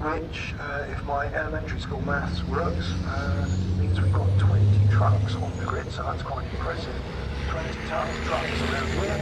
which, if my elementary school maths works, means we've got 20 trucks on the grid, so that's quite impressive. 20 tons trucks around here.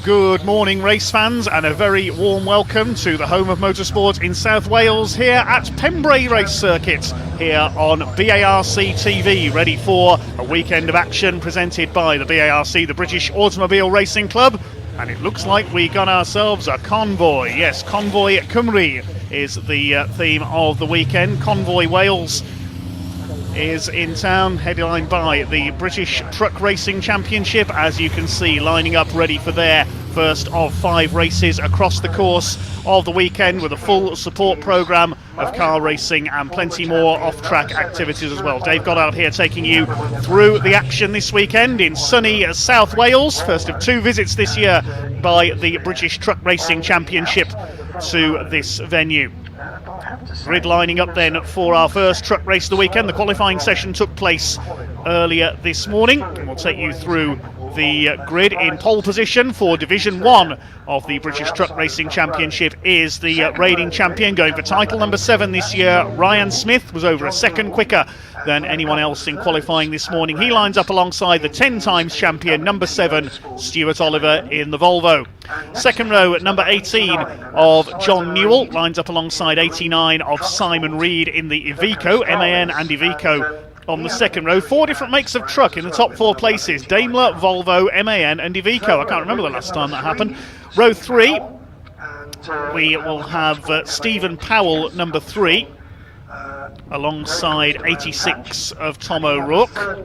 Good morning, race fans, and a very warm welcome to the home of motorsport in South Wales here at Pembrey Circuit here on BARC TV, ready for a weekend of action presented by the BARC, the British Automobile Racing Club. And it looks like we got ourselves a convoy. Yes, Convoy Cymru is the theme of the weekend. Convoy Wales is in town, headlined by the British Truck Racing Championship, as you can see, lining up ready for their first of 5 races across the course of the weekend, with a full support programme of car racing and plenty more off-track activities as well. Dave Goddard here taking you through the action this weekend in sunny South Wales, first of 2 visits this year by the British Truck Racing Championship to this venue. Grid lining up then for our first truck race of the weekend. The qualifying session took place earlier this morning. We'll take you through the grid. In pole position for Division 1 of the British Truck Racing Championship is the reigning champion, going for title number 7 this year. Ryan Smith was over a second quicker than anyone else in qualifying this morning. He lines up alongside the 10 times champion, number 7, Stuart Oliver in the Volvo. Second row at number 18 of John Newell lines up alongside 89 of Simon Reed in the Iveco, MAN and Iveco on the second row. 4 different makes of truck in the top 4 places: Daimler, Volvo, MAN and Iveco. I can't remember the last time that happened. Row 3, we will have Stephen Powell, number 3, alongside 86 of Tom O'Rourke.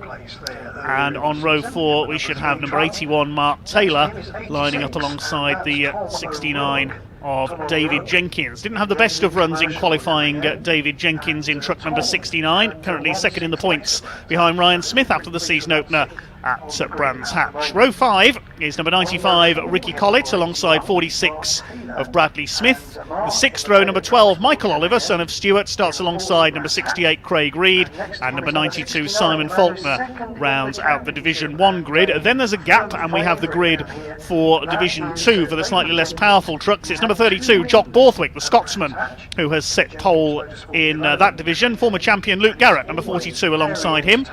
And on row 4 we should have number 81 Mark Taylor lining up alongside the 69 of David Jenkins. Didn't have the best of runs in qualifying, David Jenkins in truck number 69, currently second in the points behind Ryan Smith after the season opener at Brands Hatch. Row 5 is number 95 Ricky Collett alongside 46 of Bradley Smith. The 6th row, number 12 Michael Oliver, son of Stuart, starts alongside number 68 Craig Reed, and number 92 Simon Faulkner rounds out the Division 1 grid. Then there's a gap and we have the grid for Division 2 for the slightly less powerful trucks. It's number 32 Jock Borthwick, the Scotsman, who has set pole in that division. Former champion Luke Garrett, number 42, alongside him.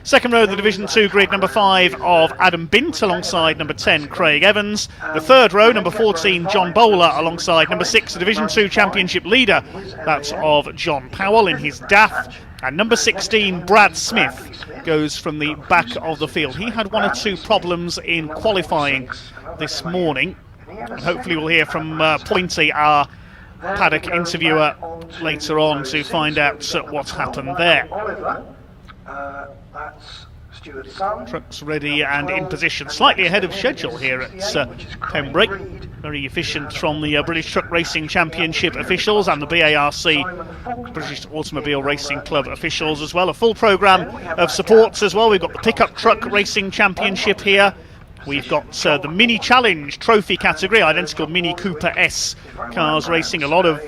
Second row of the Division 2 grid, number 5 of Adam Bint alongside number 10 Craig Evans. The third row, number 14 John Bowler alongside number 6, the Division 2 Championship leader, that's of John Powell in his DAF. And number 16 Brad Smith goes from the back of the field. He had 1 or 2 problems in qualifying this morning. And hopefully we'll hear from Pointy, our Paddock interviewer, later on to find out what's happened there. Trucks ready and in position, slightly ahead of schedule here at Pembrey. Very efficient from the British Truck Racing Championship officials and the BARC, British Automobile Racing Club officials as well. A full programme of supports as well. We've got the Pickup Truck Racing Championship here. We've got the Mini Challenge Trophy category, identical Mini Cooper S cars racing, a lot of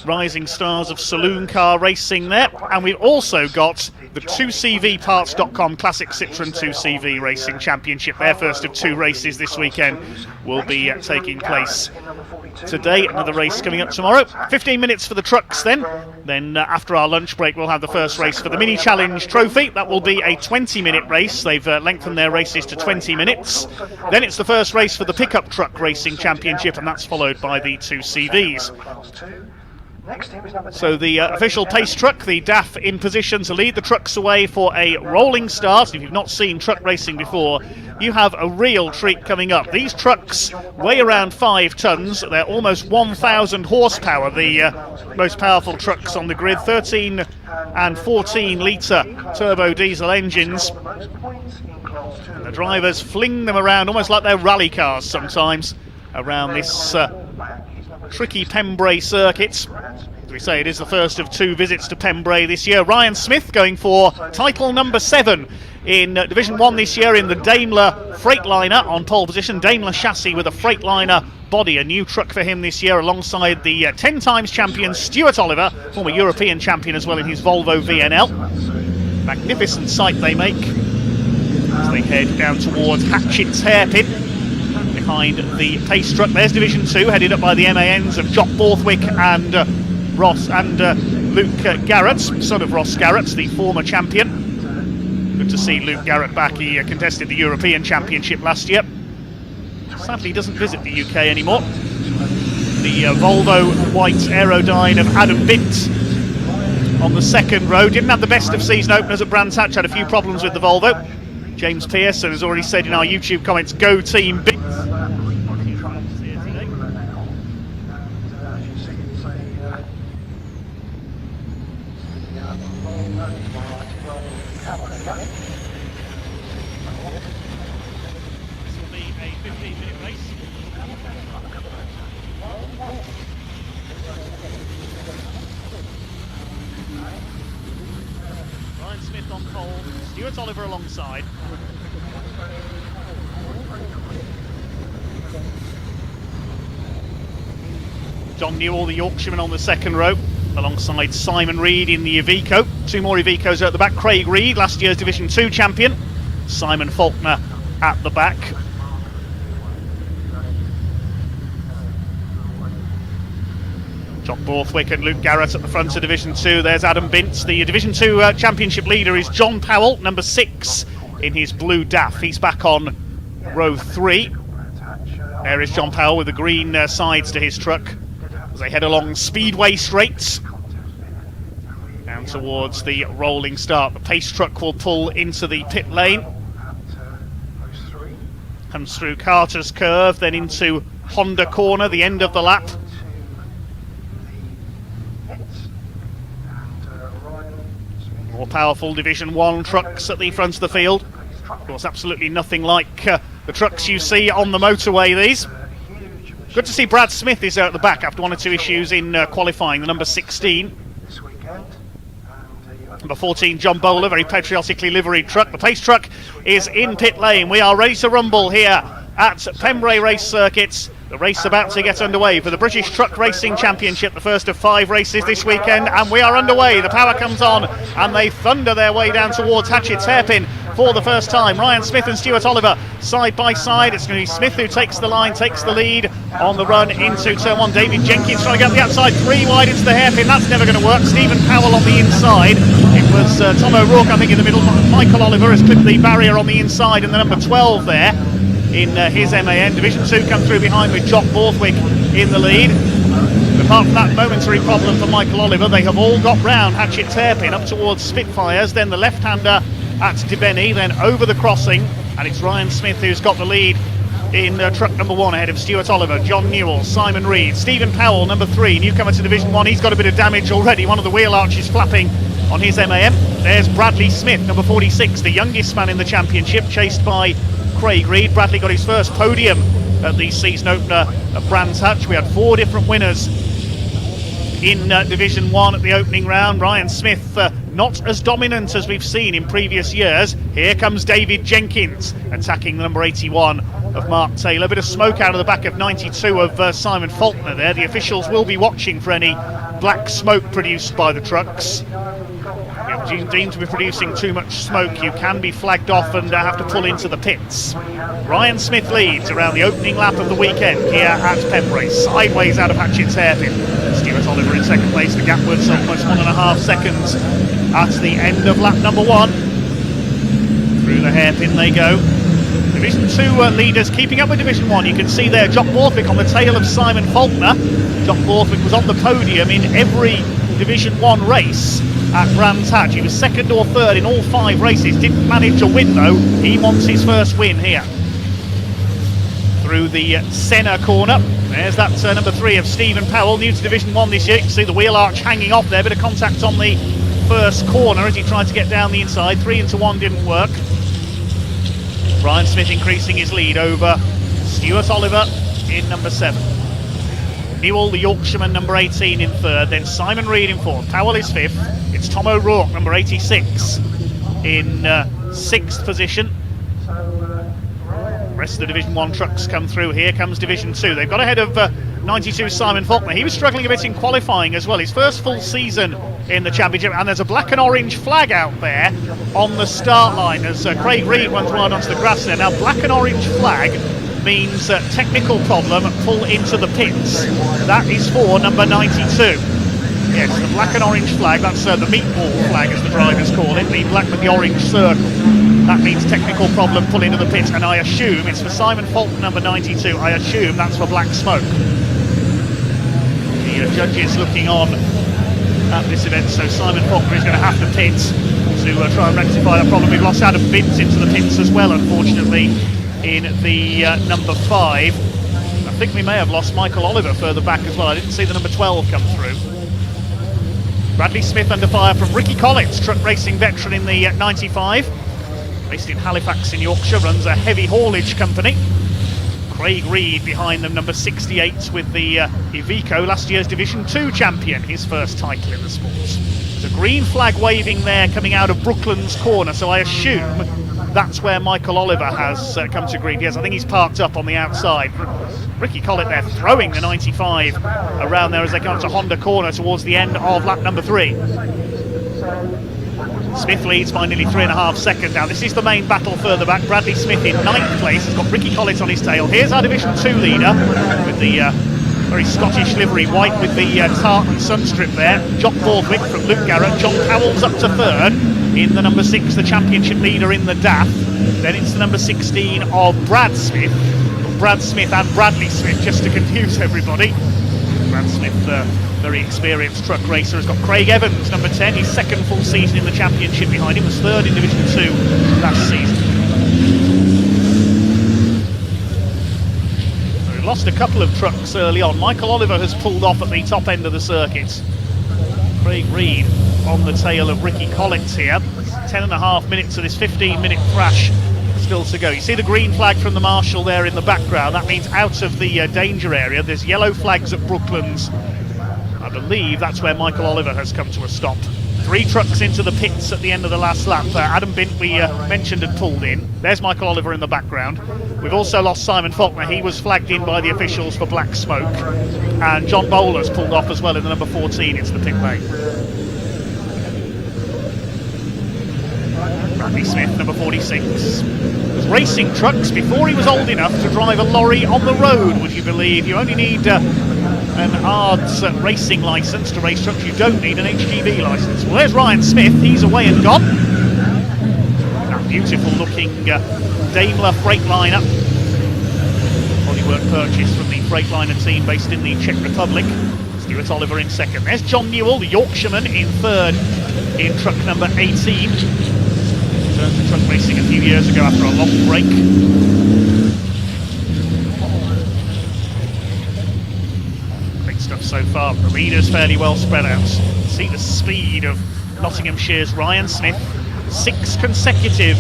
rising stars of saloon car racing there. And we've also got the 2CVparts.com Classic Citroen 2CV Racing Championship. Their first of 2 races this weekend will be taking place today. Another race coming up tomorrow. 15 minutes for the trucks then. Then after our lunch break we'll have the first race for the Mini Challenge Trophy. That will be a 20-minute race. They've lengthened their races to 20 minutes. Then it's the first race for the Pickup Truck Racing Championship, and that's followed by the 2CVs. So the official pace truck, the DAF, in position to lead the trucks away for a rolling start. If you've not seen truck racing before, you have a real treat coming up. These trucks weigh around 5 tonnes. They're almost 1,000 horsepower, the most powerful trucks on the grid. 13 and 14 litre turbo diesel engines. And the drivers fling them around almost like they're rally cars sometimes around this tricky Pembrey Circuit. As we say, it is the first of 2 visits to Pembrey this year. Ryan Smith going for title number 7 in Division 1 this year in the Daimler Freightliner on pole position. Daimler chassis with a Freightliner body, a new truck for him this year, alongside the 10 times champion Stuart Oliver, former European champion as well in his Volvo VNL. Magnificent sight they make as they head down towards Hatchett's Hairpin behind the pace truck. There's Division 2 headed up by the MANs of Jock Borthwick and Ross and Luke Garrett, son of Ross Garrett, the former champion. Good to see Luke Garrett back. He contested the European Championship last year. Sadly, he doesn't visit the UK anymore. The Volvo white Aerodyne of Adam Bint on the second row. Didn't have the best of season openers at Brands Hatch, had a few problems with the Volvo. James Pearson has already said in our YouTube comments, go Team Bint. On pole, Stuart Oliver alongside. John Newell, the Yorkshireman, on the second row, alongside Simon Reed in the Iveco. 2 more Ivecos are at the back. Craig Reed, last year's Division 2 champion. Simon Faulkner at the back. Jock Borthwick and Luke Garrett at the front of Division 2. There's Adam Bint. The Division 2 Championship leader is John Powell, number 6 in his blue DAF. He's back on row 3. There is John Powell with the green sides to his truck as they head along Speedway Straights down towards the rolling start. The pace truck will pull into the pit lane. Comes through Carter's Curve, then into Honda Corner, the end of the lap. More powerful Division 1 trucks at the front of the field. Of course, absolutely nothing like the trucks you see on the motorway, these. Good to see Brad Smith is there at the back after 1 or 2 issues in qualifying, the number 16. Number 14, John Bowler, very patriotically liveried truck. The pace truck is in pit lane. We are ready to rumble here at Pembrey Race Circuit. The race about to get underway for the British Truck Racing Championship, the first of 5 races this weekend, and we are underway. The power comes on and they thunder their way down towards Hatchett's Hairpin for the first time. Ryan Smith and Stuart Oliver side by side. It's going to be Smith who takes the line, takes the lead on the run into turn 1. David Jenkins trying to get the outside, 3 wide into the hairpin. That's never going to work. Stephen Powell on the inside. It was Tom O'Rourke, I think, in the middle. Michael Oliver has clipped the barrier on the inside, and the number 12 there in his MAN. Division 2 come through behind with Jock Borthwick in the lead. But apart from that momentary problem for Michael Oliver, they have all got round Hatchett's Hairpin up towards Spitfires, then the left-hander at Debenny, then over the crossing, and it's Ryan Smith who's got the lead in truck number 1 ahead of Stuart Oliver, John Newell, Simon Reed. Stephen Powell, number 3, newcomer to Division 1. He's got a bit of damage already, one of the wheel arches flapping on his MAN. There's Bradley Smith, number 46, the youngest man in the championship, chased by Craig Reed. Bradley got his first podium at the season opener at Brands Hatch. We had 4 different winners in Division 1 at the opening round. Ryan Smith not as dominant as we've seen in previous years. Here comes David Jenkins attacking the number 81 of Mark Taylor. Bit of smoke out of the back of 92 of Simon Faulkner there. The officials will be watching for any black smoke produced by the trucks. If you're deemed to be producing too much smoke, you can be flagged off and have to pull into the pits. Ryan Smith leads around the opening lap of the weekend here at Pembrey, sideways out of Hatchett's Hairpin. Stuart Oliver in second place. The gap was almost 1.5 seconds at the end of lap number 1. Through the hairpin they go. Division 2 leaders keeping up with Division 1. You can see there Jock Borthwick on the tail of Simon Faulkner. Jock Borthwick was on the podium in every Division 1 race at Brands Hatch. He was second or third in all 5 races, didn't manage a win though. He wants his first win here. Through the Senna corner, there's that number 3 of Stephen Powell, new to Division 1 this year. You can see the wheel arch hanging off there, bit of contact on the first corner as he tried to get down the inside. 3 into 1 didn't work. Ryan Smith increasing his lead over Stuart Oliver in number 7. Newell, the Yorkshireman, number 18 in 3rd. Then Simon Reed in 4th. Powell is 5th. It's Tom O'Rourke, number 86, in 6th position. Rest of the Division 1 trucks come through. Here comes Division 2. They've got ahead of 92 Simon Faulkner. He was struggling a bit in qualifying as well. His first full season in the championship, and there's a black and orange flag out there on the start line as Craig Reed runs right onto the grass there. Now, black and orange flag means technical problem, pull into the pits. That is for number 92. Yes, the black and orange flag, that's the meatball flag as the drivers call it, the black with the orange circle. That means technical problem, pull into the pits, and I assume it's for Simon Faulkner, number 92. I assume that's for black smoke. The judges looking on at this event, so Simon Faulkner is going to have to pit to try and rectify that problem. We've lost Adam Binns into the pits as well, unfortunately, in the number 5. I think we may have lost Michael Oliver further back as well. I didn't see the number 12 come through. Bradley Smith under fire from Ricky Collins, truck racing veteran in the 95. Based in Halifax in Yorkshire, runs a heavy haulage company. Craig Reed behind them, number 68 with the Iveco, last year's Division 2 champion, his first title in the sport. There's a green flag waving there coming out of Brooklands corner, so I assume that's where Michael Oliver has come to grief. Yes, I think he's parked up on the outside. Ricky Collett there throwing the 95 around there as they come to Honda corner towards the end of lap number 3. Smith leads by nearly 3.5 seconds now. This is the main battle further back. Bradley Smith in 9th place has got Ricky Collett on his tail. Here's our Division 2 leader with the very Scottish livery, white with the tartan sunstrip there. Jock Borthwick from Luke Garrett. John Powell's up to 3rd in the number 6, the championship leader in the DAF. Then it's the number 16 of Brad Smith. Brad Smith and Bradley Smith, just to confuse everybody. Brad Smith, very experienced truck racer, has got Craig Evans, number 10, his second full season in the championship behind him, was 3rd in Division 2 last season. So we lost a couple of trucks early on. Michael Oliver has pulled off at the top end of the circuit. Craig Reed on the tail of Ricky Collins here. 10.5 minutes of this 15-minute crash still to go. You see the green flag from the marshal there in the background. That means out of the danger area. There's yellow flags at Brooklands. I believe that's where Michael Oliver has come to a stop. 3 trucks into the pits at the end of the last lap. Adam Bint, we mentioned, had pulled in. There's Michael Oliver in the background. We've also lost Simon Faulkner. He was flagged in by the officials for black smoke. And John Bowler's pulled off as well in the number 14 into the pit lane. Bradley Smith, number 46, was racing trucks before he was old enough to drive a lorry on the road, would you believe? You only need an ARDS racing licence to race trucks. You don't need an HGV licence. Well, there's Ryan Smith. He's away and gone. That beautiful looking Daimler Freightliner. Bodywork purchase from the Freightliner team based in the Czech Republic. Stuart Oliver in 2nd. There's John Newell, the Yorkshireman, in 3rd in truck number 18. Returned to truck racing a few years ago after a long break. Great stuff so far. The leaders fairly well spread out. See the speed of Nottinghamshire's Ryan Smith. 6 consecutive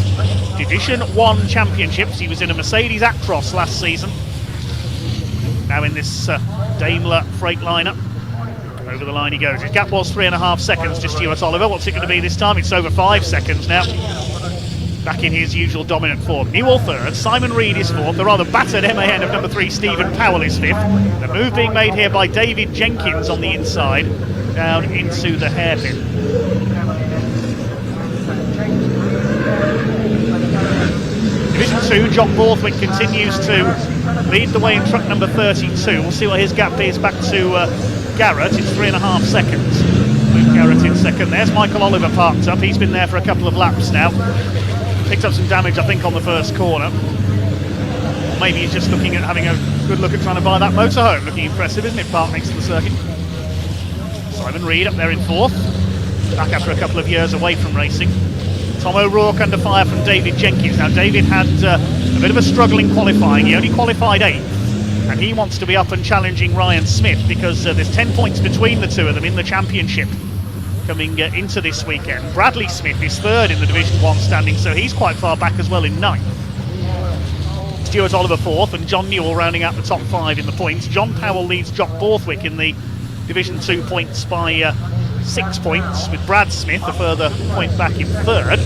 Division 1 championships. He was in a Mercedes Actros last season. Now in this Daimler Freightliner. Over the line he goes. His gap was 3.5 seconds to Stuart Oliver. What's it going to be this time? It's over 5 seconds now. Back in his usual dominant form. Newell 3rd, Simon Reed is 4th. The rather battered MAN of number 3, Stephen Powell, is 5th. The move being made here by David Jenkins on the inside, down into the hairpin. Division 2, Jock Borthwick continues to lead the way in truck number 32. We'll see what his gap is back to Garrett. It's 3.5 seconds. Luke Garrett in 2nd. There's Michael Oliver parked up. He's been there for a couple of laps now. Picked up some damage, I think, on the first corner. Or maybe he's just looking at having a good look at trying to buy that motorhome. Looking impressive, isn't it? Parked next to the circuit. Simon Reed up there in 4th. back after a couple of years away from racing. Tom O'Rourke under fire from David Jenkins. Now David had a bit of a struggle in qualifying. He only qualified 8th, and he wants to be up and challenging Ryan Smith because there's 10 points between the two of them in the championship coming into this weekend. Bradley Smith is 3rd in the Division 1 standing, so he's quite far back as well in 9th. Stuart Oliver 4th, and John Newell rounding out the top 5 in the points. John Powell leads Jock Borthwick in the Division 2 points by 6 points, with Brad Smith a further point back in 3rd.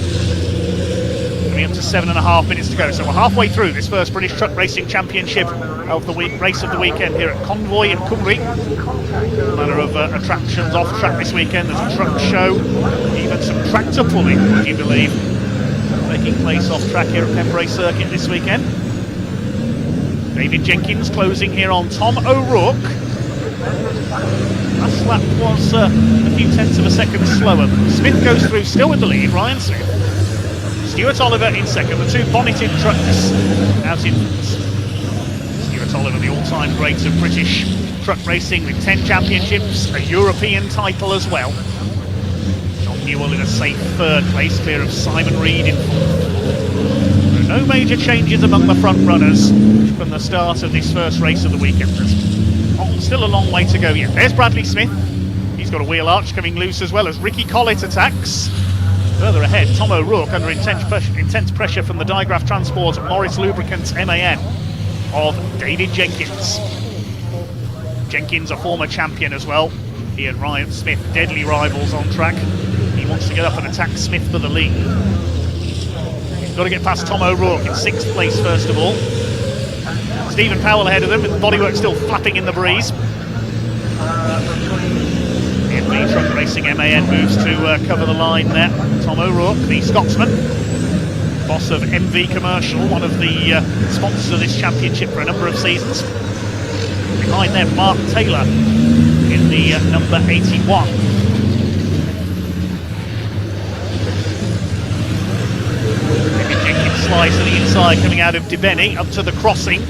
Coming up to 7.5 minutes to go, so we're halfway through this first British Truck Racing Championship of the race of the weekend here at Convoy Cymru. A manner of attractions off track this weekend. There's a truck show, even some tractor pulling, would you believe, taking place off track here at Pembrey Circuit this weekend. David Jenkins closing here on Tom O'Rourke. Last lap was a few tenths of a second slower. Smith goes through still with the lead, Ryan Smith. Stuart Oliver in second, the 2 bonneted trucks out in Stuart Oliver, the all-time great of British truck racing with 10 championships, a European title as well. John Newell in a safe 3rd place, clear of Simon Reed in 4th. So no major changes among the front runners from the start of this first race of the weekend. Still a long way to go yet. There's Bradley Smith. He's got a wheel arch coming loose as well as Ricky Collett attacks. Further ahead, Tom O'Rourke under intense pressure from the Digraph Transport Morris Lubricants MAN of David Jenkins. Jenkins, a former champion as well. He and Ryan Smith, deadly rivals on track. He wants to get up and attack Smith for the lead. He's got to get past Tom O'Rourke in 6th place first of all. Stephen Powell ahead of them, with the bodywork still flapping in the breeze. BTRC Truck Racing MAN moves to cover the line there. Tom O'Rourke, the Scotsman, boss of MV Commercial, one of the sponsors of this championship for a number of seasons. Behind them, Mark Taylor in the number 81. David Jenkins slides to the inside coming out of Debeni up to the crossing.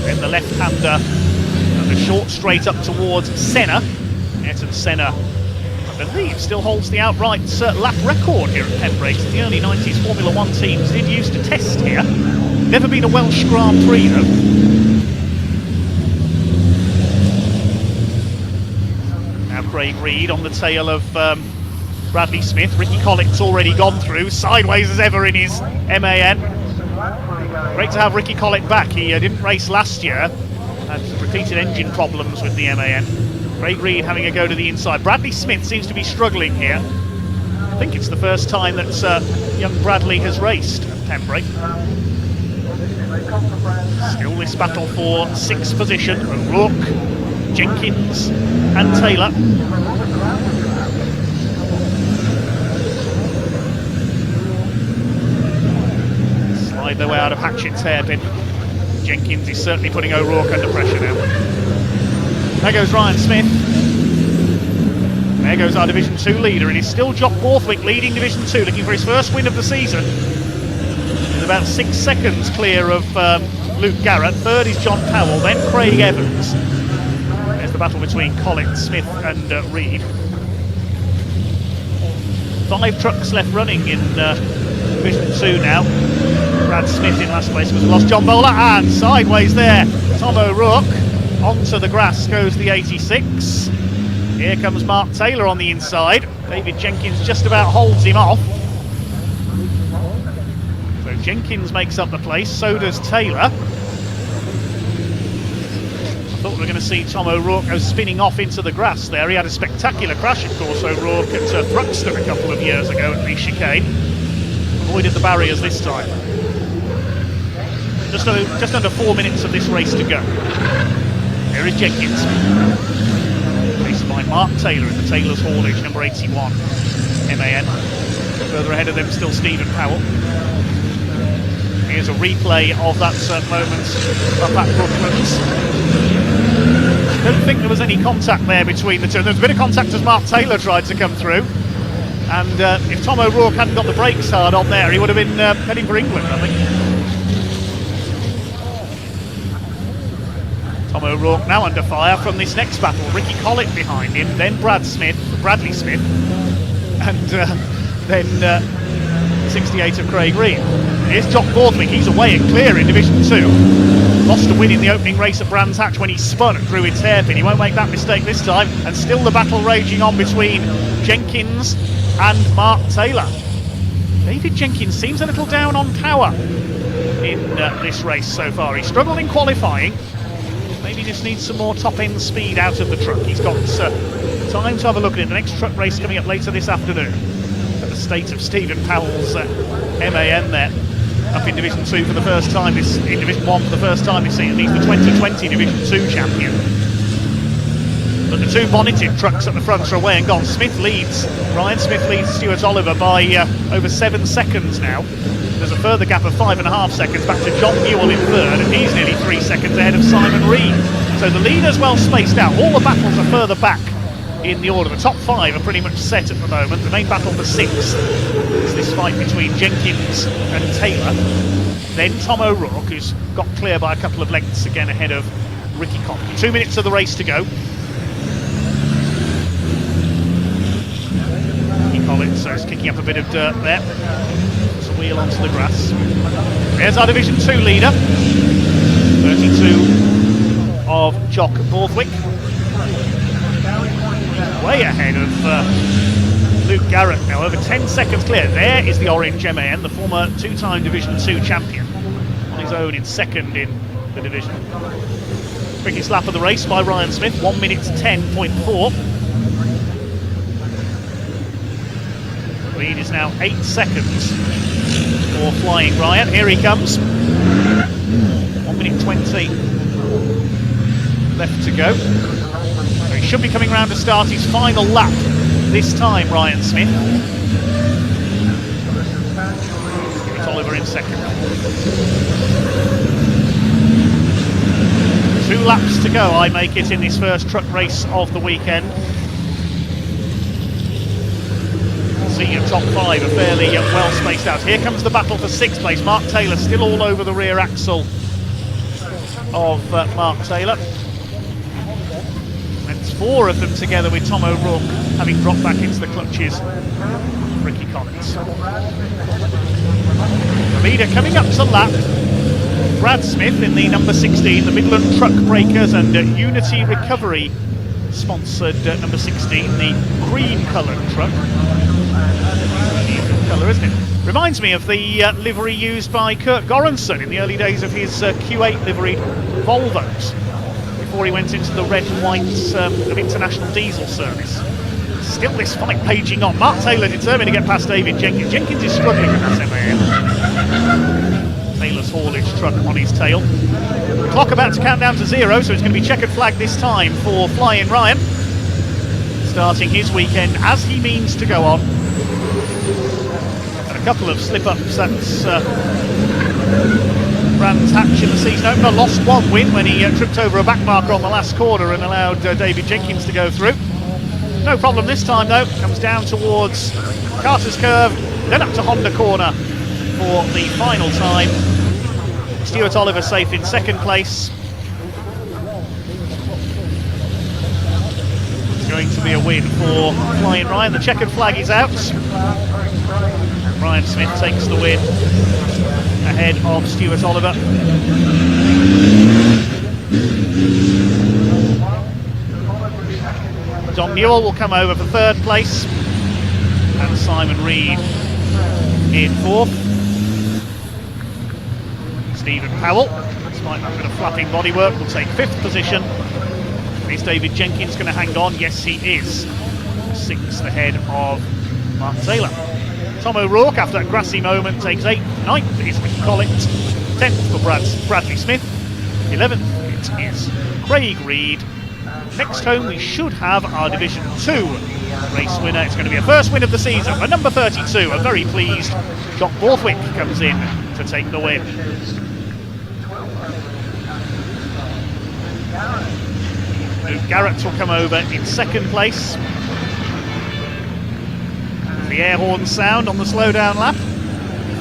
Then the left-hander and the short straight up towards Senna. Ayrton Senna, I believe, still holds the outright lap record here at Pembrey. The early 90s Formula 1 teams did used to test here. Never been a Welsh Grand Prix though. Now Craig Reed on the tail of Bradley Smith. Ricky Collett's already gone through, sideways as ever in his MAN. Great to have Ricky Collett back. He didn't race last year, had repeated engine problems with the MAN. Craig Reed having a go to the inside. Bradley Smith seems to be struggling here. I think it's the first time that young Bradley has raced at Pembrey. Still this battle for 6th position. O'Rourke, Jenkins and Taylor. Slide their way out of Hatchett's hairpin. Jenkins is certainly putting O'Rourke under pressure now. There goes Ryan Smith. There goes our Division 2 leader, and it's still Jock Borthwick leading Division 2, looking for his first win of the season. He's about 6 seconds clear of Luke Garrett. 3rd is John Powell, then Craig Evans. There's the battle between Collett, Smith and Reed. 5 trucks left running in Division 2 now. Brad Smith in last place was a loss. John Bowler, and sideways there, Tom O'Rourke. Onto the grass goes the 86. Here comes Mark Taylor on the inside. David Jenkins just about holds him off. So Jenkins makes up the place, so does Taylor. I thought we were going to see Tom O'Rourke go spinning off into the grass there. He had a spectacular crash, of course, O'Rourke at Thruxton a couple of years ago at the chicane. Avoided the barriers this time. Just under 4 minutes of this race to go. There is Jenkins, raced by Mark Taylor in the Taylor's Haulage, number 81, MAN. Further ahead of them, still Stephen Powell. Here's a replay of that moment up at Brooklands. I don't think there was any contact there between the two. There was a bit of contact as Mark Taylor tried to come through. And if Tom O'Rourke hadn't got the brakes hard on there, he would have been heading for England, I think. Tom O'Rourke now under fire from this next battle. Ricky Collett behind him, then Bradley Smith. and then 68 of Craig Reed. Here's Jock Borthwick, he's away and clear in Division 2. Lost a win in the opening race at Brands Hatch when he spun and drew its hairpin. He won't make that mistake this time, and still the battle raging on between Jenkins and Mark Taylor. David Jenkins seems a little down on power in this race so far. He struggled in qualifying. Maybe just needs some more top-end speed out of the truck. He's got time to have a look at it. The next truck race coming up later this afternoon. At the state of Stephen Powell's MAN there, up in Division 2 for the first time, in Division 1 for the first time this season. He's the 2020 Division 2 champion. But the two bonneted trucks at the front are away and gone. Ryan Smith leads Stuart Oliver by over 7 seconds now. There's a further gap of 5.5 seconds back to John Newell in third, and he's nearly 3 seconds ahead of Simon Reed. So the leader's well spaced out. All the battles are further back in the order. The top 5 are pretty much set at the moment. The main battle for 6th is this fight between Jenkins and Taylor. Then Tom O'Rourke, who's got clear by a couple of lengths again ahead of Ricky Collins. 2 minutes of the race to go. Ricky Collins, so he's kicking up a bit of dirt there. Puts a wheel onto the grass. There's our Division 2 leader. 32 of Jock Borthwick. Way ahead of Luke Garrett now, over 10 seconds clear. There is the orange MAN, the former 2-time Division 2 champion, on his own in second in the division. Quickest lap of the race by Ryan Smith, 1 minute 10.4. Lead is now 8 seconds for Flying Ryan. Here he comes. 1 minute 20 left to go. He should be coming round to start his final lap this time, Ryan Smith. It's Oliver in second. 2 laps to go, I make it, in this first truck race of the weekend. See your top 5 are fairly well spaced out. Here comes the battle for 6th place. Mark Taylor still all over the rear axle of Mark Taylor. 4 of them together with Tom O'Rourke having dropped back into the clutches. Ricky Collins. The leader coming up to lap. Brad Smith in the number 16, the Midland Truck Breakers and Unity Recovery sponsored number 16, the cream-coloured truck. Unusual colour, isn't it? Reminds me of the livery used by Kurt Goranson in the early days of his Q8 liveried Volvos, before he went into the red and white of International Diesel service. Still this fight paging on. Mark Taylor determined to get past David Jenkins. Jenkins is struggling with that MAN. Taylor's haulage truck on his tail. The clock about to count down to 0, so it's going to be checkered flag this time for Flying Ryan, starting his weekend as he means to go on. And a couple of slip-ups at Brands Hatch in the season opener. Lost 1 win when he tripped over a back marker on the last corner and allowed David Jenkins to go through. No problem this time though. Comes down towards Carter's Curve, then up to Honda Corner for the final time. Stuart Oliver safe in second place. It's going to be a win for Flying Ryan. The checkered flag is out. Ryan Smith takes the win ahead of Stuart Oliver. Dom Newell will come over for third place, and Simon Reed in fourth. Stephen Powell, despite that bit of flapping bodywork, will take fifth position. Is David Jenkins going to hang on? Yes, he is. Sixth ahead of Mark Taylor. Tom O'Rourke, after that grassy moment, takes 8th. 9th is Ricky Collins. 10th for Bradley Smith. 11th it is Craig Reed. Next home we should have our Division 2 race winner. It's going to be a first win of the season. A number 32, a very pleased Jock Borthwick comes in to take the win. Luke Garrett will come over in second place. The air horn sound on the slowdown lap.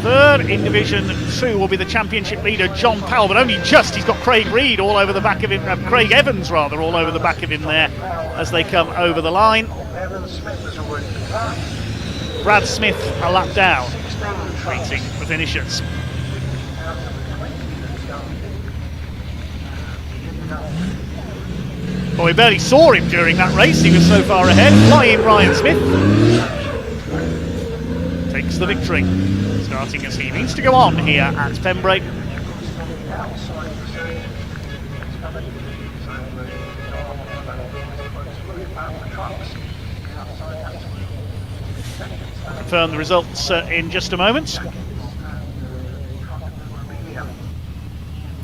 Third in Division 2 will be the championship leader John Powell, but only just. He's got Craig Reed all over the back of him, Craig Evans rather, all over the back of him there as they come over the line. Brad Smith a lap down, waiting for finishers. Well, we barely saw him during that race, he was so far ahead. Flying Ryan Smith takes the victory, starting as he needs to go on here at Pembrey. Confirm the results in just a moment.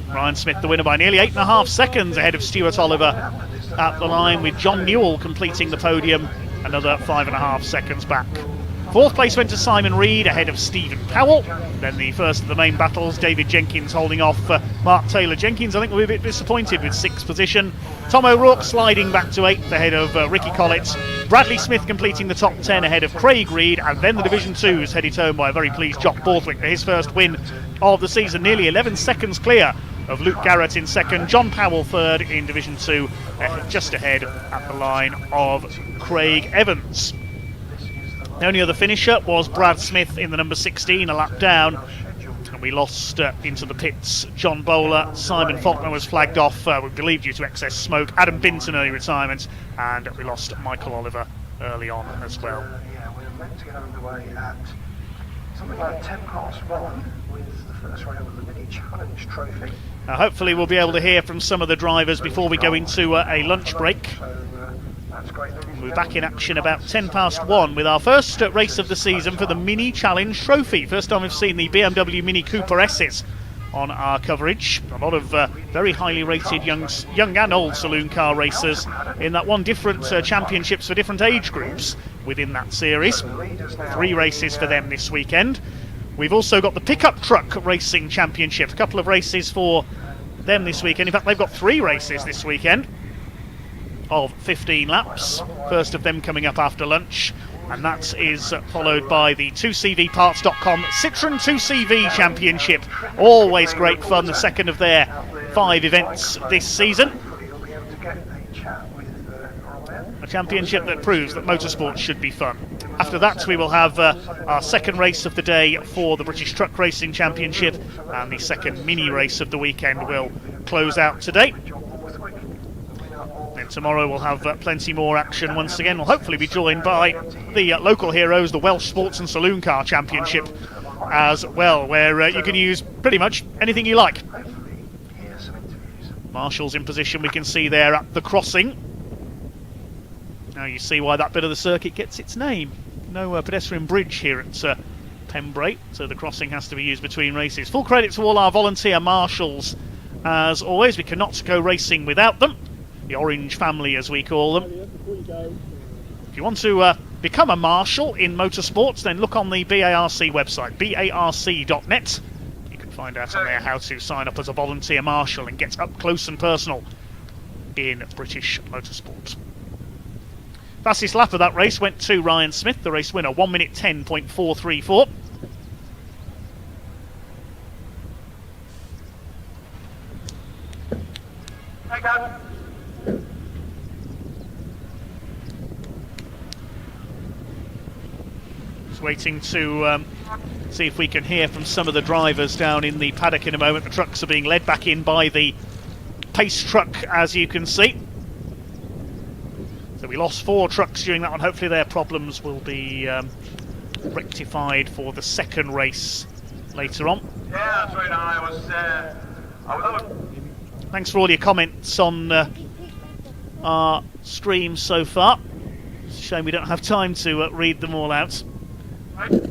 Ryan Smith the winner by nearly 8.5 seconds ahead of Stuart Oliver at the line, with John Newell completing the podium another 5.5 seconds back. Fourth place went to Simon Reed ahead of Stephen Powell. Then the first of the main battles, David Jenkins holding off Mark Taylor. Jenkins, I think, will be a bit disappointed with 6th position. Tom O'Rourke sliding back to 8th ahead of Ricky Collett. Bradley Smith completing the top 10 ahead of Craig Reed, and then the Division 2s headed home by a very pleased Jock Borthwick for his first win of the season, nearly 11 seconds clear of Luke Garrett in second. John Powell third in Division 2, just ahead at the line of Craig Evans. The only other finisher was Brad Smith in the number 16, a lap down, and we lost into the pits John Bowler. Simon Faulkner was flagged off, we believe due to excess smoke. Adam Binton early retirement, and we lost Michael Oliver early on as well. Yeah, we were meant to get underway at something like 1:10 with the first round of the Mini Challenge Trophy. Now hopefully we'll be able to hear from some of the drivers before we go into a lunch break. That's great. We'll be back in action about 1:10 with our first race of the season for the Mini Challenge Trophy. First time we've seen the BMW Mini Cooper S's on our coverage. A lot of very highly rated young and old saloon car racers in that one. Different championships for different age groups within that series. 3 races for them this weekend. We've also got the Pickup Truck Racing Championship. A couple of races for them this weekend. In fact, they've got 3 races this weekend of 15 laps. First of them coming up after lunch, and that is followed by the 2CVparts.com Citroen 2CV Championship. Always great fun, the second of their 5 events this season. A championship that proves that motorsport should be fun. After that we will have our second race of the day for the British Truck Racing Championship, and the second mini race of the weekend will close out today. And tomorrow we'll have plenty more action once again. We'll hopefully be joined by the local heroes, the Welsh Sports and Saloon Car Championship as well, where you can use pretty much anything you like. Marshall's in position, we can see there at the crossing. Now you see why that bit of the circuit gets its name. No pedestrian bridge here at Pembrey, so the crossing has to be used between races. Full credit to all our volunteer marshals as always. We cannot go racing without them. The Orange family, as we call them. If you want to become a marshal in motorsports, then look on the BARC website, barc.net. You can find out on there how to sign up as a volunteer marshal and get up close and personal in British motorsport. Fastest lap of that race went to Ryan Smith, the race winner, 1 minute 10.434. Just waiting to see if we can hear from some of the drivers down in the paddock in a moment. The trucks are being led back in by the pace truck, as you can see. So we lost 4 trucks during that one. Hopefully their problems will be rectified for the second race later on. Yeah, that's right. I was Thanks for all your comments on our stream so far. It's a shame we don't have time to read them all out.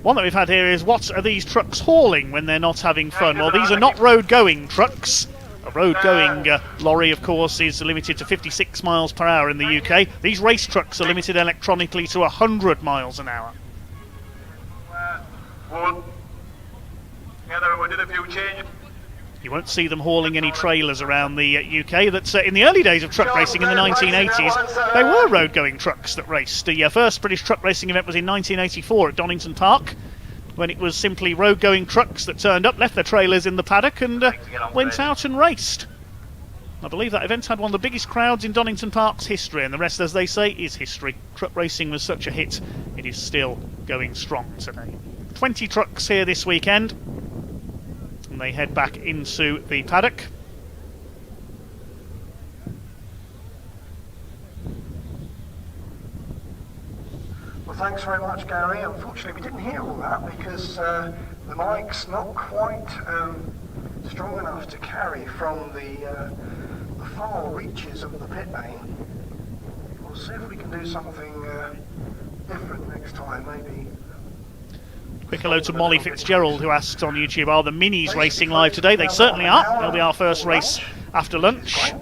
One that we've had here is, what are these trucks hauling when they're not having fun? Well, these are not road-going trucks. A road-going lorry, of course, is limited to 56 miles per hour in the UK. These race trucks are limited electronically to 100 miles an hour. we did a few changes. You won't see them hauling any trailers around the UK. That in the early days of truck racing in the 1980s, they were road-going trucks that raced. The first British truck racing event was in 1984 at Donington Park, when it was simply road-going trucks that turned up, left their trailers in the paddock and went out and raced. I believe that event had one of the biggest crowds in Donington Park's history, and the rest, as they say, is history. Truck racing was such a hit, it is still going strong today. 20 trucks here this weekend, and they head back into the paddock. Well, thanks very much, Gary. Unfortunately, we didn't hear all that because the mic's not quite strong enough to carry from the far reaches of the pit lane. We'll see if we can do something different next time, maybe. Quick hello to Molly Fitzgerald, who asks on YouTube, are the Minis racing live today? They certainly are. They'll be our first race after lunch.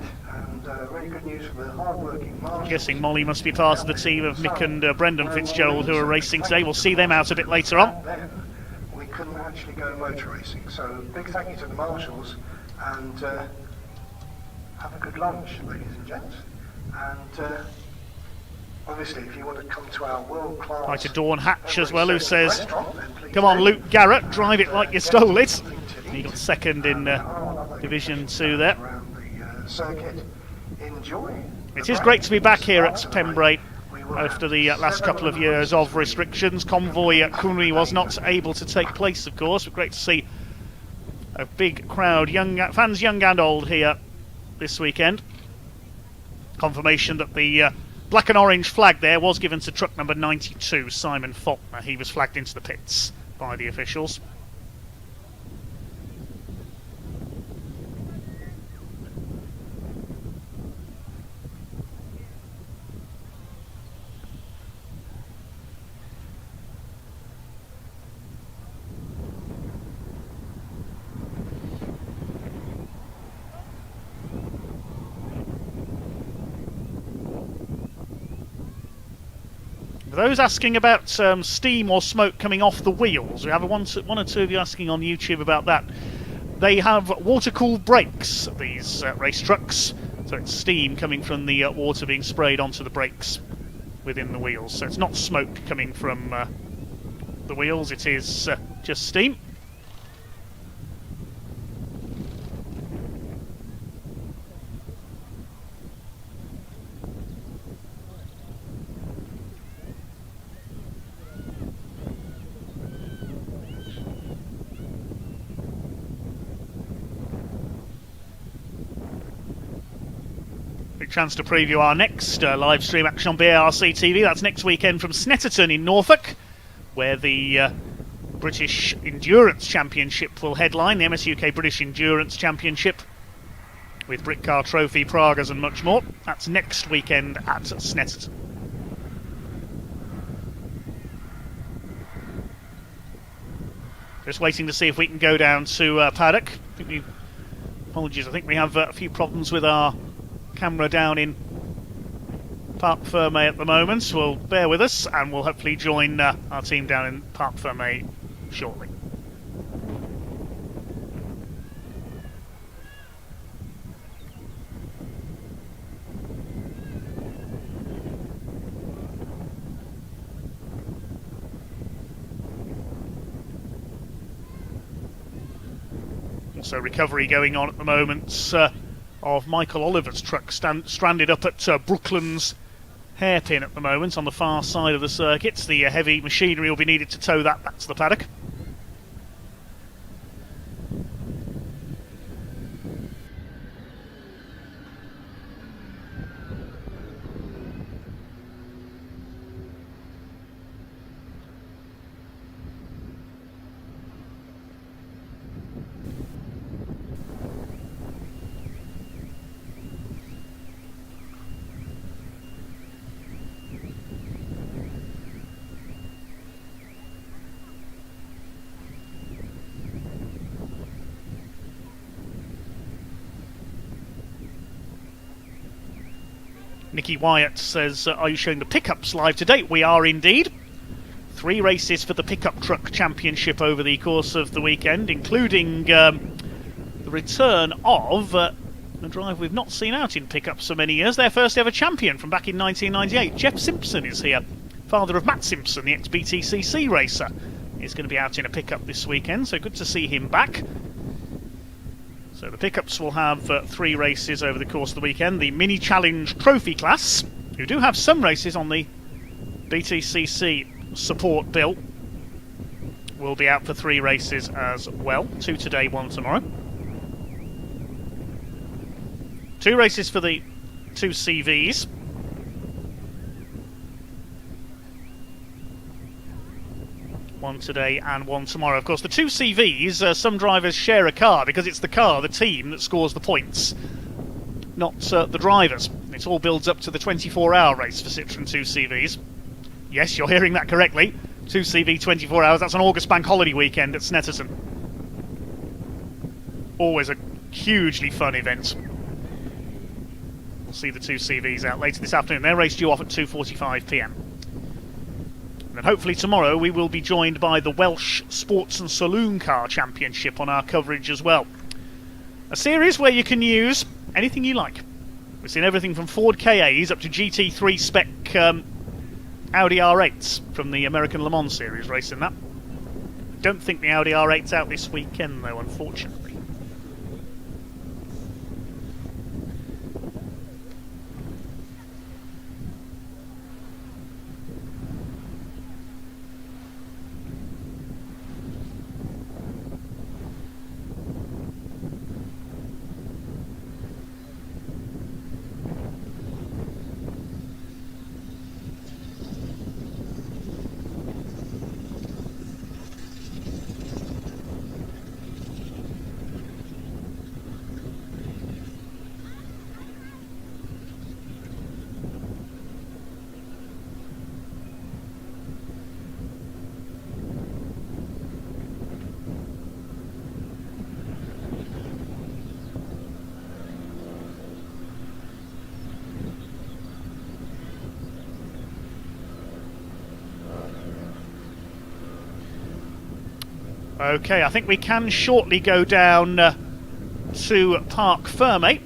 Really good news for the hard-working marshals. I'm guessing Molly must be part of the team of Mick and Brendan Fitzgerald who are racing today. We'll see them out a bit later on. Then we couldn't actually go motor racing, so big thank you to the marshals, and have a good lunch, ladies and gents. And obviously, if you want to come to our world-class... Hi to Dawn Hatch as well, who says, come on Luke Garrett, drive it like you stole it. He got second in Division 2 there. Circuit. Enjoy. It is great to be back here at Pembrey after the last couple of years of restrictions. Convoy Cymru was not able to take place, of course, but great to see a big crowd, fans young and old, here this weekend. Confirmation that the black and orange flag there was given to truck number 92, Simon Faulkner. He was flagged into the pits by the officials. Those asking about steam or smoke coming off the wheels, we have one or two of you asking on YouTube about that. They have water-cooled brakes, these race trucks, so it's steam coming from the water being sprayed onto the brakes within the wheels. So it's not smoke coming from the wheels, it is just steam. Chance to preview our next live stream action on BARC TV. That's next weekend from Snetterton in Norfolk, where the British Endurance Championship will headline, the MSUK British Endurance Championship, with Britcar Trophy, Pragas and much more. That's next weekend at Snetterton. Just waiting to see if we can go down to Paddock. I think we have a few problems with our camera down in Parc Fermé at the moment, so we'll bear with us and we'll hopefully join our team down in Parc Fermé shortly. Also recovery going on at the moment of Michael Oliver's truck stranded up at Brooklands hairpin at the moment on the far side of the circuit. The heavy machinery will be needed to tow that back to the paddock. Nicky Wyatt says, are you showing the pickups live today? We are indeed. 3 races for the pickup truck championship over the course of the weekend, including the return of a driver we've not seen out in pickups for many years. Their first ever champion from back in 1998. Jeff Simpson is here. Father of Matt Simpson, the ex-BTCC racer, is going to be out in a pickup this weekend, so good to see him back. So the pickups will have 3 races over the course of the weekend. The Mini Challenge Trophy class, who do have some races on the BTCC support bill, will be out for 3 races as well. 2 today, 1 tomorrow. 2 races for the 2 CVs. One today and 1 tomorrow. Of course, the 2 CVs, some drivers share a car because it's the car, the team, that scores the points, not the drivers. It all builds up to the 24-hour race for Citroen 2 CVs. Yes, you're hearing that correctly. 2 CV 24 hours. That's an August bank holiday weekend at Snetterton. Always a hugely fun event. We'll see the 2 CVs out later this afternoon. Their race due off at 2:45 p.m. And hopefully tomorrow we will be joined by the Welsh Sports and Saloon Car Championship on our coverage as well. A series where you can use anything you like. We've seen everything from Ford KAs up to GT3 spec Audi R8s from the American Le Mans series racing that. Don't think the Audi R8's out this weekend though, unfortunately. Okay, I think we can shortly go down to Parc Ferme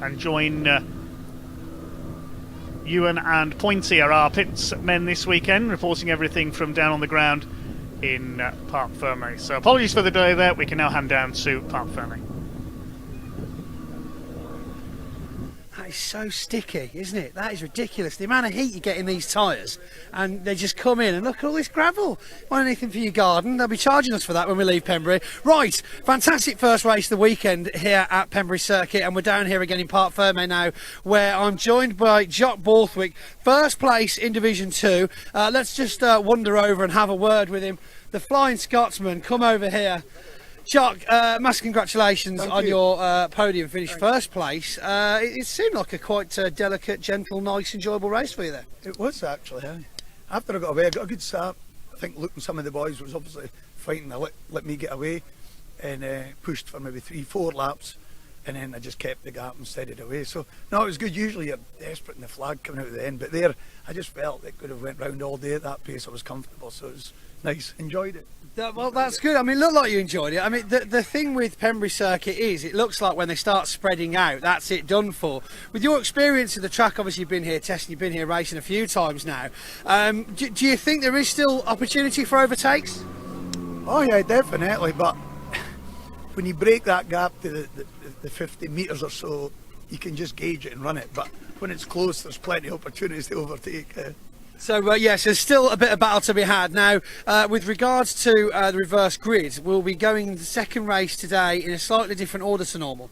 and join Ewan and Pointy are our pits men this weekend, reporting everything from down on the ground in Parc Ferme. So apologies for the delay there. We can now hand down to Parc Ferme. That is so sticky, isn't it? That is ridiculous. The amount of heat you get in these tyres, and they just come in and look at all this gravel. Want anything for your garden? They'll be charging us for that when we leave Pembrey. Right, fantastic first race of the weekend here at Pembrey Circuit, and we're down here again in Parc Ferme now, where I'm joined by Jock Borthwick, first place in Division 2. Let's just wander over and have a word with him. The Flying Scotsman, come over here. Jock, massive congratulations on your podium finish, first place. It seemed like a quite delicate, gentle, nice, enjoyable race for you there. It was actually. After I got away, I got a good start. I think looking some of the boys was obviously fighting to let me get away, and pushed for maybe 3-4 laps, and then I just kept the gap and steadied away. So no, it was good. Usually you're desperate in the flag coming out at the end, but there I just felt it could have went round all day at that pace. I was comfortable, so it was nice. Enjoyed it. Well, that's good. I mean, look like you enjoyed it. I mean, the thing with Pembrey Circuit is it looks like when they start spreading out, that's it done for. With your experience of the track, obviously you've been here testing, you've been here racing a few times now. Do you think there is still opportunity for overtakes? Oh yeah, definitely. But when you break that gap to the 50 metres or so, you can just gauge it and run it. But when it's close, there's plenty of opportunities to overtake. So yes, there's still a bit of battle to be had. Now, with regards to the reverse grid, we'll be going the second race today in a slightly different order to normal.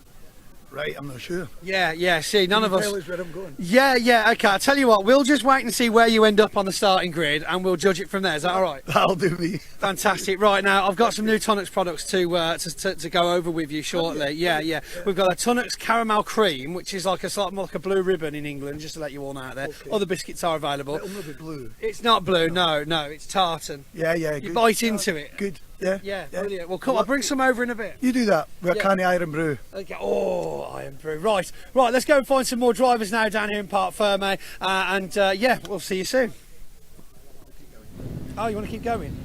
Right, I'm not sure. Yeah, see, none of us... Tell us where I'm going. Yeah, okay, I'll tell you what, we'll just wait and see where you end up on the starting grid, and we'll judge it from there. Is that all right? That'll do me. Fantastic. Right, now, I've got some new Tonics products to go over with you shortly. Yeah. We've got a Tonics Caramel Cream, which is like a blue ribbon in England, just to let you all know out there. Okay. Other biscuits are available. It'll not be blue. It's not blue, no, it's tartan. Yeah, You good. bite into it. Good, yeah. Yeah, brilliant. Well, come on, I'll bring some over in a bit. You do that with Yeah. a canny iron brew. Okay. Oh, I am through. Right, let's go and find some more drivers now down here in Parc Ferme, and yeah, we'll see you soon. Oh, you want to keep going?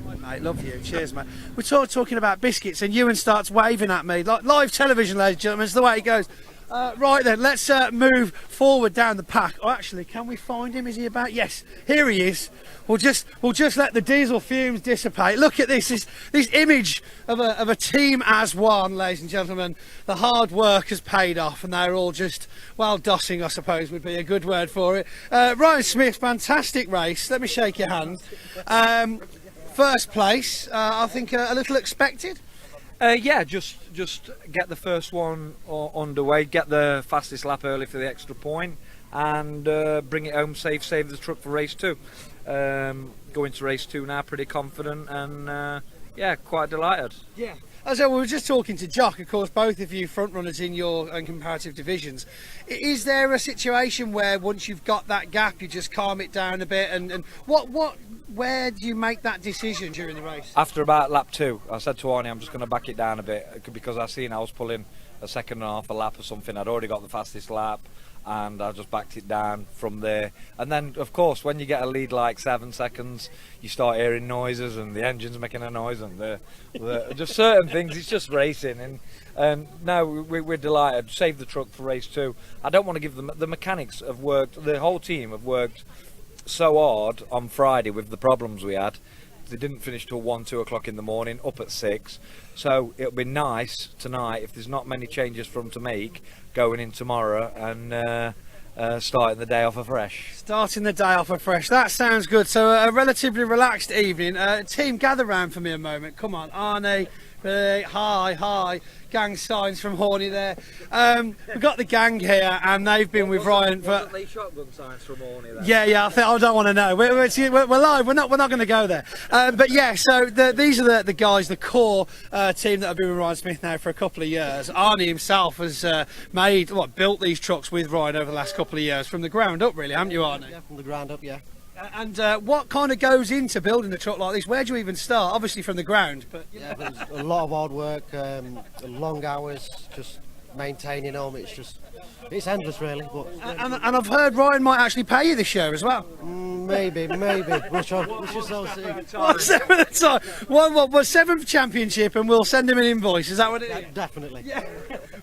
Right, mate, love you. Cheers, mate. We're talking about biscuits, and Ewan starts waving at me. Like live television, ladies and gentlemen, it's the way it goes. Right then, let's move forward down the pack. Oh, actually, can we find him? Is he about? Yes, here he is. We'll just let the diesel fumes dissipate. Look at this image of a team as one, ladies and gentlemen. The hard work has paid off, and they're all just, well, dossing, I suppose would be a good word for it. Ryan Smith, fantastic race. Let me shake your hand. First place, I think a little expected. Yeah, just get the first one underway, get the fastest lap early for the extra point, and bring it home safe, save the truck for race 2. Going to race 2 now, pretty confident, and yeah, quite delighted. Yeah. As we were just talking to Jock, of course, both of you front runners in your comparative divisions. Is there a situation where once you've got that gap, you just calm it down a bit, and where do you make that decision during the race? After about lap 2, I said to Arnie, I'm just going to back it down a bit, because I seen I was pulling a second and a half a lap or something. I'd already got the fastest lap, and I just backed it down from there. And then, of course, when you get a lead like 7 seconds, you start hearing noises, and the engine's making a noise, and just certain things. It's just racing, and no, we're delighted. Save the truck for race 2. I don't want to give them. The mechanics have worked. The whole team have worked so hard on Friday with the problems we had. They didn't finish till 1-2 o'clock in the morning, up at 6. So it'll be nice tonight, if there's not many changes for them to make, going in tomorrow and starting the day off afresh. Starting the day off afresh. That sounds good. So a relatively relaxed evening. Team, gather round for me a moment. Come on, Arnie. Hi. Gang signs from Horney there. We've got the gang here, and they've been with Ryan for. They shotgun signs from Horney there? Yeah. I don't want to know. We're live. We're not going to go there. But yeah. So these are the guys, the core team that have been with Ryan Smith now for a couple of years. Arnie himself has built these trucks with Ryan over the last couple of years from the ground up, really, haven't you, Arnie? Yeah, from the ground up, yeah. And what kind of goes into building a truck like this? Where do you even start? Obviously from the ground, but Yeah, but it's a lot of hard work, long hours, just maintaining them. It's endless, really. But and I've heard Ryan might actually pay you this year as well. maybe. We shall see. What, 7th time? What, 7th championship, and we'll send him an invoice. Is that what it is? Definitely. Yeah.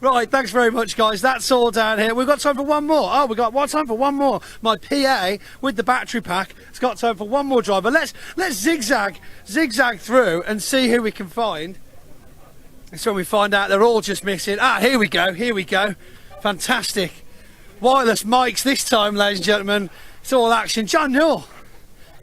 Right, thanks very much, guys. That's all down here. We've got time for one more. Oh, we've got time for one more. My PA with the battery pack has got time for one more driver. Let's zigzag through and see who we can find. It's when we find out they're all just missing. Here we go. Fantastic. Wireless mics this time, ladies and gentlemen. It's all action. John Newell,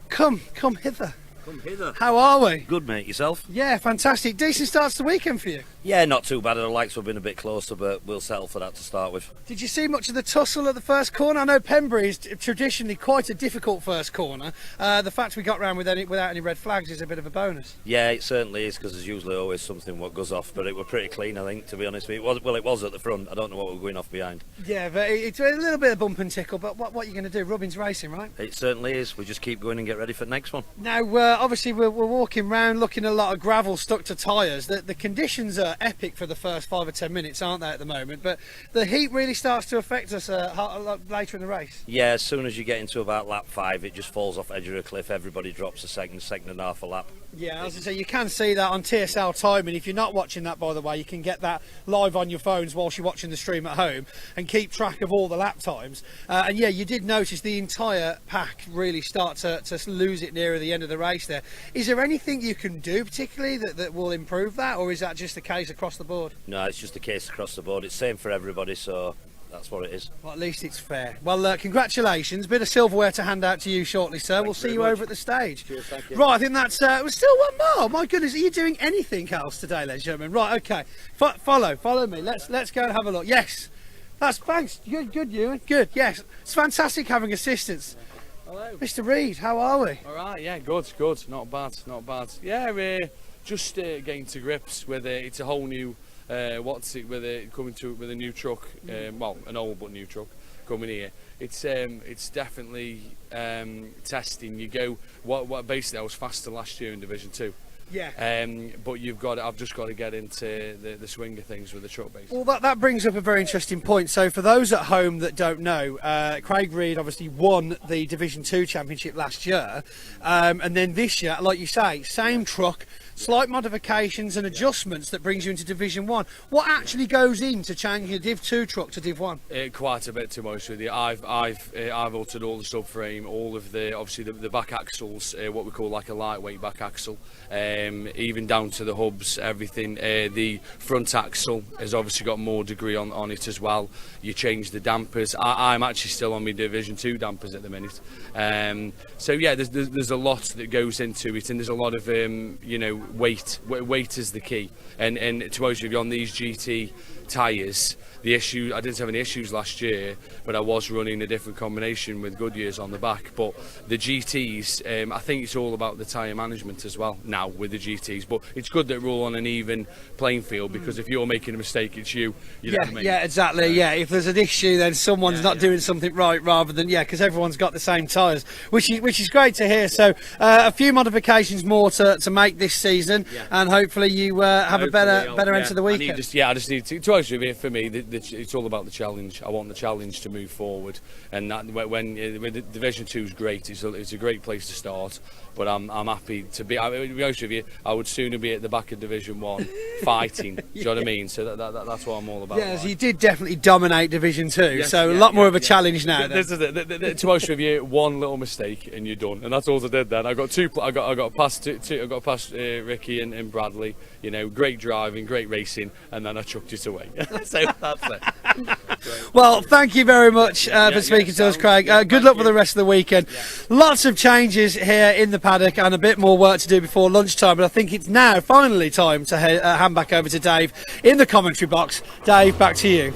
come hither. Come hither. How are we? Good, mate. Yourself? Yeah, fantastic. Decent start to the weekend for you. Yeah, not too bad. I'd like to have been a bit closer, but we'll settle for that to start with. Did you see much of the tussle at the first corner? I know Pembrey is traditionally quite a difficult first corner. The fact we got round without any red flags is a bit of a bonus. Yeah, it certainly is, because there's usually always something what goes off, but it were pretty clean, I think, to be honest with you. It was at the front. I don't know what we're going off behind. Yeah, but it's a little bit of bump and tickle, but what are you going to do? Rubbing's racing, right? It certainly is. We just keep going and get ready for the next one. Now, obviously, we're walking round looking at a lot of gravel stuck to tyres. The conditions are epic for the first 5 or 10 minutes, aren't they, at the moment? But the heat really starts to affect us a lot later in the race. Yeah, as soon as you get into about lap 5, it just falls off edge of a cliff. Everybody drops a second and a half a lap. Yeah, as I say, you can see that on TSL timing. If you're not watching that, by the way, you can get that live on your phones whilst you're watching the stream at home and keep track of all the lap times. And yeah, you did notice the entire pack really start to lose it nearer the end of the race there. Is there anything you can do particularly that will improve that, or is that just the case across the board? No, it's just the case across the board. It's same for everybody, so that's what it is. Well, at least it's fair. Well, congratulations. Bit of silverware to hand out to you shortly, sir. We'll see you over at the stage. Cheers, thank you. Right, I think that's... was still one more. My goodness, are you doing anything else today, ladies and gentlemen? Right, OK. Follow me. Let's go and have a look. Yes. Thanks. Good, Ewan. Good, yes. It's fantastic having assistance. Hello. Mr. Reid, how are we? All right, yeah, good. Not bad. Yeah, we're just getting to grips with it. It's a whole new... with a new truck, well, an old but new truck coming here. It's definitely testing. You go what basically I was faster last year in Division 2. Yeah. But I've just got to get into the swing of things with the truck basically. Well, that brings up a very interesting point. So for those at home that don't know, Craig Reid obviously won the Division 2 championship last year, and then this year, like you say, same truck, slight modifications and adjustments that brings you into Division 1. What actually goes into changing a Div 2 truck to Div 1? Quite a bit, to be honest with you. I've altered all the subframe, all of obviously the back axles, what we call like a lightweight back axle, even down to the hubs, everything. The front axle has obviously got more degree on it as well. You change the dampers. I'm actually still on my Division 2 dampers at the minute. So yeah, there's a lot that goes into it, and there's a lot of weight is the key. And to be honest with you, on these GT tyres, I didn't have any issues last year, but I was running a different combination with Goodyears on the back. But the GTs, I think it's all about the tyre management as well now with the GTs. But it's good that we're all on an even playing field, because if you're making a mistake, it's you. You know what I mean? Yeah, exactly. Yeah, if there's an issue, then someone's not doing something right, rather than because everyone's got the same tyres, which is great to hear. So a few modifications more to make this season, and hopefully you have a better end to the weekend. I just need to honest with you, for me, it's all about the challenge. I want the challenge to move forward, and that when the Division 2 is great. It's a great place to start. But I'm happy to be. To be honest with you, I would sooner be at the back of Division 1 fighting. Do you know what I mean? So that's what I'm all about. Yeah, so you did definitely dominate Division 2. So a lot more of a challenge now. To be honest with you, one little mistake and you're done, and that's all I did then. I got past Ricky and Bradley. You know, great driving, great racing, and then I chucked it away. So that's it. Well, thank you very much for speaking to us, Craig. Good luck for the rest of the weekend. Lots of changes here in the paddock and a bit more work to do before lunchtime, but I think it's now finally time to hand back over to Dave in the commentary box. Dave, back to you.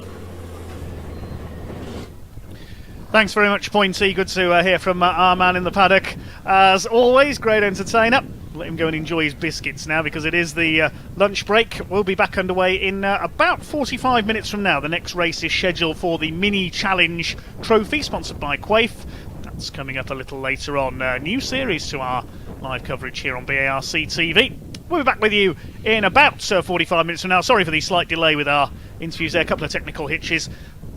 Thanks very much, Pointy. Good to hear from our man in the paddock. As always, great entertainer. Let him go and enjoy his biscuits now, because it is the lunch break. We'll be back underway in about 45 minutes from now. The next race is scheduled for the Mini Challenge Trophy, sponsored by Quaife. That's coming up a little later on. New series to our live coverage here on BARC TV. We'll be back with you in about 45 minutes from now. Sorry for the slight delay with our interviews there, a couple of technical hitches.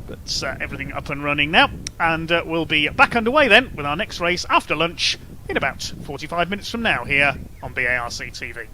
But everything up and running now. And we'll be back underway then with our next race after lunch in about 45 minutes from now here on BARC TV.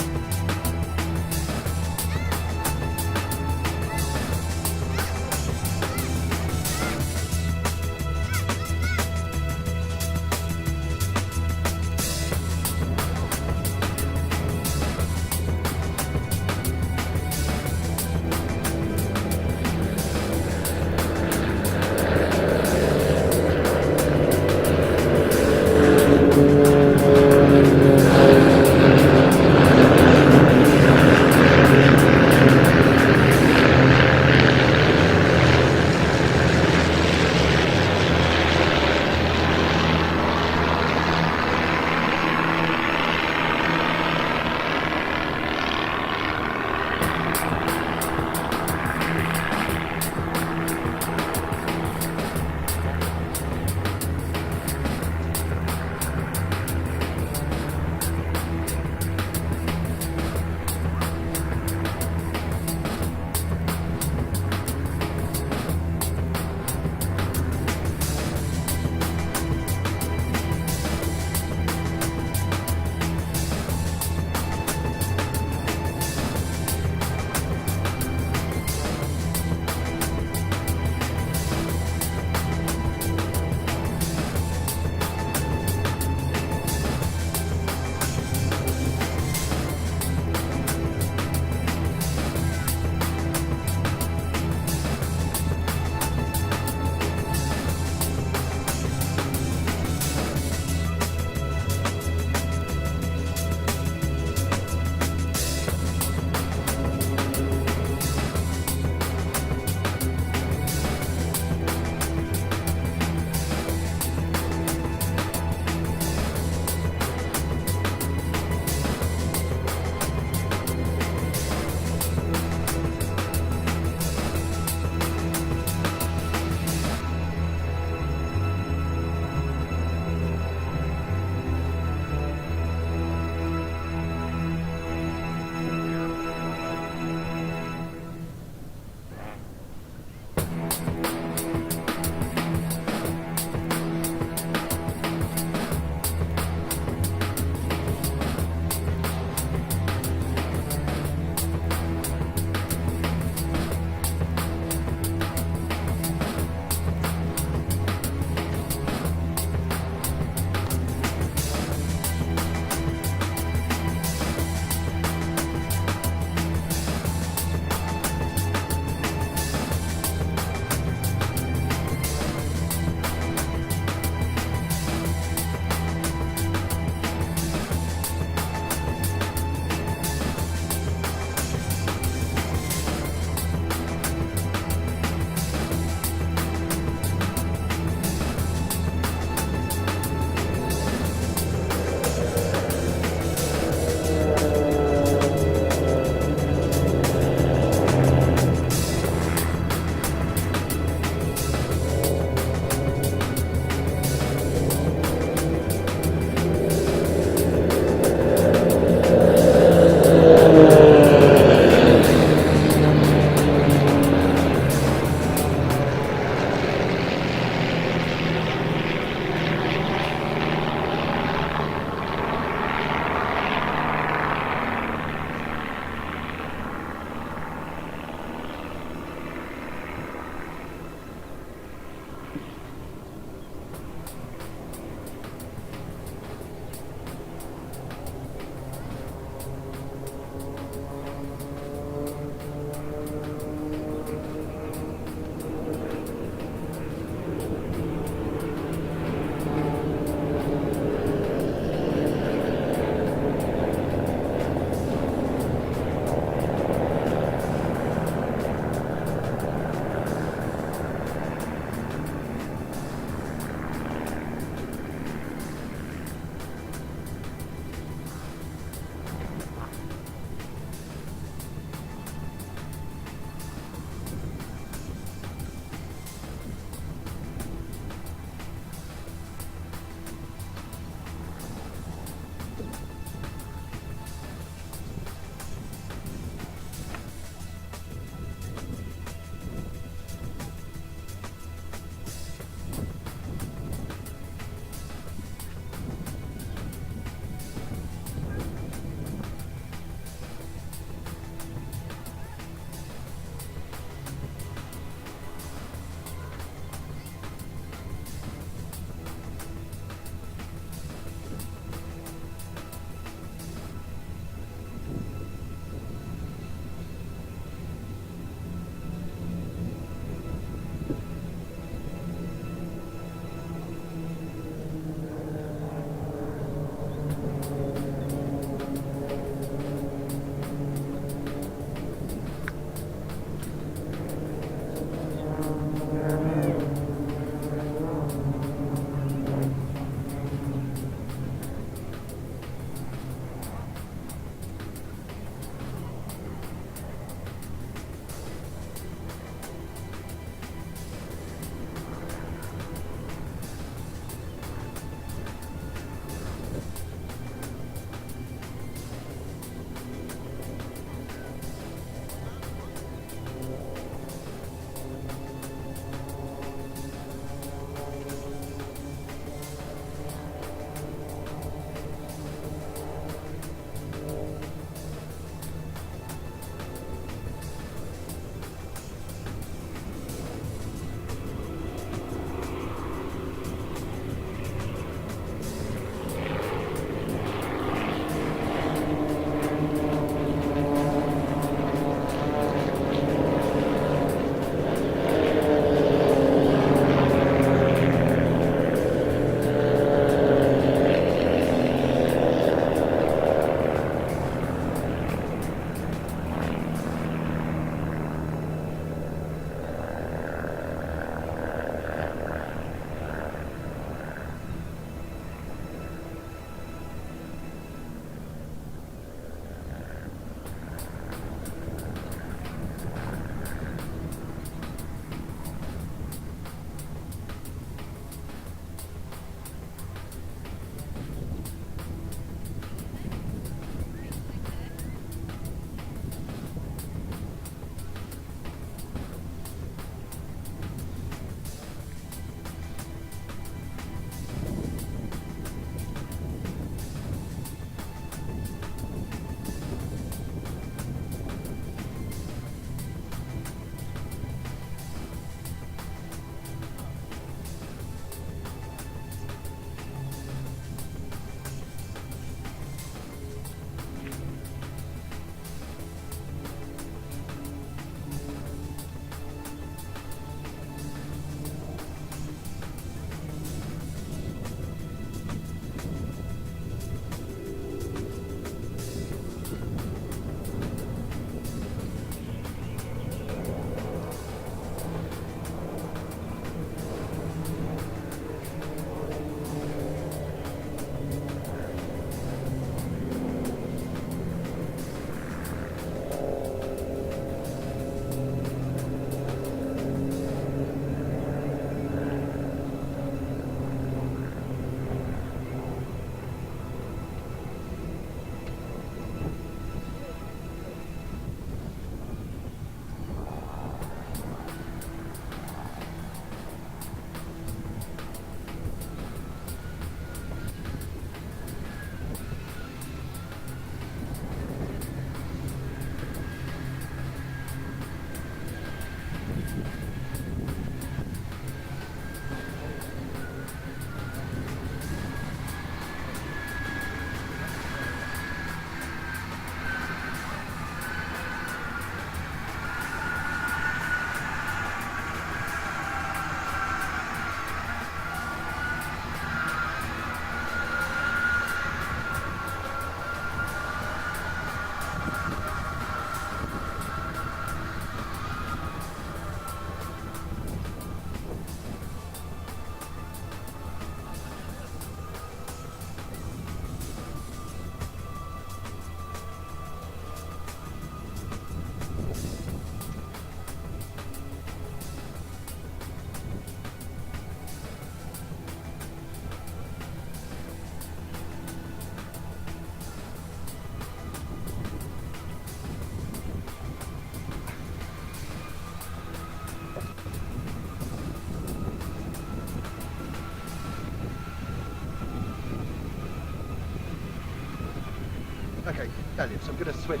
Okay, Elliot, so I'm going to switch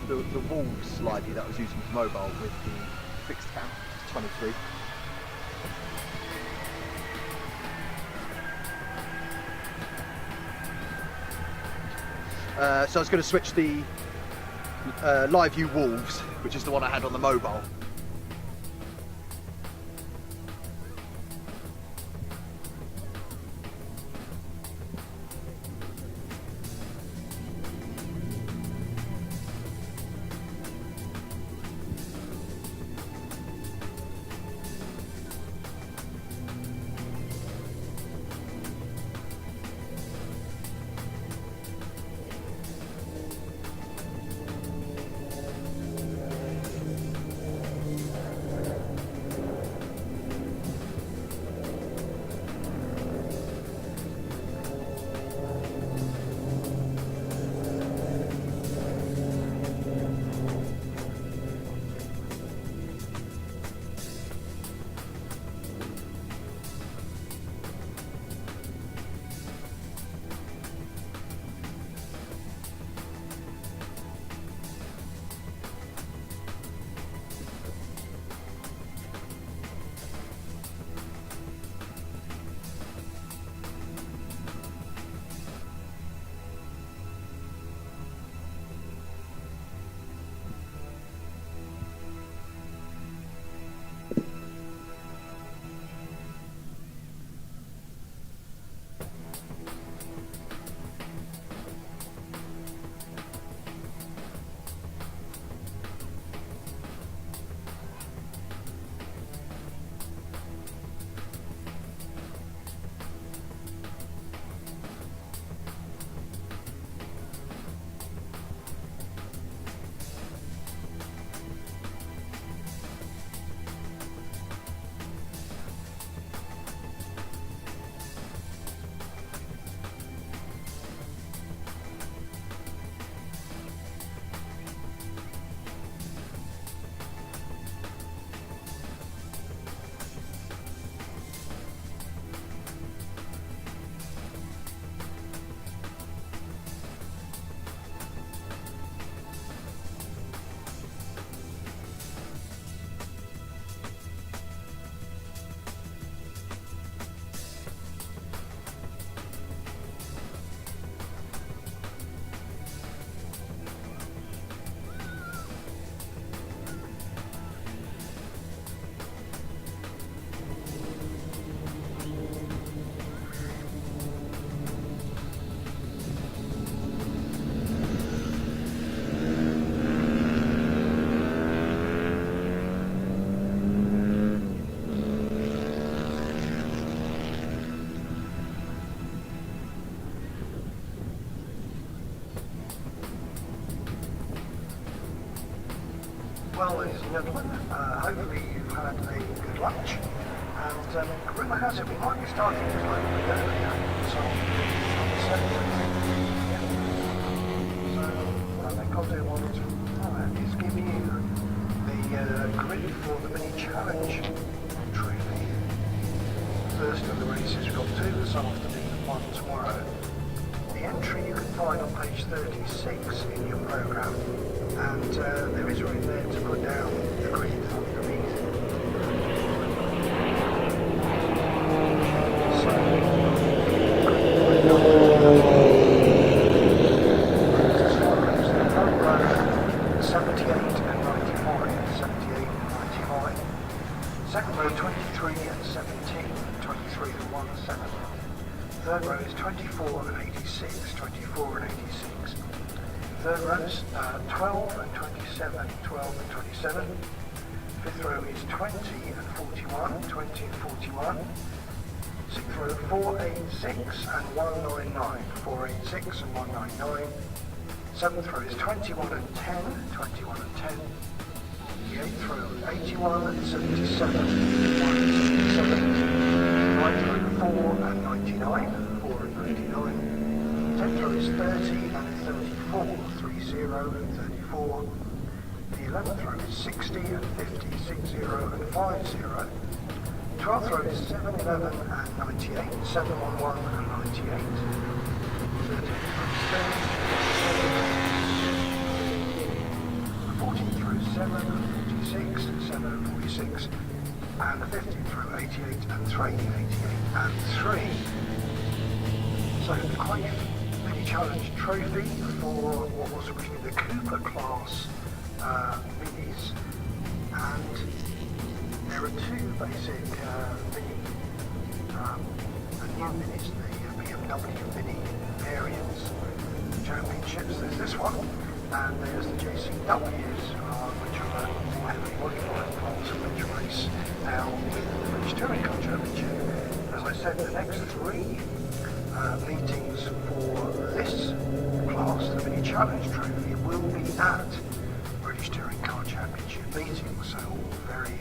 the Wolves slightly that I was using for mobile with the fixed cam to 23. So I was going to switch the Live View Wolves, which is the one I had on the mobile. Well, ladies and gentlemen, hopefully you've had a good lunch, and rumour has it we might be starting just a little bit earlier, so So what I think I'll do while it's is give you the grid for the mini challenge trophy. First of the races, we've got 2 this afternoon and 1 tomorrow. The entry you can find on page 36 in your programme, and there is room there to put down the grid underneath. So, 78 and 95, 78 and 95. Second row 23 and 17, 23 and 17. Third row is 24 and 86, 24 and 86. Third row is 12 and 27, 12 and 27. Fifth row is 20 and 41, 20 and 41. Sixth row 486 and 199, 486 and 199. Seventh row is 21 and 10, 21 and 10. The eighth row 81 and 77, 177. Ninth row 4 and 99, 4 and 99. Tenth row is 30 and 34, 30 and 34. The 11th row is 60 and 50, 60 and 50. 12th row is 7, 11 and 98, 7, 1, 1 and 98. 13th row is 30. 46, 746, and the 50 through 88 and 3, 88 and 3. So the Quaife Mini Challenge Trophy for what was originally the Cooper class minis, and there are two basic new minis, the BMW Mini variants championships. There's this one, and there's the JCWs, which are a heavily modified parts of which race now with the British Touring Car Championship. As I said, the next three meetings for this class, the Mini Challenge Trophy, will be at British Touring Car Championship meetings, so all very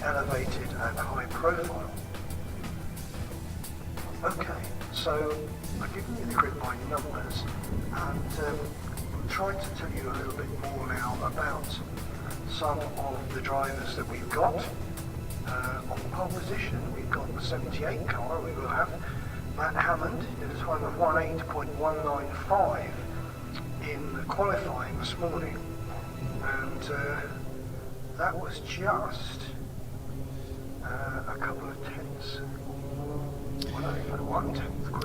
elevated and high profile. Okay, so I've given you the grid by numbers, and I'm trying to tell you a little bit more now about some of the drivers that we've got. On pole position, we've got the 78 car. We will have Matt Hammond did a time of 18.195 in qualifying this morning, and that was just a couple of tenths.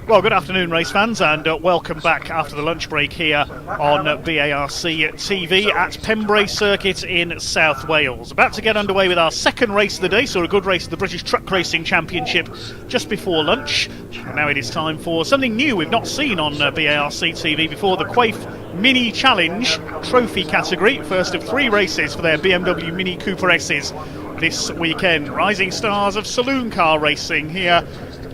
Well, good afternoon, race fans, and welcome back after the lunch break here on BARC TV at Pembrey Circuit in South Wales. About to get underway with our second race of the day, so a good race of the British Truck Racing Championship just before lunch. And now it is time for something new we've not seen on BARC TV before, the Quaife Mini Challenge Trophy category. First of three races for their BMW Mini Cooper S's this weekend. Rising stars of saloon car racing here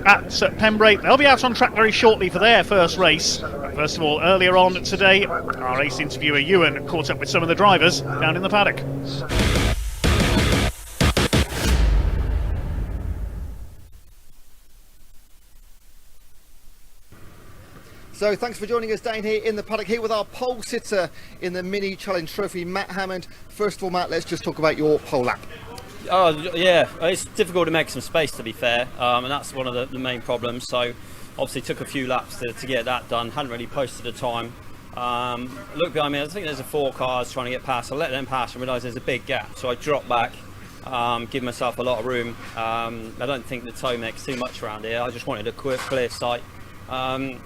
at Pembrey. They'll be out on track very shortly for their first race. First of all, earlier on today, our race interviewer Ewan caught up with some of the drivers down in the paddock. So thanks for joining us down here in the paddock, here with our pole sitter in the Mini Challenge Trophy, Matt Hammond. First of all, Matt, let's just talk about your pole lap. Oh yeah, it's difficult to make some space, to be fair, and that's one of the main problems. So obviously took a few laps to get that done. Hadn't really posted a time. Look behind me, I think there's 4 cars trying to get past. I let them pass and realised there's a big gap, so I dropped back, give myself a lot of room. I don't think the tow makes too much around here. I just wanted a quick, clear sight.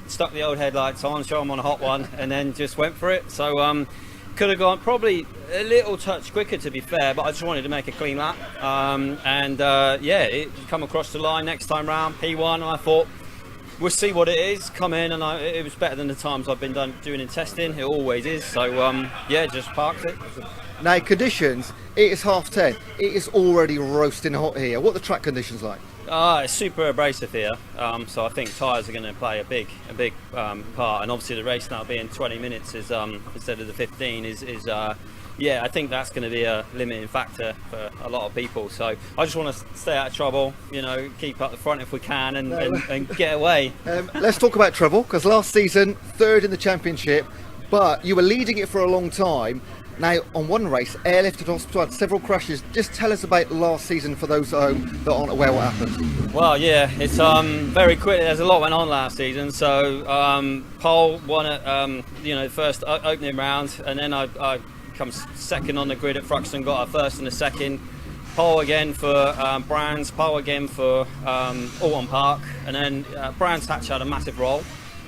Stuck the old headlights on, show them on a hot one, and then just went for it. So could have gone probably a little touch quicker, to be fair, but I just wanted to make a clean lap. Yeah, it come across the line next time round, P1, and I thought, we'll see what it is, come in, and it was better than the times I've been doing in testing. It always is. So yeah, just parked it. Now, conditions, it is 10:30. It is already roasting hot here. What are the track conditions like? It's super abrasive here, so I think tyres are going to play a big part, and obviously the race now being 20 minutes is instead of the 15 is yeah, I think that's going to be a limiting factor for a lot of people. So I just want to stay out of trouble, you know, keep up the front if we can, and get away. Let's talk about trouble, because last season 3rd in the championship, but you were leading it for a long time. Now, on one race, airlifted hospital, had several crashes. Just tell us about last season for those at home that aren't aware what happened. Well, yeah, it's very quick. There's a lot went on last season. So pole won at you know, first opening round, and then I come second on the grid at Fruxton, got a first and a second. Pole again for Brands, pole again for Alton Park, and then Brands Hatch had a massive roll.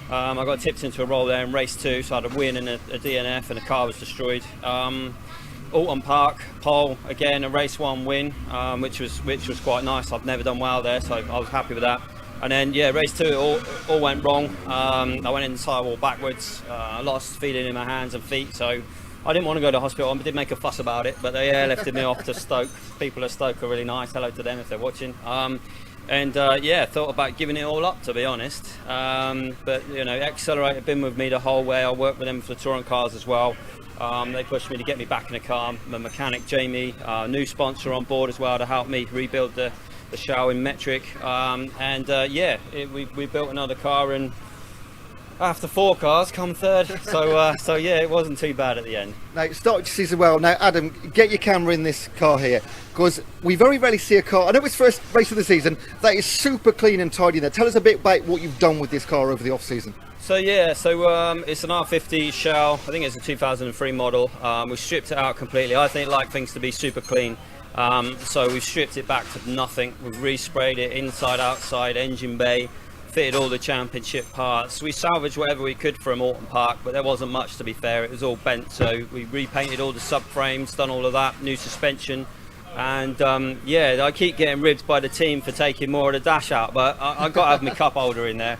I got tipped into a roll there in race 2, so I had a win and a DNF, and the car was destroyed. Alton Park, pole again, a race 1 win, which was quite nice. I've never done well there, so I was happy with that. And then yeah, race 2 it all went wrong. I went in the tyre wall backwards. I lost feeling in my hands and feet, so I didn't want to go to hospital. I did make a fuss about it, but they airlifted me off to Stoke. People at Stoke are really nice. Hello to them if they're watching. Yeah, thought about giving it all up, to be honest. But you know, Accelerate have been with me the whole way. I worked with them for the touring cars as well. They pushed me to get me back in the car. My mechanic Jamie, new sponsor on board as well to help me rebuild the show in metric. Yeah, we built another car, and after 4 cars come 3rd. So yeah, it wasn't too bad at the end. Now, started your season well. Now, Adam, get your camera in this car here, because we very rarely see a car, I know it's first race of the season, that is super clean and tidy there. Tell us a bit about what you've done with this car over the off-season. So it's an R50 shell. I think it's a 2003 model. We stripped it out completely. I like things to be super clean. So we stripped it back to nothing. We resprayed it inside, outside, engine bay, fitted all the championship parts. We salvaged whatever we could from Autumn Park, but there wasn't much, to be fair. It was all bent, so we repainted all the subframes, done all of that, new suspension. And I keep getting ribbed by the team for taking more of the dash out, but I've got to have my cup holder in there.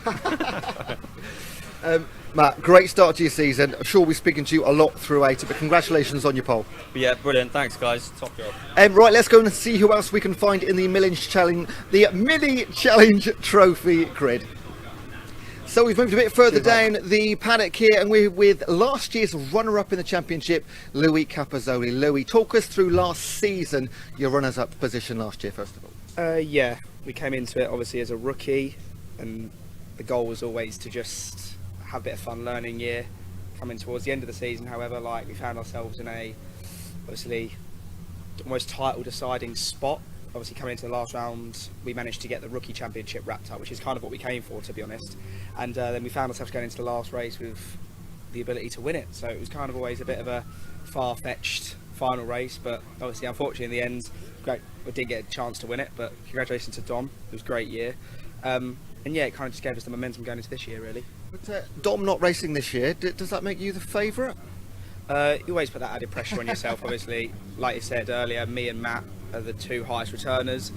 Matt, great start to your season. I'm sure we're speaking to you a lot throughout it, but congratulations on your pole. Yeah, brilliant. Thanks, guys. Top job. Right, let's go and see who else we can find in the Mini Challenge Trophy grid. So we've moved a bit further down the paddock here, and we're with last year's runner-up in the championship, Louis Capozzoli. Louis, talk us through last season, your runners-up position last year, first of all. Yeah, we came into it obviously as a rookie, and the goal was always to just have a bit of fun learning year. Coming towards the end of the season, however, we found ourselves in a obviously almost title deciding spot. Obviously coming into the last round, we managed to get the rookie championship wrapped up, which is kind of what we came for, to be honest. And then we found ourselves going into the last race with the ability to win it. So it was kind of always a bit of a far-fetched final race, but obviously unfortunately in the end, great, we didn't get a chance to win it, but congratulations to Dom. It was a great year. And yeah, it kind of just gave us the momentum going into this year, really. But Dom not racing this year, does that make you the favourite? You always put that added pressure on yourself, obviously. Like you said earlier, me and Matt are the two highest returners.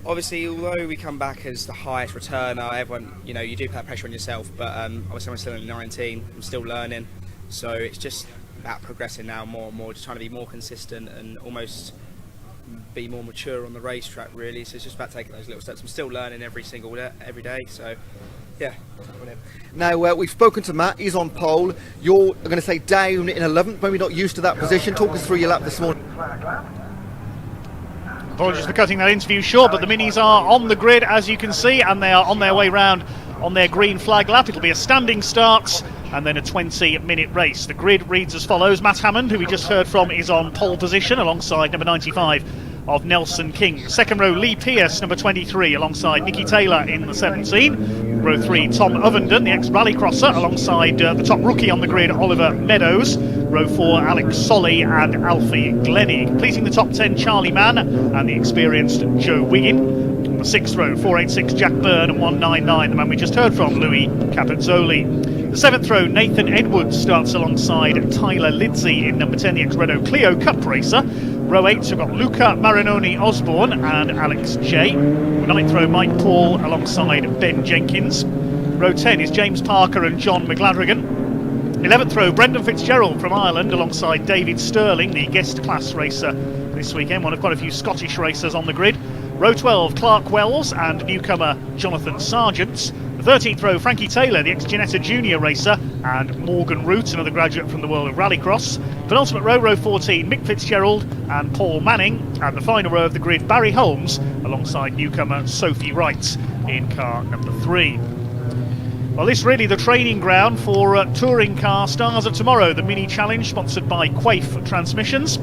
Obviously, although we come back as the highest returner, everyone, you do put that pressure on yourself, but obviously I'm still only 19, I'm still learning, so it's just about progressing now more and more, just trying to be more consistent and almost be more mature on the racetrack, really. So it's just about taking those little steps. I'm still learning every day, so yeah. Now we've spoken to Matt, he's on pole. You're going to say down in 11th, maybe not used to that position. Talk us through your lap this morning. Apologies for cutting that interview short, but the Minis are on the grid, as you can see, and they are on their way round on their green flag lap. It'll be a standing start and then a 20-minute race. The grid reads as follows. Matt Hammond, who we just heard from, is on pole position alongside number 95 of Nelson King. Second row, Lee Pearce, number 23, alongside Nicky Taylor in the 17. Row 3, Tom Ovenden, the ex-rallycrosser, alongside the top rookie on the grid, Oliver Meadows. Row 4, Alex Solly and Alfie Glennie. Completing the top 10, Charlie Mann and the experienced Joe Wiggin. On the 6th row, 486, Jack Byrne, and 199, the man we just heard from, Louis Capozzoli. The 7th row, Nathan Edwards starts alongside Tyler Lidsey in number 10, the ex-Renault Clio Cup racer. Row 8, we've got Luca Marinoni Osborne and Alex J. 9th row, Mike Paul alongside Ben Jenkins. Row 10 is James Parker and John McGladrigan. 11th row, Brendan Fitzgerald from Ireland alongside David Sterling, the guest class racer this weekend, one of quite a few Scottish racers on the grid. Row 12, Clark Wells and newcomer Jonathan Sargent. The 13th row, Frankie Taylor, the ex-Ginetta Junior racer, and Morgan Root, another graduate from the world of rallycross. Penultimate row, row 14, Mick Fitzgerald and Paul Manning. And the final row of the grid, Barry Holmes, alongside newcomer Sophie Wright in car number 3. Well, this is really the training ground for touring car stars of tomorrow. The Mini Challenge, sponsored by Quaife Transmissions.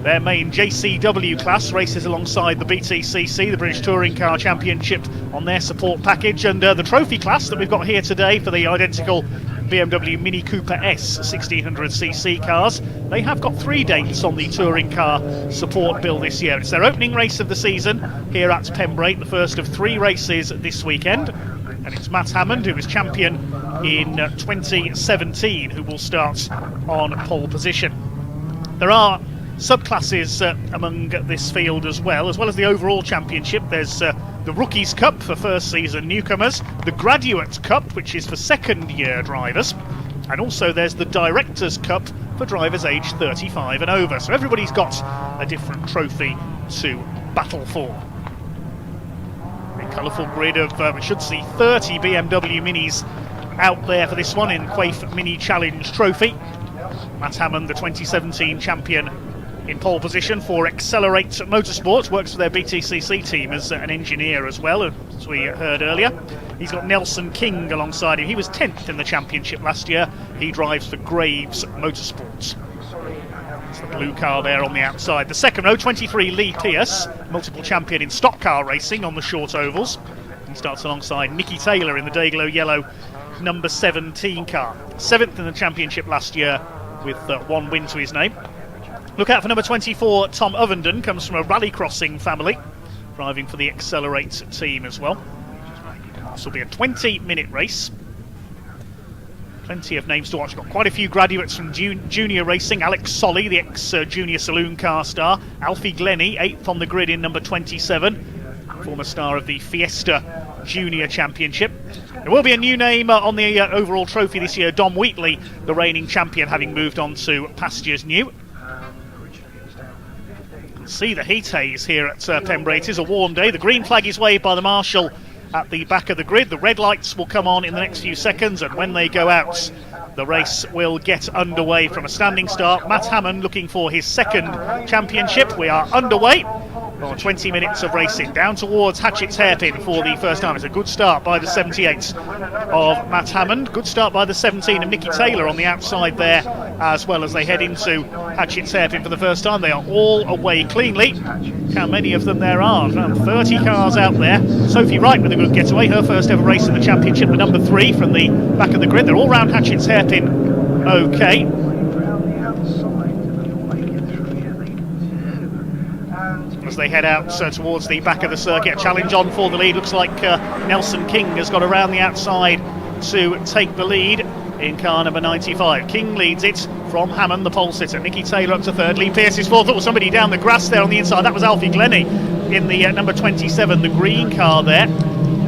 Their main JCW class races alongside the BTCC, the British Touring Car Championship, on their support package, and the trophy class that we've got here today for the identical BMW Mini Cooper S 1600cc cars. They have got 3 dates on the touring car support bill this year. It's their opening race of the season here at Pembrey, the first of 3 races this weekend. And it's Matt Hammond, who was champion in 2017, who will start on pole position. There are subclasses among this field as well as the overall championship. There's the Rookies Cup for first season newcomers, the Graduate Cup, which is for second year drivers, and also there's the Directors Cup for drivers aged 35 and over. So everybody's got a different trophy to battle for. A colourful grid of, we should see 30 BMW Minis out there for this one in Quaife Mini Challenge Trophy. Matt Hammond, the 2017 champion, in pole position for Accelerate Motorsports, works for their BTCC team as an engineer as well, as we heard earlier. He's got Nelson King alongside him. He was 10th in the championship last year. He drives for Graves Motorsports. It's the blue car there on the outside. The second row, 23, Lee Pearce, multiple champion in stock car racing on the short ovals. He starts alongside Nicky Taylor in the Dayglow Yellow number 17 car. 7th in the championship last year with 1 win to his name. Look out for number 24, Tom Ovenden, comes from a rallycrossing family, driving for the Accelerate team as well. This will be a 20-minute race. Plenty of names to watch. Got quite a few graduates from junior racing. Alex Solly, the ex-junior saloon car star. Alfie Glennie, 8th on the grid in number 27. Former star of the Fiesta Junior Championship. There will be a new name on the overall trophy this year. Dom Wheatley, the reigning champion, having moved on to pastures new. See the heat haze here at Pembrey. It is a warm day. The green flag is waved by the marshal at the back of the grid. The red lights will come on in the next few seconds, and when they go out, the race will get underway from a standing start. Matt Hammond looking for his 2nd championship. We are underway. 20 minutes of racing down towards Hatchett's Hairpin for the first time. It's a good start by the 78 of Matt Hammond. Good start by the 17 of Nicky Taylor on the outside there, as well as they head into Hatchett's Hairpin for the first time. They are all away cleanly. How many of them there are? Around 30 cars out there. Sophie Wright with a good getaway. Her first ever race in the championship, the number 3 from the back of the grid. They're all round Hatchett's Hairpin okay. As they head out towards the back of the circuit, a challenge on for the lead. Looks like Nelson King has got around the outside to take the lead in car number 95. King leads it from Hammond, the pole sitter. Nicky Taylor up to 3rd. Lee Pearce is 4th. Oh, somebody down the grass there on the inside. That was Alfie Glennie in the number 27, the green car there.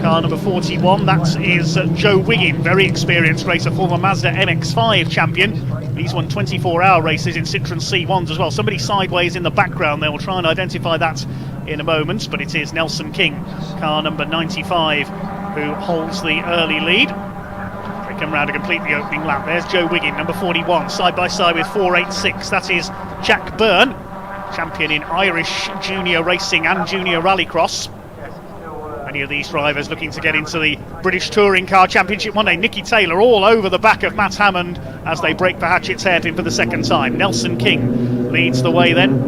Car number 41, that is Joe Wiggin, very experienced racer, former Mazda MX-5 champion. He's won 24-hour races in Citroen C1s as well. Somebody sideways in the background there. We'll try and identify that in a moment, but it is Nelson King, car number 95, who holds the early lead. They come round to complete the opening lap. There's Joe Wiggin, number 41, side by side with 486. That is Jack Byrne, champion in Irish junior racing and junior rallycross. Many of these drivers looking to get into the British Touring Car Championship one day. Nicky Taylor all over the back of Matt Hammond as they break for Hatchett's Hairpin for the 2nd time. Nelson King leads the way then.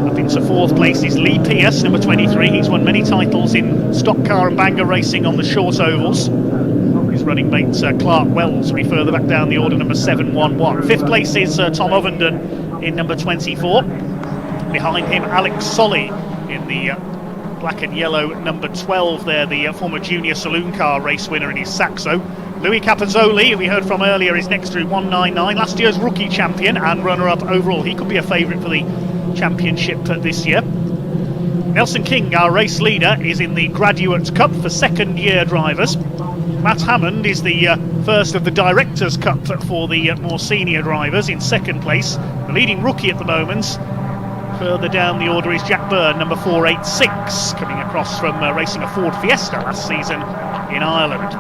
Up into 4th place is Lee Pearce, number 23. He's won many titles in stock car and banger racing on the short ovals. His running mate Clark Wells will be further back down the order, number 711. 5th place is Tom Ovenden in number 24. Behind him, Alex Solly in the black and yellow number 12 there, the former junior saloon car race winner in his Saxo. Louis Capozzoli, who we heard from earlier, is next through 199, last year's rookie champion and runner-up overall. He could be a favourite for the championship this year. Nelson King, our race leader, is in the Graduate Cup for 2nd-year drivers. Matt Hammond is the first of the Directors' Cup for the more senior drivers in 2nd place. The leading rookie at the moment. Further down the order is Jack Byrne, number 486, coming across from racing a Ford Fiesta last season in Ireland.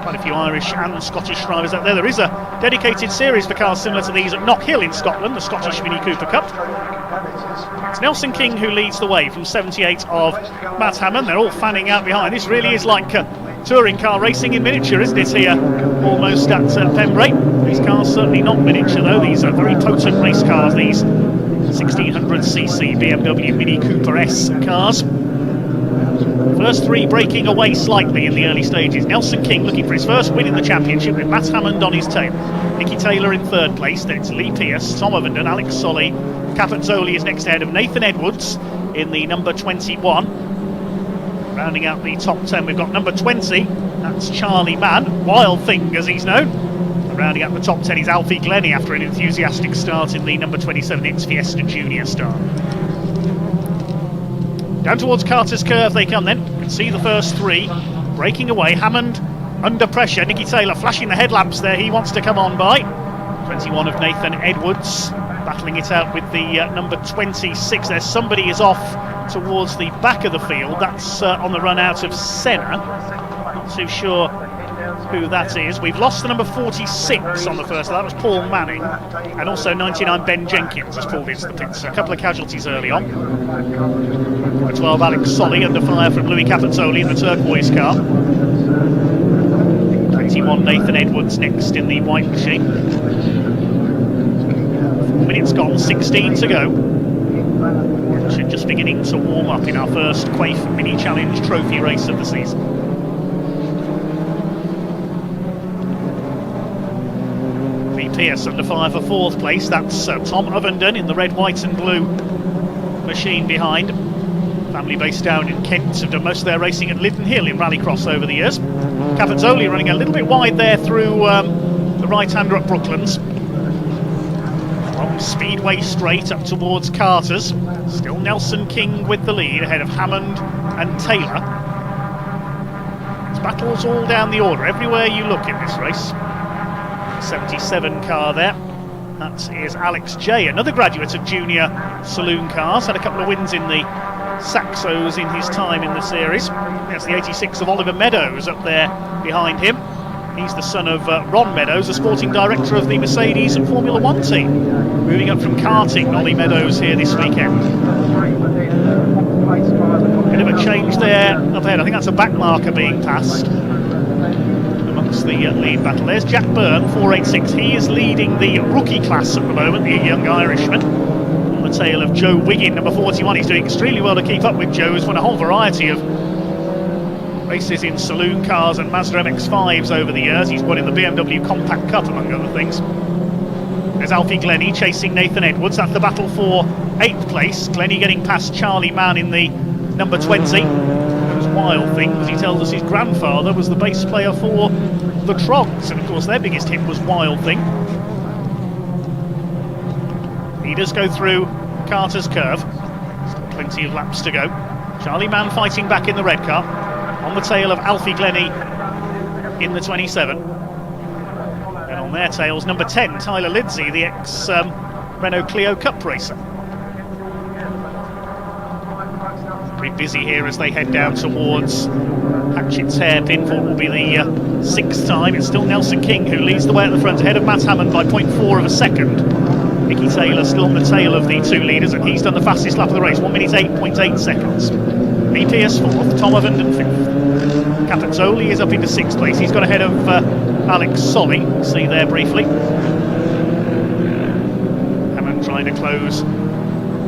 Quite a few Irish and Scottish drivers out there. There is a dedicated series for cars similar to these at Knockhill in Scotland, the Scottish Mini Cooper Cup. It's Nelson King who leads the way from 78 of Matt Hammond. They're all fanning out behind. This really is like touring car racing in miniature, isn't it, here almost at Pembrey? These cars certainly not miniature though. These are very potent race cars, these 1600cc BMW Mini Cooper S cars. First 3 breaking away slightly in the early stages. Nelson King looking for his first win in the championship with Matt Hammond on his tail. Nicky Taylor in 3rd place. Then it's Lee Pearce, Tom Ovenden, Alex Solly. Capozzoli is next ahead of Nathan Edwards in the number 21. Rounding out the top 10, we've got number 20. That's Charlie Mann, Wild Thing as he's known. Rounding out the top 10 is Alfie Glennie after an enthusiastic start in the number 27 It's Fiesta Junior start. Down towards Carter's Curve they come then. You can see the first 3 breaking away. Hammond under pressure. Nicky Taylor flashing the headlamps there. He wants to come on by. 21 of Nathan Edwards battling it out with the number 26. There's somebody is off towards the back of the field. That's on the run out of Senna. Not too sure who that is. We've lost the number 46 on the first. That was Paul Manning, and also 99 Ben Jenkins has pulled into the pits. A couple of casualties early on. Number 12 Alex Solly under fire from Louis Capozzoli in the turquoise car. 21 Nathan Edwards next in the white machine. 4 minutes gone, 16 to go. Should just beginning to warm up in our first Quaife Mini Challenge Trophy race of the season. Pierce under fire for 4th place. That's Tom Ovenden in the red, white and blue machine behind. Family based down in Kent, have done most of their racing at Lyddon Hill in Rallycross over the years. Capezzoli running a little bit wide there through the right-hander at Brooklands. From Speedway Straight up towards Carter's. Still Nelson King with the lead ahead of Hammond and Taylor. It's battles all down the order, everywhere you look in this race. 77 car there. That is Alex J, another graduate of junior saloon cars. Had a couple of wins in the Saxos in his time in the series. That's the 86 of Oliver Meadows up there behind him. He's the son of Ron Meadows, the sporting director of the Mercedes Formula 1 team. Moving up from karting, Ollie Meadows here this weekend. Bit of a change there up ahead. I think that's a back marker being passed amongst the lead battle. There's Jack Byrne, 486. He is leading the rookie class at the moment, the young Irishman. On the tail of Joe Wiggin, number 41. He's doing extremely well to keep up with Joe. He's won a whole variety of races in saloon cars and Mazda MX-5s over the years. He's won in the BMW Compact Cup, among other things. There's Alfie Glennie chasing Nathan Edwards. That's the battle for 8th place. Glennie getting past Charlie Mann in the number 20. It was Wild Thing, because he tells us his grandfather was the bass player for the Trogs, and of course their biggest hit was Wild Thing. He does go through Carter's curve. Still plenty of laps to go. Charlie Mann fighting back in the red car. On the tail of Alfie Glennie in the 27. And on their tails, number 10, Tyler Lidsey, the ex-Renault Clio Cup racer. Pretty busy here as they head down towards Hatchett's hairpin for what will be the 6th time. It's still Nelson King who leads the way at the front, ahead of Matt Hammond by 0.4 of a second. Nicky Taylor still on the tail of the 2 leaders, and he's done the fastest lap of the race, 1 minute 8.8 seconds. Lee Pierce 4th, Tom Ovenden 5th. Capezzoli is up into 6th place. He's got ahead of Alex Solly, see there briefly. Hammond trying to close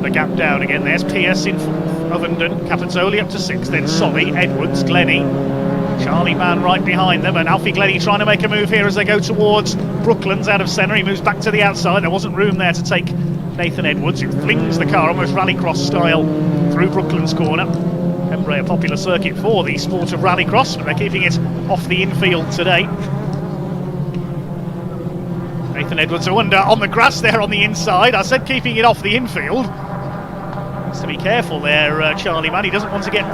the gap down again. There's Pierce in 4th, Ovenden, Capezzoli up to 6th, then Solly, Edwards, Glennie, Charlie Mann right behind them, and Alfie Glennie trying to make a move here as they go towards Brooklands out of centre. He moves back to the outside. There wasn't room there to take Nathan Edwards, who flings the car almost rallycross style through Brooklands corner. Pembrey, a popular circuit for the sport of rallycross, but they're keeping it off the infield today. Nathan Edwards, I wonder, on the grass there on the inside. I said keeping it off the infield. Has to be careful there, Charlie Mann. He doesn't want to get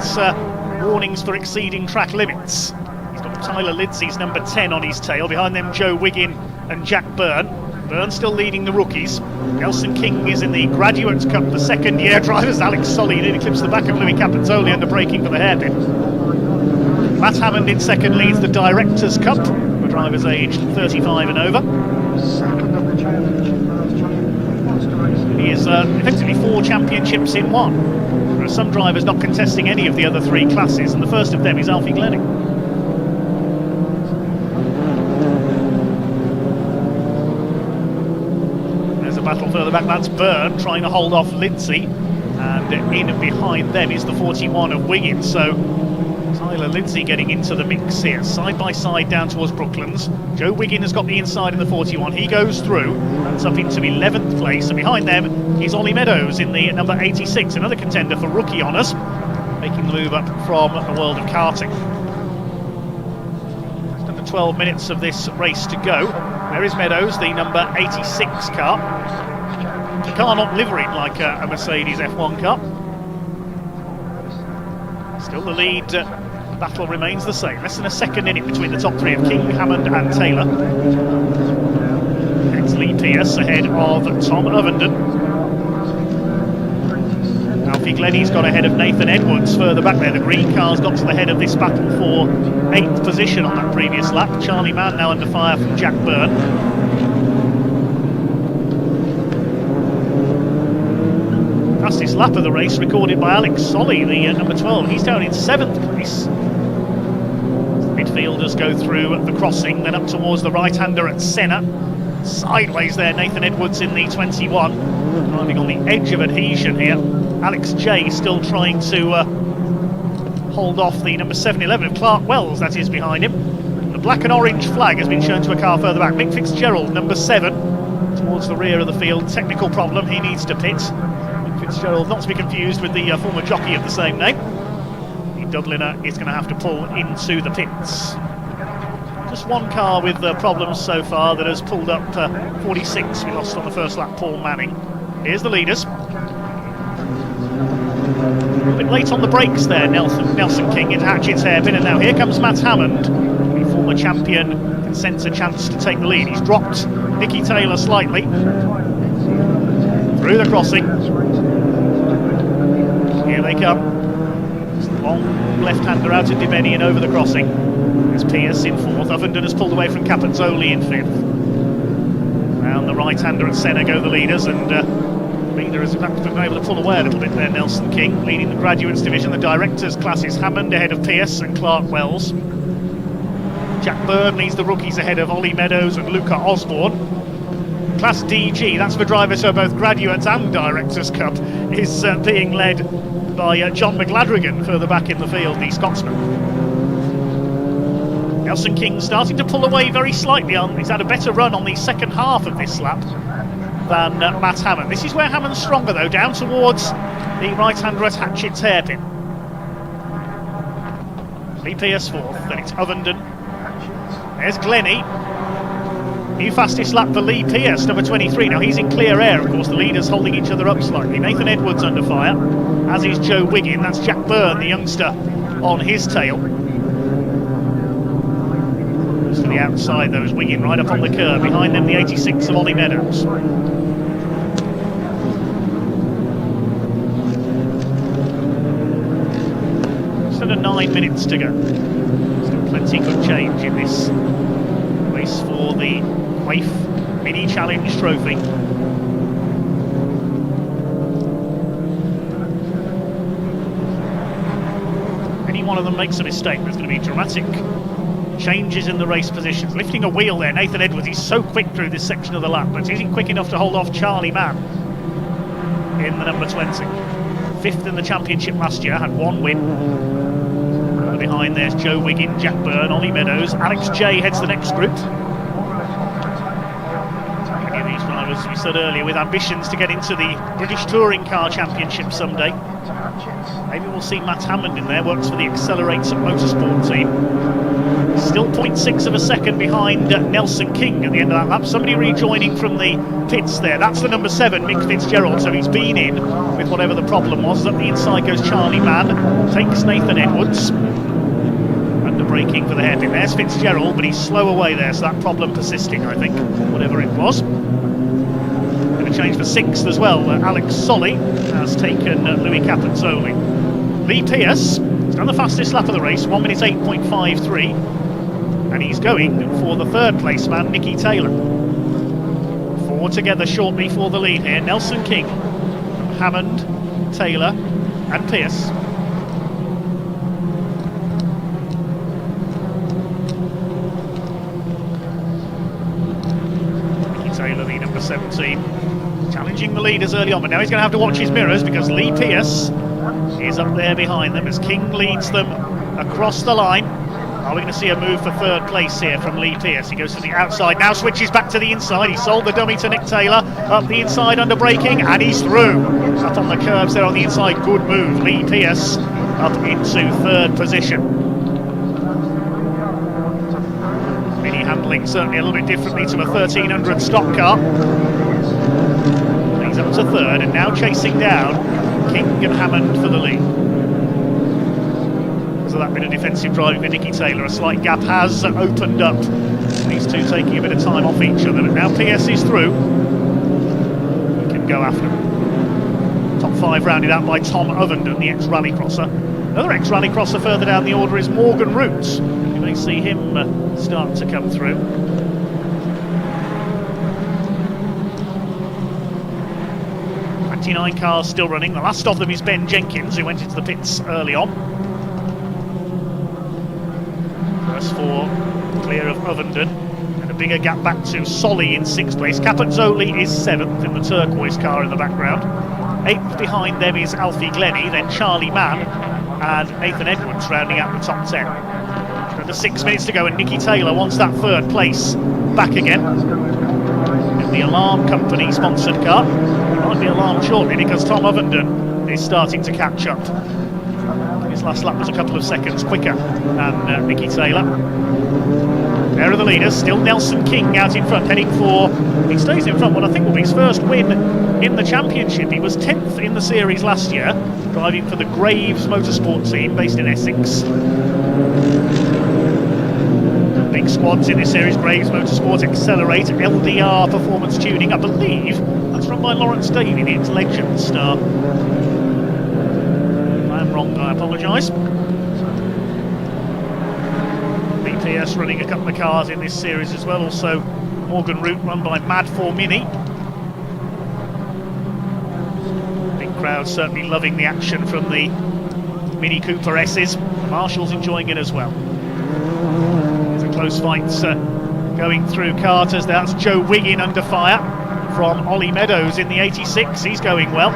warnings for exceeding track limits. He's got Tyler Lidsey's number 10 on his tail. Behind them, Joe Wiggin and Jack Byrne. Byrne still leading the rookies. Nelson King is in the Graduates Cup, the second-year drivers. Alex Solly nearly clips the back of Louis Capezzoli under braking for the hairpin. Matt Hammond in second leads the Directors' Cup for drivers aged 35 and over. He is effectively 4 championships in 1. There are some drivers not contesting any of the other 3 classes, and the first of them is Alfie Glennie. Battle further back, that's Byrne trying to hold off Lidsey, and in behind them is the 41 of Wiggins. So Tyler Lidsey getting into the mix here, side by side down towards Brooklands. Joe Wiggin has got the inside in the 41, he goes through, that's up into 11th place, and behind them is Ollie Meadows in the number 86, another contender for rookie honours, making the move up from the world of karting. Just under 12 minutes of this race to go. There is Meadows, the number 86 car. The car not liveried like a Mercedes F1 car. Still the lead battle remains the same. Less than a second in it between the top 3 of King, Hammond and Taylor. It's Lee Pierce ahead of Tom Ovenden. Alfie Glennie's got ahead of Nathan Edwards further back there. The green car's got to the head of this battle for 8th position on that previous lap. Charlie Mann now under fire from Jack Byrne. Fastest lap of the race recorded by Alex Solly, the number 12. He's down in 7th place. Midfielders go through the crossing, then up towards the right-hander at Senna. Sideways there, Nathan Edwards in the 21. Driving on the edge of adhesion here. Alex J still trying to hold off the number 711 of Clark Wells, that is behind him. The black and orange flag has been shown to a car further back. Mick Fitzgerald, number 7. towards the rear of the field. Technical problem, he needs to pit. Fitzgerald, not to be confused with the former jockey of the same name. The Dubliner is going to have to pull into the pits. Just one car with problems so far that has pulled up 46. We lost on the first lap Paul Manning. Here's the leaders. A bit late on the brakes there, Nelson King into Hatchett's hairpin, and now here comes Matt Hammond, the former champion, can sense a chance to take the lead. He's dropped Nicky Taylor slightly through the crossing. Here they come. Long left-hander out of Dimeni and over the crossing. There's Pierce in fourth. Ovenden has pulled away from Capozzoli in fifth. Round the right-hander at Senna go the leaders, and Leader has been able to pull away a little bit there. Nelson King leading the graduates division. The directors class is Hammond ahead of Pierce and Clark Wells. Jack Byrne leads the rookies ahead of Ollie Meadows and Luca Osborne. Class DG, that's for drivers who are both graduates and directors cup, is being led by John McGladrigan further back in the field, the Scotsman. Nelson King starting to pull away very slightly on. He's had a better run on the second half of this lap than Matt Hammond. This is where Hammond's stronger though, down towards the right-hander at Hatchett's hairpin. Lee Pierce fourth, then it's Ovenden. There's Glennie. New fastest lap for Lee Pierce, number 23. Now he's in clear air, of course, the leaders holding each other up slightly. Nathan Edwards under fire, as is Joe Wiggin. That's Jack Byrne, the youngster, on his tail. Just to the outside though is Wiggin right up on the curb. Behind them the 86 of Ollie Meadows. Just under 9 minutes to go. Still plenty could change in this race for the Quaife Mini Challenge Trophy. Any one of them makes a mistake, there's going to be dramatic changes in the race positions. Lifting a wheel there, Nathan Edwards, he's so quick through this section of the lap, but isn't quick enough to hold off Charlie Mann in the number 20. Fifth in the championship last year, had one win. Behind there's Joe Wiggin, Jack Byrne, Ollie Meadows. Alex J heads the next group. Many of these drivers, as we said earlier, with ambitions to get into the British Touring Car Championship someday. Maybe we'll see Matt Hammond in there, works for the Accelerate Motorsport team. Still 0.6 of a second behind Nelson King at the end of that lap. Somebody rejoining from the pits there. That's the number 7, Mick Fitzgerald. So he's been in with whatever the problem was. Up the inside goes Charlie Mann. Takes Nathan Edwards. Under braking for the hairpin. There's Fitzgerald, but he's slow away there. So that problem persisting, I think, whatever it was. Going to change for 6th as well. Alex Solly has taken Louis Capozzoli. Lee Pierce has done the fastest lap of the race, 1 minute 8.53. And he's going for the third place man, Nicky Taylor. 4 together shortly for the lead here. Nelson King, Hammond, Taylor and Pierce. Nicky Taylor, the number 17, challenging the leaders early on, but now he's going to have to watch his mirrors because Lee Pierce is up there behind them as King leads them across the line. Are we going to see a move for third place here from Lee Pierce? He goes to the outside, now switches back to the inside. He sold the dummy to Nick Taylor, up the inside under braking, and he's through. Up on the curbs there on the inside, good move. Lee Pierce up into third position. Mini handling certainly a little bit differently to a 1300 stock car. He's up to third and now chasing down King and Hammond for the lead. So that bit of defensive driving for Nicky Taylor, a slight gap has opened up. These two taking a bit of time off each other, but now PS is through. He can go after him. Top 5 rounded out by Tom Ovenden, the ex-rallycrosser. Another ex-rallycrosser further down the order is Morgan Roots. You may see him start to come through. Nine cars still running. The last of them is Ben Jenkins, who went into the pits early on. First 4 clear of Ovenden, and a bigger gap back to Solly in 6th place. Capozzoli is 7th in the turquoise car in the background. 8th behind them is Alfie Glennie, then Charlie Mann and Nathan Edwards rounding out the top 10. Under 6 minutes to go, and Nicky Taylor wants that third place back again. the Alarm Company sponsored car. It might be alarmed shortly because Tom Ovenden is starting to catch up. His last lap was a couple of seconds quicker than Nicky Taylor. There are the leaders, still Nelson King out in front, heading for, he stays in front, what I think will be his first win in the championship. He was 10th in the series last year, driving for the Graves Motorsport team based in Essex. Big squads in this series, Graves Motorsport, Accelerate, LDR Performance Tuning, I believe that's run by Lawrence Davey, the ex-Legend star. If I'm wrong, I apologise. BTRC running a couple of cars in this series as well, also Morgan Root run by Mad 4 Mini. Big crowd certainly loving the action from the Mini Cooper S's. Marshall's enjoying it as well. There's a close fight going through Carter's. That's Joe Wiggin under fire from Ollie Meadows in the 86. He's going well.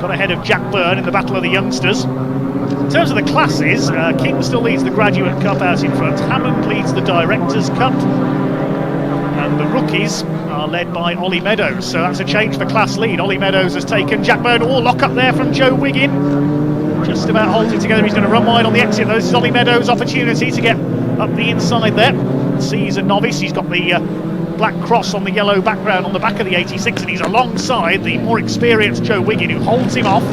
Got ahead of Jack Byrne in the Battle of the Youngsters. In terms of the classes, King still leads the Graduate Cup out in front. Hammond leads the Directors' Cup. And the rookies are led by Ollie Meadows. So that's a change for class lead. Ollie Meadows has taken Jack Byrne. Oh, lock up there from Joe Wiggin. Just about holding together. He's going to run wide on the exit. This is Ollie Meadows' opportunity to get up the inside there. Sees a novice. He's got the black cross on the yellow background on the back of the 86, and he's alongside the more experienced Joe Wiggin, who holds him off.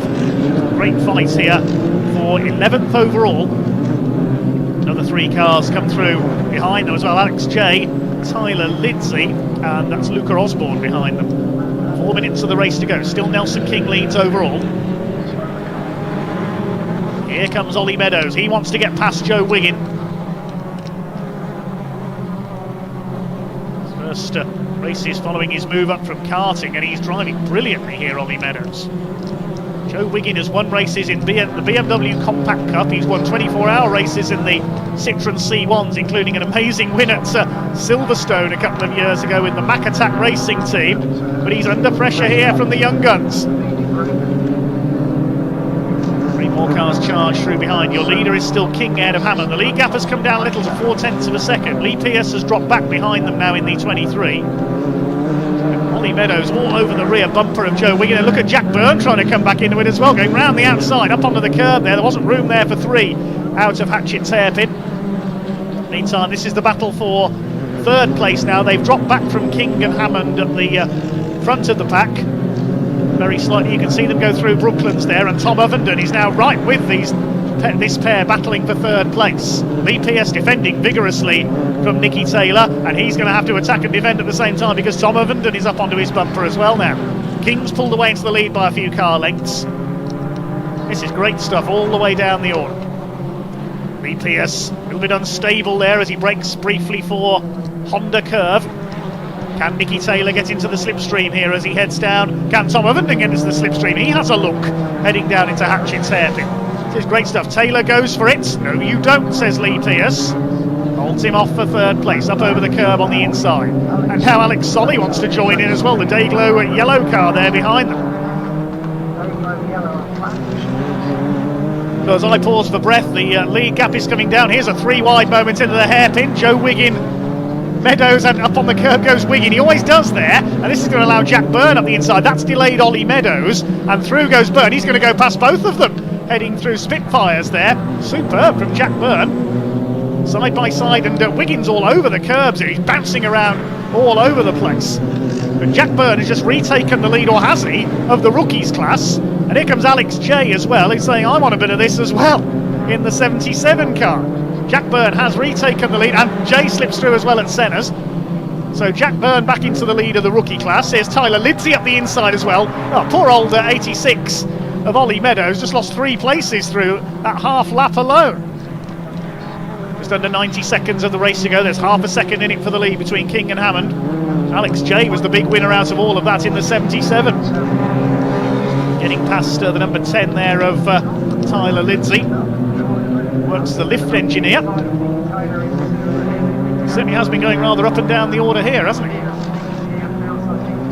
Great fight here for 11th overall. Another 3 cars come through behind them as well. Alex J, Tyler Lidsey, and that's Luca Osborne behind them. 4 minutes of the race to go. Still Nelson King leads overall. Here comes Ollie Meadows. He wants to get past Joe Wiggin. First races following his move up from karting, and he's driving brilliantly here, Ollie Meadows. Joe Wiggin has won races in the BMW Compact Cup. He's won 24-hour races in the Citroen C1s, including an amazing win at Silverstone a couple of years ago in the Mack Attack Racing team. But he's under pressure here from the young guns. 3 more cars charged through behind. Your leader is still King ahead of Hammond. The lead gap has come down a little to 0.4 of a second. Lee Pierce has dropped back behind them now in the 23. Ollie Meadows all over the rear bumper of Joe Wiggin. And look at Jack Byrne trying to come back into it as well, going round the outside, up onto the curb there. There wasn't room there for 3 out of Hatchett's hairpin. Meantime, this is the battle for 3rd place now. They've dropped back from King and Hammond at the front of the pack. Very slightly, you can see them go through Brooklands there, and Tom Ovenden is now right with this pair battling for 3rd place. Lee Pierce defending vigorously from Nicky Taylor, and he's going to have to attack and defend at the same time because Tom Ovenden is up onto his bumper as well now. King's pulled away into the lead by a few car lengths. This is great stuff all the way down the order. Lee Pierce a little bit unstable there as he brakes briefly for Honda Curve. Can Nicky Taylor get into the slipstream here as he heads down? Can Tom Ovenden get into the slipstream? He has a look heading down into Hatchett's hairpin. This is great stuff. Taylor goes for it. No, you don't, says Lee Pierce. Holds him off for 3rd place, up over the curb on the inside. And now Alex Solly wants to join in as well. The Dayglow yellow car there behind them. So as I pause for breath, the lead gap is coming down. Here's a 3 wide moment into the hairpin. Joe Wiggin, Meadows, and up on the curb goes Wiggin. He always does there, and this is going to allow Jack Byrne up the inside. That's delayed Ollie Meadows, and through goes Byrne. He's going to go past both of them, heading through Spitfires there. Superb from Jack Byrne. Side by side, and Wiggin's all over the curbs. He's bouncing around all over the place. But Jack Byrne has just retaken the lead, or has he, of the rookies class. And here comes Alex J as well. He's saying, I want a bit of this as well, in the 77 car. Jack Byrne has retaken the lead, and Jay slips through as well at Senna's. So Jack Byrne back into the lead of the rookie class. Here's Tyler Lidsey up the inside as well. Oh, poor old 86 of Ollie Meadows just lost 3 places through that half lap alone. Just under 90 seconds of the race to go. There's half a second in it for the lead between King and Hammond. Alex J was the big winner out of all of that in the 77. Getting past the number 10 there of Tyler Lidsey. Works the lift engineer. Certainly has been going rather up and down the order here, hasn't he?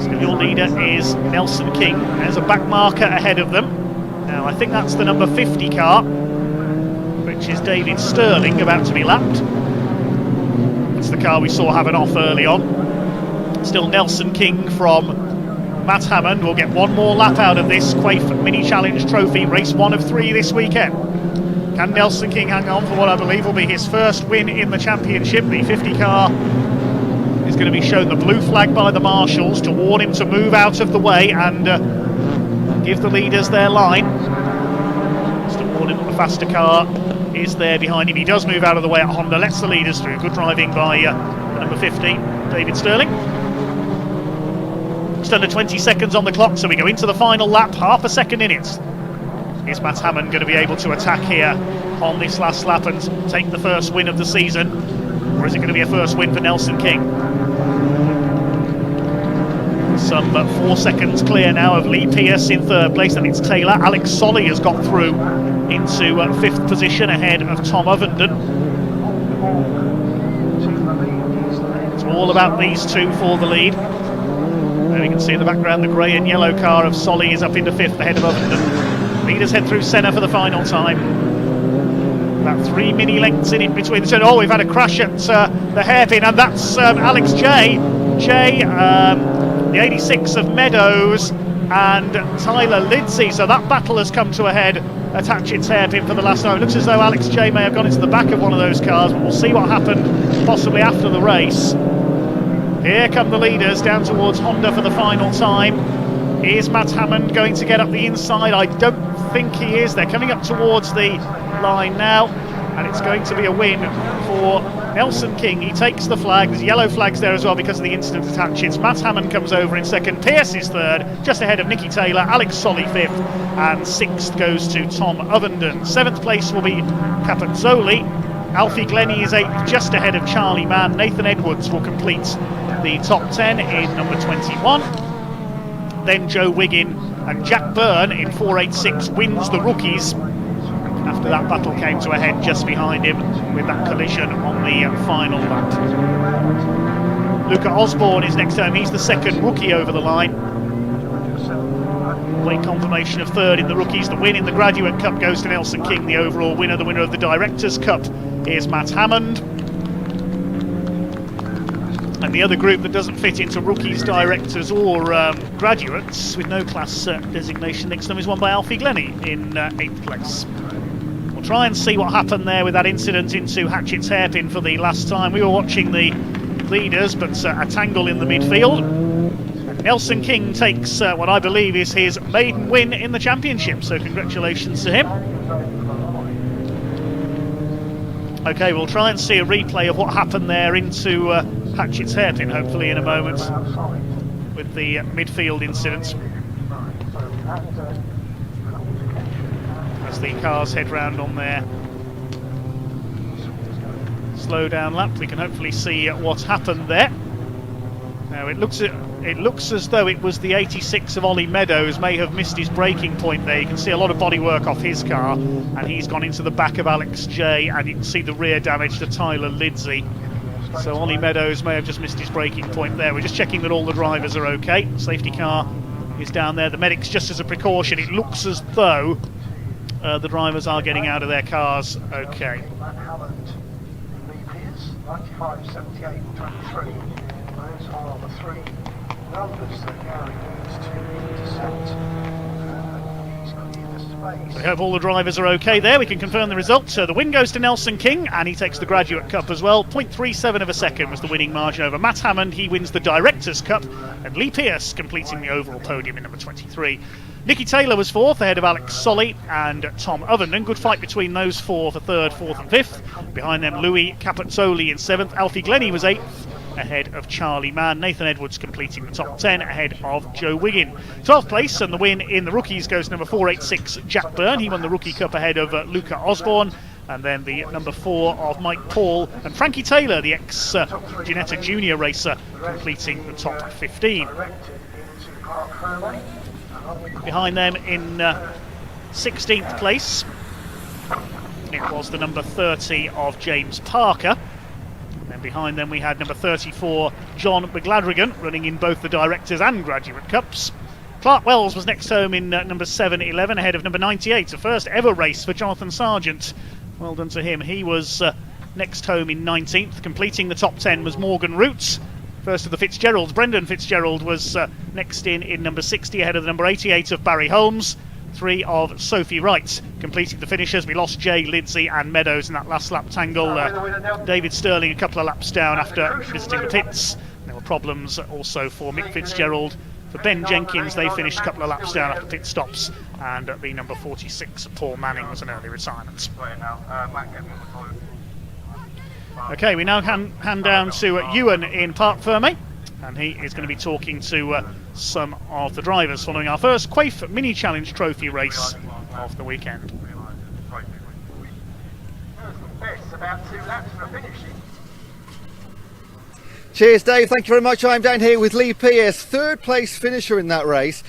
Still your leader is Nelson King. There's a back marker ahead of them. Now I think that's the number 50 car, which is David Sterling, about to be lapped. It's the car we saw have an off early on. Still Nelson King from Matt Hammond will get one more lap out of this Quaife Mini Challenge Trophy, race 1 of 3 this weekend. Can Nelson King hang on for what I believe will be his first win in the championship? The 50 car is going to be shown the blue flag by the marshals to warn him to move out of the way and give the leaders their line. Just to warn him that the faster car is there behind him. He does move out of the way at Honda, lets the leaders through. Good driving by number 15, David Sterling. Just under 20 seconds on the clock, so we go into the final lap, half a second in it. Is Matt Hammond going to be able to attack here on this last lap and take the first win of the season? Or is it going to be a first win for Nelson King? Some 4 seconds clear now of Lee Pearce in 3rd place, and it's Taylor. Alex Solly has got through into 5th position ahead of Tom Ovenden. It's all about these two for the lead. There we can see in the background the grey and yellow car of Solly is up into 5th ahead of Ovenden. Leaders head through Senna for the final time. About 3 mini lengths in it between the two. Oh, we've had a crash at the hairpin, and that's Alex J. The 86 of Meadows and Tyler Lidsey. So that battle has come to a head at Hatchett's hairpin for the last time. It looks as though Alex J may have gone into the back of one of those cars, but we'll see what happened possibly after the race. Here come the leaders down towards Honda for the final time. Is Matt Hammond going to get up the inside? I don't think he is. They're coming up towards the line now, and it's going to be a win for Nelson King. He takes the flag. There's yellow flags there as well because of the incident at Hatchett's. Matt Hammond comes over in 2nd. Pearce is 3rd, just ahead of Nicky Taylor. Alex Solly 5th, and 6th goes to Tom Ovenden. 7th place will be Capozzoli. Alfie Glennie is 8th, just ahead of Charlie Mann. Nathan Edwards will complete the top 10 in number 21. Then Joe Wiggin and Jack Byrne in 486 wins the rookies after that battle came to a head just behind him with that collision on the final lap. Luca Osborne is next home. He's the 2nd rookie over the line. Late confirmation of 3rd in the rookies. The win in the Graduate Cup goes to Nelson King, the overall winner. The winner of the Directors' Cup is Matt Hammond. And the other group that doesn't fit into rookies, directors or graduates with no class designation next to them is won by Alfie Glennie in 8th place. We'll try and see what happened there with that incident into Hatchett's hairpin for the last time. We were watching the leaders, but a tangle in the midfield. Nelson King takes what I believe is his maiden win in the championship, so congratulations to him. Okay, we'll try and see a replay of what happened there into Hatchett's hairpin, hopefully in a moment, with the midfield incident. As the cars head round on their slow down lap, we can hopefully see what happened there. Now it looks as though it was the 86 of Ollie Meadows may have missed his braking point there. You can see a lot of bodywork off his car, and he's gone into the back of Alex J, and you can see the rear damage to Tyler Lidsey. So Ollie Meadows may have just missed his braking point there. We're just checking that all the drivers are okay. Safety car is down there. The medics, just as a precaution, it looks as though the drivers are getting out of their cars okay. 95, 78 and 23. Those are the 3 numbers that Gary needs to intercept. He's cleared the space. So we hope all the drivers are okay there. We can confirm the results. So the win goes to Nelson King, and he takes the Graduate Cup as well. 0.37 of a second was the winning margin over Matt Hammond. He wins the Directors' Cup, and Lee Pearce completing the overall podium in number 23. Nicky Taylor was 4th, ahead of Alex Solly and Tom Ovenden. Good fight between those 4 for 3rd, 4th and 5th. Behind them, Louis Capozzoli in 7th. Alfie Glennie was 8th, ahead of Charlie Mann. Nathan Edwards completing the top 10, ahead of Joe Wiggin. 12th place, and the win in the rookies goes to number 486, Jack Byrne. He won the rookie cup ahead of Luca Osborne. And then the number 4 of Mike Paul and Frankie Taylor, the ex-Ginetta Junior racer, completing the top 15. Behind them in 16th place, it was the number 30 of James Parker. And then behind them we had number 34, John McGladrigan, running in both the Directors and Graduate Cups. Clark Wells was next home in number 7-11, ahead of number 98, a first ever race for Jonathan Sargent. Well done to him. He was next home in 19th. Completing the top 10 was Morgan Roots. First of the Fitzgeralds, Brendan Fitzgerald was next in number 60 ahead of the number 88 of Barry Holmes. 3 of Sophie Wright completing the finishes. We lost Jay, Lindsay and Meadows in that last lap tangle. David Sterling a couple of laps down after visiting the pits. There were problems also for Mick Fitzgerald. For Ben Jenkins, they finished a couple of laps down after pit stops. And the number 46, Paul Manning, was an early retirement. Okay, we now hand down to Ewan in Park Ferme, and he is going to be talking to some of the drivers following our first Quaife Mini Challenge Trophy race of the weekend. About 2 laps for finishing. Cheers, Dave. Thank you very much. I'm down here with Lee Pierce, 3rd place finisher in that race.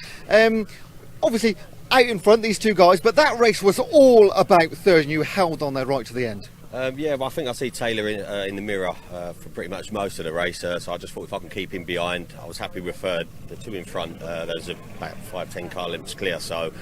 Obviously, out in front, these 2 guys, but that race was all about 3rd, and you held on there right to the end. Yeah, well, I think I see Taylor in the mirror for pretty much most of the race, so I just thought if I can keep him behind, I was happy with the 2 in front. There's about 5-10 car lengths clear, so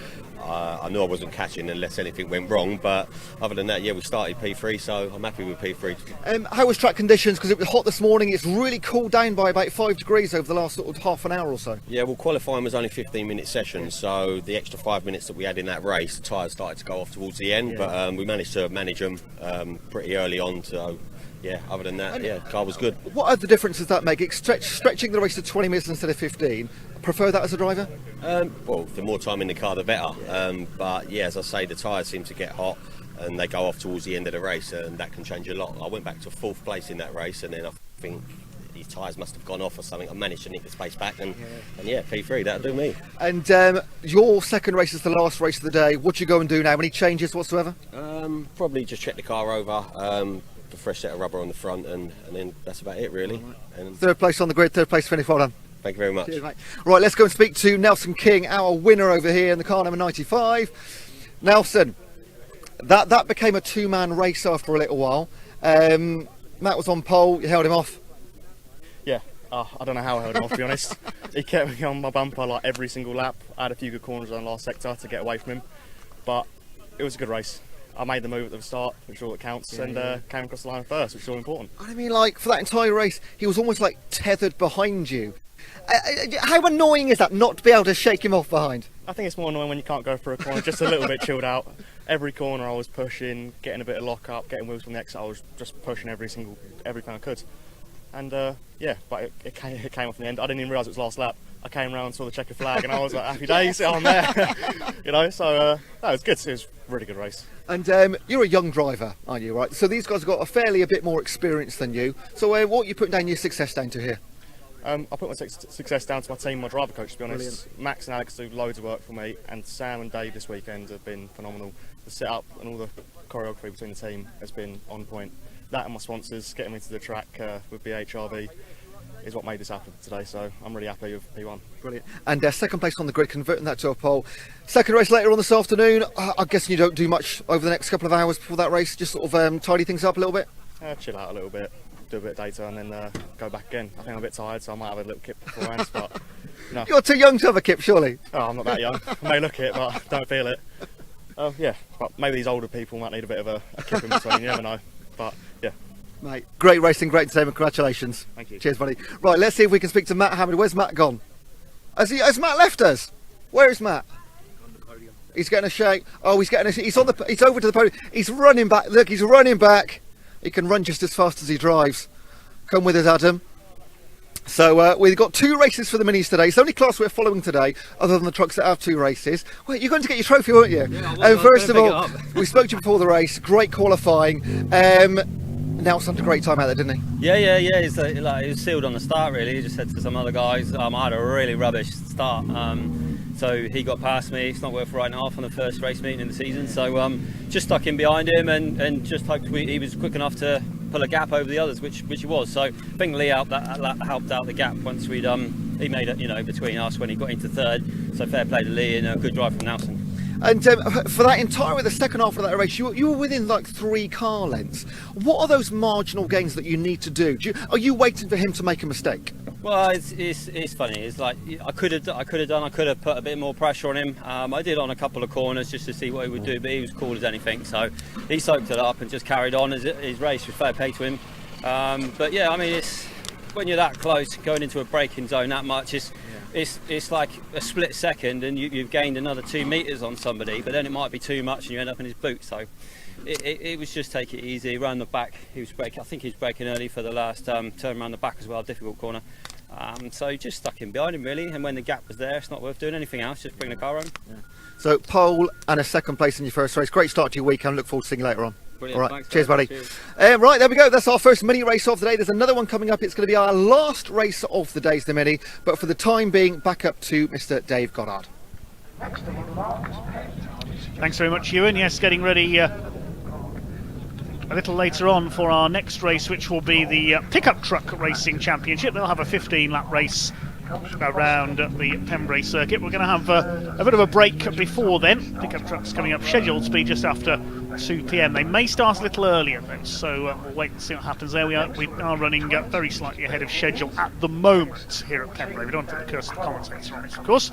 I knew I wasn't catching unless anything went wrong, but other than that, yeah, we started P3, so I'm happy with P3. How was track conditions? Because it was hot this morning. It's really cooled down by about 5 degrees over the last sort of half an hour or so. Yeah, well, qualifying was only 15-minute sessions, so the extra 5 minutes that we had in that race, the tyres started to go off towards the end, but we managed to manage them pretty early on, so yeah, other than that, yeah, the car was good. What other difference does that make? Stretching the race to 20 minutes instead of 15. Prefer that as a driver? Well, the more time in the car, the better. But yeah, as I say, the tyres seem to get hot and they go off towards the end of the race, and that can change a lot. I went back to 4th place in that race, and then I think his tyres must have gone off or something. I managed to nick the space back, and yeah, P3, that'll do me. And your second race is the last race of the day. What do you go and do now? Any changes whatsoever? Probably just check the car over, a fresh set of rubber on the front, and then that's about it, really. And 3rd place on the grid, 3rd place finish. Well done. Thank you very much. Cheers, mate. Right, let's go and speak to Nelson King, our winner over here in the car number 95. Nelson, that became a 2-man race after a little while. Matt was on pole, you held him off. Yeah, I don't know how I held him off, to be honest. He kept me on my bumper like every single lap. I had a few good corners on the last sector to get away from him, but it was a good race. I made the move at the start, which is all that counts, and came across the line first, which is all important. I mean, like, for that entire race, he was almost like tethered behind you. How annoying is that, not to be able to shake him off behind? I think it's more annoying when you can't go for a corner, just a little bit chilled out. Every corner I was pushing, getting a bit of lock up, getting wheels from the exit, I was just pushing everything I could. And yeah, but it came off in the end. I didn't even realise it was last lap. I came round, saw the checkered flag, and I was like, happy days, I'm there. You know, so that was good. It was a really good race. And you're a young driver, aren't you, right? So these guys have got a bit more experience than you. So what are you putting down your success down to here? I put my success down to my team, my driver coach, to be honest. Brilliant. Max and Alex do loads of work for me, and Sam and Dave this weekend have been phenomenal. The setup and all the choreography between the team has been on point. That and my sponsors getting me to the track with BHRV is what made this happen today, so I'm really happy with P1. Brilliant. And second place on the grid, converting that to a pole. Second race later on this afternoon. I'm guessing you don't do much over the next couple of hours before that race, just sort of tidy things up a little bit? Chill out a little bit, do a bit of data, and then go back again. I think I'm a bit tired, so I might have a little kip beforehand, but no. You're too young to have a kip, surely? Oh, I'm not that young. I may look it, but I don't feel it. Yeah, but maybe these older people might need a bit of a kip in between, you never know. But yeah. Mate, great racing, great entertainment, congratulations. Thank you. Cheers, buddy. Right, let's see if we can speak to Matt Hammond. Where's Matt gone? Has Matt left us? Where is Matt? On the podium. He's getting a shake. Oh, he's over to the podium. He's running back. Look, he's running back. He can run just as fast as he drives. Come with us, Adam. So we've got 2 races for the minis today. It's the only class we're following today, other than the trucks that have 2 races. Well, you're going to get your trophy, weren't you? Yeah, first of all, we spoke to you before the race. Great qualifying. Nelson had a great time out there, didn't he? Yeah. He was sealed on the start, really. He just said to some other guys, I had a really rubbish start. So he got past me. It's not worth writing off on the first race meeting in the season. So just stuck in behind him and just hoped he was quick enough to pull a gap over the others, which he was. So I think Lee helped out the gap once he made it, between us when he got into third. So fair play to Lee and a good drive from Nelson. And for that the second half of that race, you were within like 3 car lengths. What are those marginal gains that you need to do? Are you waiting for him to make a mistake? Well, it's funny. It's like I could have put a bit more pressure on him. I did on a couple of corners just to see what he would do, but he was cool as anything. So he soaked it up and just carried on his race with fair play to him. But yeah, I mean, when you're that close, going into a braking zone that much, it's like a split second, and you've gained another 2 metres on somebody, but then it might be too much, and you end up in his boot. So it was just take it easy. Around the back, he was braking. I think he was braking early for the last turn around the back as well, difficult corner. So just stuck in behind him really, and when the gap was there, it's not worth doing anything else, just bring the car home. Yeah. So pole and a second place in your first race. Great start to your weekend. Look forward to seeing you later on. Brilliant. All right, Thanks, cheers, buddy. Cheers. Right, there we go. That's our first mini race of the day. There's another one coming up. It's going to be our last race of the day's the mini. But for the time being, back up to Mr. Dave Goddard. Next to him, Marcus Pitt. Thanks very much, Ewan. Yes, getting ready a little later on for our next race, which will be the Pickup Truck Racing Championship. They'll have a 15-lap race around the Pembrey Circuit. We're going to have a bit of a break before then. Pickup trucks coming up, scheduled to be just after 2 p.m. They may start a little earlier though, so we'll wait and see what happens there. We are running very slightly ahead of schedule at the moment here at Pembrey. We don't put the curse of the commentator on it, of course.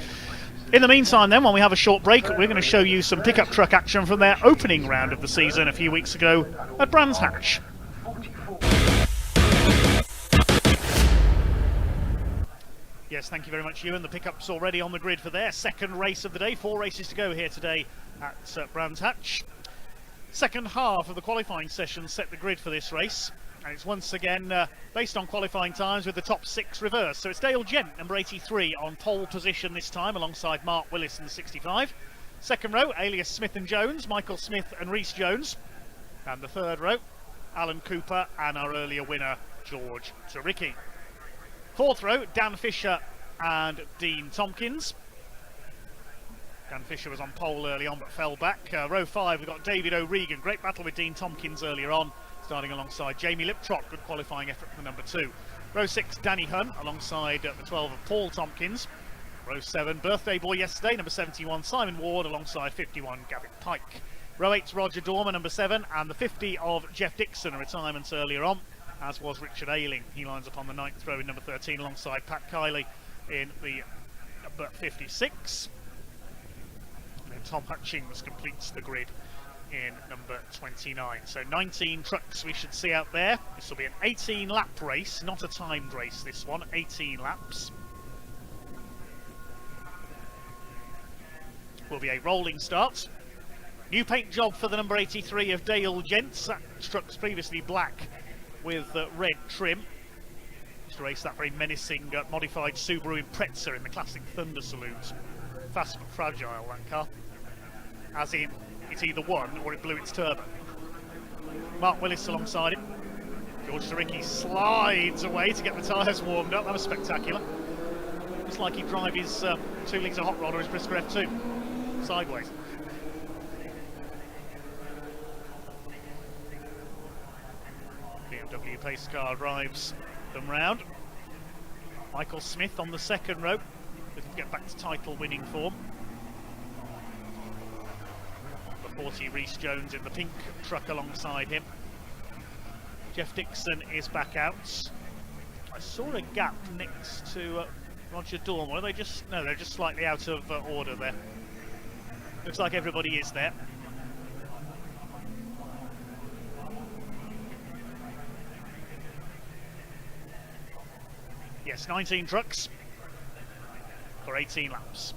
In the meantime then, while we have a short break, we're going to show you some pickup truck action from their opening round of the season a few weeks ago at Brands Hatch. Yes, thank you very much, Ewan. The pickup's already on the grid for their second race of the day. 4 races to go here today at Brands Hatch. Second half of the qualifying session set the grid for this race. And it's once again based on qualifying times with the top 6 reversed. So it's Dale Gent, number 83, on pole position this time alongside Mark Willis in the 65. Second row, alias Smith and Jones, Michael Smith and Rhys Jones. And the third row, Alan Cooper and our earlier winner, George Turicki. Fourth row, Dan Fisher and Dean Tompkins. Dan Fisher was on pole early on but fell back. Row 5, we've got David O'Regan. Great battle with Dean Tompkins earlier on, starting alongside Jamie Liptrot. Good qualifying effort from the number 2. Row 6, Danny Hunt alongside the 12 of Paul Tompkins. Row 7, birthday boy yesterday, number 71, Simon Ward alongside 51, Gavin Pike. Row 8, Roger Dorman, number 7, and the 50 of Jeff Dixon, a retirement earlier on, as was Richard Ayling. He lines up on the 9th row in number 13 alongside Pat Kiley in the number 56. And then Tom Hutchings completes the grid in number 29. So 19 trucks we should see out there. This will be an 18-lap race, not a timed race this one, 18 laps. Will be a rolling start. New paint job for the number 83 of Dale Gents. That truck's previously black with red trim. Just raced that very menacing modified Subaru Impreza in the classic Thunder Saloons. Fast but fragile, that car. As in, it either won or it blew its turbo. Mark Willis alongside him. George Turicki slides away to get the tyres warmed up. That was spectacular. Looks like he'd drive his 2-litre hot rod or his Brisker F2 sideways. BMW pace car drives them round. Michael Smith on the second row, looking to get back to title winning form. The 40 Rhys Jones in the pink truck alongside him. Jeff Dixon is back out. I saw a gap next to Roger Dorman. Are they just, no, they're just slightly out of order there. Looks like everybody is there. Yes, 19 trucks for 18 laps.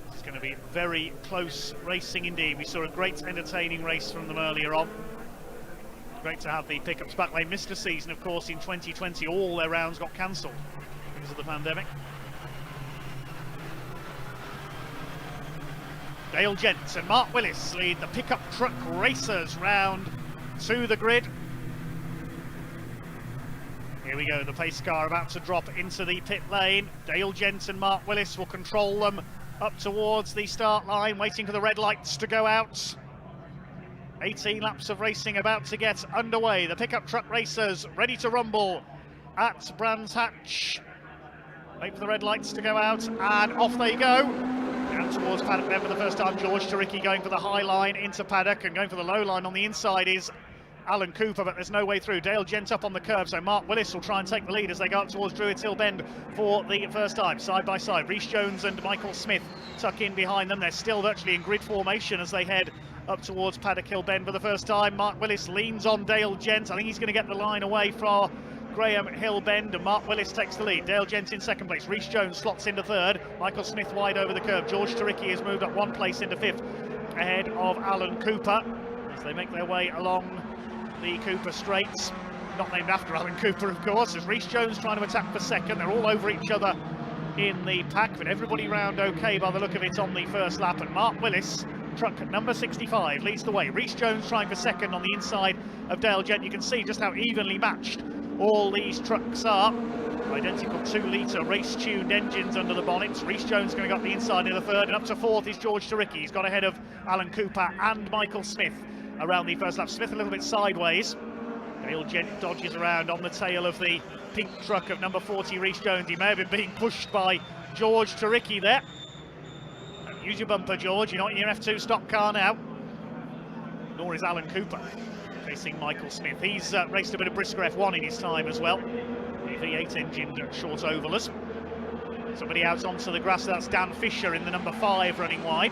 This is going to be very close racing indeed. We saw a great entertaining race from them earlier on. Great to have the pickups back. They missed a season, of course, in 2020. All their rounds got cancelled because of the pandemic. Dale Gent and Mark Willis lead the pickup truck racers round to the grid. Here we go, the pace car about to drop into the pit lane. Dale Gent and Mark Willis will control them up towards the start line, waiting for the red lights to go out. 18 laps of racing about to get underway. The pickup truck racers ready to rumble at Brands Hatch. Wait for the red lights to go out, and off they go. Down towards Paddock then for the first time. George Turicki going for the high line into Paddock, and going for the low line on the inside is Alan Cooper, but there's no way through. Dale Gent up on the curb, so Mark Willis will try and take the lead as they go up towards Druids Hill Bend for the first time. Side by side, Rhys Jones and Michael Smith tuck in behind them. They're still virtually in grid formation as they head up towards Paddock Hill Bend for the first time. Mark Willis leans on Dale Gent. I think he's going to get the line away from Graham Hillbend, and Mark Willis takes the lead. Dale Gent in second place. Rhys Jones slots into third. Michael Smith wide over the curve. George Turicki has moved up one place into fifth, ahead of Alan Cooper as they make their way along the Cooper Straights. Not named after Alan Cooper, of course, as Rhys Jones trying to attack for second. They're all over each other in the pack, but everybody round okay by the look of it on the first lap. And Mark Willis, truck number 65, leads the way. Rhys Jones trying for second on the inside of Dale Gent. You can see just how evenly matched all these trucks are. Identical 2-litre race-tuned engines under the bonnets. Rhys Jones going up the inside in the third, and up to fourth is George Turicki. He's got ahead of Alan Cooper and Michael Smith around the first lap. Smith a little bit sideways. Dale Gent dodges around on the tail of the pink truck of number 40, Rhys Jones. He may have been being pushed by George Turicki there. Use your bumper, George. You're not in your F2 stock car now. Nor is Alan Cooper facing Michael Smith. He's raced a bit of Brisker F1 in his time as well. The V8 engined short ovalers. Somebody out onto the grass. That's Dan Fisher in the number 5 running wide.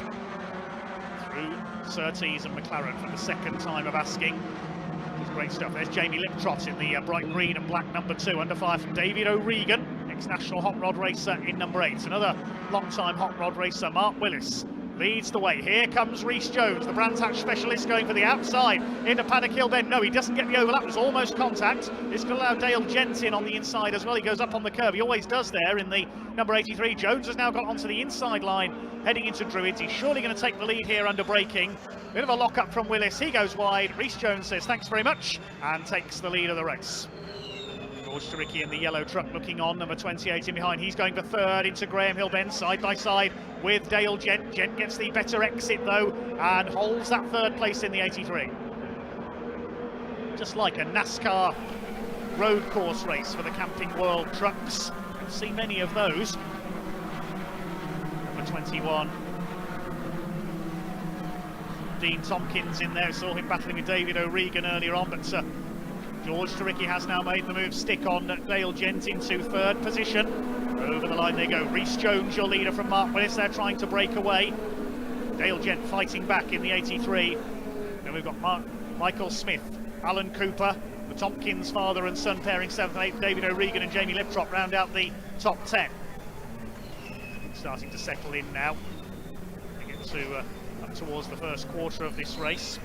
Through Surtees and McLaren for the second time of asking. Great stuff. There's Jamie Liptrot in the bright green and black number 2, under fire from David O'Regan, ex-national hot rod racer in number 8. Another long-time hot rod racer, Mark Willis, leads the way. Here comes Rhys Jones, the Brands Hatch specialist, going for the outside into Paddock Hill Bend. No, he doesn't get the overlap. It was almost contact. This could allow Dale Gent in on the inside as well. He goes up on the curb. He always does there in the number 83. Jones has now got onto the inside line, heading into Druids. He's surely going to take the lead here under braking. Bit of a lock-up from Willis. He goes wide. Rhys Jones says thanks very much and takes the lead of the race. George Turicki in the yellow truck looking on, number 28 in behind. He's going for third into Graham Hillbend, side by side with Dale Gent. Gent gets the better exit though and holds that third place in the 83. Just like a NASCAR road course race for the Camping World trucks. You'll see many of those. Number 21. Dean Tompkins in there, saw him battling with David O'Regan earlier on, but George Turicki has now made the move, stick on Dale Gent into third position. Over the line they go. Rhys Jones, your leader from Mark Willis, they're trying to break away. Dale Gent fighting back in the 83. Then we've got Michael Smith, Alan Cooper, the Tompkins father and son pairing 7th and 8th, David O'Regan and Jamie Liptrot round out the top 10. Starting to settle in now. They get to up towards the first quarter of this race.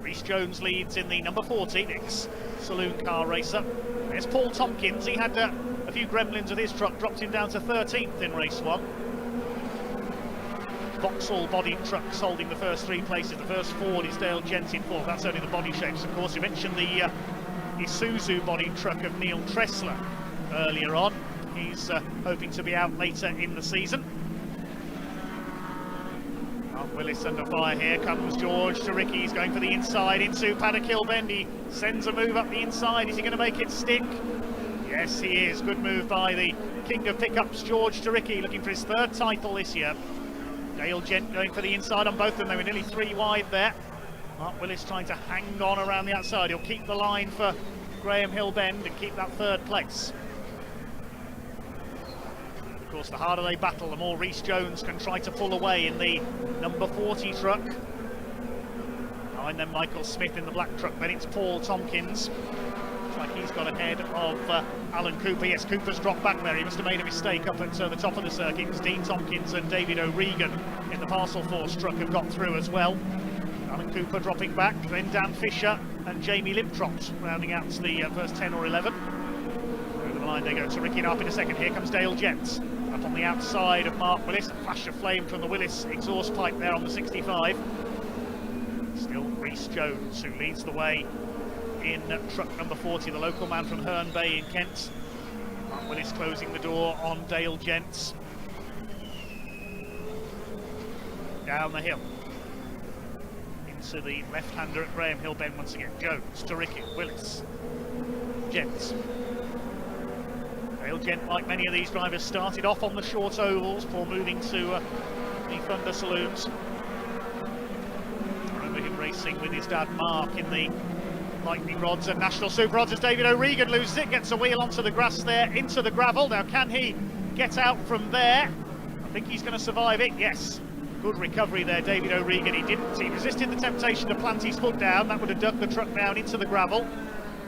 Rhys Jones leads in the number 40, ex-saloon car racer. There's Paul Tompkins. He had a few gremlins with his truck, dropped him down to 13th in race 1. Vauxhall-bodied trucks holding the first 3 places. The first Ford is Dale Gent in 4th. That's only the body shapes, of course. You mentioned the Isuzu-bodied truck of Neil Tressler earlier on. He's hoping to be out later in the season. Willis under fire. Here comes George Turicki. He's going for the inside into Paddock Hill Bend. He sends a move up the inside. Is he going to make it stick? Yes, he is. Good move by the king of pickups, George Turicki, looking for his 3rd title this year. Dale Gent going for the inside on both of them. They were nearly 3 wide there. Mark Willis trying to hang on around the outside. He'll keep the line for Graham Hill Bend and keep that 3rd place. Of course, the harder they battle, the more Rhys Jones can try to pull away in the number 40 truck. And then Michael Smith in the black truck. Then it's Paul Tompkins. Looks like he's got ahead of Alan Cooper. Yes, Cooper's dropped back there. He must have made a mistake up at the top of the circuit. It's Dean Tompkins and David O'Regan in the Parcel Force truck have got through as well. Alan Cooper dropping back. Then Dan Fisher and Jamie Liptrot rounding out the first 10 or 11. Over the line they go. Turicki up in a second. Here comes Dale Gent. Up on the outside of Mark Willis, a flash of flame from the Willis exhaust pipe there on the 65. Still Rhys Jones who leads the way in truck number 40, the local man from Herne Bay in Kent. Mark Willis closing the door on Dale Gent. Down the hill. Into the left-hander at Graham Hill Bend once again. Jones, Turicki, Willis, Gent. Dale Gent, like many of these drivers, started off on the short ovals before moving to the Thunder Saloons. I remember him racing with his dad Mark in the Lightning Rods and National Super Rods as David O'Regan loses it, gets a wheel onto the grass there, into the gravel. Now can he get out from there? I think he's going to survive it, yes. Good recovery there, David O'Regan. He didn't, he resisted the temptation to plant his foot down. That would have dug the truck down into the gravel.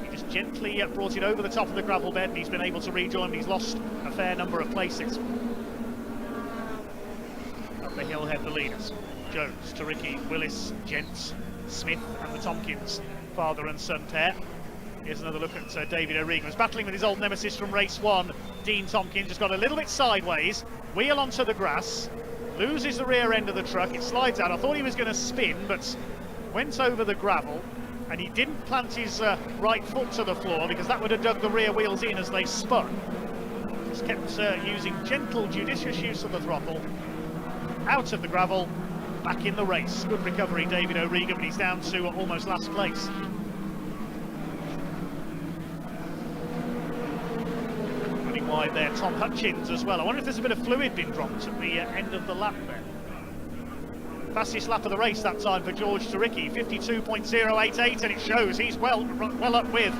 He just gently brought it over the top of the gravel bed. He's been able to rejoin, but he's lost a fair number of places. Up the hill head the leaders. Jones, Turicki, Willis, Gents, Smith and the Tompkins father and son pair. Here's another look at David O'Regan. Was battling with his old nemesis from race 1. Dean Tompkins just got a little bit sideways, wheel onto the grass, loses the rear end of the truck, it slides out. I thought he was going to spin, but went over the gravel, and he didn't plant his right foot to the floor because that would have dug the rear wheels in as they spun. Just kept using gentle, judicious use of the throttle, out of the gravel, back in the race. Good recovery, David O'Regan, but he's down to almost last place. Running wide there, Tom Hutchins as well. I wonder if there's a bit of fluid been dropped at the end of the lap there. Fastest lap of the race that time for George Turicki, 52.088, and it shows he's well up with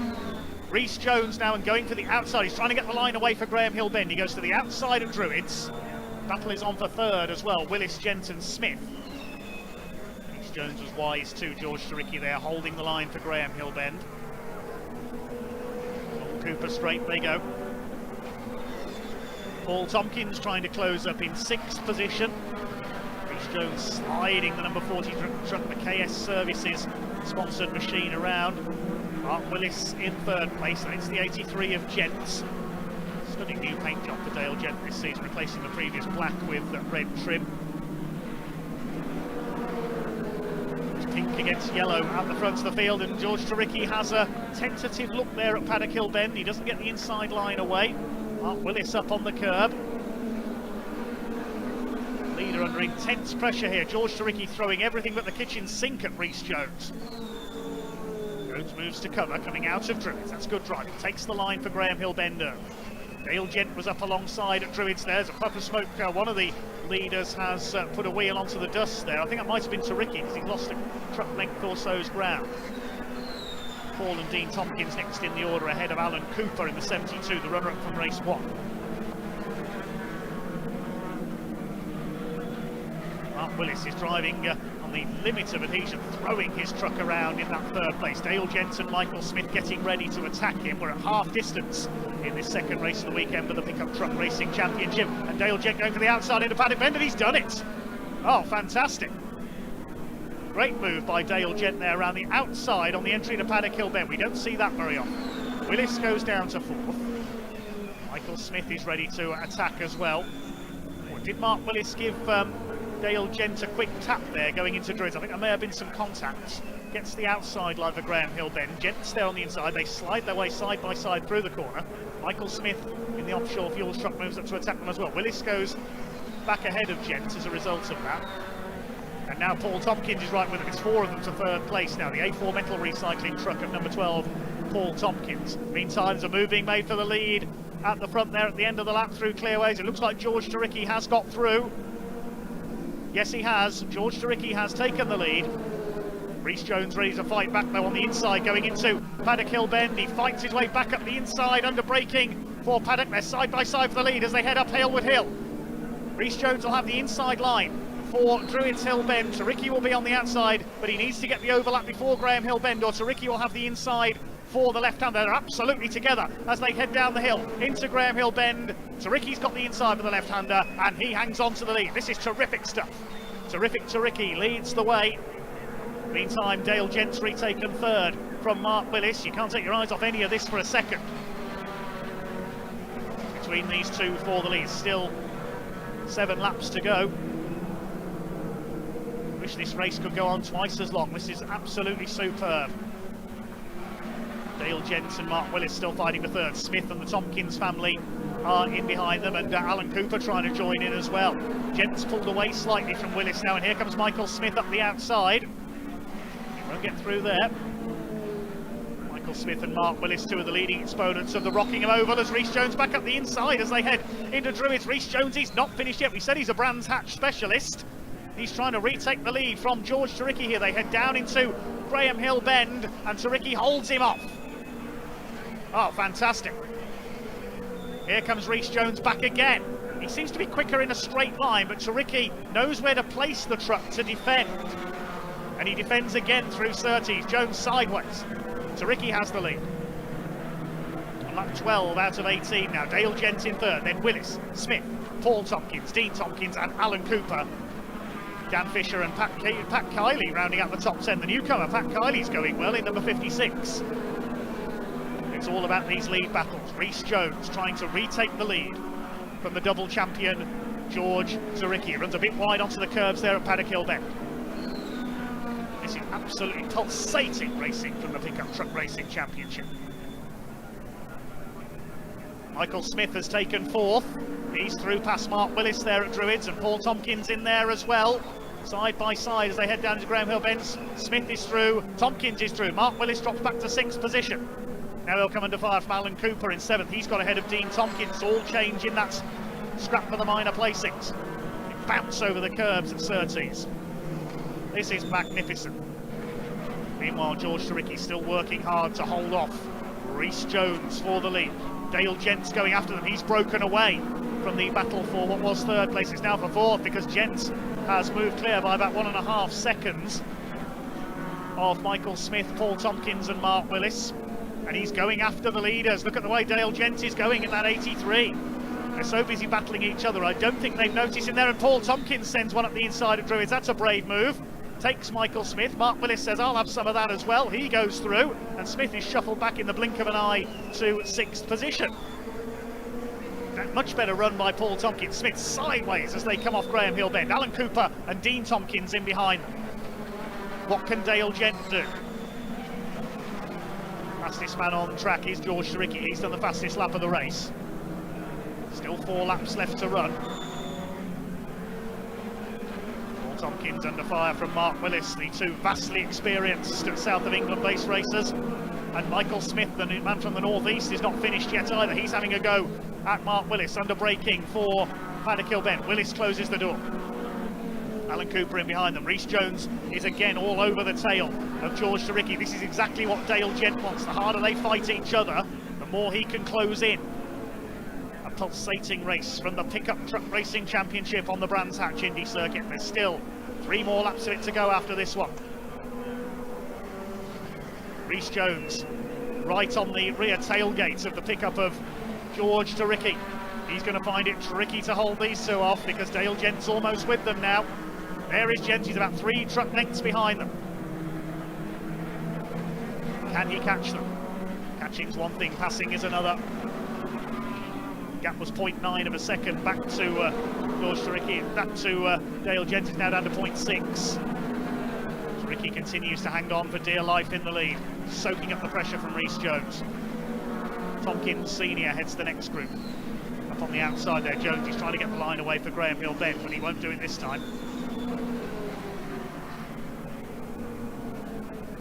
Rhys Jones now and going for the outside. He's trying to get the line away for Graham Hill Bend. He goes to the outside of Druids. Battle is on for third as well, Willis, Jensen, Smith. Rhys Jones was wise too, George Turicki there, holding the line for Graham Hill Bend. Cooper straight they go. Paul Tompkins trying to close up in 6th position. Jones sliding the number 40 truck, the KS Services sponsored machine around. Mark Willis in 3rd place, and it's the 83 of Gents. Stunning new paint job for Dale Gent this season, replacing the previous black with red trim. It's pink against yellow at the front of the field, and George Turicki has a tentative look there at Paddock Hill Bend. He doesn't get the inside line away. Mark Willis up on the curb. Leader under intense pressure here. George Turicki throwing everything but the kitchen sink at Rhys Jones. Jones moves to cover, coming out of Druids. That's good driving. Takes the line for Graham Hill Bender. Dale Gent was up alongside at Druids. There's a puff of smoke. One of the leaders has put a wheel onto the dust there. I think that might have been Turicki because he lost a truck length or so's ground. Paul and Dean Tompkins next in the order ahead of Alan Cooper in the 72, the runner-up from race 1. Mark Willis is driving on the limit of adhesion, throwing his truck around in that 3rd place. Dale Jensen, Michael Smith getting ready to attack him. We're at half distance in this 2nd race of the weekend for the Pickup Truck Racing Championship. And Dale Gent going for the outside into Paddock Bend, and he's done it. Oh, fantastic. Great move by Dale Gent there around the outside on the entry to Paddock Hill Bend. We don't see that very often. Willis goes down to 4th. Michael Smith is ready to attack as well. Or did Mark Willis give Dale Gent a quick tap there going into Druids? I think there may have been some contacts. Gets the outside line for Graham Hill Bend. Gent's there on the inside. They slide their way side by side through the corner. Michael Smith in the offshore fuels truck moves up to attack them as well. Willis goes back ahead of Gent as a result of that. And now Paul Tompkins is right with them. It's 4 of them to 3rd place now. The A4 metal recycling truck of number 12, Paul Tompkins. Meantime, there's a move being made for the lead at the front there at the end of the lap through Clearways. It looks like George Turicki has got through. Yes, he has. George Turicki has taken the lead. Rhys Jones ready to fight back though on the inside going into Paddock Hill Bend. He fights his way back up the inside under braking for Paddock. They're side by side for the lead as they head up Halewood Hill. Rhys Jones will have the inside line for Druids Hill Bend. Turicki will be on the outside, but he needs to get the overlap before Graham Hill Bend, or Turicki will have the inside for the left-hander. They're absolutely together as they head down the hill into Graham Hill Bend. Turicki's got the inside for the left-hander, and he hangs on to the lead. This is terrific stuff. Terrific Turicki leads the way. Meantime, Dale Gent's retaken 3rd from Mark Willis. You can't take your eyes off any of this for a second. Between these two for the lead. Still 7 laps to go. Wish this race could go on twice as long. This is absolutely superb. Dale Gent and Mark Willis still fighting for 3rd. Smith and the Tompkins family are in behind them, and Alan Cooper trying to join in as well. Gent's pulled away slightly from Willis now, and here comes Michael Smith up the outside. He won't get through there. Michael Smith and Mark Willis, 2 of the leading exponents of the Rockingham Oval, as Rhys Jones back up the inside as they head into Druids. Rhys Jones, he's not finished yet. We said he's a Brands Hatch specialist. He's trying to retake the lead from George Turicki here. They head down into Graham Hill Bend, and Turicki holds him off. Oh, fantastic. Here comes Rhys Jones back again. He seems to be quicker in a straight line, but Turicki knows where to place the truck to defend. And he defends again through Surtees. Jones sideways. Turicki has the lead. On lap 12 out of 18 now. Dale Gent in third, then Willis, Smith, Paul Tompkins, Dean Tompkins and Alan Cooper. Dan Fisher and Pat Kiley rounding out the top 10. The newcomer, Pat Kiley's going well in number 56. It's all about these lead battles. Rhys Jones trying to retake the lead from the double champion George Zaricki. Runs a bit wide onto the curves there at Paddock Hill Bend. This is absolutely pulsating racing from the Pickup Truck Racing Championship. Michael Smith has taken fourth. He's through past Mark Willis there at Druids, and Paul Tompkins in there as well. Side by side as they head down to Graham Hill Bends. Smith is through, Tompkins is through. Mark Willis drops back to 6th position. Now they'll come under fire from Alan Cooper in 7th. He's got ahead of Dean Tompkins. All change in that scrap for the minor placings. It bounce over the curbs at Surtees. This is magnificent. Meanwhile, George Zaricki still working hard to hold off Rhys Jones for the lead. Dale Gent's going after them. He's broken away from the battle for what was 3rd place. It's now for 4th because Gent has moved clear by about 1.5 seconds of Michael Smith, Paul Tompkins and Mark Willis. And he's going after the leaders. Look at the way Dale Gent is going in that 83. They're so busy battling each other, I don't think they've noticed him there. And Paul Tompkins sends one up the inside of Druids. That's a brave move. Takes Michael Smith. Mark Willis says, I'll have some of that as well. He goes through, and Smith is shuffled back in the blink of an eye to 6th position. That much better run by Paul Tompkins. Smith sideways as they come off Graham Hill Bend. Alan Cooper and Dean Tompkins in behind them. What can Dale Gent do? Fastest man on track is George Zaricki. He's done the fastest lap of the race. Still 4 laps left to run. Paul Tompkins under fire from Mark Willis, the two vastly experienced South of England based racers. And Michael Smith, the man from the northeast, is not finished yet either. He's having a go at Mark Willis under braking for Paddock Hill Bend. Willis closes the door. Alan Cooper in behind them. Rhys Jones is again all over the tail of George Zaricki. This is exactly what Dale Gent wants. The harder they fight each other, the more he can close in. A pulsating race from the Pickup Truck Racing Championship on the Brands Hatch Indy Circuit. There's still 3 more laps of it to go after this one. Rhys Jones right on the rear tailgate of the pickup of George Zaricki. He's going to find it tricky to hold these two off because Dale Gent's almost with them now. There is Gent, he's about 3 truck lengths behind them. Can he catch them? Catching's one thing, passing is another. Gap was 0.9 of a second back to George Zaricki. That to Dale Gent is now down to 0.6. Zaricki continues to hang on for dear life in the lead, soaking up the pressure from Rhys Jones. Tompkins Senior heads the next group. Up on the outside there, Jones is trying to get the line away for Graham Hill Bend, but he won't do it this time.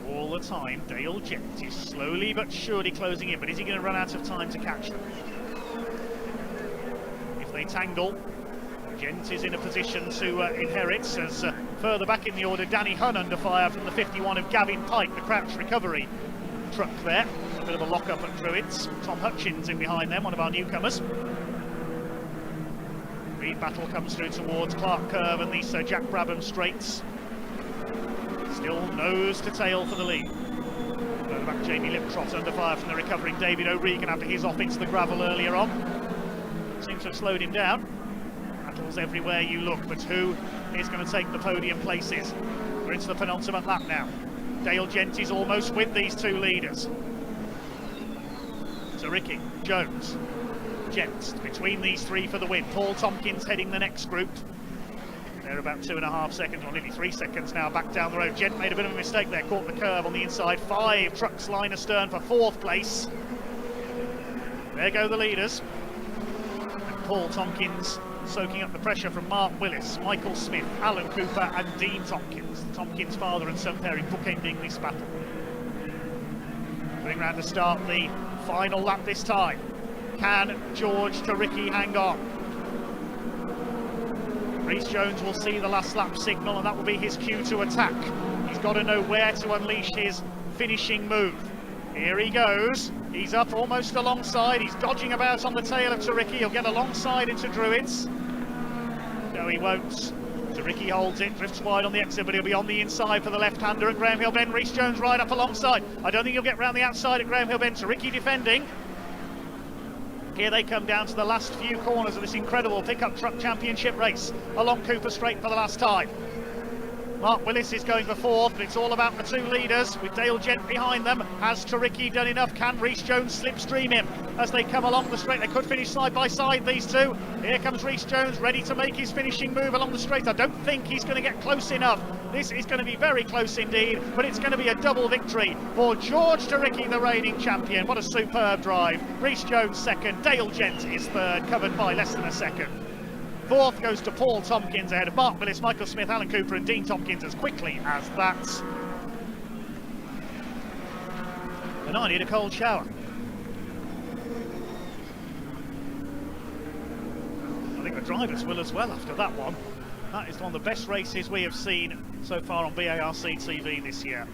All the time, Dale Gent is slowly but surely closing in, but is he going to run out of time to catch them? If they tangle, Gent is in a position to inherit, as further back in the order, Danny Hunn under fire from the 51 of Gavin Pike, the Crouch recovery truck there. A bit of a lock-up at Druids. Tom Hutchins in behind them, one of our newcomers. Reed Battle comes through towards Clark Curve and these Jack Brabham straights. Still nose to tail for the lead. Further back, Jamie Liptrot under fire from the recovering David O'Regan after his off into the gravel earlier on. Seems to have slowed him down. Battles everywhere you look, but who is going to take the podium places? We're into the penultimate lap now. Dale Gent is almost with these two leaders. Zaricki, Jones, Gent between these 3 for the win. Paul Tompkins heading the next group. They're about 2.5 seconds, or nearly 3 seconds now back down the road. Gent made a bit of a mistake there, caught the curve on the inside. 5 trucks line astern for 4th place. There go the leaders. And Paul Tompkins soaking up the pressure from Mark Willis, Michael Smith, Alan Cooper and Dean Tompkins. The Tompkins father and son pairing bookending this battle. Going round to start the final lap this time. Can George Zaricki hang on? Rhys Jones will see the last lap signal and that will be his cue to attack. He's got to know where to unleash his finishing move. Here he goes. He's up almost alongside. He's dodging about on the tail of Zaricki. He'll get alongside into Druids. No, he won't. Zaricki holds it, drifts wide on the exit, but he'll be on the inside for the left-hander at Graham Hill Bend. Rhys Jones right up alongside. I don't think he'll get round the outside at Graham Hill Bend. Zaricki defending. Here they come down to the last few corners of this incredible pickup truck championship race along Cooper Straight for the last time. Mark Willis is going for fourth, but it's all about the two leaders with Dale Gent behind them. Has Taricki done enough? Can Rhys Jones slipstream him as they come along the straight? They could finish side by side, these two. Here comes Rhys Jones, ready to make his finishing move along the straight. I don't think he's going to get close enough. This is going to be very close indeed, but it's going to be a double victory for George Taricki, the reigning champion. What a superb drive. Rhys Jones second, Dale Gent is third, covered by less than a second. Fourth goes to Paul Tompkins ahead of Mark Willis, Michael Smith, Alan Cooper and Dean Tompkins as quickly as that. And I need a cold shower. I think the drivers will as well after that one. That is one of the best races we have seen so far on BARC TV this year.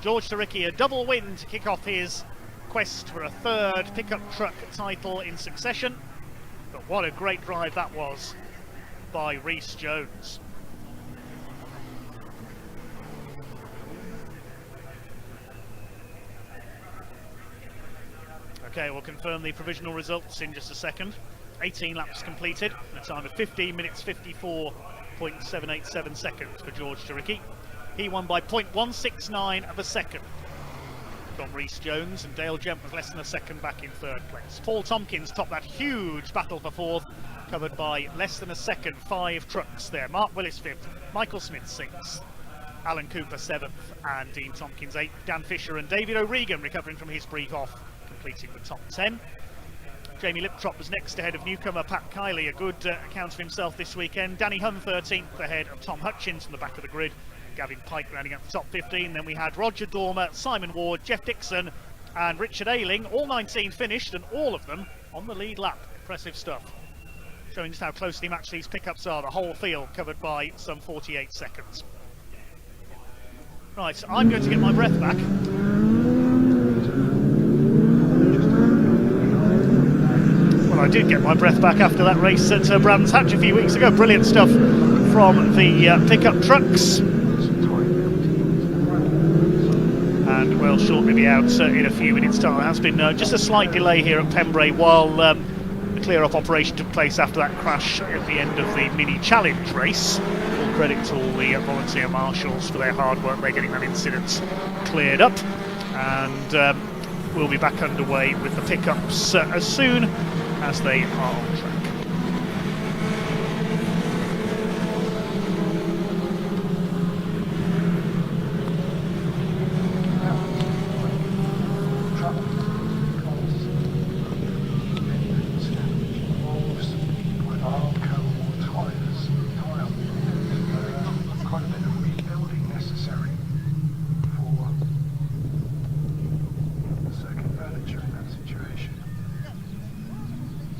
George Taricki, a double win to kick off his quest for a third pickup truck title in succession. But what a great drive that was by Rhys Jones. Okay, we'll confirm the provisional results in just a second. 18 laps completed, a time of 15 minutes 54.787 seconds for George Taricki. He won by 0.169 of a second from Rhys Jones, and Dale Gent was less than a second back in third place. Paul Tompkins topped that huge battle for fourth, covered by less than a second, 5 trucks there. Mark Willis fifth, Michael Smith sixth, Alan Cooper seventh, and Dean Tompkins eighth. Dan Fisher and David O'Regan recovering from his brief off, completing the top 10. Jamie Liptrop was next ahead of newcomer Pat Kiley, a good account of himself this weekend. Danny Hunn 13th ahead of Tom Hutchins from the back of the grid. Gavin Pike rounding up the top 15. Then we had Roger Dormer, Simon Ward, Jeff Dixon and Richard Ayling, all 19 finished, and all of them on the lead lap. Impressive stuff. Showing just how closely matched these pickups are. The whole field covered by some 48 seconds. Right, I'm going to get my breath back. Well, I did get my breath back after that race at Brands Hatch a few weeks ago. Brilliant stuff from the pickup trucks. And we'll shortly be out in a few minutes' time. There has been just a slight delay here at Pembrey while the clear-up operation took place after that crash at the end of the mini challenge race. Full credit to all the volunteer marshals for their hard work. They're getting that incident cleared up, and we'll be back underway with the pickups as soon as they are on track.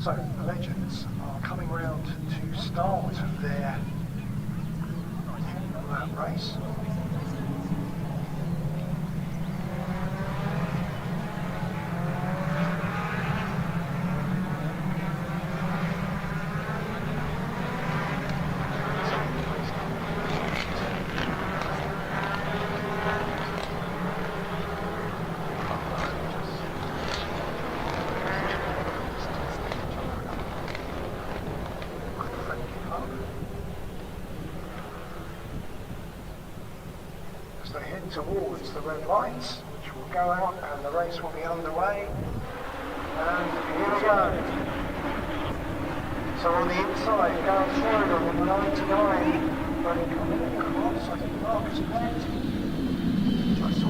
So the legends are coming round to start their lap race. Towards the red lights, which will go out and the race will be underway. And here we go. So on the inside, Gareth Schroeder on the 99, but coming across, I think Marcus Pett. I saw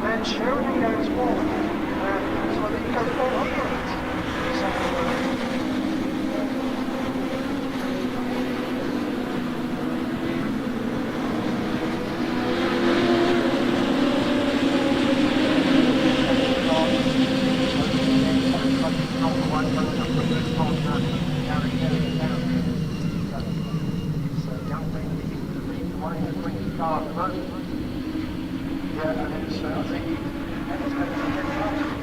then Sheridan goes forward, so I think he goes forward here. Yeah, and it's, I think, and it's going to get past.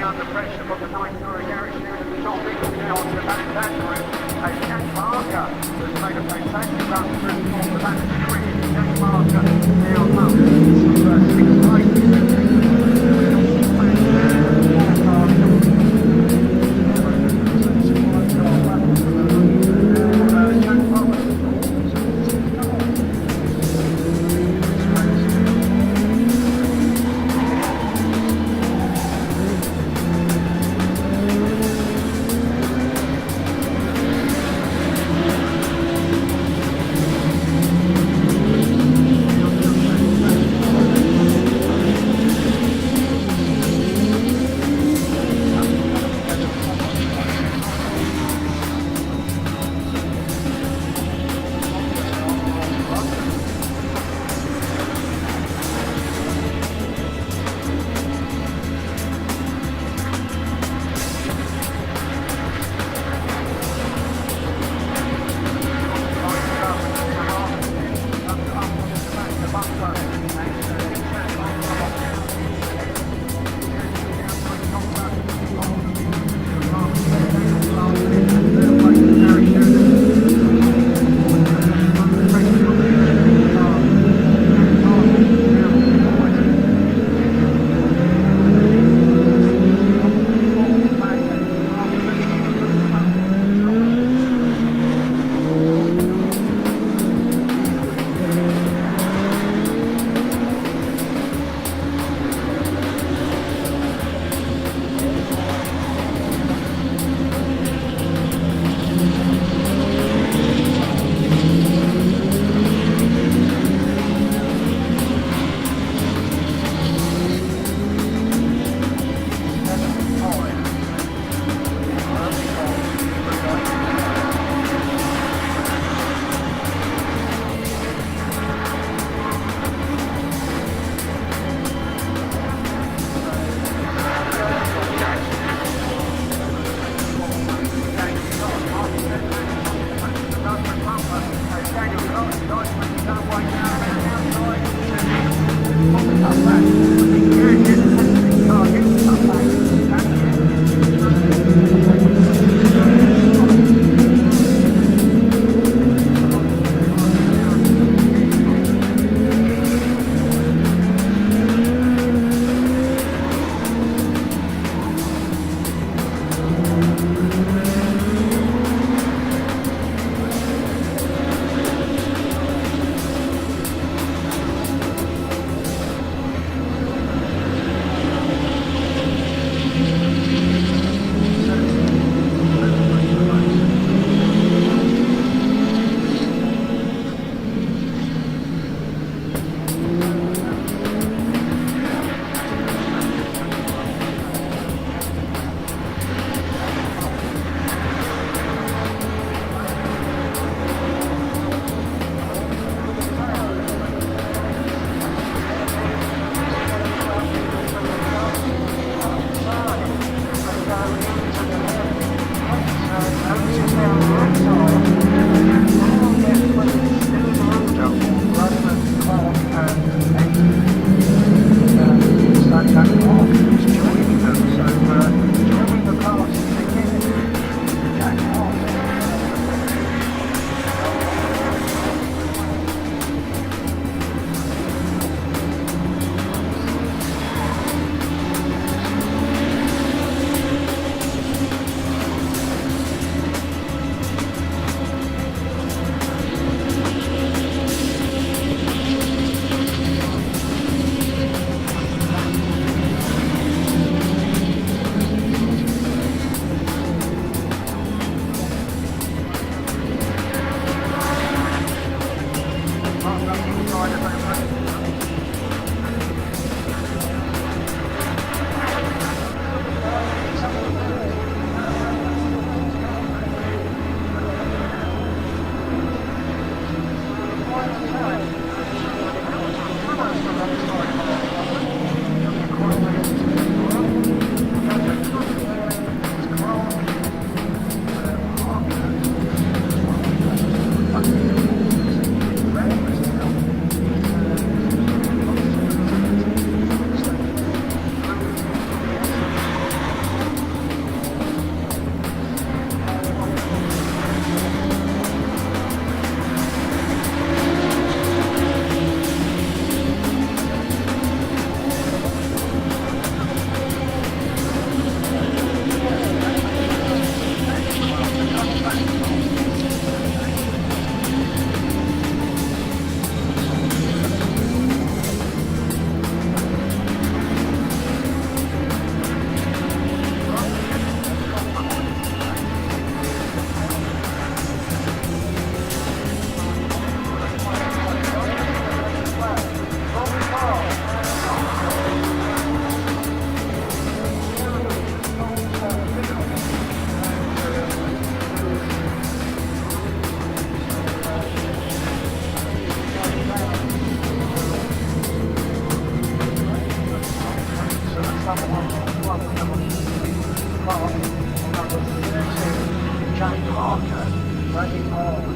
under pressure from the 9-story garage here in the top middle now onto the back of that group. Jack Barker has made a fantastic run through the back of the screen. Jack Barker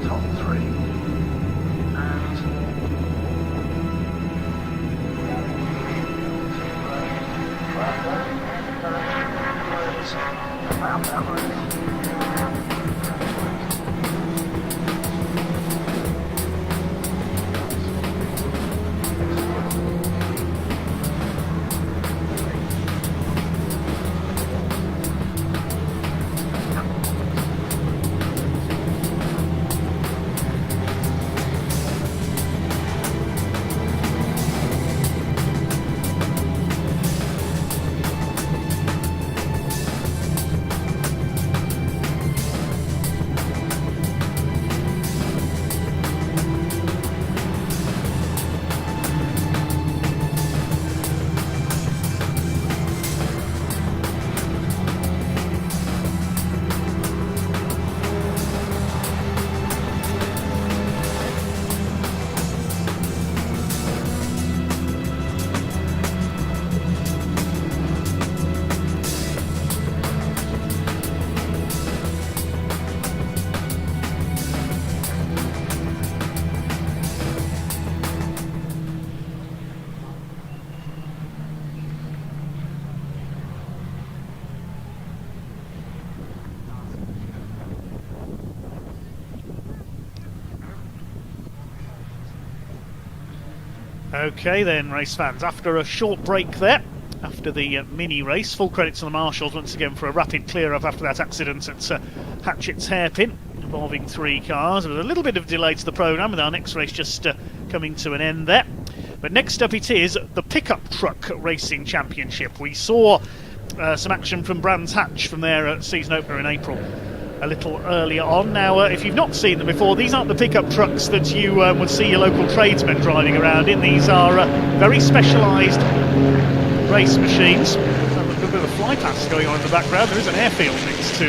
top three. And about that race. Okay then, race fans, after a short break there, after the mini race, full credit to the marshals once again for a rapid clear up after that accident at Hatchett's Hairpin involving 3 cars. There was a little bit of delay to the programme with our next race just coming to an end there. But next up it is the Pickup Truck Racing Championship. We saw some action from Brands Hatch from their season opener in April a little earlier on. Now, if you've not seen them before, these aren't the pickup trucks that you would see your local tradesmen driving around in. These are very specialised race machines. A little bit of fly pass going on in the background. There is an airfield next to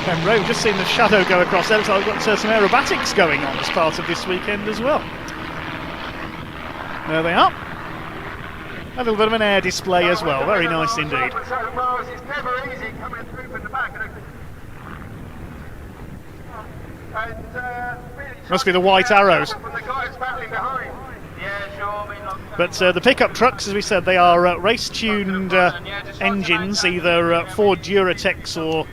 Pembrey. We've just seen the shadow go across there. Looks like we've got some aerobatics going on as part of this weekend as well. There they are. A little bit of an air display as well. Very nice indeed. It's never easy coming through from the back. Must be the white arrows. But the pickup trucks, as we said, they are race-tuned engines, either Ford Duratex or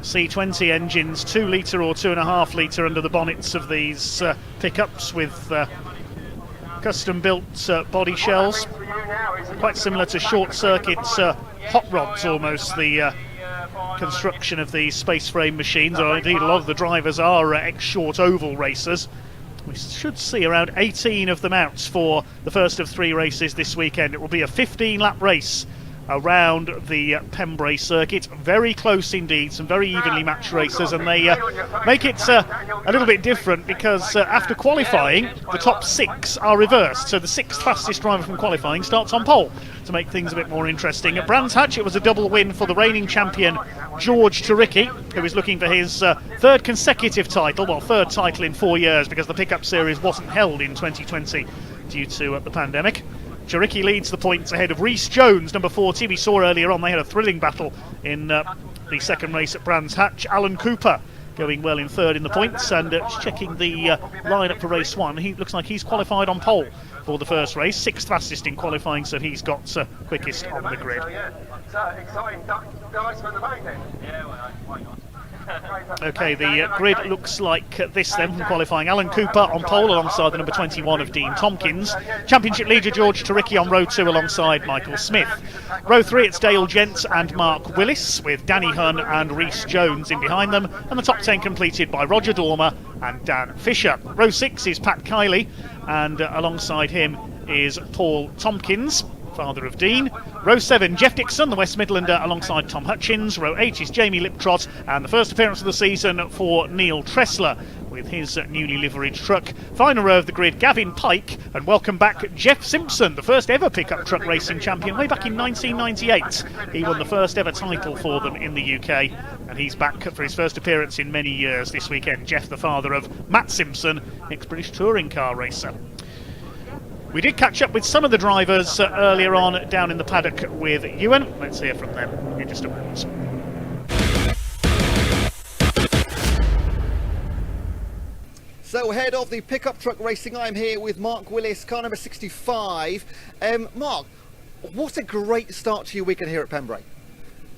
C20 engines, 2 litre or 2.5 litre under the bonnets of these pickups with custom-built body shells, quite similar to short-circuit hot rods almost, the construction of these space frame machines, or indeed a lot of the drivers are ex-short oval racers. We should see around 18 of them out for the first of 3 races this weekend. It will be a 15-lap race around the Pembrey Circuit. Very close indeed, some very evenly matched racers, and they make it a little bit different because after qualifying, the top 6 are reversed. So the 6th fastest driver from qualifying starts on pole to make things a bit more interesting. At Brands Hatch, it was a double win for the reigning champion George Turicki, who is looking for his 3rd consecutive title, well, 3rd title in 4 years because the pickup series wasn't held in 2020 due to the pandemic. Turicki leads the points ahead of Rhys Jones, number 40. We saw earlier on they had a thrilling battle in the second race at Brands Hatch. Alan Cooper going well in 3rd in the points, and checking the line-up for race 1, he looks like he's qualified on pole for the first race, 6th fastest in qualifying, so he's got quickest on the grid. Exciting guys from the back then. Yeah, why not? Okay, the grid looks like this then from qualifying. Alan Cooper on pole alongside the number 21 of Dean Tompkins. Championship leader George Turicki on row 2 alongside Michael Smith. Row 3 it's Dale Gents and Mark Willis with Danny Hunn and Rhys Jones in behind them, and the top 10 completed by Roger Dormer and Dan Fisher. Row 6 is Pat Kiley, and alongside him is Paul Tompkins, father of Dean. Row 7, Jeff Dixon, the West Midlander, alongside Tom Hutchins. Row 8 is Jamie Liptrot, and the first appearance of the season for Neil Tressler with his newly liveried truck. Final row of the grid, Gavin Pike, and welcome back Jeff Simpson, the first ever pickup truck racing champion way back in 1998. He won the first ever title for them in the UK, and he's back for his first appearance in many years this weekend. Jeff, the father of Matt Simpson, ex-British touring car racer. We did catch up with some of the drivers earlier on down in the paddock with Ewan. Let's hear from them in just a moment. So ahead of the pickup truck racing, I'm here with Mark Willis, car number 65. Mark, what a great start to your weekend here at Pembrey.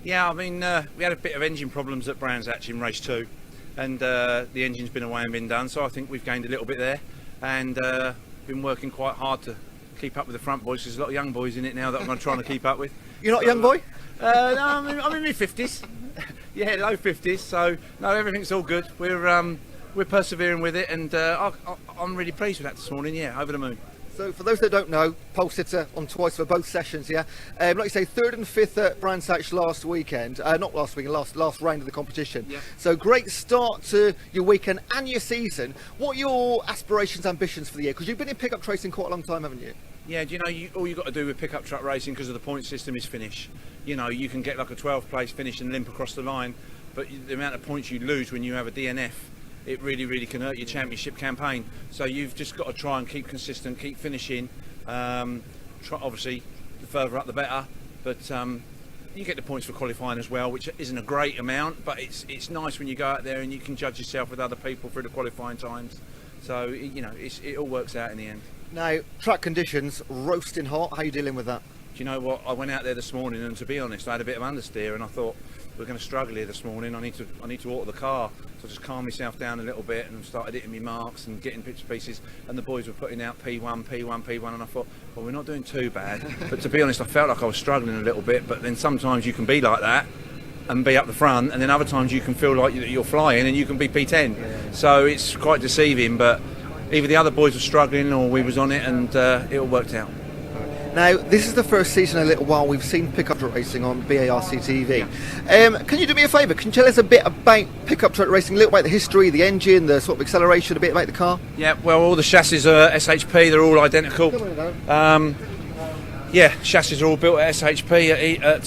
Yeah, I mean, we had a bit of engine problems at Brands Hatch in race 2, and the engine's been away and been done, so I think we've gained a little bit there, and been working quite hard to keep up with the front boys. There's a lot of young boys in it now that I'm trying to keep up with. You're not a young boy? No, I'm in my 50s. Yeah, low 50s. So no, everything's all good. We're persevering with it, and I'm really pleased with that this morning. Yeah, over the moon. So for those that don't know, pole sitter on twice for both sessions, yeah. Like you say, 3rd and 5th at Brands Hatch last weekend. Not last weekend, last round of the competition. Yeah. So great start to your weekend and your season. What are your aspirations, ambitions for the year? Because you've been in pickup racing quite a long time, haven't you? Yeah, do you know, all you've got to do with pickup truck racing, because of the point system, is finish. You know, you can get like a 12th place finish and limp across the line, but the amount of points you lose when you have a DNF, it really can hurt your championship campaign. So you've just got to try and keep consistent, keep finishing. Obviously, the further up the better, but you get the points for qualifying as well, which isn't a great amount, but it's nice when you go out there and you can judge yourself with other people through the qualifying times. So you know, it all works out in the end. Now, track conditions, roasting hot. How are you dealing with that? Do you know what? I went out there this morning, and to be honest, I had a bit of understeer, and I thought we're going to struggle here this morning. I need to alter the car. So I just calmed myself down a little bit and started hitting me marks and getting bits and pieces. And the boys were putting out P1, and I thought, well, we're not doing too bad. But to be honest, I felt like I was struggling a little bit. But then sometimes you can be like that and be up the front, and then other times you can feel like you're flying and you can be P10. Yeah. So it's quite deceiving. But either the other boys were struggling or we was on it, and it all worked out. Now, this is the first season in a little while we've seen pickup truck racing on BARC TV. Can you do me a favour? Can you tell us a bit about pickup truck racing, a little about the history, the engine, the sort of acceleration, a bit about the car? Yeah, well, all the chassis are SHP, they're all identical. Yeah, chassis are all built at SHP at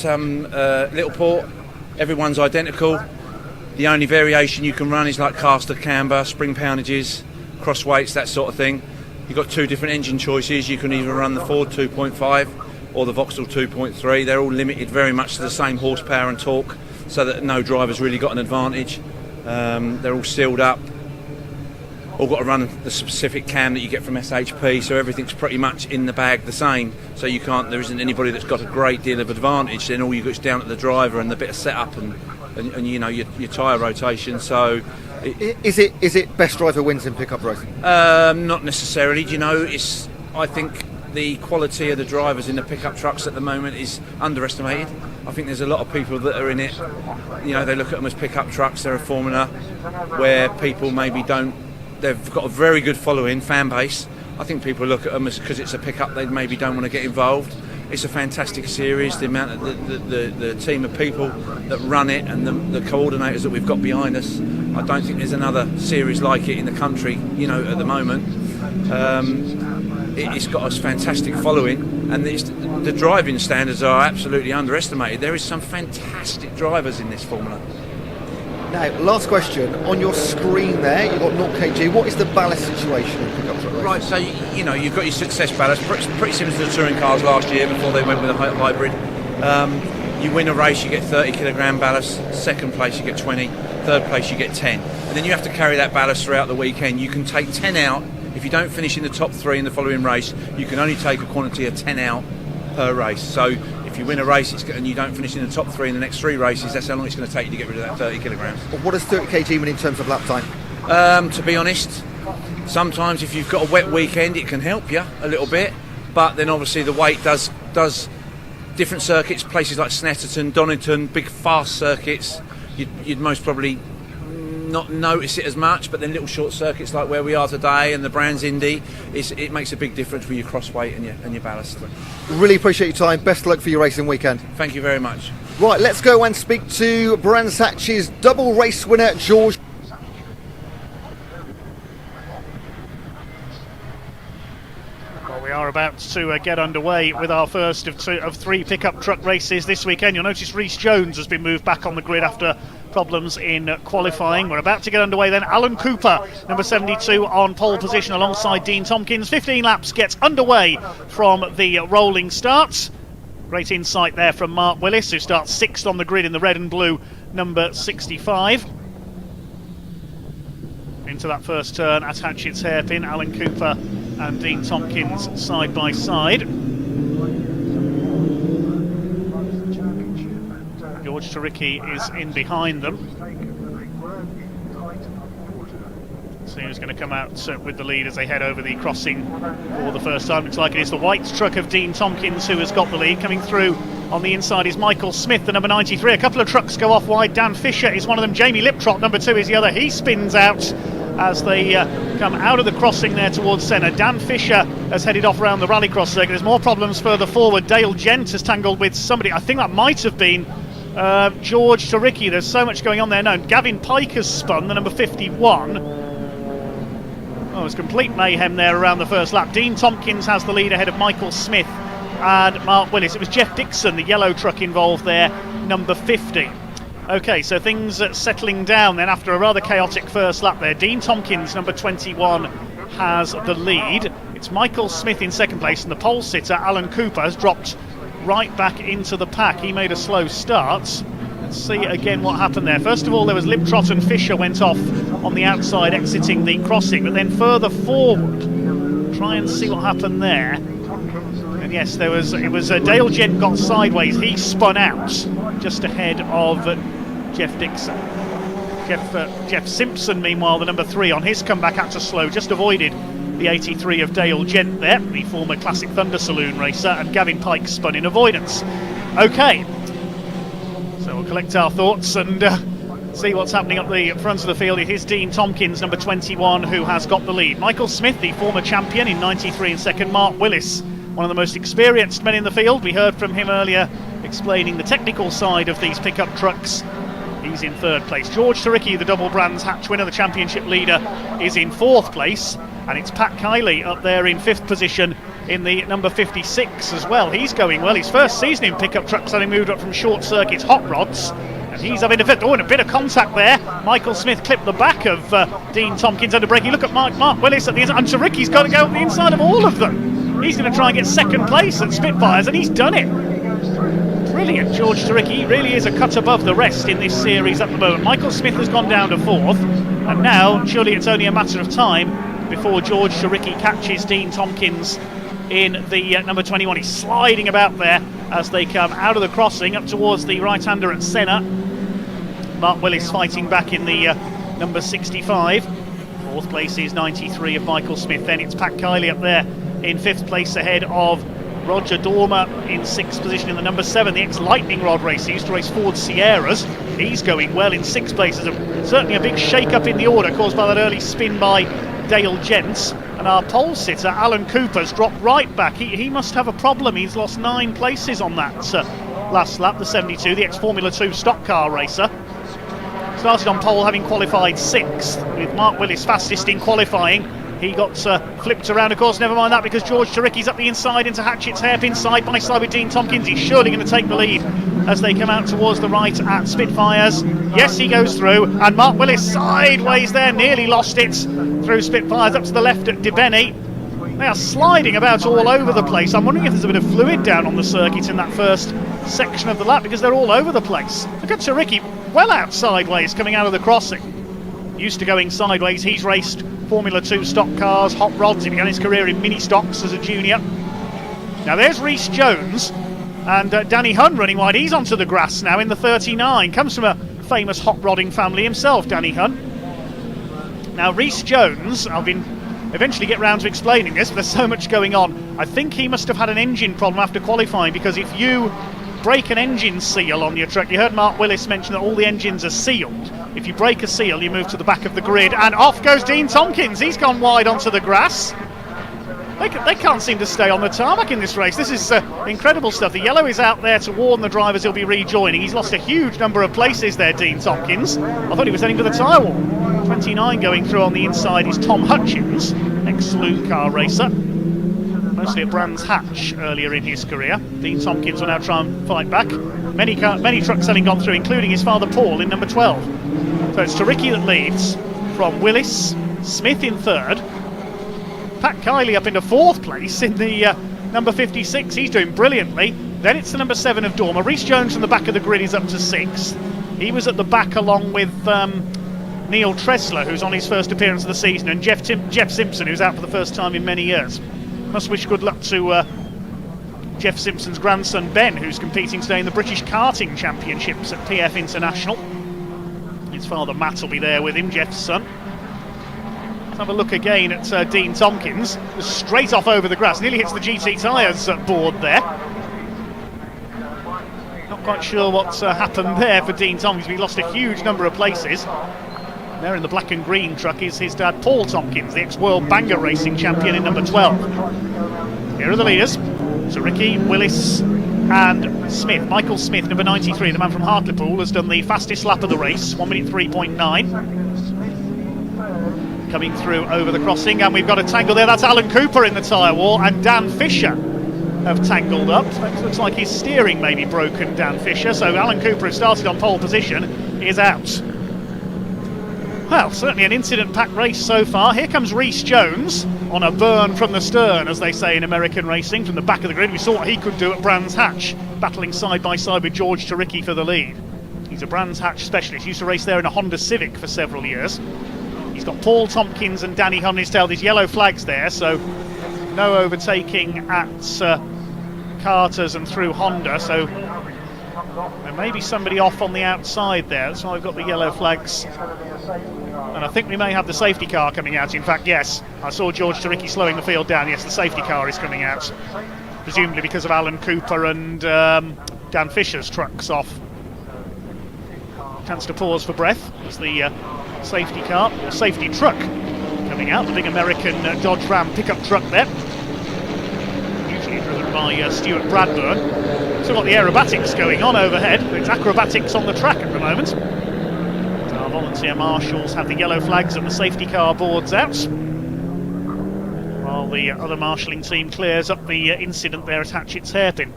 Littleport. Everyone's identical. The only variation you can run is like caster camber, spring poundages, cross weights, that sort of thing. You've got 2 different engine choices. You can either run the Ford 2.5 or the Vauxhall 2.3. They're all limited very much to the same horsepower and torque, so that no driver's really got an advantage. They're all sealed up. All got to run the specific cam that you get from SHP, so everything's pretty much in the bag the same. So there isn't anybody that's got a great deal of advantage. Then all you got is down to the driver and the bit of setup and you know, your tyre rotation. So. Is it best driver wins in pickup racing? Not necessarily. You know, I think the quality of the drivers in the pickup trucks at the moment is underestimated. I think there's a lot of people that are in it. You know, they look at them as pickup trucks. They're a formula where people maybe don't. They've got a very good following, fan base. I think people look at them as because it's a pickup, they maybe don't want to get involved. It's a fantastic series. The amount of the team of people that run it and the coordinators that we've got behind us, I don't think there's another series like it in the country, you know, at the moment. It's got a fantastic following, and the driving standards are absolutely underestimated. There is some fantastic drivers in this formula. Now, last question. On your screen there, you've got 0 kg. What is the ballast situation in pickup truck racing? Right, so you know, you've got your success ballast, pretty similar to the touring cars last year before they went with a hybrid. You win a race, you get 30 kilogram ballast. 2nd place, you get 20. 3rd place, you get 10. And then you have to carry that ballast throughout the weekend. You can take 10 out. If you don't finish in the top 3 in the following race, you can only take a quantity of 10 out per race. So if you win a race and you don't finish in the top 3 in the next 3 races, that's how long it's going to take you to get rid of that 30 kilograms. What does 30 kg mean in terms of lap time? To be honest, sometimes if you've got a wet weekend, it can help you a little bit, but then obviously the weight does different circuits, places like Snetterton, Donington, big fast circuits, you'd most probably not notice it as much, but then little short circuits like where we are today and the Brands Indy, it makes a big difference with your cross weight and your ballast. Really appreciate your time. Best of luck for your racing weekend. Thank you very much. Right, let's go and speak to Brands Hatch's double race winner, George. We are about to get underway with our first of 3 pickup truck races this weekend. You'll notice Rhys Jones has been moved back on the grid after problems in qualifying. We're about to get underway then. Alan Cooper, number 72, on pole position alongside Dean Tompkins. 15 laps gets underway from the rolling starts. Great insight there from Mark Willis, who starts 6th on the grid in the red and blue, number 65. into that first turn at Hatchett's hairpin. Alan Cooper and Dean Tompkins side by side. George Taricki is in behind them. See who's going to come out with the lead as they head over the crossing for the first time. Looks like it is the white truck of Dean Tompkins who has got the lead. Coming through on the inside is Michael Smith, the number 93. A couple of trucks go off wide. Dan Fisher is one of them. Jamie Liptrot, number 2, is the other. He spins out as they come out of the crossing there towards centre. Dan Fisher has headed off around the rallycross circuit. There's more problems further forward. Dale Gent has tangled with somebody. I think that might have been George Taricki. There's so much going on there. No, Gavin Pike has spun, the number 51. Oh, it's complete mayhem there around the first lap. Dean Tompkins has the lead ahead of Michael Smith and Mark Willis. It was Jeff Dixon, the yellow truck, involved there, number 50. Okay, so things settling down then after a rather chaotic first lap there. Dean Tompkins, number 21, has the lead. It's Michael Smith in second place, and the pole sitter, Alan Cooper, has dropped right back into the pack. He made a slow start. Let's see again what happened there. First of all, there was Liptrot and Fisher went off on the outside exiting the crossing, but then further forward, try and see what happened there. And yes, it was Dale Gent got sideways. He spun out just ahead of Jeff Dixon. Jeff Simpson, meanwhile, the number 3, on his comeback had to slow, just avoided the 83 of Dale Gent there, the former Classic Thunder Saloon racer, and Gavin Pike spun in avoidance. Okay, so we'll collect our thoughts and see what's happening up the front of the field. It is Dean Tompkins, number 21, who has got the lead. Michael Smith, the former champion in 93 in second. Mark Willis, one of the most experienced men in the field. We heard from him earlier explaining the technical side of these pickup trucks. He's in third place. George Taricki, the double brands hatch winner, the championship leader, is in fourth place. And it's Pat Kiley up there in fifth position in the number 56 as well. He's going well. His first season in pickup trucks, having moved up from short circuit hot rods. And he's having a bit of contact there. Michael Smith clipped the back of Dean Tompkins under braking. Look at Mark Willis at the inside. And Taricki's got to go up the inside of all of them. He's going to try and get second place at Spitfires, and he's done it. Brilliant, George Taricki. He really is a cut above the rest in this series at the moment. Michael Smith has gone down to fourth, and now surely it's only a matter of time before George Taricki catches Dean Tompkins in the number 21. He's sliding about there as they come out of the crossing up towards the right-hander at Senna. Mark Willis fighting back in the number 65. Fourth place is 93 of Michael Smith. Then it's Pat Kiley up there in fifth place ahead of Roger Dormer in sixth position in the number 7, the ex-Lightning Rod racer. He used to race Ford Sierras. He's going well in sixth place. There's certainly a big shake-up in the order caused by that early spin by Dale Gent. And our pole sitter, Alan Cooper's dropped right back. He must have a problem. He's lost 9 places on that last lap, the 72, the ex-Formula 2 stock car racer. Started on pole having qualified 6th, with Mark Willis fastest in qualifying. He got flipped around, of course, never mind that, because George Taricki's up the inside into Hatchett's hairpin, side by side with Dean Tompkins. He's surely going to take the lead as they come out towards the right at Spitfires. Yes, he goes through, and Mark Willis sideways there, nearly lost it through Spitfires, up to the left at DeBenny. They are sliding about all over the place. I'm wondering if there's a bit of fluid down on the circuit in that first section of the lap, because they're all over the place. Look at Taricki, well out sideways coming out of the crossing. Used to going sideways. He's raced Formula 2 stock cars, hot rods. He began his career in mini stocks as a junior. Now there's Rhys Jones and Danny Hunn running wide. He's onto the grass now in the 39. Comes from a famous hot rodding family himself, Danny Hunn. Now Rhys Jones, I'll eventually get round to explaining this, but there's so much going on. I think he must have had an engine problem after qualifying, because if you break an engine seal on your truck, you heard Mark Willis mention that all the engines are sealed. If you break a seal, you move to the back of the grid, and off goes Dean Tompkins. He's gone wide onto the grass. They can't seem to stay on the tarmac in this race. This is incredible stuff. The yellow is out there to warn the drivers he'll be rejoining. He's lost a huge number of places there, Dean Tompkins. I thought he was heading for the tyre wall. 29 going through on the inside is Tom Hutchins, ex-saloon car racer. Mostly at Brands Hatch earlier in his career. Dean Tompkins will now try and fight back. Many trucks having gone through, including his father Paul in number 12. So it's Taricki that leads from Willis, Smith in third, Pat Kiley up into fourth place in the number 56. He's doing brilliantly. Then it's the number 7 of Dormer. Rhys Jones from the back of the grid is up to 6th. He was at the back along with Neil Tressler, who's on his first appearance of the season, and Jeff Simpson, who's out for the first time in many years. Must wish good luck to Jeff Simpson's grandson Ben, who's competing today in the British Karting Championships at PF International. His father Matt will be there with him, Jeff's son. Let's have a look again at Dean Tompkins. Straight off over the grass, nearly hits the GT tyres board there. Not quite sure what's happened there for Dean Tompkins. We lost a huge number of places. There in the black and green truck is his dad Paul Tompkins, the ex-World Banger Racing champion in number 12. Here are the leaders. So Ricky, Willis and Smith. Michael Smith, number 93, the man from Hartlepool, has done the fastest lap of the race, 1 minute 3.9. Coming through over the crossing, and we've got a tangle there. That's Alan Cooper in the tyre wall, and Dan Fisher have tangled up. Looks like his steering may be broken, Dan Fisher. So Alan Cooper, who started on pole position, is out. Well, certainly an incident-packed race so far. Here comes Rhys Jones on a burn from the stern, as they say in American racing, from the back of the grid. We saw what he could do at Brands Hatch, battling side by side with George Taricki for the lead. He's a Brands Hatch specialist. He used to race there in a Honda Civic for several years. He's got Paul Tompkins and Danny Hunt on his tail. There's yellow flags there, so no overtaking at Carter's and through Honda, so there may be somebody off on the outside there. That's why I've got the yellow flags. And I think we may have the safety car coming out. In fact, yes, I saw George Taricki slowing the field down. Yes, the safety car is coming out, presumably because of Alan Cooper and Dan Fisher's trucks off. Chance to pause for breath. It's the safety car, or safety truck, coming out. The big American Dodge Ram pickup truck there, usually driven by Stuart Bradburn. So got the aerobatics going on overhead. It's acrobatics on the track at the moment. Our volunteer marshals have the yellow flags and the safety car boards out, while the other marshalling team clears up the incident there at Hatchett's Hairpin.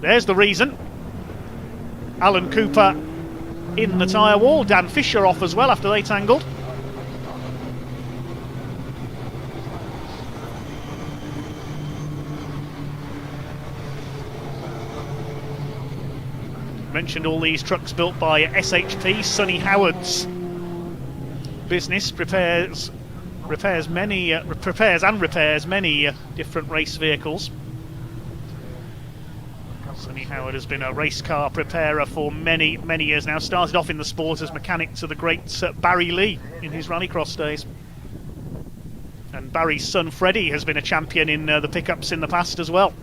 There's the reason. Alan Cooper in the tyre wall, Dan Fisher off as well after they tangled. Mentioned all these trucks built by SHP, Sonny Howard's business, prepares many different race vehicles. Sonny Howard has been a race car preparer for many years now. Started off in the sport as mechanic to the great Barry Lee in his rallycross days. And Barry's son Freddie has been a champion in the pickups in the past as well.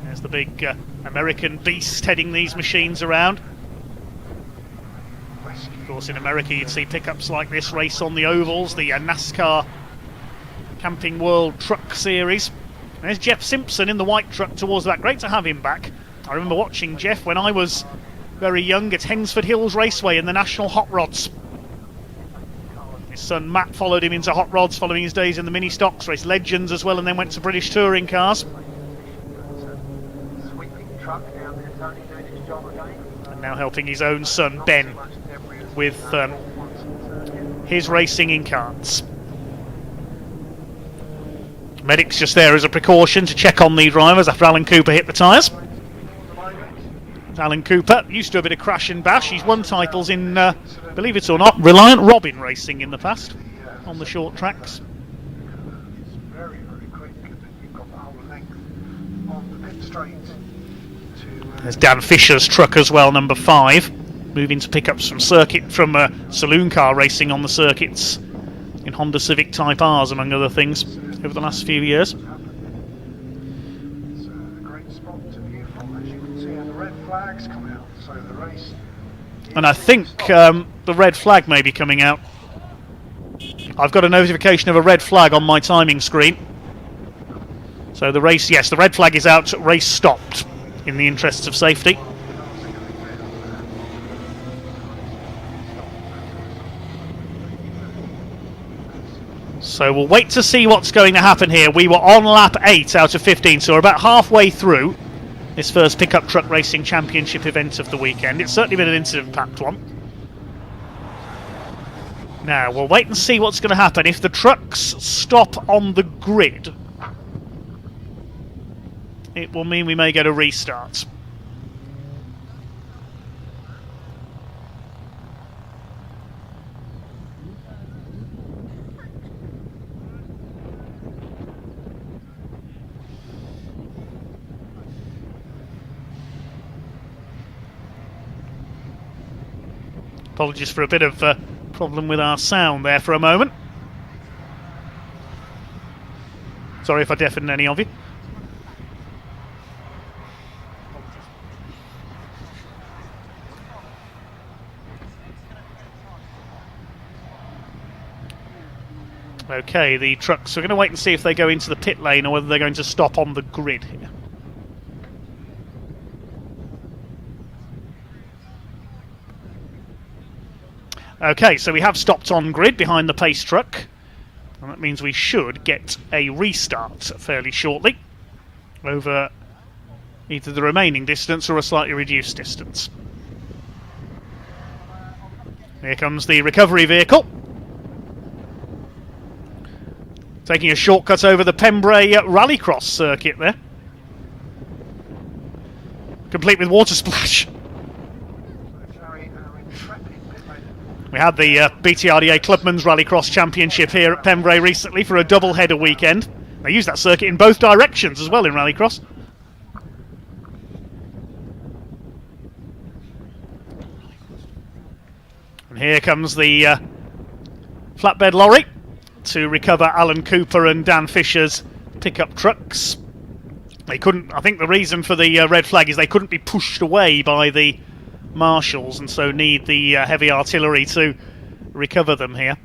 There's the big American beast heading these machines around. Of course, in America you'd see pickups like this race on the ovals, the NASCAR Camping World Truck Series. There's Jeff Simpson in the white truck towards that. Great to have him back. I remember watching Jeff when I was very young at Hensford Hills Raceway in the National Hot Rods. His son Matt followed him into Hot Rods following his days in the mini stocks, raced Legends as well, and then went to British touring cars. And now helping his own son Ben with his racing in karts. Medics just there as a precaution to check on the drivers after Alan Cooper hit the tyres. Alan Cooper used to do a bit of crash and bash. He's won titles in, believe it or not, Reliant Robin racing in the past on the short tracks. Very quick. You've got the whole length of the pit straight. There's Dan Fisher's truck as well, number 5, moving to pick up some saloon car racing on the circuits in Honda Civic Type Rs, among other things, over the last few years. It's a great spot to view from, as you can see, and the red flags come out, so the race. And I think the red flag may be coming out. I've got a notification of a red flag on my timing screen. So the race, yes, the red flag is out, race stopped in the interests of safety. So we'll wait to see what's going to happen here. We were on lap 8 out of 15, so we're about halfway through this first pickup truck racing championship event of the weekend. It's certainly been an incident-packed one. Now, we'll wait and see what's going to happen. If the trucks stop on the grid, it will mean we may get a restart. Apologies for a bit of problem with our sound there for a moment. Sorry if I deafened any of you. Okay, the trucks, we're going to wait and see if they go into the pit lane or whether they're going to stop on the grid here. Okay, so we have stopped on grid behind the pace truck, and that means we should get a restart fairly shortly over either the remaining distance or a slightly reduced distance. Here comes the recovery vehicle, taking a shortcut over the Pembrey Rallycross circuit there, complete with water splash. We had the BTRC Clubman's Rallycross Championship here at Pembrey recently for a double-header weekend. They use that circuit in both directions as well in Rallycross. And here comes the flatbed lorry to recover Alan Cooper and Dan Fisher's pickup trucks. They couldn't, I think the reason for the red flag is they couldn't be pushed away by the marshals and so need the heavy artillery to recover them here.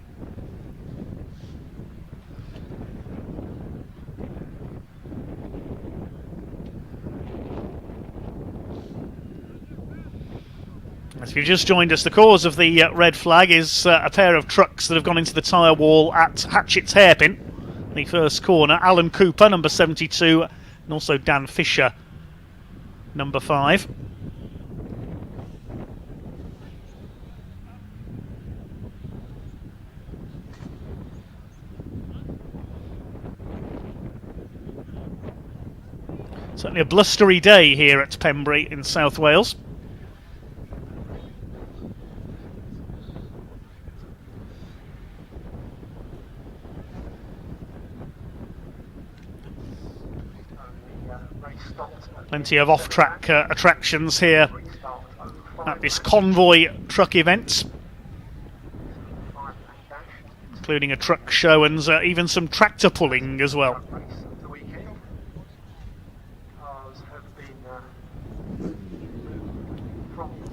If you've just joined us, the cause of the red flag is a pair of trucks that have gone into the tyre wall at Hatchett's Hairpin, the first corner. Alan Cooper, number 72, and also Dan Fisher, number 5. Certainly a blustery day here at Pembrey in South Wales. Plenty of off-track attractions here at this convoy truck event, including a truck show and even some tractor pulling as well.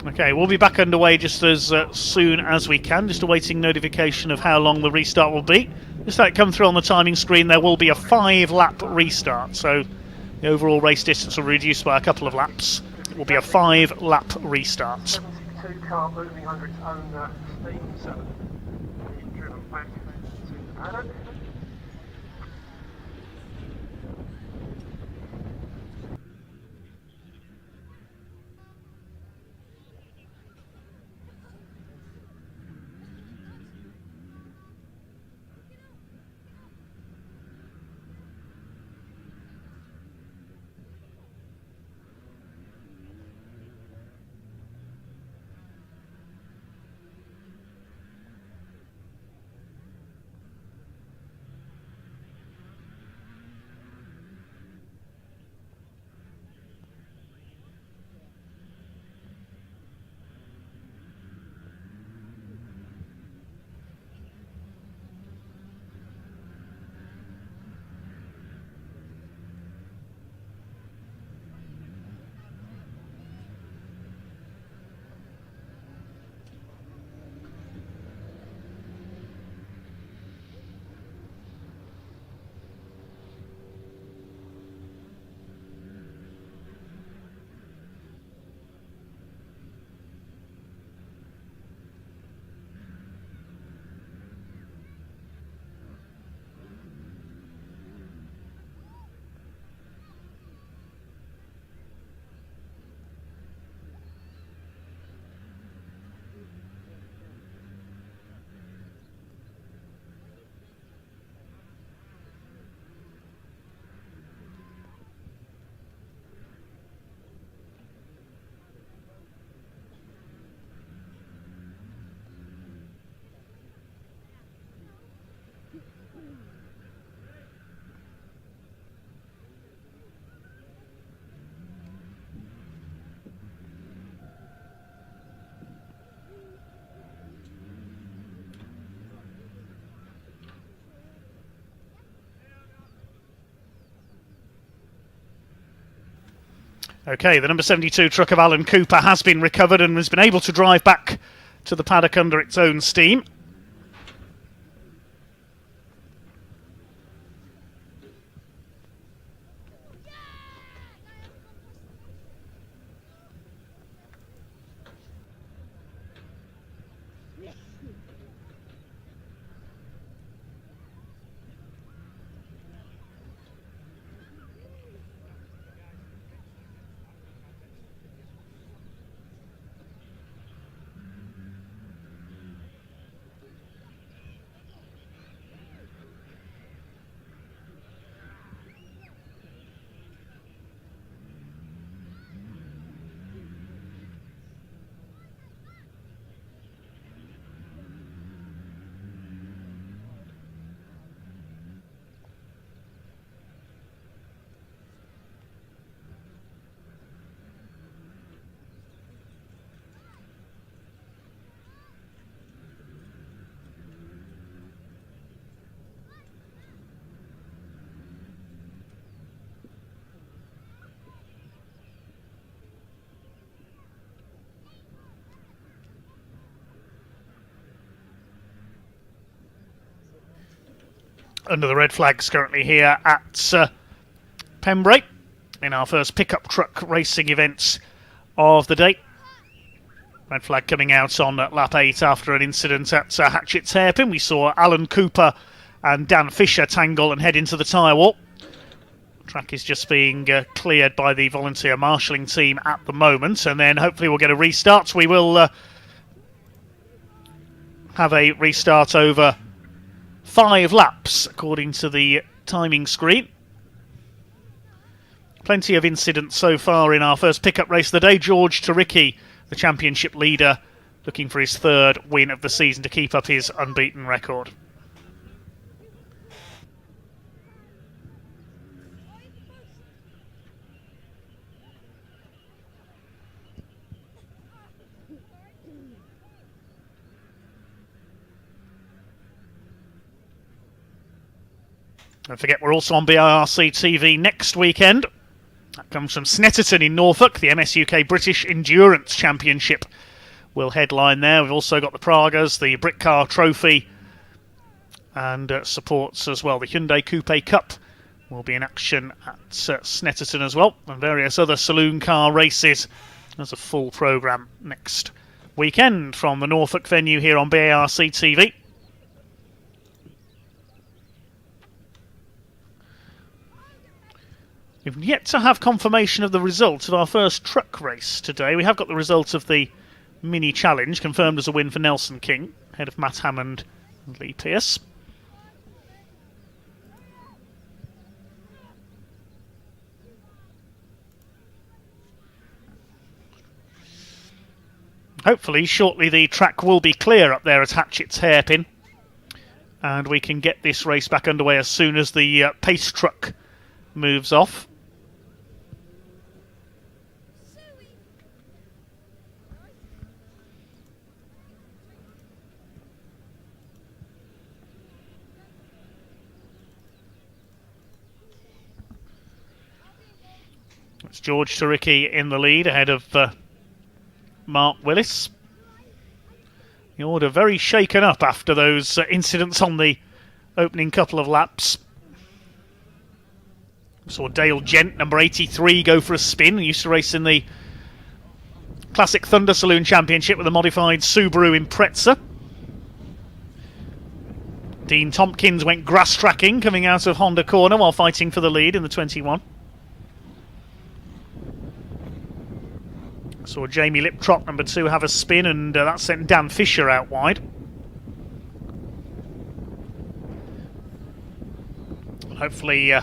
Okay, we'll be back underway just as soon as we can, just awaiting notification of how long the restart will be. Just like it come through on the timing screen, there will be a 5-lap restart, so the overall race distance will reduce by a couple of laps. It will be a 5-lap restart. 72 car moving under its own steam, so being driven back to the paddock. Okay, the number 72 truck of Alan Cooper has been recovered and has been able to drive back to the paddock under its own steam. Under the red flags currently here at Pembrey in our first pickup truck racing events of the day. Red flag coming out on lap 8 after an incident at Hatchett's Hairpin. We saw Alan Cooper and Dan Fisher tangle and head into the tyre wall. The track is just being cleared by the volunteer marshalling team at the moment, and then hopefully we'll get a restart. We will have a restart over 5 laps, according to the timing screen. Plenty of incidents so far in our first pickup race of the day. George Taricki, the championship leader, looking for his 3rd win of the season to keep up his unbeaten record. Don't forget, we're also on BARC TV next weekend. That comes from Snetterton in Norfolk. The MSUK British Endurance Championship will headline there. We've also got the Pragas, the Britcar Trophy, and supports as well. The Hyundai Coupe Cup will be in action at Snetterton as well, and various other saloon car races. There's a full programme next weekend from the Norfolk venue here on BARC TV. We've yet to have confirmation of the result of our first truck race today. We have got the result of the mini challenge, confirmed as a win for Nelson King, ahead of Matt Hammond and Lee Pearce. Hopefully, shortly the track will be clear up there at Hatchett's Hairpin, and we can get this race back underway as soon as the pace truck moves off. It's George Taricki in the lead ahead of Mark Willis. The order very shaken up after those incidents on the opening couple of laps. Saw Dale Gent, number 83, go for a spin. He used to race in the Classic Thunder Saloon Championship with a modified Subaru Impreza. Dean Tompkins went grass tracking coming out of Honda Corner while fighting for the lead in the 21. Saw Jamie Liptrot, number 2, have a spin, and that sent Dan Fisher out wide. Hopefully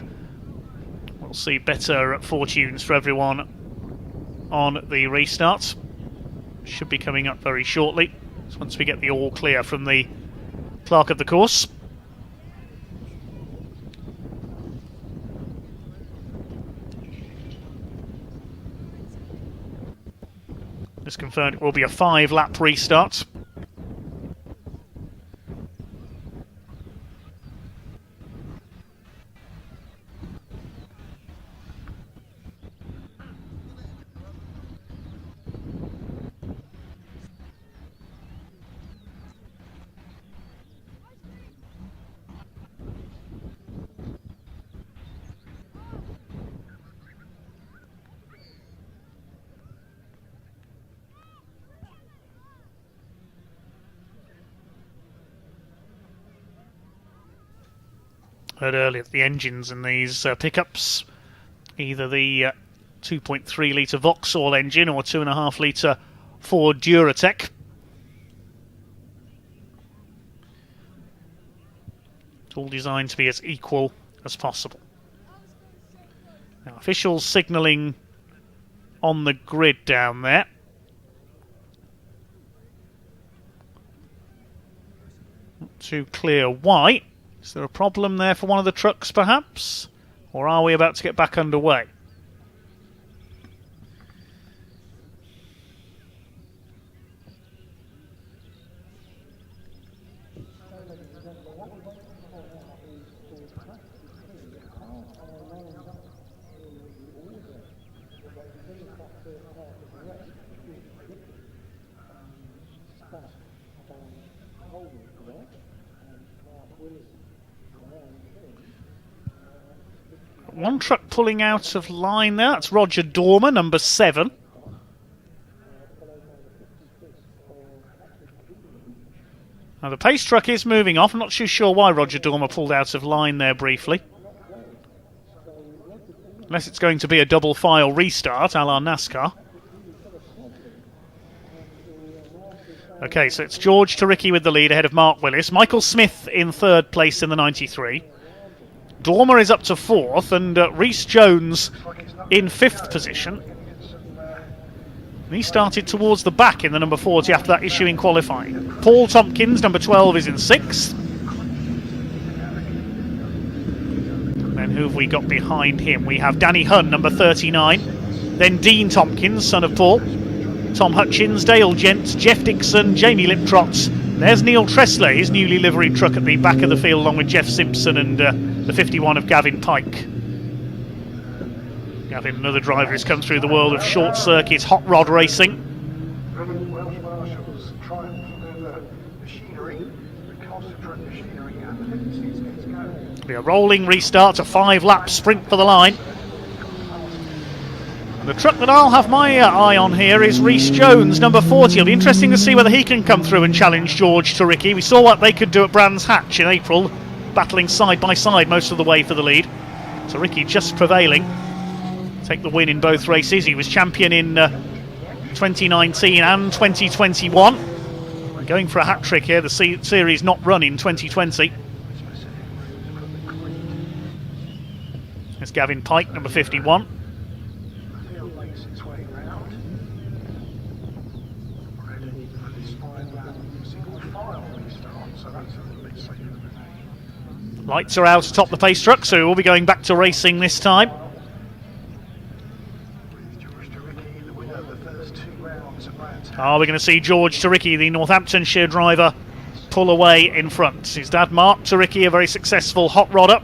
we'll see better fortunes for everyone on the restart. Should be coming up very shortly, so once we get the all clear from the clerk of the course. It's confirmed it will be a 5-lap restart. Heard earlier that the engines in these pickups, either the 2.3 litre Vauxhall engine or 2.5 litre Ford Duratec. It's all designed to be as equal as possible. Now, officials signalling on the grid down there. Not too clear why. Is there a problem there for one of the trucks, perhaps? Or are we about to get back underway? One truck pulling out of line there. That's Roger Dormer, number 7. Now the pace truck is moving off. I'm not too sure why Roger Dormer pulled out of line there briefly. Unless it's going to be a double file restart, a la NASCAR. Okay, so it's George Turicchi with the lead ahead of Mark Willis. Michael Smith in 3rd place in the 93. Dormer is up to 4th, and Rhys Jones in 5th position. And he started towards the back in the number 40 after that issue in qualifying. Paul Tompkins, number 12, is in 6th. And then who have we got behind him? We have Danny Hunn, number 39. Then Dean Tompkins, son of Paul. Tom Hutchins, Dale Gent, Jeff Dixon, Jamie Liptrot. There's Neil Tressler, his newly liveried truck at the back of the field, along with Jeff Simpson and the 51 of Gavin Pike. Gavin, another driver who's come through the world of short circuit hot rod racing. It'll be a rolling restart, a 5-lap sprint for the line. The truck that I'll have my eye on here is Rhys Jones, number 40. It'll be interesting to see whether he can come through and challenge George Turicchi. We saw what they could do at Brands Hatch in April, battling side by side most of the way for the lead. Turicchi just prevailing. Take the win in both races. He was champion in 2019 and 2021. Going for a hat-trick here, the series not run in 2020. There's Gavin Pike, number 51. Lights are out atop the pace truck, so we'll be going back to racing this time. We're going to see George Turicchi, the Northamptonshire driver, pull away in front. His dad, Mark Turicchi, a very successful hot rodder.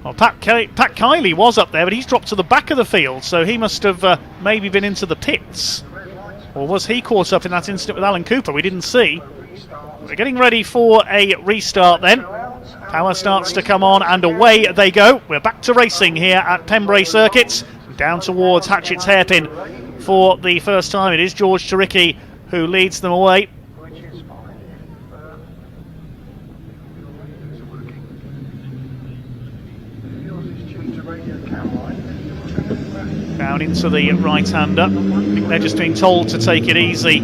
Well, Pat Kiley was up there, but he's dropped to the back of the field, so he must have maybe been into the pits. Or was he caught up in that incident with Alan Cooper? We didn't see. We're getting ready for a restart then. Power starts to come on and away they go. We're back to racing here at Pembrey Circuit. Down towards Hatchett's Hairpin for the first time. It is George Turicchi who leads them away. Down into the right-hander. I think they're just being told to take it easy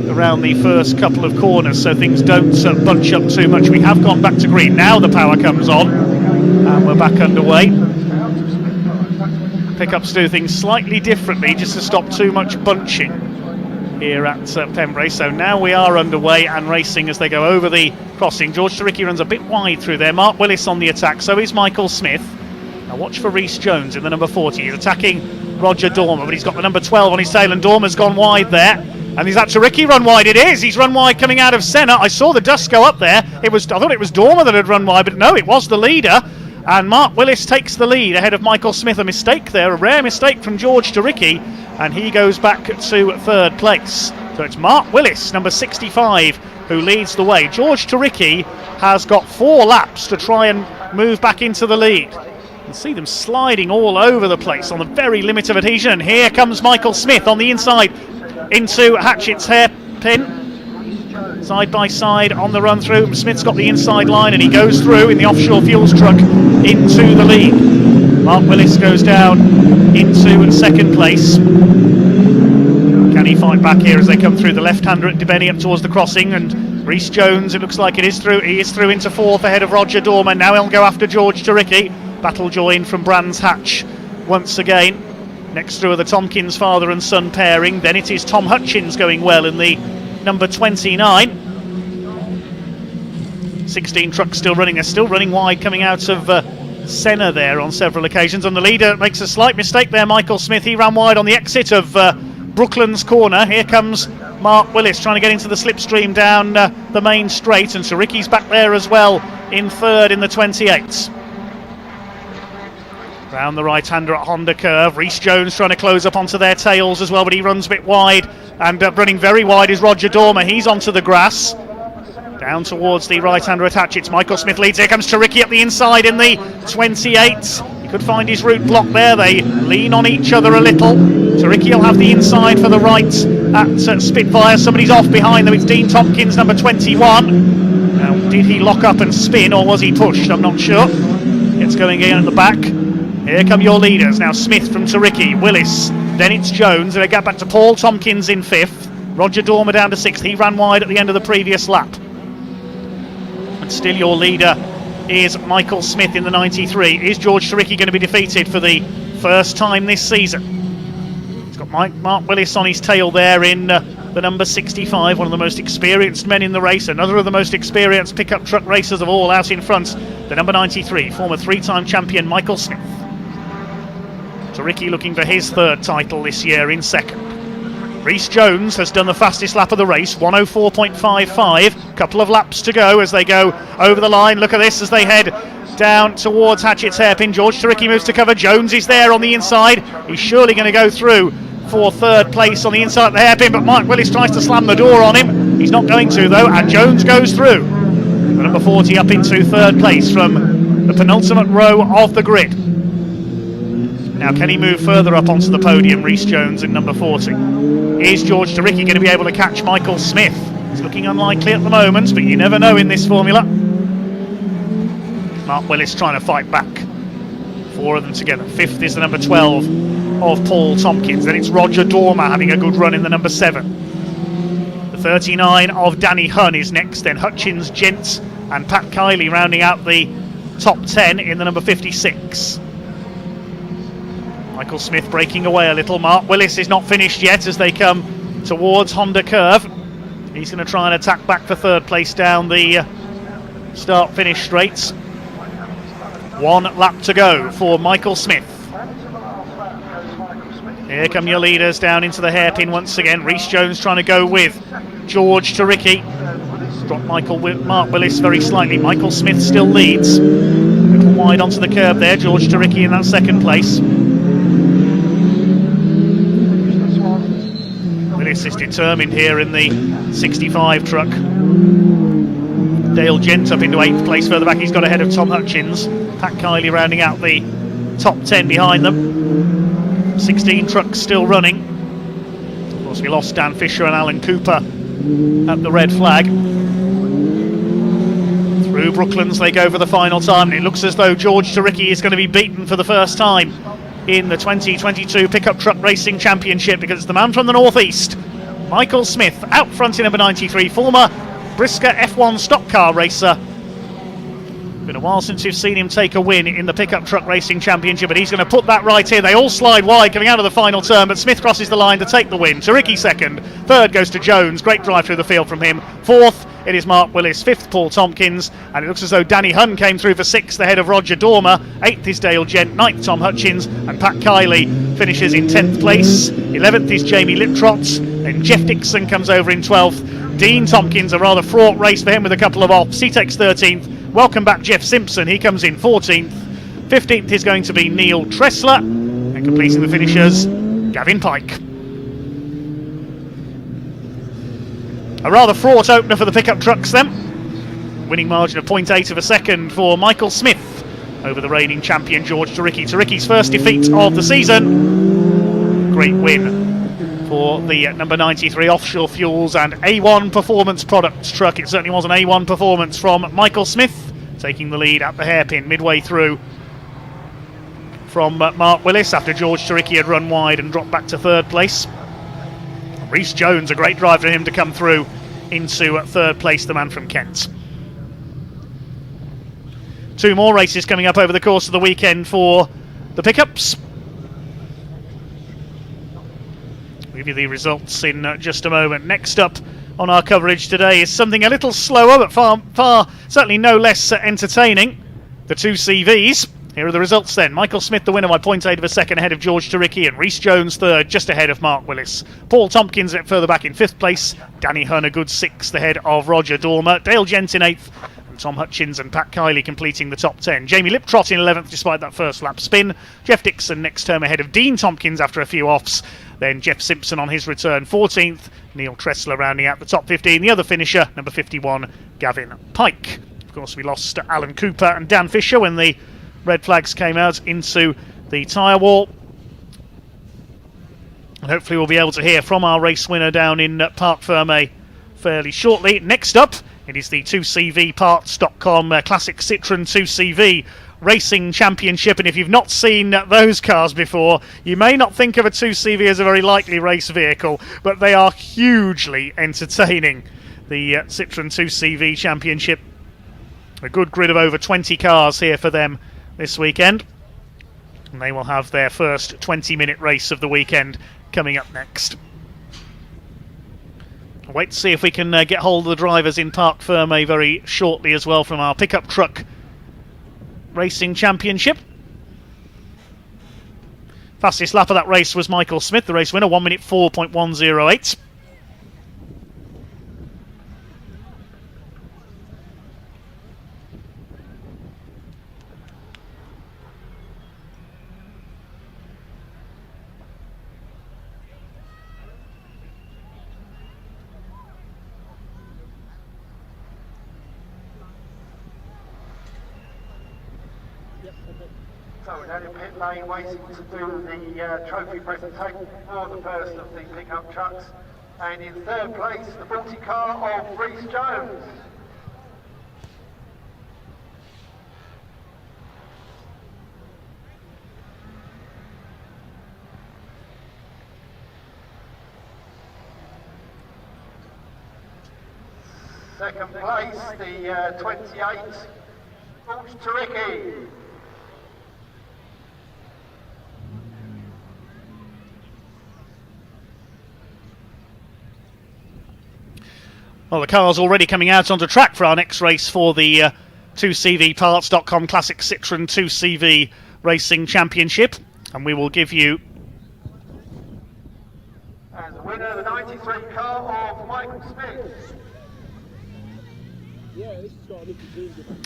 around the first couple of corners so things don't bunch up too much. We have gone back to green. Now the power comes on and we're back underway. Pickups do things slightly differently just to stop too much bunching here at Pembrey. So now we are underway and racing as they go over the crossing. George Turicchi runs a bit wide through there. Mark Willis on the attack, so is Michael Smith. Now watch for Rhys Jones in the number 40. He's attacking Roger Dormer, but he's got the number 12 on his tail, and Dormer's gone wide there. And is that Turicchi run wide? It is. He's run wide coming out of centre. I saw the dust go up there. I thought it was Dormer that had run wide, but no, it was the leader. And Mark Willis takes the lead ahead of Michael Smith. A mistake there, a rare mistake from George Turicchi, and he goes back to 3rd place. So it's Mark Willis, number 65, who leads the way. George Turicchi has got 4 laps to try and move back into the lead. You can see them sliding all over the place on the very limit of adhesion. And here comes Michael Smith on the inside into Hatchett's Hairpin. side by side on the run through. Smith's got the inside line and he goes through in the offshore fuels truck into the lead. Mark Willis goes down into second place. Can he fight back here as they come through the left-hander at Debeni up towards the crossing? And Rhys Jones, it looks like it is through. He is through into fourth ahead of Roger Dormer. Now he'll go after George Turicki. Battle join from Brands Hatch once again. Next through are the Tompkins father and son pairing. Then it is Tom Hutchins going well in the number 29. 16 trucks still running. They're still running wide coming out of Senna there on several occasions. And the leader makes a slight mistake there, Michael Smith. He ran wide on the exit of Brooklands corner. Here comes Mark Willis trying to get into the slipstream down the main straight, and Turicki's back there as well in third in the 28. Round the right-hander at Honda Curve. Rhys Jones trying to close up onto their tails as well, but he runs a bit wide, and running very wide is Roger Dormer. He's onto the grass. Down towards the right-hander at Hatchetts. Michael Smith leads. Here comes Turicki up the inside in the 28. He could find his route blocked there. They lean on each other a little. Turicki will have the inside for the right at Spitfire. Somebody's off behind them. It's Dean Tompkins, number 21. Now, did he lock up and spin, or was he pushed? I'm not sure. It's going in at the back. Here come your leaders. Now Smith from Turicki, Willis, then it's Jones, and they get back to Paul Tompkins in fifth. Roger Dormer down to sixth. He ran wide at the end of the previous lap. And still your leader is Michael Smith in the 93. Is George Turicki going to be defeated for the first time this season? He's got Mark Willis on his tail there in the number 65, one of the most experienced men in the race, another of the most experienced pickup truck racers of all out in front, the number 93, former three-time champion Michael Smith. Turicki looking for his third title this year in second. Rhys Jones has done the fastest lap of the race, 104.55. Couple of laps to go as they go over the line. Look at this as they head down towards Hatchetts hairpin. George Turicki moves to cover. Jones is there on the inside. He's surely going to go through for third place on the inside of the hairpin, but Mark Willis tries to slam the door on him. He's not going to though, and Jones goes through. The number 40 up into third place from the penultimate row of the grid. Now can he move further up onto the podium, Rhys Jones in number 40? Is George Turicki going to be able to catch Michael Smith? It's looking unlikely at the moment, but you never know in this formula. Mark Willis trying to fight back. Four of them together. Fifth is the number 12 of Paul Tompkins. Then it's Roger Dormer having a good run in the number 7. The 39 of Danny Hunn is next, then Hutchins, Gents and Pat Kiley rounding out the top 10 in the number 56. Michael Smith breaking away a little. Mark Willis is not finished yet as they come towards Honda Curve. He's going to try and attack back for third place down the start-finish straights. One lap to go for Michael Smith. Here come your leaders down into the hairpin once again. Rhys Jones trying to go with George Turicki. Dropped Mark Willis very slightly. Michael Smith still leads. A little wide onto the curb there. George Turicki in that second place. Willis is determined here in the 65 truck. Dale Gent up into 8th place further back. He's got ahead of Tom Hutchins. Pat Kiley rounding out the top 10 behind them. 16 trucks still running. Of course, we lost Dan Fisher and Alan Cooper at the red flag. Through Brooklands they go for the final time, and it looks as though George Turicki is going to be beaten for the first time in the 2022 Pickup Truck Racing Championship, because it's the man from the northeast, Michael Smith, out front in number 93, former Brisker F1 stock car racer. Been a while since you've seen him take a win in the Pickup Truck Racing Championship, but he's going to put that right here. They all slide wide coming out of the final turn, but Smith crosses the line to take the win. Turicki second, third goes to Jones, great drive through the field from him. Fourth, it is Mark Willis, fifth Paul Tompkins, and it looks as though Danny Hunn came through for sixth ahead of Roger Dormer. Eighth is Dale Gent, ninth Tom Hutchins, and Pat Kiley finishes in 10th place. 11th is Jamie Liptrot, then Jeff Dixon comes over in 12th. Dean Tompkins, a rather fraught race for him with a couple of offs. He takes 13th. Welcome back Jeff Simpson, he comes in 14th. 15th is going to be Neil Tressler, and completing the finishers, Gavin Pike. A rather fraught opener for the pickup trucks then. Winning margin of 0.8 of a second for Michael Smith over the reigning champion George Turicki. Turicki's first defeat of the season. Great win for the number 93 Offshore Fuels and A1 Performance Products truck. It certainly was an A1 performance from Michael Smith, taking the lead at the hairpin midway through from Mark Willis after George Turicchi had run wide and dropped back to third place. Rhys Jones, a great drive for him to come through into third place, the man from Kent. Two more races coming up over the course of the weekend for the pickups. We'll give you the results in just a moment. Next up on our coverage today is something a little slower, but far certainly no less entertaining. The two CVs. Here are the results then. Michael Smith, the winner by 0.8 of a second ahead of George Turicchi, and Rhys Jones third, just ahead of Mark Willis. Paul Tompkins a bit further back in fifth place. Danny Hunn a good sixth ahead of Roger Dormer. Dale Gent in eighth. And Tom Hutchins and Pat Kiley completing the top 10. Jamie Liptrot in 11th despite that first lap spin. Jeff Dixon next term ahead of Dean Tompkins after a few offs. Then Jeff Simpson on his return 14th. Neil Tressler rounding out the top 15. The other finisher, number 51, Gavin Pike. Of course, we lost Alan Cooper and Dan Fisher when the red flags came out into the tyre wall. And hopefully we'll be able to hear from our race winner down in Parc Fermé fairly shortly. Next up, it is the 2CVparts.com Classic Citroen 2CV Racing Championship, and if you've not seen those cars before, you may not think of a 2CV as a very likely race vehicle, but they are hugely entertaining. The Citroen 2CV Championship, a good grid of over 20 cars here for them this weekend, and they will have their first 20-minute race of the weekend coming up next. I'll wait to see if we can get hold of the drivers in Parc Fermé very shortly as well from our pickup truck Racing Championship. Fastest lap of that race was Michael Smith, the race winner, 1 minute 4.108. So we're down in pit lane waiting to do the trophy presentation for the first of the pickup trucks. And in third place, the 40 car of Rhys Jones. Second place, the 28, George Turicchi. Well, the car's already coming out onto track for our next race for the 2CVparts.com Classic Citroen 2CV Racing Championship, and we will give you And the winner, the 93 car of Michael Smith.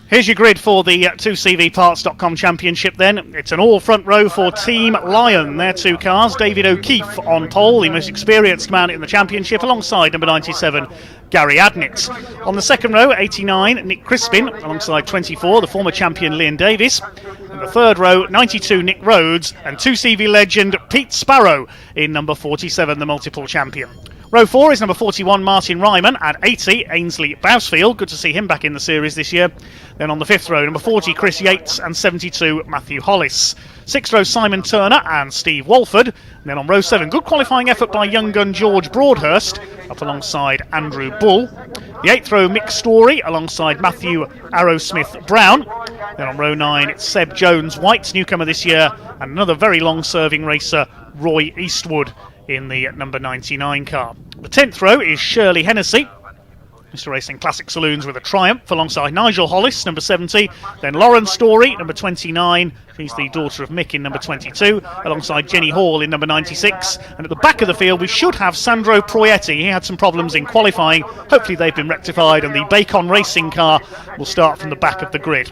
Here's your grid for the 2CVparts.com Championship then. It's an all front row for Team Lion. Their two cars, David O'Keefe on pole, the most experienced man in the championship, alongside number 97, Gary Adnett. On the second row, 89, Nick Crispin, alongside 24, the former champion Liam Davis. And the third row, 92, Nick Rhodes, and 2CV legend Pete Sparrow in number 47, the multiple champion. Row 4 is number 41, Martin Ryman. At 80, Ainsley Bousfield. Good to see him back in the series this year. Then on the 5th row, number 40, Chris Yates. And 72, Matthew Hollis. 6th row, Simon Turner and Steve Walford. And then on row 7, good qualifying effort by young gun George Broadhurst, up alongside Andrew Bull. The 8th row, Mick Story, alongside Matthew Arrowsmith Brown. Then on row 9, it's Seb Jones White, newcomer this year. And another very long-serving racer, Roy Eastwood, in the number 99 car. The 10th row is Shirley Hennessy, Mr. Racing Classic Saloons with a Triumph, alongside Nigel Hollis, number 70. Then Lauren Story, number 29. She's the daughter of Mick in number 22, alongside Jenny Hall in number 96. And at the back of the field, we should have Sandro Proietti. He had some problems in qualifying. Hopefully they've been rectified, and the Bacon Racing car will start from the back of the grid.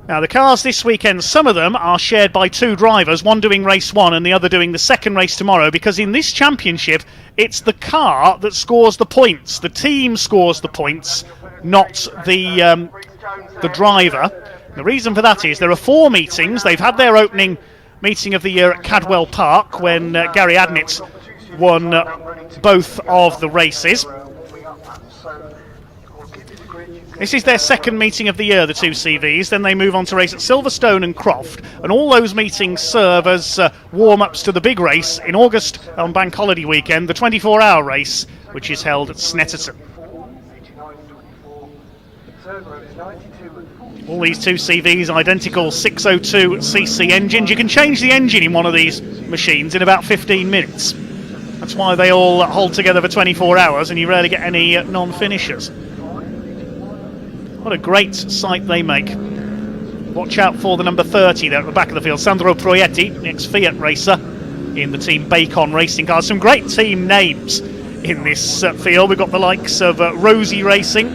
Now, the cars this weekend, some of them are shared by two drivers, one doing race 1 and the other doing the second race tomorrow, because in this championship, it's the car that scores the points. The team scores the points, not the driver. The reason for that is there are 4 meetings. They've had their opening meeting of the year at Cadwell Park when Gary Adnett won both of the races. This is their second meeting of the year, the two CVs. Then they move on to race at Silverstone and Croft, and all those meetings serve as warm-ups to the big race in August on Bank Holiday weekend, the 24-hour race, which is held at Snetterton. All these two CVs, identical 602cc engines. You can change the engine in one of these machines in about 15 minutes. That's why they all hold together for 24 hours and you rarely get any non-finishers. What a great sight they make. Watch out for the number 30 there at the back of the field. Sandro Proietti, ex-Fiat racer in the Team Bacon racing cars. Some great team names in this field. We've got the likes of Rosie Racing,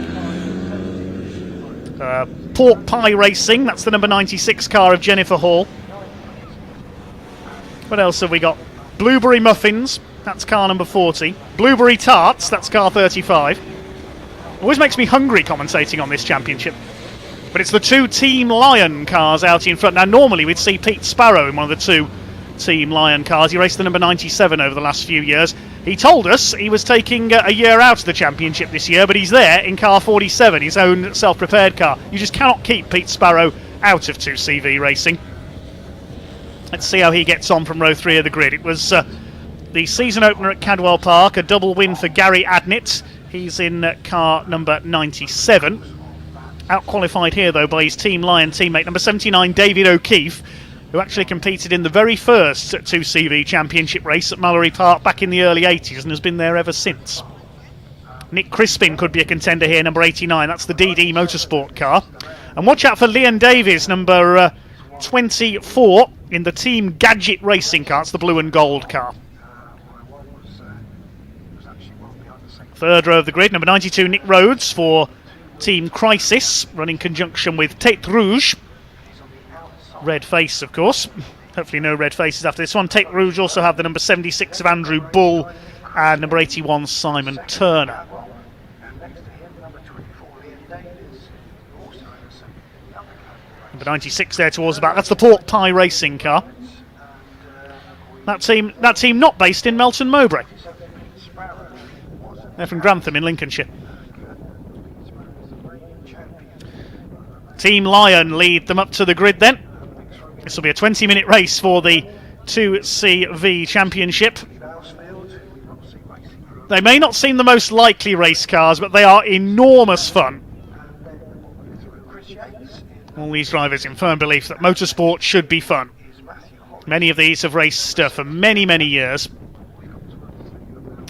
Pork Pie Racing, that's the number 96 car of Jennifer Hall. What else have we got? Blueberry Muffins, that's car number 40. Blueberry Tarts, that's car 35. Always makes me hungry commentating on this championship. But it's the two Team Lion cars out in front. Now normally we'd see Pete Sparrow in one of the two Team Lion cars. He raced the number 97 over the last few years. He told us he was taking a year out of the championship this year, but he's there in car 47, his own self-prepared car. You just cannot keep Pete Sparrow out of 2CV racing. Let's see how he gets on from row 3 of the grid. It was the season opener at Cadwell Park, a double win for Gary Adnett. He's in car number 97. Out-qualified here, though, by his Team Lion teammate, number 79, David O'Keefe, who actually competed in the very first 2CV championship race at Mallory Park back in the early 80s and has been there ever since. Nick Crispin could be a contender here, number 89. That's the DD Motorsport car. And watch out for Leon Davies, number 24, in the Team Gadget racing car. It's the blue and gold car. Third row of the grid, number 92, Nick Rhodes for Team Crisis, running in conjunction with Tête Rouge. Red face, of course. Hopefully no red faces after this one. Tête Rouge also have the number 76 of Andrew Bull and number 81, Simon Turner. Number 96 there towards the back. That's the Pork Pie racing car. That team not based in Melton Mowbray. They're from Grantham in Lincolnshire. Team Lion lead them up to the grid then. This will be a 20-minute race for the 2CV Championship. They may not seem the most likely race cars, but they are enormous fun. All these drivers in firm belief that motorsport should be fun. Many of these have raced for many, many years.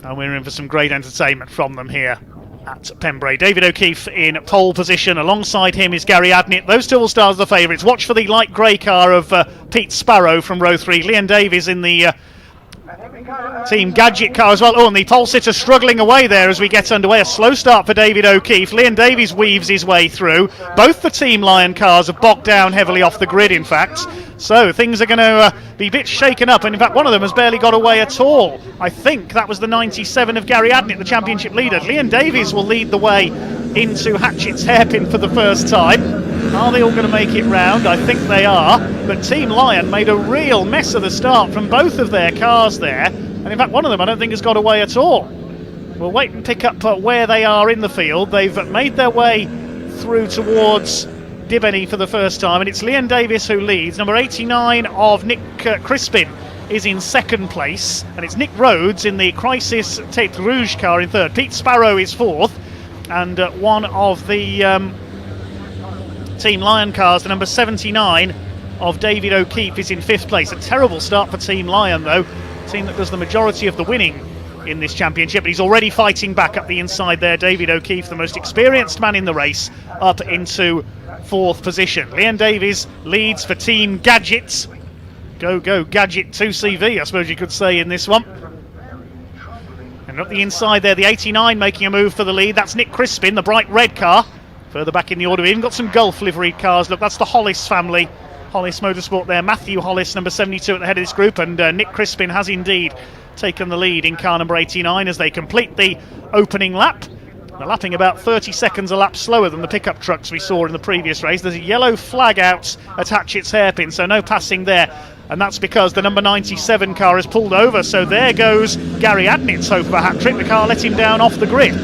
And we're in for some great entertainment from them here at Pembrey. David O'Keefe in pole position. Alongside him is Gary Adnett. Those two will start as the favourites. Watch for the light grey car of Pete Sparrow from row 3. Leon Davies in the Team Gadget car as well. Oh, and the pole sitter struggling away there as we get underway. A slow start for David O'Keefe. Leon Davies weaves his way through. Both the Team Lion cars are bogged down heavily off the grid, in fact. So things are going to be a bit shaken up, and in fact one of them has barely got away at all. I think that was the 97 of Gary Adnett, the championship leader. Leon Davies will lead the way into Hatchett's hairpin for the first time. Are they all going to make it round? I think they are. But Team Lion made a real mess of the start from both of their cars there. And in fact one of them I don't think has got away at all. We'll wait and pick up where they are in the field. They've made their way through towards Dibbenny for the first time, and it's Leon Davies who leads. Number 89 of Nick Crispin is in second place, and it's Nick Rhodes in the Crisis Tête Rouge car in third. Pete Sparrow is fourth, and one of the Team Lion cars, the number 79 of David O'Keefe, is in fifth place. A terrible start for Team Lion, though. Team that does the majority of the winning in this championship, but he's already fighting back up the inside there. David O'Keefe, the most experienced man in the race, up into fourth position. Leon Davies leads for Team Gadgets. Go Gadget 2CV, I suppose you could say in this one. And up the inside there, the 89 making a move for the lead. That's Nick Crispin, the bright red car. Further back in the order, we've even got some Gulf liveried cars. Look, that's the Hollis family. Hollis Motorsport there. Matthew Hollis, number 72 at the head of this group, and Nick Crispin has indeed taken the lead in car number 89 as they complete the opening lap. They're lapping about 30 seconds a lap slower than the pickup trucks we saw in the previous race. There's a yellow flag out at Hatchett's hairpin, so no passing there. and that's because the number 97 car has pulled over. So there goes Gary Adnit's hope of a hat-trick. The car let him down off the grid.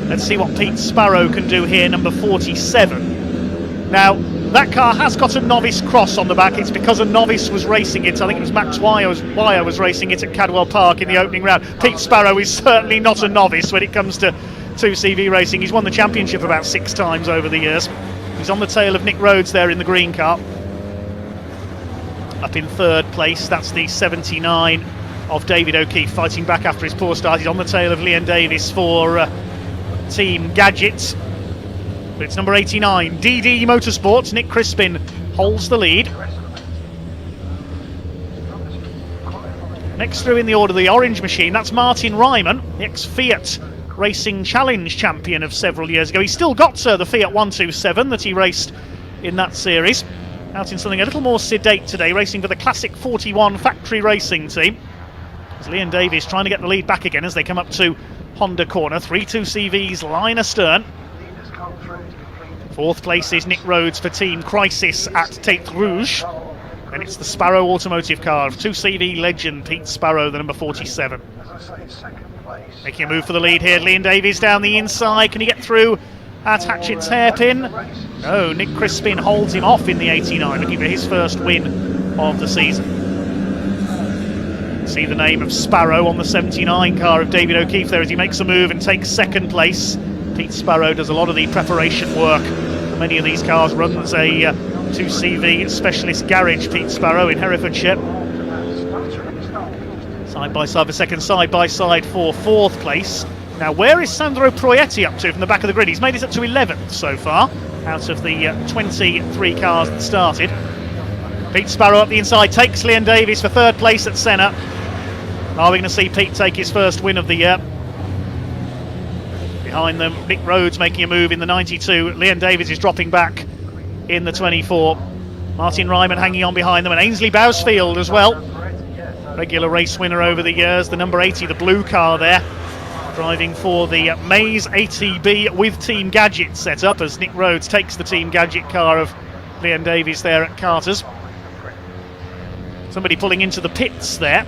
Let's see what Pete Sparrow can do here, number 47. Now, that car has got a novice cross on the back. It's because a novice was racing it. I think it was Max Wyer was racing it at Cadwell Park in the opening round. Pete Sparrow is certainly not a novice when it comes to 2CV racing. He's won the championship about 6 times over the years. He's on the tail of Nick Rhodes there in the green car. Up in 3rd place, that's the 79 of David O'Keefe, fighting back after his poor start. He's on the tail of Leon Davis for Team Gadget. But it's number 89, DD Motorsports. Nick Crispin holds the lead. Next through in the order, the orange machine, that's Martin Ryman, the ex-Fiat Racing Challenge champion of several years ago. He's still got the Fiat 127 that he raced in that series. Out in something a little more sedate today, racing for the Classic 41 factory racing team. As Leon Davies trying to get the lead back again as they come up to Honda corner. 3-2 CV's line astern. 4th place is Nick Rhodes for Team Crisis at Tête Rouge. And it's the Sparrow Automotive car of 2CV legend Pete Sparrow, the number 47. Making a move for the lead here. Leon Davies down the inside. Can he get through at Hatchett's hairpin? No, Nick Crispin holds him off in the 89, looking for his first win of the season. See the name of Sparrow on the 79 car of David O'Keefe there as he makes a move and takes 2nd place. Pete Sparrow does a lot of the preparation work for many of these cars, runs a 2CV specialist garage, Pete Sparrow, in Herefordshire. Side by side for 2nd, side by side for 4th place. Now, where is Sandro Proietti up to from the back of the grid? He's made it up to 11th so far, out of the 23 cars that started. Pete Sparrow up the inside, takes Leon Davies for 3rd place at Senna. Are we going to see Pete take his first win of the year? Behind them, Nick Rhodes making a move in the 92. Leon Davies is dropping back in the 24. Martin Ryman hanging on behind them, and Ainsley Bousfield as well. Regular race winner over the years, the number 80, the blue car there, driving for the Maze ATB with Team Gadget set up as Nick Rhodes takes the Team Gadget car of Leon Davies there at Carter's. Somebody pulling into the pits there.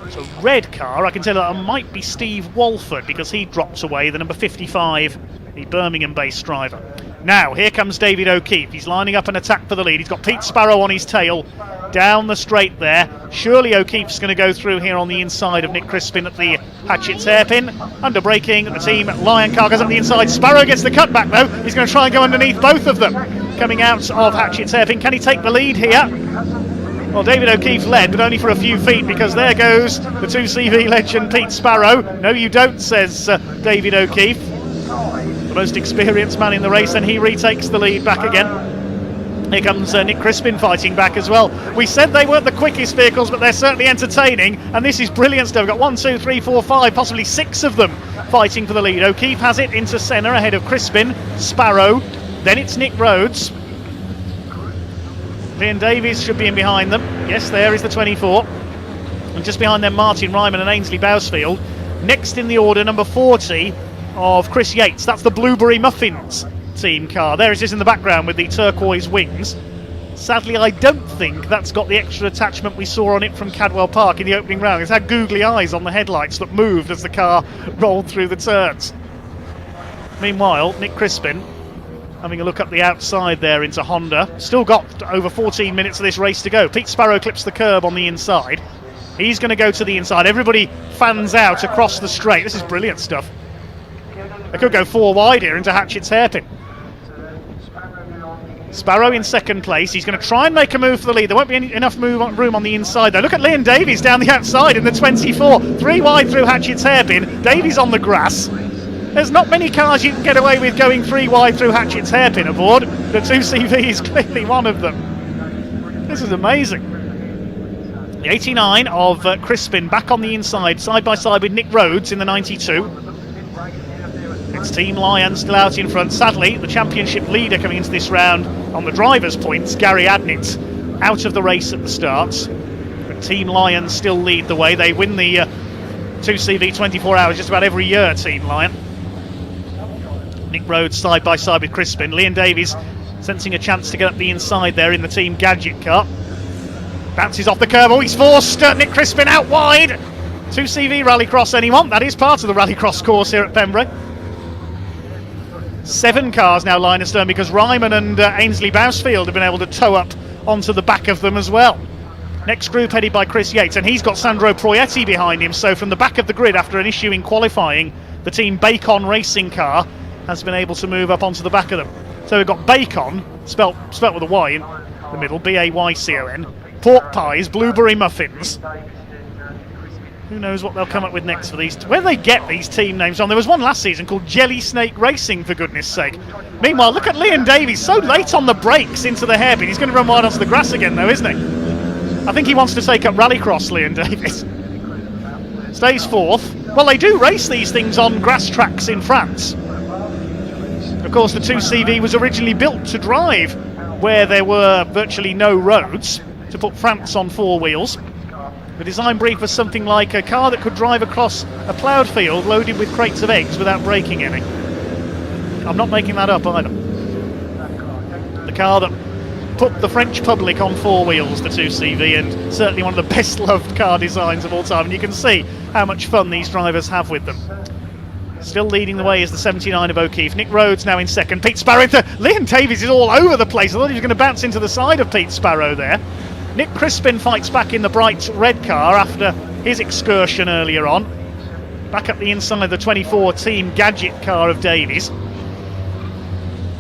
It's a red car. I can tell that it might be Steve Walford because he drops away, the number 55, the Birmingham-based driver. Now, here comes David O'Keefe. He's lining up an attack for the lead. He's got Pete Sparrow on his tail down the straight there. Surely O'Keefe's going to go through here on the inside of Nick Crispin at the Hatchett's hairpin. Under braking, the Team Lion car goes up the inside. Sparrow gets the cutback though. He's going to try and go underneath both of them. Coming out of Hatchett's hairpin. Can he take the lead here? Well, David O'Keefe led, but only for a few feet, because there goes the 2CV legend Pete Sparrow. No, you don't, says David O'Keefe, the most experienced man in the race, and he retakes the lead back again. Here comes Nick Crispin fighting back as well. We said they weren't the quickest vehicles, but they're certainly entertaining, and this is brilliant stuff. We've got 1, 2, 3, 4, 5, possibly 6 of them fighting for the lead. O'Keefe has it into Senna ahead of Crispin, Sparrow, then it's Nick Rhodes. Leon Davies should be in behind them. Yes, there is the 24. And just behind them, Martin Ryman and Ainsley Bousfield. Next in the order, number 40 of Chris Yates. That's the Blueberry Muffins team car. There it is in the background with the turquoise wings. Sadly, I don't think that's got the extra attachment we saw on it from Cadwell Park in the opening round. It's had googly eyes on the headlights that moved as the car rolled through the turns. Meanwhile, Nick Crispin having a look up the outside there into Honda. Still got over 14 minutes of this race to go. Pete Sparrow clips the curb on the inside. He's going to go to the inside. Everybody fans out across the straight. This is brilliant stuff. They could go 4 wide here into Hatchett's hairpin. Sparrow in 2nd place. He's going to try and make a move for the lead. There won't be enough room on the inside though. Look at Leon Davies down the outside in the 24. 3 wide through Hatchett's hairpin. Davies on the grass. There's not many cars you can get away with going 3 wide through Hatchett's hairpin aboard. The 2CV is clearly one of them. This is amazing. The 89 of Crispin back on the inside, side by side with Nick Rhodes in the 92. It's Team Lion still out in front. Sadly, the championship leader coming into this round on the driver's points, Gary Adnit, out of the race at the start. But Team Lion still lead the way. They win the 2CV 24 hours just about every year, Team Lion. Nick Rhodes side by side with Crispin. Leon Davies sensing a chance to get up the inside there in the Team Gadget car. Bounces off the curb. Oh, he's forced Nick Crispin out wide. 2CV Rallycross, anyone? That is part of the Rallycross course here at Pembrey. 7 cars now line astern because Ryman and Ainsley Bousfield have been able to tow up onto the back of them as well. Next group headed by Chris Yates, and he's got Sandro Proietti behind him, so from the back of the grid after an issue in qualifying, the Team Bacon racing car has been able to move up onto the back of them. So we've got Bacon, spelt with a Y in the middle, B-A-Y-C-O-N, pork pies, blueberry muffins. Who knows what they'll come up with next for these? Where do they get these team names on? There was one last season called Jelly Snake Racing, for goodness sake. Meanwhile, look at Leon Davies, so late on the brakes into the hairpin. He's going to run wide onto the grass again though, isn't he? I think he wants to take up Rallycross, Leon Davies. Stays 4th. Well, they do race these things on grass tracks in France. Of course, the 2CV was originally built to drive where there were virtually no roads, to put France on 4 wheels. The design brief was something like a car that could drive across a ploughed field loaded with crates of eggs without breaking any. I'm not making that up either. The car that put the French public on 4 wheels, the 2CV, and certainly one of the best loved car designs of all time, and you can see how much fun these drivers have with them. Still leading the way is the 79 of O'Keefe. Nick Rhodes now in second. Pete Sparrow into... Leon Davies is all over the place. I thought he was going to bounce into the side of Pete Sparrow there. Nick Crispin fights back in the bright red car after his excursion earlier on. Back up the inside of the 24 Team Gadget car of Davies.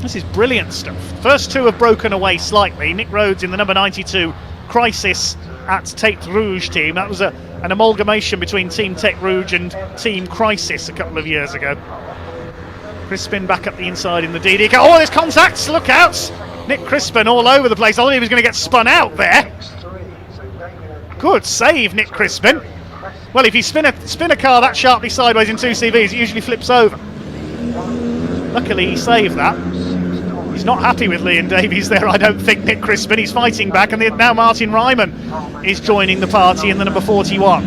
This is brilliant stuff. First 2 have broken away slightly. Nick Rhodes in the number 92 Crisis at Tête Rouge team. That was an amalgamation between Team Tête Rouge and Team Crisis a couple of years ago. Crispin back up the inside in the DD car. Oh, there's contacts! Look out! Nick Crispin all over the place. I thought he was going to get spun out there. Good save, Nick Crispin. Well, if you spin a car that sharply sideways in 2CVs, it usually flips over. Luckily, he saved that. He's not happy with Leon Davies there, I don't think, Nick Crispin. He's fighting back, and now Martin Ryman is joining the party in the number 41.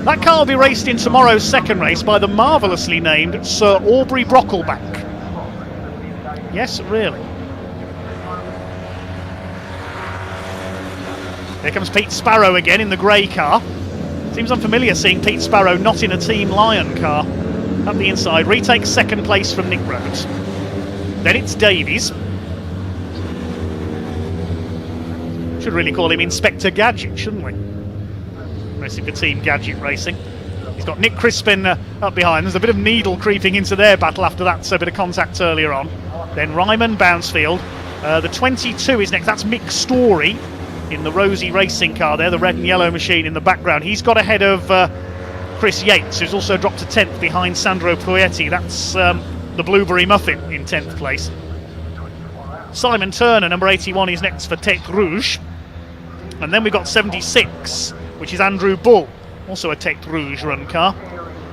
That car will be raced in tomorrow's second race by the marvellously named Sir Aubrey Brocklebank. Yes, really. Here comes Pete Sparrow again in the grey car. Seems unfamiliar seeing Pete Sparrow not in a Team Lion car. Up the inside, retakes second place from Nick Rhodes. Then it's Davies. Should really call him Inspector Gadget, shouldn't we? Racing for Team Gadget Racing. He's got Nick Crispin up behind. There's a bit of needle creeping into their battle after that, so a bit of contact earlier on. Then Ryman Bouncefield. The 22 is next. That's Mick Story in the Rosy racing car there, the red and yellow machine in the background. He's got ahead of Chris Yates, who's also dropped to 10th behind Sandro Proietti. That's the Blueberry Muffin in 10th place. Simon Turner, number 81, is next for Tête Rouge. And then we've got 76, which is Andrew Bull, also a Tête Rouge run car,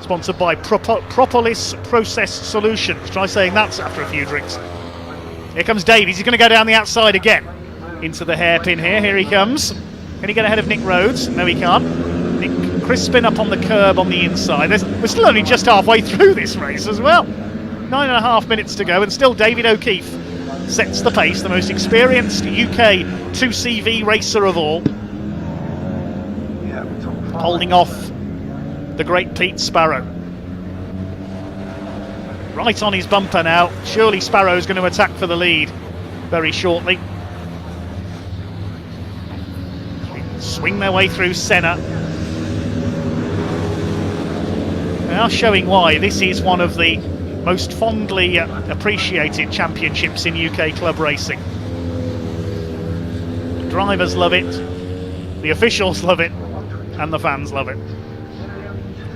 sponsored by Propolis Process Solutions. Try saying that after a few drinks. Here comes Davies. He's going to go down the outside again into the hairpin here. Here he comes. Can he get ahead of Nick Rhodes? No, he can't. Nick Crispin up on the curb on the inside. We're still only just halfway through this race as well. 9.5 minutes to go, and still David O'Keefe sets the pace, the most experienced UK 2CV racer of all. Holding off the great Pete Sparrow. Right on his bumper now. Surely Sparrow's going to attack for the lead very shortly. Swing their way through Senna. Now showing why this is one of the most fondly appreciated championships in UK club racing. The drivers love it, the officials love it, and the fans love it.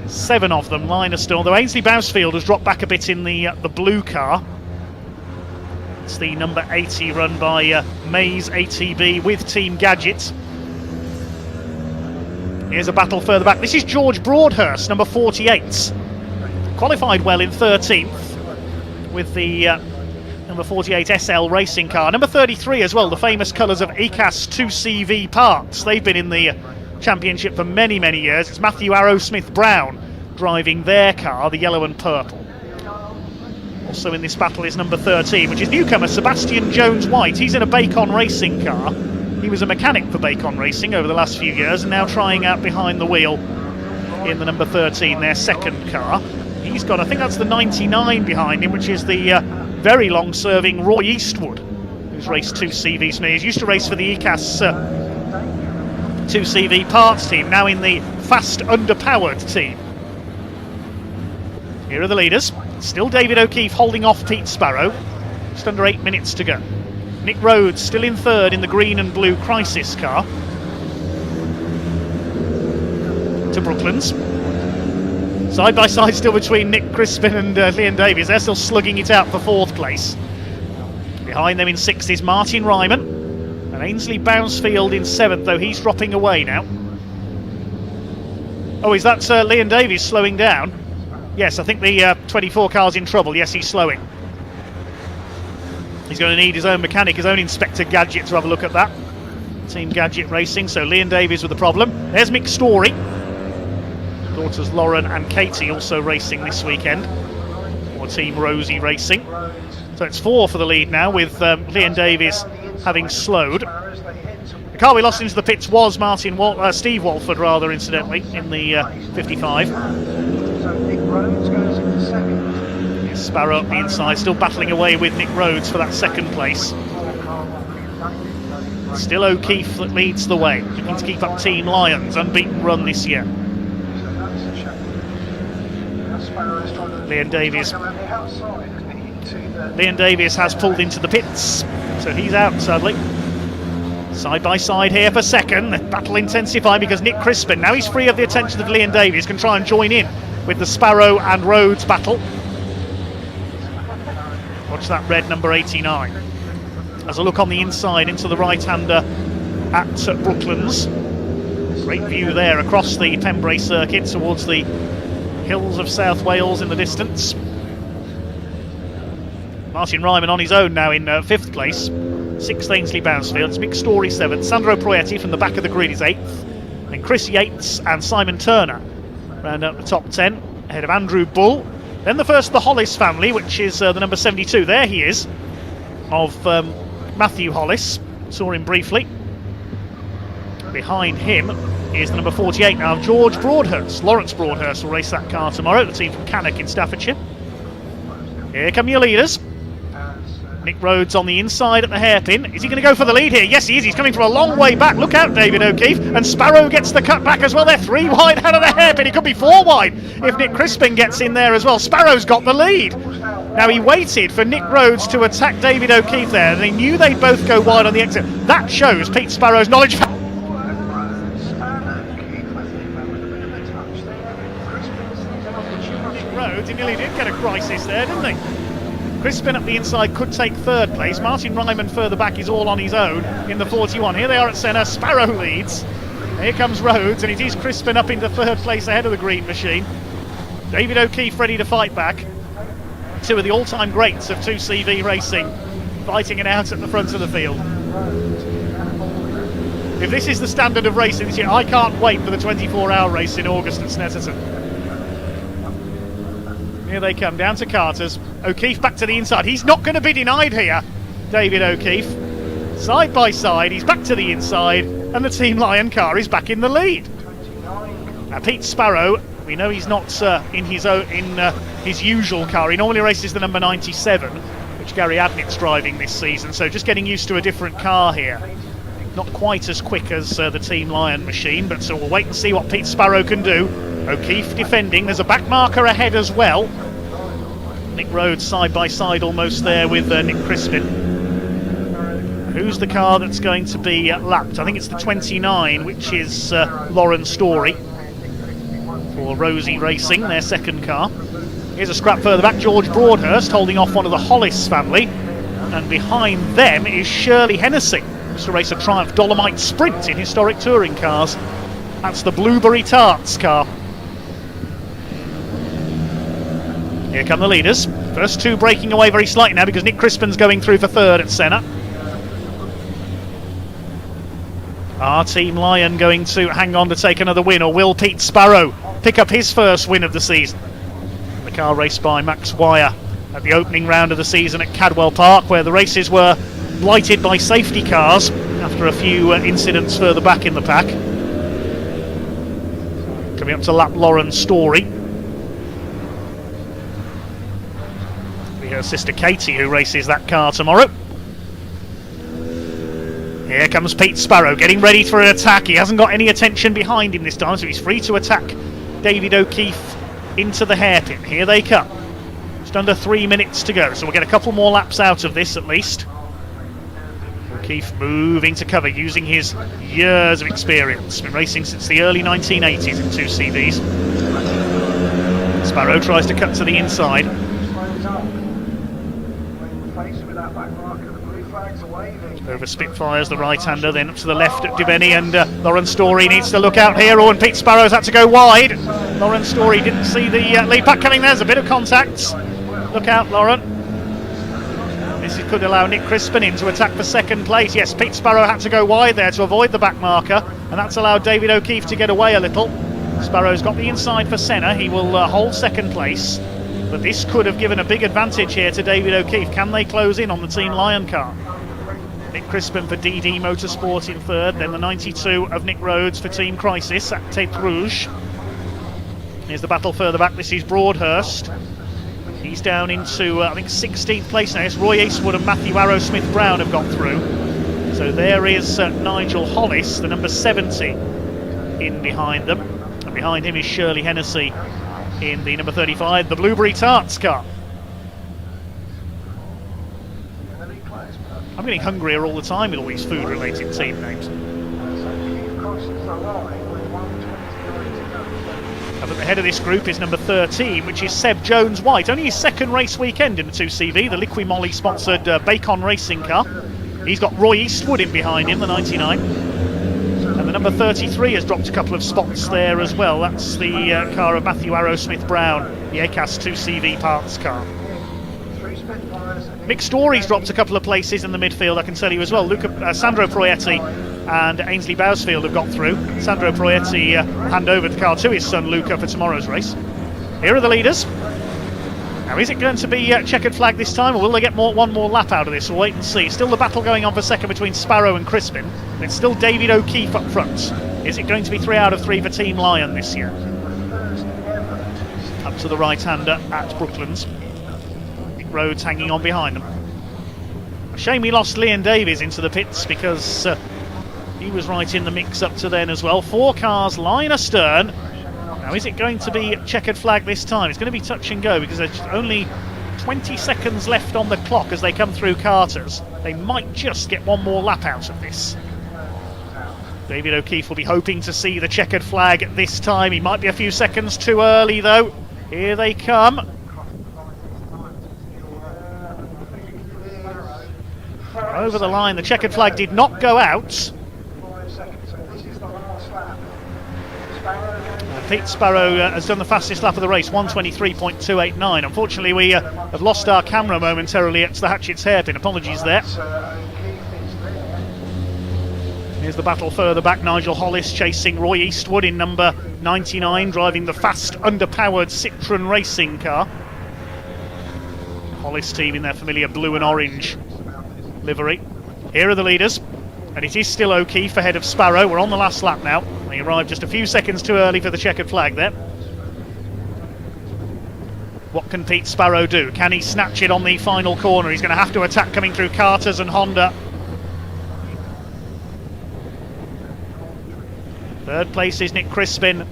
7 of them line astern, although Ainsley Bousfield has dropped back a bit in the blue car. It's the number 80 run by Mays ATB with Team Gadget. Here's a battle further back. This is George Broadhurst, number 48. Qualified well in 13th with the number 48 SL racing car. Number 33 as well, the famous colours of ECAS 2CV parts. They've been in the championship for many, many years. It's Matthew Arrowsmith Brown driving their car, the yellow and purple. Also in this battle is number 13, which is newcomer Sebastian Jones-White. He's in a Bacon Racing car. He was a mechanic for Bacon Racing over the last few years and now trying out behind the wheel in the number 13, their second car. He's got, I think that's the 99 behind him, which is the very long-serving Roy Eastwood, who's raced 2 CVs now. He's used to race for the ECAS 2 CV parts team, now in the fast underpowered team. Here are the leaders. Still David O'Keefe holding off Pete Sparrow. Just under 8 minutes to go. Nick Rhodes still in third in the green and blue Crisis car. To Brooklands. Side by side still between Nick Crispin and Leon Davies. They're still slugging it out for 4th place. Behind them in 6th is Martin Ryman. And Ainsley Bouncefield in 7th, though he's dropping away now. Oh, is that Leon Davies slowing down? Yes, I think the 24 car's in trouble. Yes, he's slowing. He's going to need his own mechanic, his own Inspector Gadget to have a look at that. Team Gadget Racing, so Leon Davies with the problem. There's Mick Story. Daughters Lauren and Katie also racing this weekend. Or Team Rosie Racing. So it's 4 for the lead now, with Leon Davies having slowed. The car we lost into the pits was Steve Walford, rather, incidentally, in the 55. Nick Rhodes goes into second. Here's Sparrow up the inside, still battling away with Nick Rhodes for that 2nd place. Still O'Keefe that leads the way, looking to keep up Team Lions' unbeaten run this year. Leon Davies. Leon Davies has pulled into the pits, so he's out, sadly. Side by side here for 2nd. The battle intensifying because Nick Crispin, now he's free of the attention of Leon Davies, can try and join in with the Sparrow and Rhodes battle. Watch that red number 89. As a look on the inside into the right-hander at Brooklands. Great view there across the Pembrey Circuit towards the hills of South Wales in the distance. Martin Ryman on his own now in 5th place. 6th Ainsley Bouncefield, Mick Story 7th, Sandro Proietti from the back of the grid is 8th. Then Chris Yates and Simon Turner round out the top 10, ahead of Andrew Bull. Then the first of the Hollis family, which is the number 72. There he is, of Matthew Hollis. Saw him briefly. Behind him is the number 48 now of George Broadhurst. Lawrence Broadhurst will race that car tomorrow, the team from Cannock in Staffordshire. Here come your leaders. Nick Rhodes on the inside at the hairpin. Is he going to go for the lead here? Yes, he is. He's coming from a long way back. Look out, David O'Keefe. And Sparrow gets the cut back as well. They're 3 wide out of the hairpin. He could be 4 wide if Nick Crispin gets in there as well. Sparrow's got the lead. Now, he waited for Nick Rhodes to attack David O'Keefe there. And they knew they'd both go wide on the exit. That shows Pete Sparrow's knowledge. Nick Rhodes, he nearly did get a crisis there, didn't he? Crispin up the inside could take 3rd place. Martin Ryman further back is all on his own in the 41. Here they are at centre. Sparrow leads. Here comes Rhodes, and it is Crispin up into 3rd place ahead of the green machine. David O'Keefe ready to fight back. 2 of the all-time greats of 2CV racing fighting it out at the front of the field. If this is the standard of racing this year, I can't wait for the 24-hour race in August at Snetterton. Here they come, down to Carter's. O'Keefe back to the inside. He's not going to be denied here, David O'Keefe. Side by side, he's back to the inside, and the Team Lion car is back in the lead. Now, Pete Sparrow, we know he's not in his usual car. He normally races the number 97, which Gary Adnett's driving this season, so just getting used to a different car here. Not quite as quick as the Team Lion machine, but so we'll wait and see what Pete Sparrow can do. O'Keefe defending. There's a back marker ahead as well. Nick Rhodes side by side almost there with Nick Crispin. Who's the car that's going to be lapped? I think it's the 29, which is Lauren Story for Rosie Racing, their 2nd car. Here's a scrap further back, George Broadhurst holding off one of the Hollis family. And behind them is Shirley Hennessy, who's to race a Triumph Dolomite Sprint in historic touring cars. That's the Blueberry Tarts car. Here come the leaders. First 2 breaking away very slightly now because Nick Crispin's going through for 3rd at Senna. Our Team Lion going to hang on to take another win, or will Pete Sparrow pick up his first win of the season? The car raced by Max Wire at the opening round of the season at Cadwell Park, where the races were blighted by safety cars after a few incidents further back in the pack. Coming up to lap Lauren Story. Her sister Katie, who races that car tomorrow. Here comes Pete Sparrow, getting ready for an attack. He hasn't got any attention behind him this time, so he's free to attack David O'Keefe into the hairpin. Here they come. Just under 3 minutes to go, so we'll get a couple more laps out of this at least. O'Keefe moving to cover, using his years of experience. Been racing since the early 1980s in 2CVs. Sparrow tries to cut to the inside. Over Spitfires, the right-hander, then up to the left at Dubeni, and Lauren Story needs to look out here. Oh, and Pete Sparrow's had to go wide. Lauren Story didn't see the lead pack coming. There's a bit of contact. Look out, Lauren. This could allow Nick Crispin in to attack for second place. Yes, Pete Sparrow had to go wide there to avoid the back marker, and that's allowed David O'Keefe to get away a little. Sparrow's got the inside for Senna. He will hold second place, but this could have given a big advantage here to David O'Keefe. Can they close in on the Team Lion car? Nick Crispin for DD Motorsport in third, then the 92 of Nick Rhodes for Team Crisis at Tête Rouge. Here's the battle further back. This is Broadhurst. He's down into, I think, 16th place now. It's Roy Eastwood and Matthew Arrowsmith-Brown have got through. So there is Nigel Hollis, the number 70, in behind them. And behind him is Shirley Hennessy in the number 35, the Blueberry Tarts car. I'm getting hungrier all the time with all these food-related team names. Up at the head of this group is number 13, which is Seb Jones-White. Only his second race weekend in the 2CV, the Liqui-Moly-sponsored Bacon racing car. He's got Roy Eastwood in behind him, the 99. And the number 33 has dropped a couple of spots there as well. That's the car of Matthew Arrowsmith-Brown, the ACAS 2CV parts car. Mick Story's dropped a couple of places in the midfield, I can tell you as well. Sandro Proietti and Ainsley Bousfield have got through. Sandro Proietti hand over the car to his son Luca for tomorrow's race. Here are the leaders. Now, is it going to be checkered flag this time, or will they get one more lap out of this? We'll wait and see. Still the battle going on for second between Sparrow and Crispin. And it's still David O'Keefe up front. Is it going to be 3 out of 3 for Team Lion this year? Up to the right-hander at Brooklands. Rhodes hanging on behind them. A shame we lost Leon Davies into the pits, because he was right in the mix up to then as well. 4 cars line astern. Now, is it going to be checkered flag this time? It's going to be touch and go, because there's only 20 seconds left on the clock as they come through Carter's. They might just get one more lap out of this. David O'Keefe will be hoping to see the checkered flag this time. He might be a few seconds too early though. Here they come. Over the line, the checkered flag did not go out. Pete Sparrow has done the fastest lap of the race, 1:23.289. Unfortunately, we have lost our camera momentarily at the Hatchett's hairpin. Apologies there. Here's the battle further back. Nigel Hollis chasing Roy Eastwood in number 99, driving the fast, underpowered Citroen racing car. Hollis team in their familiar blue and orange livery. Here are the leaders, and it is still O'Keefe ahead of Sparrow. We're on the last lap now. He arrived just a few seconds too early for the checkered flag there. What can Pete Sparrow do? Can he snatch it on the final corner? He's going to have to attack coming through Carter's and Honda. Third place is Nick Crispin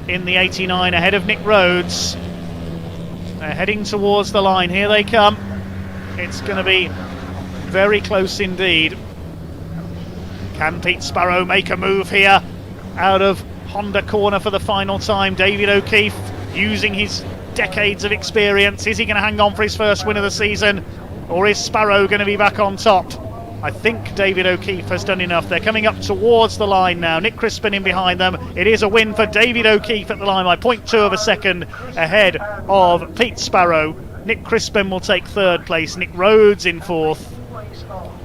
in the 89 ahead of Nick Rhodes. They're heading towards the line. Here they come. It's going to be very close indeed. Can Pete Sparrow make a move here out of Honda corner for the final time? David O'Keefe using his decades of experience. Is he going to hang on for his first win of the season, or is Sparrow going to be back on top? I think David O'Keefe has done enough. They're coming up towards the line now. Nick Crispin in behind them. It is a win for David O'Keefe at the line by 0.2 of a second ahead of Pete Sparrow. Nick Crispin will take third place. Nick Rhodes in fourth.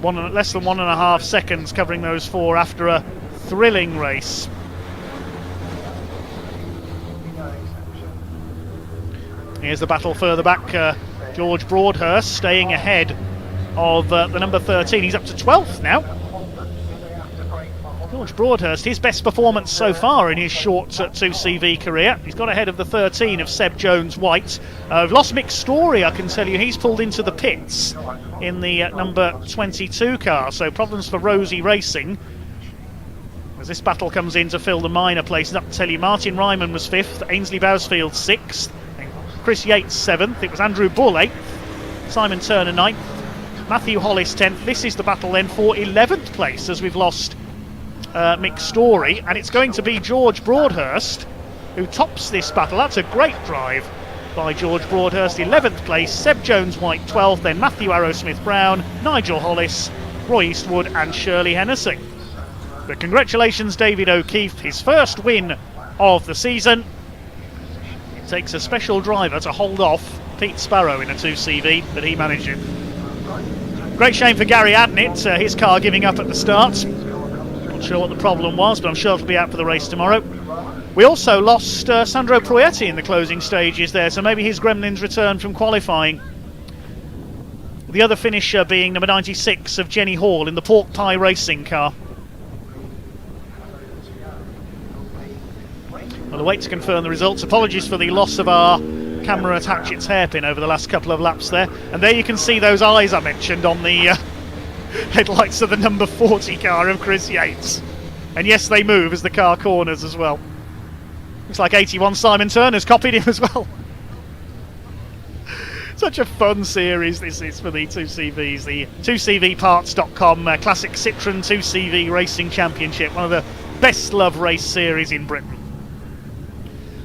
Less than 1.5 seconds covering those 4 after a thrilling race. Here's the battle further back. George Broadhurst staying ahead of the number 13. He's up to 12th now. George Broadhurst, his best performance so far in his short 2CV career. He's got ahead of the 13 of Seb Jones-White. I've lost Mick Story, I can tell you. He's pulled into the pits in the number 22 car. So problems for Rosie Racing as this battle comes in to fill the minor places. Up to tell you, Martin Ryman was 5th, Ainsley Bousfield 6th, Chris Yates 7th. It was Andrew Bull 8th, Simon Turner 9th, Matthew Hollis 10th. This is the battle then for 11th place as we've lost Mick Story, and it's going to be George Broadhurst who tops this battle. That's a great drive by George Broadhurst. 11th place, Seb Jones-White 12th, then Matthew Arrowsmith-Brown, Nigel Hollis, Roy Eastwood and Shirley Hennessy. But congratulations David O'Keefe, his first win of the season. It takes a special driver to hold off Pete Sparrow in a 2CV, but he managed it. Great shame for Gary Adnett, his car giving up at the start. Not sure what the problem was, but I'm sure it'll be out for the race tomorrow. We also lost Sandro Proietti in the closing stages there, so maybe his gremlins return from qualifying. The other finisher being number 96 of Jenny Hall in the Pork Pie Racing car. Well, we'll wait to confirm the results. Apologies for the loss of our camera at Hatchett's hairpin over the last couple of laps there. And there you can see those eyes I mentioned on the headlights of the number 40 car of Chris Yates. And yes, they move as the car corners as well. Looks like 81 Simon Turner's copied him as well. Such a fun series this is for the 2CVs. The 2CVparts.com Classic Citroen 2CV Racing Championship. One of the best loved race series in Britain.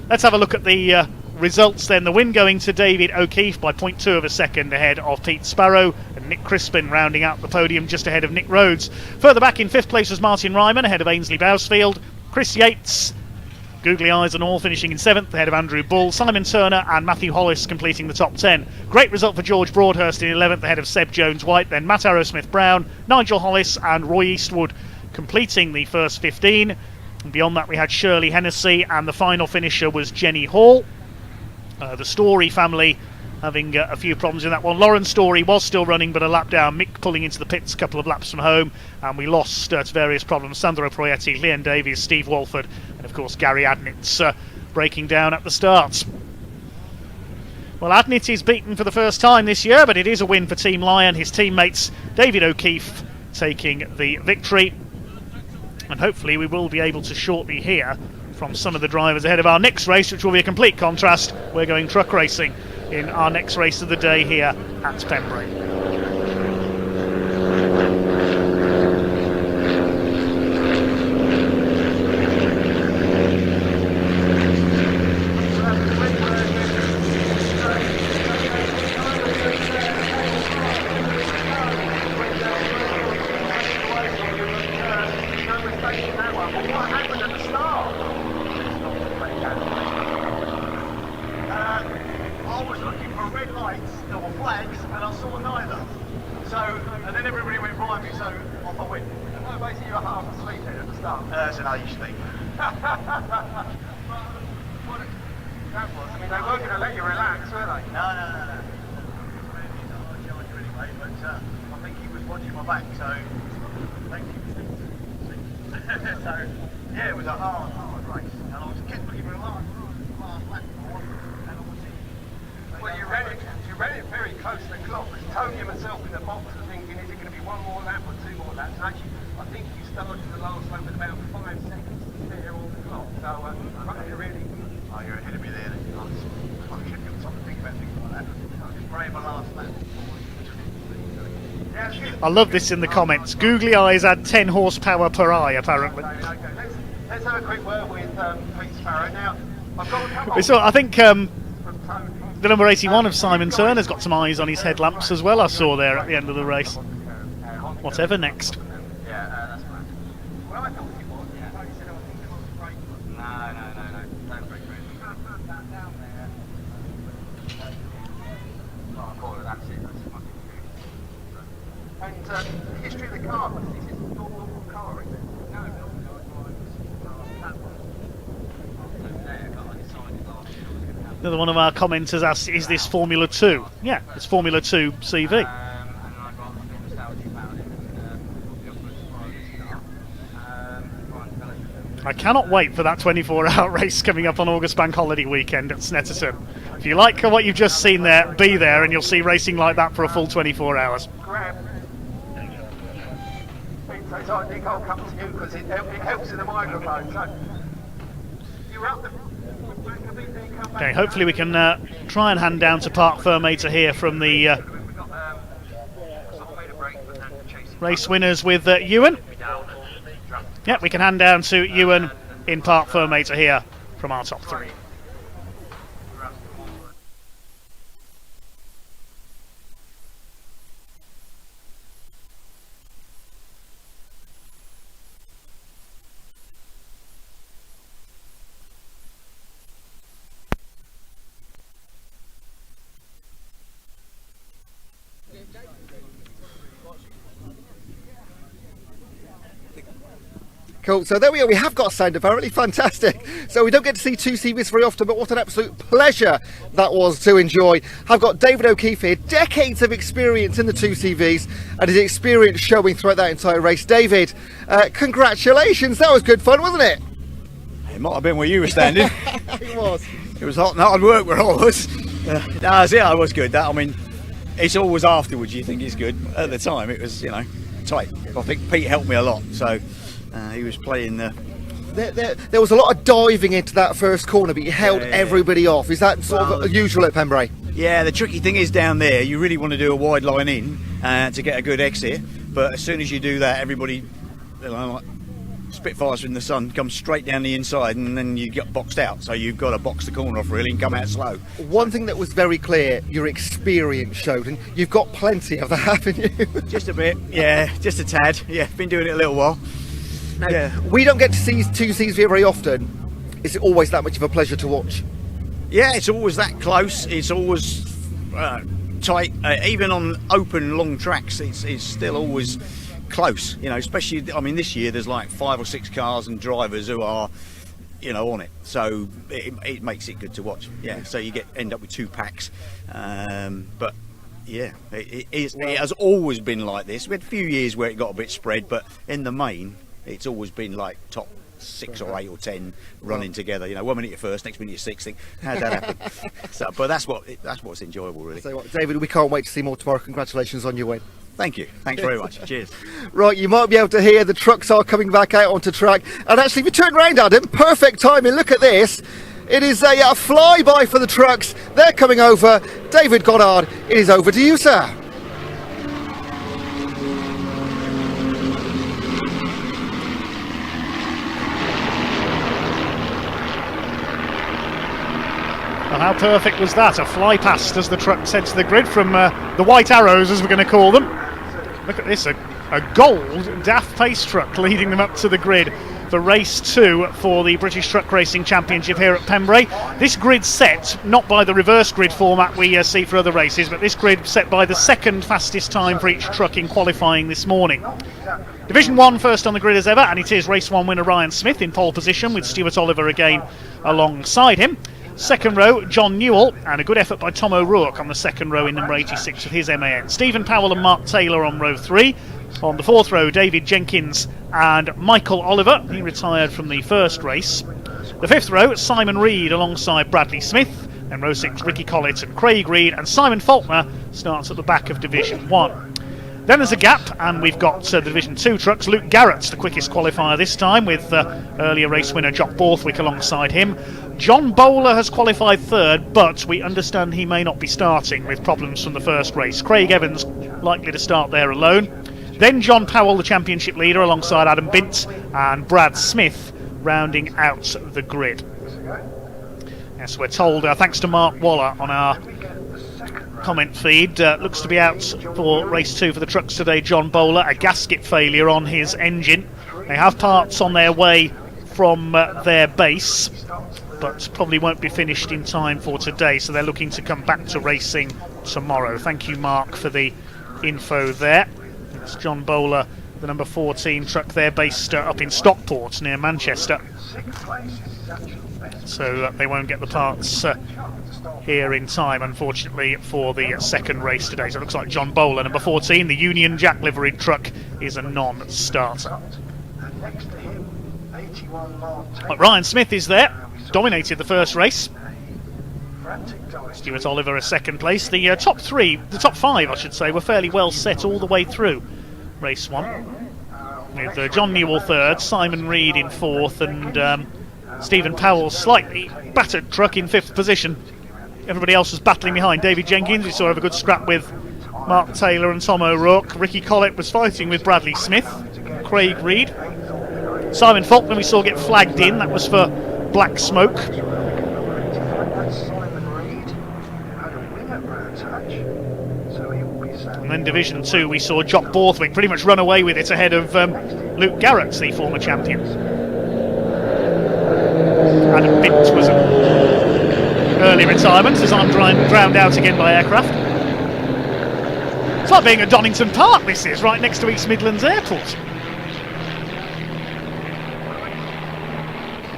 Let's have a look at the results then. The win going to David O'Keefe by 0.2 of a second ahead of Pete Sparrow, and Nick Crispin rounding out the podium just ahead of Nick Rhodes. Further back in 5th place was Martin Ryman ahead of Ainsley Bousfield. Chris Yates, googly eyes and all, finishing in 7th ahead of Andrew Bull. Simon Turner and Matthew Hollis completing the top 10. Great result for George Broadhurst in 11th ahead of Seb Jones-White. Then Matt Arrowsmith-Brown, Nigel Hollis and Roy Eastwood completing the first 15. And beyond that we had Shirley Hennessy, and the final finisher was Jenny Hall. The Story family having a few problems in that one. Lauren Story was still running but a lap down. Mick pulling into the pits a couple of laps from home, and we lost to various problems. Sandro Proietti, Leon Davies, Steve Walford and of course Gary Adnett breaking down at the start. Well, Adnett is beaten for the first time this year, but it is a win for Team Lion. His teammates David O'Keefe taking the victory. And hopefully we will be able to shortly hear from some of the drivers ahead of our next race, which will be a complete contrast. We're going truck racing in our next race of the day here at Pembrey. I love this in the comments. Googly eyes add 10 horsepower per eye, apparently. Let's have a quick word with Pete Sparrow. Now, I've got a couple. So I think the number 81 of Simon Turner's got some eyes on his headlamps as well, I saw there at the end of the race. Whatever next. And the history of the car, this is a normal car, isn't it? No, that one. There, but I decided last year I was going to have Another one of our commenters asks, is this Formula 2? Yeah, it's Formula 2 CV. I cannot wait for that 24-hour race coming up on August Bank Holiday weekend at Snetterton. If you like what you've just seen there, be there and you'll see racing like that for a full 24 hours. So Nick, I'll come to you because it helps in the microphone. So you're up the. Okay, hopefully we can try and hand down to Park Fermator here from the race winners with Ewan. Yeah, we can hand down to Ewan in Park Fermator here from our top three. Cool, so there we are, we have got sound apparently, fantastic. So we don't get to see two CVs very often, but what an absolute pleasure that was to enjoy. I've got David O'Keefe here, decades of experience in the two CVs, and his experience showing throughout that entire race. David, congratulations, that was good fun, wasn't it? It might have been where you were standing. It was. It was hot and hard work where I was. No, it was good. That, I mean, it's always afterwards you think it's good. At the time it was, tight. I think Pete helped me a lot, so he was playing the... There was a lot of diving into that first corner, but you held everybody off. Is that sort of usual at Pembrey? Yeah, the tricky thing is down there, you really want to do a wide line in to get a good exit, but as soon as you do that, everybody, like Spitfires in the sun, comes straight down the inside and then you get boxed out. So you've got to box the corner off really and come out slow. One thing that was very clear, your experience showed, and you've got plenty of that, haven't you? Just a bit, yeah, just a tad. Yeah, been doing it a little while. Now, yeah. We don't get to see two CVs very often. Is it always that much of a pleasure to watch? Yeah, it's always that close. It's always tight. Even on open, long tracks, it's still always close. Especially, I mean, this year there's like 5 or 6 cars and drivers who are, on it. So it makes it good to watch. Yeah. So you end up with 2 packs, but. Yeah, it has always been like this. We had a few years where it got a bit spread, but in the main, it's always been like top 6 or 8 or 10 running together. 1 minute you're first, next minute you're 6th. Think, how'd that happen? But that's what's enjoyable, really. So David, we can't wait to see more tomorrow. Congratulations on your win. Thank you. Thanks very much. Cheers. Right, you might be able to hear the trucks are coming back out onto track. And actually, if you turn round, Adam, perfect timing. Look at this. It is a flyby for the trucks. They're coming over. David Goddard, it is over to you, sir. Well, how perfect was that? A fly past as the truck heads to the grid from the White Arrows, as we're going to call them. Look at this, a gold DAF pace truck leading them up to the grid for race 2 for the British Truck Racing Championship here at Pembrey. This grid set not by the reverse grid format we see for other races, but this grid set by the second fastest time for each truck in qualifying this morning. Division 1 first on the grid as ever, and it is race 1 winner Ryan Smith in pole position with Stuart Oliver again alongside him. Second row, John Newell, and a good effort by Tom O'Rourke on the second row in number 86 with his MAN. Stephen Powell and Mark Taylor on row 3. On the fourth row, David Jenkins and Michael Oliver. He retired from the first race. The fifth row, Simon Reed alongside Bradley Smith. Then row 6, Ricky Collett and Craig Reed. And Simon Faulkner starts at the back of Division 1. Then there's a gap, and we've got the Division 2 trucks. Luke Garrett's the quickest qualifier this time, with earlier race winner Jock Borthwick alongside him. John Bowler has qualified third, but we understand he may not be starting with problems from the first race. Craig Evans likely to start there alone. Then John Powell, the championship leader, alongside Adam Bint and Brad Smith, rounding out the grid. Yes, we're told, thanks to Mark Waller on our comment feed, looks to be out for race 2 for the trucks today, John Bowler. A gasket failure on his engine. They have parts on their way from their base, but probably won't be finished in time for today, so they're looking to come back to racing tomorrow. Thank you, Mark, for the info there. It's John Bowler, the number 14 truck there, based up in Stockport near Manchester. So they won't get the parts here in time, unfortunately, for the second race today. So it looks like John Bowler, number 14, the Union Jack liveried truck, is a non-starter. But Ryan Smith is there, dominated the first race. Stuart Oliver a second place. The top five, I should say, were fairly well set all the way through race one. With John Newell third, Simon Reed in fourth, and Stephen Powell's slightly battered truck in fifth position. Everybody else was battling behind. David Jenkins, we saw have a good scrap with Mark Taylor and Tom O'Rourke. Ricky Collett was fighting with Bradley Smith. Craig Reed. Simon Faulkner we saw get flagged in, that was for black smoke. And then Division 2 we saw Jock Borthwick pretty much run away with it ahead of Luke Garrett, the former champion. Adam Bint was an early retirement as I'm drowned out again by aircraft. It's like being at Donington Park, this is, right next to East Midlands Airport.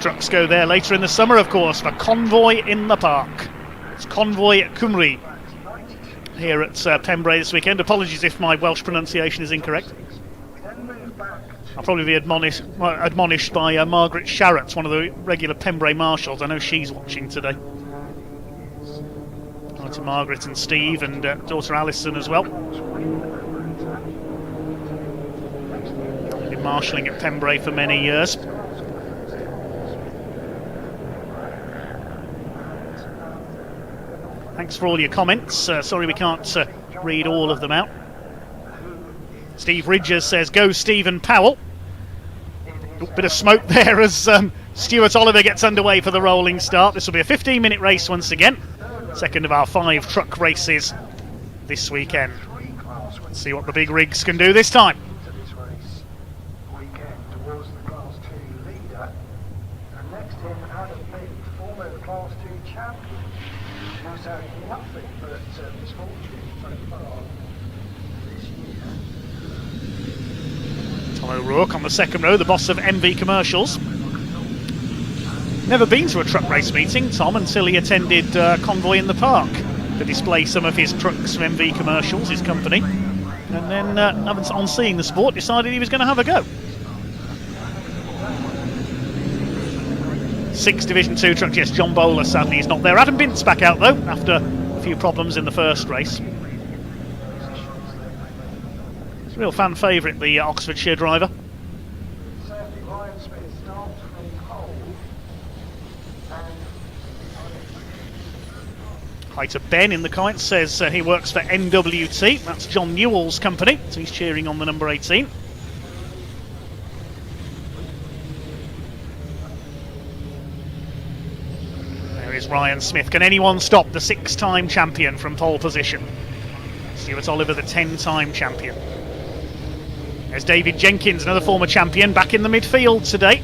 Trucks go there later in the summer, of course, for Convoy in the Park. It's Convoy Cymru here at Pembrey this weekend. Apologies if my Welsh pronunciation is incorrect. I'll probably be admonished by Margaret Sharratt, one of the regular Pembrey marshals. I know she's watching today. Hi to Margaret and Steve and daughter Alison as well. Been marshalling at Pembrey for many years. Thanks for all your comments. Sorry we can't read all of them out. Steve Ridgers says, go Stephen Powell. Bit of smoke there as Stuart Oliver gets underway for the rolling start. This will be a 15-minute race once again. Second of our 5 truck races this weekend. Let's see what the big rigs can do this time. Tom O'Rourke on the second row, the boss of MV Commercials. Never been to a truck race meeting, Tom, until he attended Convoy in the Park to display some of his trucks from MV Commercials, his company. And then, on seeing the sport, decided he was going to have a go. 6 Division 2 trucks, yes, John Bowler sadly is not there. Adam Bint's back out though, after a few problems in the first race. It's a real fan favourite, the Oxfordshire driver. Hi to Ben in the comments, says he works for NWT, that's John Newell's company, so he's cheering on the number 18. There is Ryan Smith. Can anyone stop the 6-time champion from pole position? Stuart Oliver, the 10-time champion. There's David Jenkins, another former champion, back in the midfield today.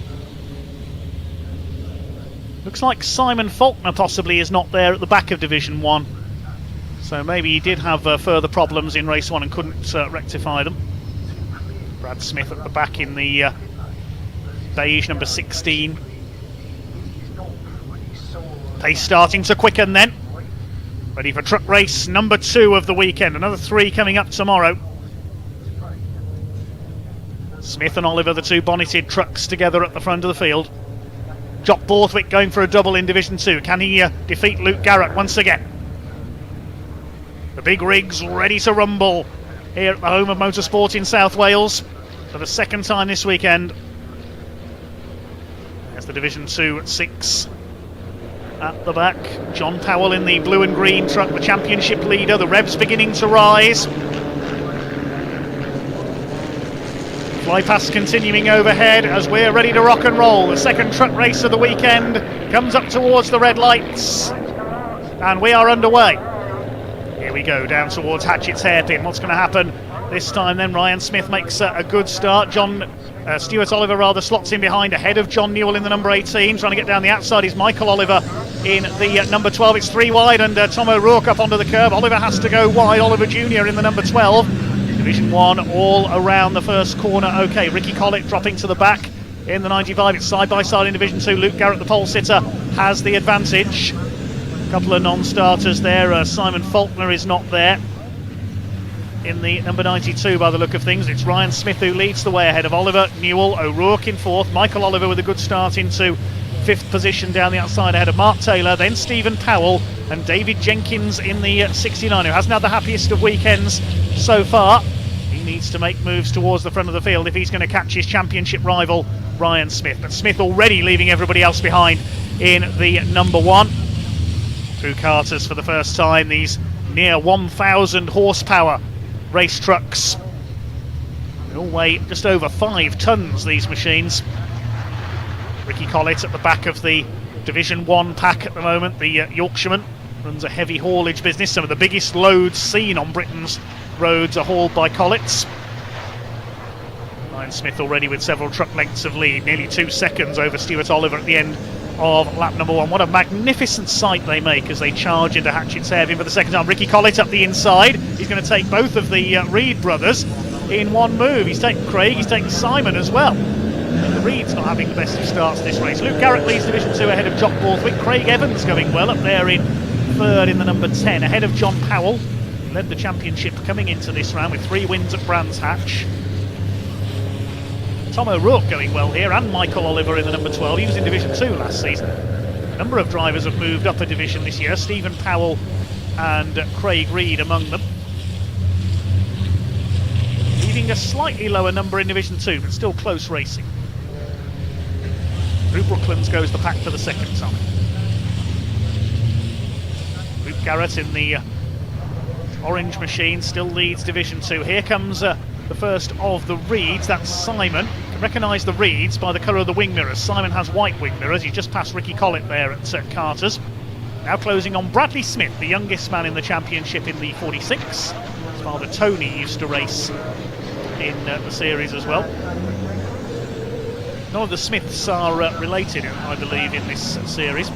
Looks like Simon Faulkner possibly is not there at the back of Division 1. So maybe he did have further problems in race 1 and couldn't rectify them. Brad Smith at the back in the beige number 16. Pace starting to quicken then. Ready for truck race number 2 of the weekend. Another 3 coming up tomorrow. Smith and Oliver, the 2 bonneted trucks together at the front of the field. Jock Borthwick going for a double in Division 2. Can he defeat Luke Garrett once again? The big rigs ready to rumble here at the home of motorsport in South Wales for the 2nd time this weekend. There's the Division 2 at 6 at the back. John Powell in the blue and green truck, the championship leader. The revs beginning to rise. Flypass continuing overhead as we're ready to rock and roll. The 2nd truck race of the weekend comes up towards the red lights and we are underway. Here we go, down towards Hatchett's hairpin. What's going to happen this time then? Ryan Smith makes a good start. Stuart Oliver rather slots in behind ahead of John Newell in the number 18. Trying to get down the outside is Michael Oliver in the number 12. It's 3 wide and Tom O'Rourke up onto the curb. Oliver has to go wide. Oliver Jr. in the number 12. Division 1 all around the first corner. Okay, Ricky Collett dropping to the back in the 95. It's side by side in Division 2. Luke Garrett, the pole sitter, has the advantage. Couple of non-starters there. Simon Faulkner is not there in the number 92 by the look of things. It's Ryan Smith who leads the way ahead of Oliver Newell, O'Rourke in fourth, Michael Oliver with a good start into fifth position down the outside ahead of Mark Taylor, then Stephen Powell and David Jenkins in the 69, who hasn't had the happiest of weekends so far. He needs to make moves towards the front of the field if he's going to catch his championship rival Ryan Smith. But Smith already leaving everybody else behind in the number 1. Through Carter's for the first time, these near 1,000 horsepower race trucks. They all weigh just over 5 tons, these machines. Ricky Collett at the back of the Division 1 pack at the moment. The Yorkshireman runs a heavy haulage business. Some of the biggest loads seen on Britain's roads are hauled by Collett's. Ryan Smith already with several truck lengths of lead, nearly 2 seconds over Stuart Oliver at the end of lap number 1. What a magnificent sight they make as they charge into Hatchett's Hairpin for the second time. Ricky Collett up the inside. He's going to take both of the Reed brothers in one move. He's taken Craig, he's taken Simon as well. And the Reed's not having the best of starts this race. Luke Garrett leads Division 2 ahead of Jock Borthwick. Craig Evans going well up there in third in the number 10 ahead of John Powell. Led the championship coming into this round with 3 wins at Brands Hatch. Tom O'Rourke going well here, and Michael Oliver in the number 12. He was in Division 2 last season. A number of drivers have moved up a division this year. Stephen Powell and Craig Reed among them. Leaving a slightly lower number in Division 2, but still close racing. Through Brooklands goes the pack for the second time. Luke Garrett in the orange machine still leads Division 2. Here comes the first of the Reeds, that's Simon. You can recognise the Reeds by the colour of the wing mirrors. Simon has white wing mirrors. He just passed Ricky Collett there at Carter's. Now closing on Bradley Smith, the youngest man in the championship in the 46. His father Tony used to race in the series as well. None of the Smiths are related, I believe, in this series.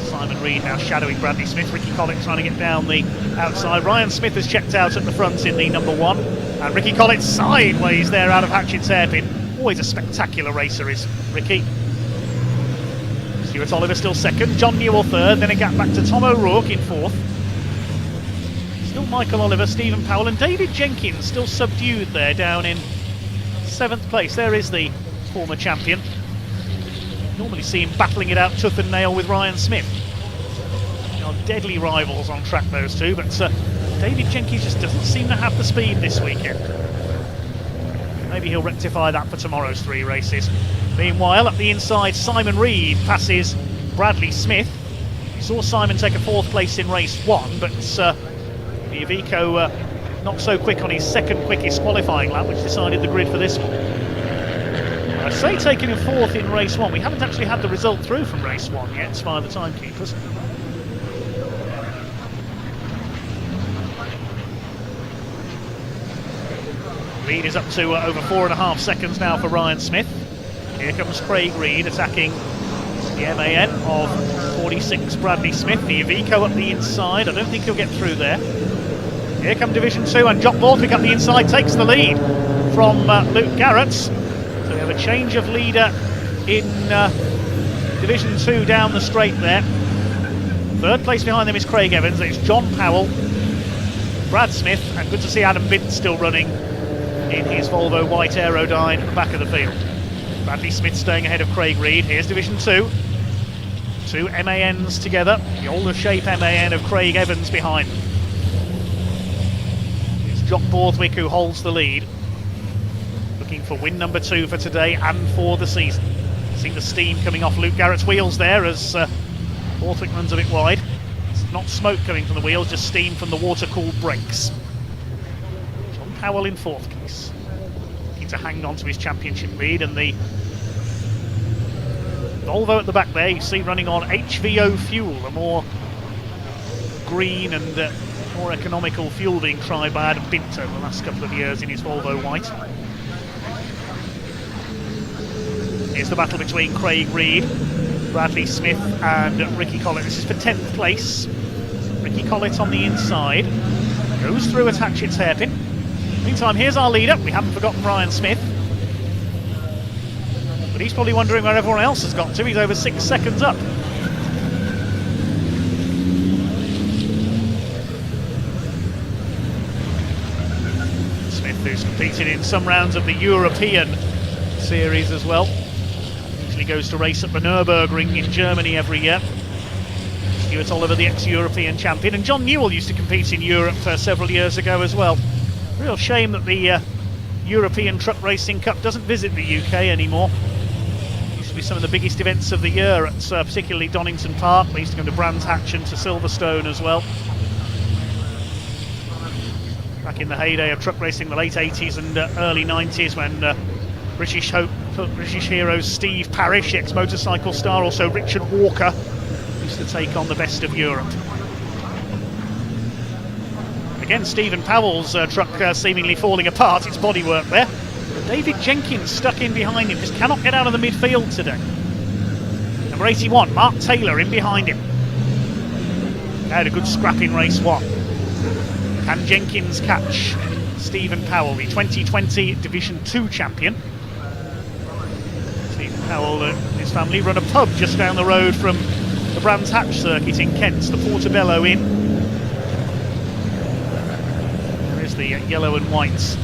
Simon Reed now shadowing Bradley Smith. Ricky Collett trying to get down the outside. Ryan Smith has checked out at the front in the number 1. And Ricky Collett sideways there out of Hatchett's Hairpin. Always a spectacular racer is Ricky. Stuart Oliver still second. John Newell third. Then a gap back to Tom O'Rourke in fourth. Still Michael Oliver, Stephen Powell and David Jenkins still subdued there down in 7th place. There is the former champion. Normally see him battling it out tooth and nail with Ryan Smith. Deadly rivals on track, those two, but David Jenkins just doesn't seem to have the speed this weekend. Maybe he'll rectify that for tomorrow's 3 races. Meanwhile, up the inside, Simon Reed passes Bradley Smith. We saw Simon take a 4th place in race 1, but the Iveco not so quick on his second quickest qualifying lap, which decided the grid for this one. I say taking a 4th in race 1. We haven't actually had the result through from race 1 yet via the timekeepers. Lead is up to over 4.5 seconds now for Ryan Smith. Here comes Craig Reed attacking the MAN of 46 Bradley Smith. The Iveco up the inside. I don't think he'll get through there. Here come Division 2 and Jock Borthwick up the inside takes the lead from Luke Garrett. So we have a change of leader in Division 2 down the straight there. 3rd place behind them is Craig Evans. It's John Powell, Brad Smith, and good to see Adam Bint still running in his Volvo white Aerodyne at the back of the field. Bradley Smith staying ahead of Craig Reed. Here's Division 2. 2 MANs together. The older shape MAN of Craig Evans behind them. It's Jock Borthwick who holds the lead. Looking for win number 2 for today and for the season. See the steam coming off Luke Garrett's wheels there as Borthwick runs a bit wide. It's not smoke coming from the wheels, just steam from the water-cooled brakes. Powell in 4th place, looking to hang on to his championship lead, and the Volvo at the back there you see running on HVO fuel, a more green and more economical fuel being tried by Adam Bint over the last couple of years in his Volvo white. Here's the battle between Craig Reed, Bradley Smith and Ricky Collett. This is for 10th place. Ricky Collett on the inside, goes through at Hatchett's Hairpin. Meantime, here's our leader. We haven't forgotten Ryan Smith. But he's probably wondering where everyone else has got to. He's over 6 seconds up. who's competed in some rounds of the European series as well. Usually goes to race at the Nürburgring in Germany every year. Stuart Oliver, the ex-European champion, and John Newell used to compete in Europe several years ago as well. Real shame that the European Truck Racing Cup doesn't visit the UK anymore. Used to be some of the biggest events of the year at particularly Donington Park. They used to go to Brands Hatch and to Silverstone as well. Back in the heyday of truck racing, the late 80s and early 90s, when British heroes Steve Parrish, ex-motorcycle star, also Richard Walker, used to take on the best of Europe. Again, Stephen Powell's truck seemingly falling apart, its bodywork there. David Jenkins stuck in behind him, just cannot get out of the midfield today. Number 81, Mark Taylor, in behind him. Had a good scrap in race 1. Can Jenkins catch Stephen Powell, the 2020 Division 2 champion? Stephen Powell and his family run a pub just down the road from the Brands Hatch circuit in Kent, the Portobello Inn. There is the yellow and white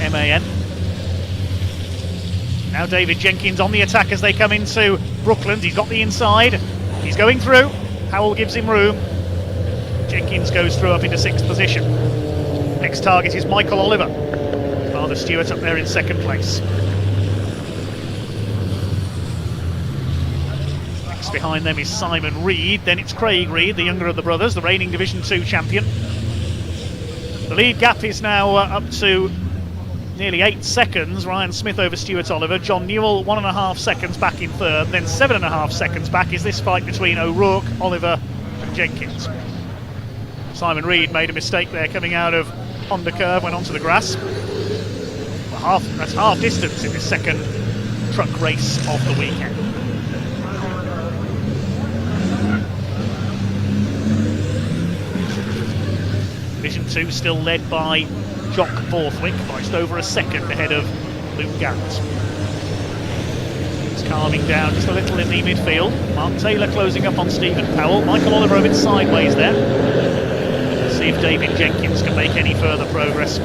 MAN. Now David Jenkins on the attack as they come into Brooklands. He's got the inside. He's going through. Powell gives him room. Jenkins goes through up into 6th position. Next target is Michael Oliver. Father Stewart up there in 2nd place. Next behind them is Simon Reed. Then it's Craig Reed, the younger of the brothers, the reigning Division 2 champion. The lead gap is now up to nearly 8 seconds. Ryan Smith over Stuart Oliver. John Newell 1.5 seconds back in 3rd. Then 7.5 seconds back is this fight between O'Rourke, Oliver and Jenkins. Simon Reed made a mistake there coming out of Honda Curve, went onto the grass. Well, that's half distance in this 2nd truck race of the weekend. Division 2 still led by Jock Borthwick, by just over a second ahead of Luke Garrett. He's calming down just a little in the midfield. Mark Taylor closing up on Stephen Powell. Michael Oliver a bit sideways there. See if David Jenkins can make any further progress.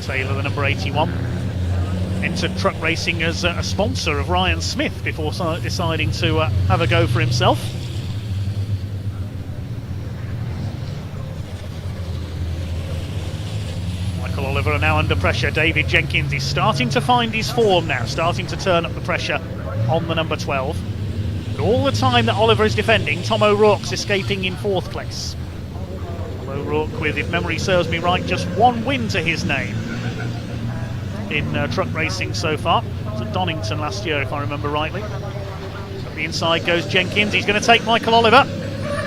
Taylor, the number 81, entered truck racing as a sponsor of Ryan Smith before deciding to have a go for himself. Michael Oliver now under pressure. David Jenkins is starting to find his form now, starting to turn up the pressure on the number 12. But all the time that Oliver is defending, Tom O'Rourke's escaping in 4th place. O'Rourke with, if memory serves me right, just 1 win to his name in truck racing so far. It was at Donington last year, if I remember rightly. At the inside goes Jenkins. He's going to take Michael Oliver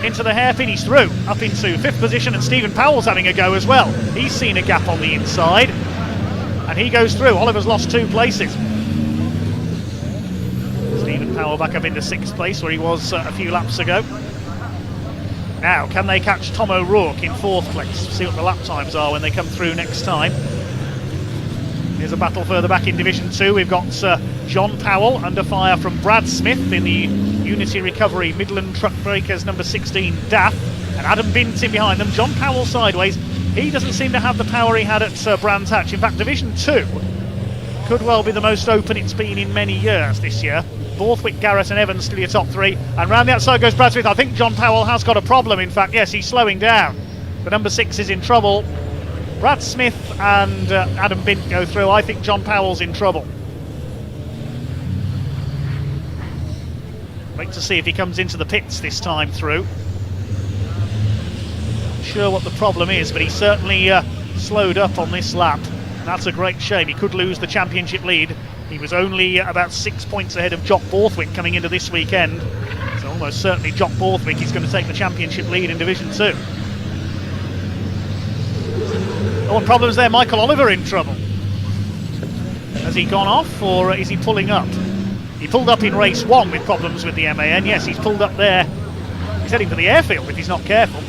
into the hairpin. He's through, up into 5th position, and Stephen Powell's having a go as well. He's seen a gap on the inside, and he goes through. Oliver's lost 2 places. Stephen Powell back up into 6th place where he was a few laps ago. Now, can they catch Tom O'Rourke in 4th place? See what the lap times are when they come through next time. Here's a battle further back in Division 2. We've got John Powell under fire from Brad Smith in the Unity Recovery Midland Truck Breakers number 16 DAF, and Adam Bint in behind them. John Powell sideways. He doesn't seem to have the power he had at Brands Hatch. In fact, Division 2 could well be the most open it's been in many years this year. Borthwick, Garrett and Evans to your top 3, and round the outside goes Brad Smith. I think John Powell has got a problem. In fact, yes, he's slowing down. The number 6 is in trouble. Brad Smith and Adam Bint go through. I think John Powell's in trouble. Wait to see if he comes into the pits this time through. Not sure what the problem is, but he certainly slowed up on this lap. That's a great shame. He could lose the championship lead. He was only about 6 points ahead of Jock Borthwick coming into this weekend. So almost certainly Jock Borthwick is going to take the championship lead in Division 2. Oh, and problems there. Michael Oliver in trouble. Has he gone off, or is he pulling up? He pulled up in race 1 with problems with the MAN. Yes, he's pulled up there. He's heading for the airfield if he's not careful.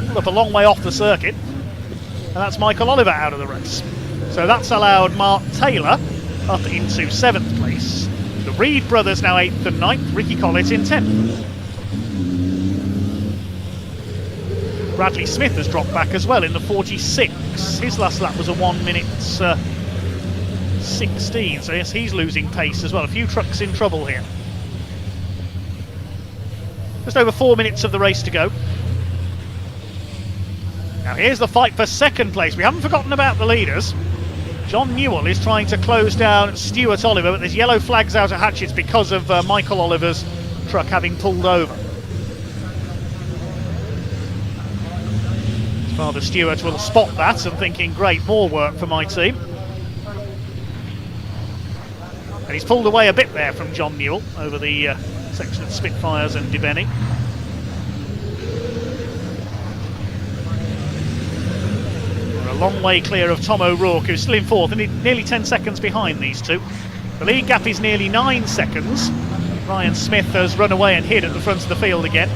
Pulled up a long way off the circuit. And that's Michael Oliver out of the race. So that's allowed Mark Taylor up into 7th place. The Reed brothers now 8th and 9th. Ricky Collett in 10th. Bradley Smith has dropped back as well in the 46. His last lap was a 1 minute 16, so yes, he's losing pace as well. A few trucks in trouble here. Just over 4 minutes of the race to go. Now here's the fight for second place. We haven't forgotten about the leaders. John Newell is trying to close down Stuart Oliver, but there's yellow flags out at Hatchett's because of Michael Oliver's truck having pulled over. Father Stewart will spot that and thinking, great, more work for my team. And he's pulled away a bit there from John Newell over the section of Spitfires and Debeny. We're a long way clear of Tom O'Rourke, who's still in fourth and nearly 10 seconds behind these two. The lead gap is nearly 9 seconds. Ryan Smith has run away and hid at the front of the field again.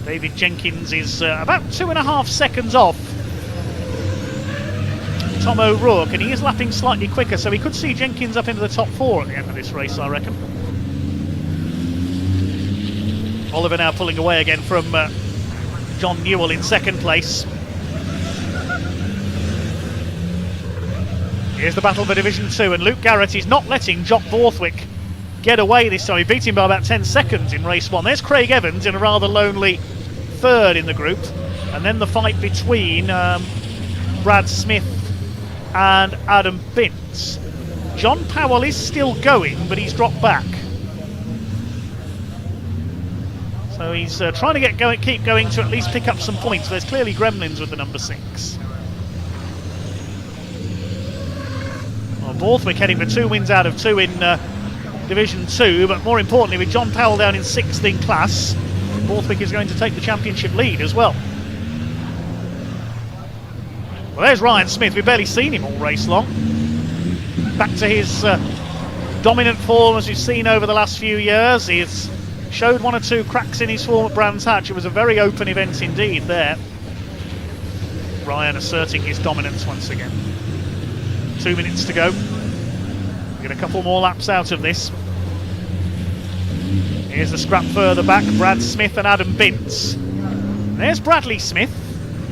David Jenkins is about 2.5 seconds off Tom O'Rourke, and he is lapping slightly quicker, so we could see Jenkins up into the top 4 at the end of this race, I reckon. Oliver now pulling away again from John Newell in second place. Here's the battle for Division 2, and Luke Garrett is not letting Jock Borthwick get away this time. He beat him by about 10 seconds in race 1. There's Craig Evans in a rather lonely third in the group, and then the fight between Brad Smith and Adam Bintz. John Powell is still going, but he's dropped back. So he's trying to keep going to at least pick up some points. There's clearly gremlins with the number 6. Well, Borthwick heading for 2 wins out of 2 in Division 2, but more importantly, with John Powell down in 6th in class, Borthwick is going to take the championship lead as well. Well, there's Ryan Smith. We've barely seen him all race long. Back to his dominant form as we've seen over the last few years. He's showed 1 or 2 cracks in his form at Brands Hatch. It was a very open event indeed there. Ryan asserting his dominance once again. 2 minutes to go. Get a couple more laps out of this. Here's the scrap further back, Brad Smith and Adam Bintz. There's Bradley Smith.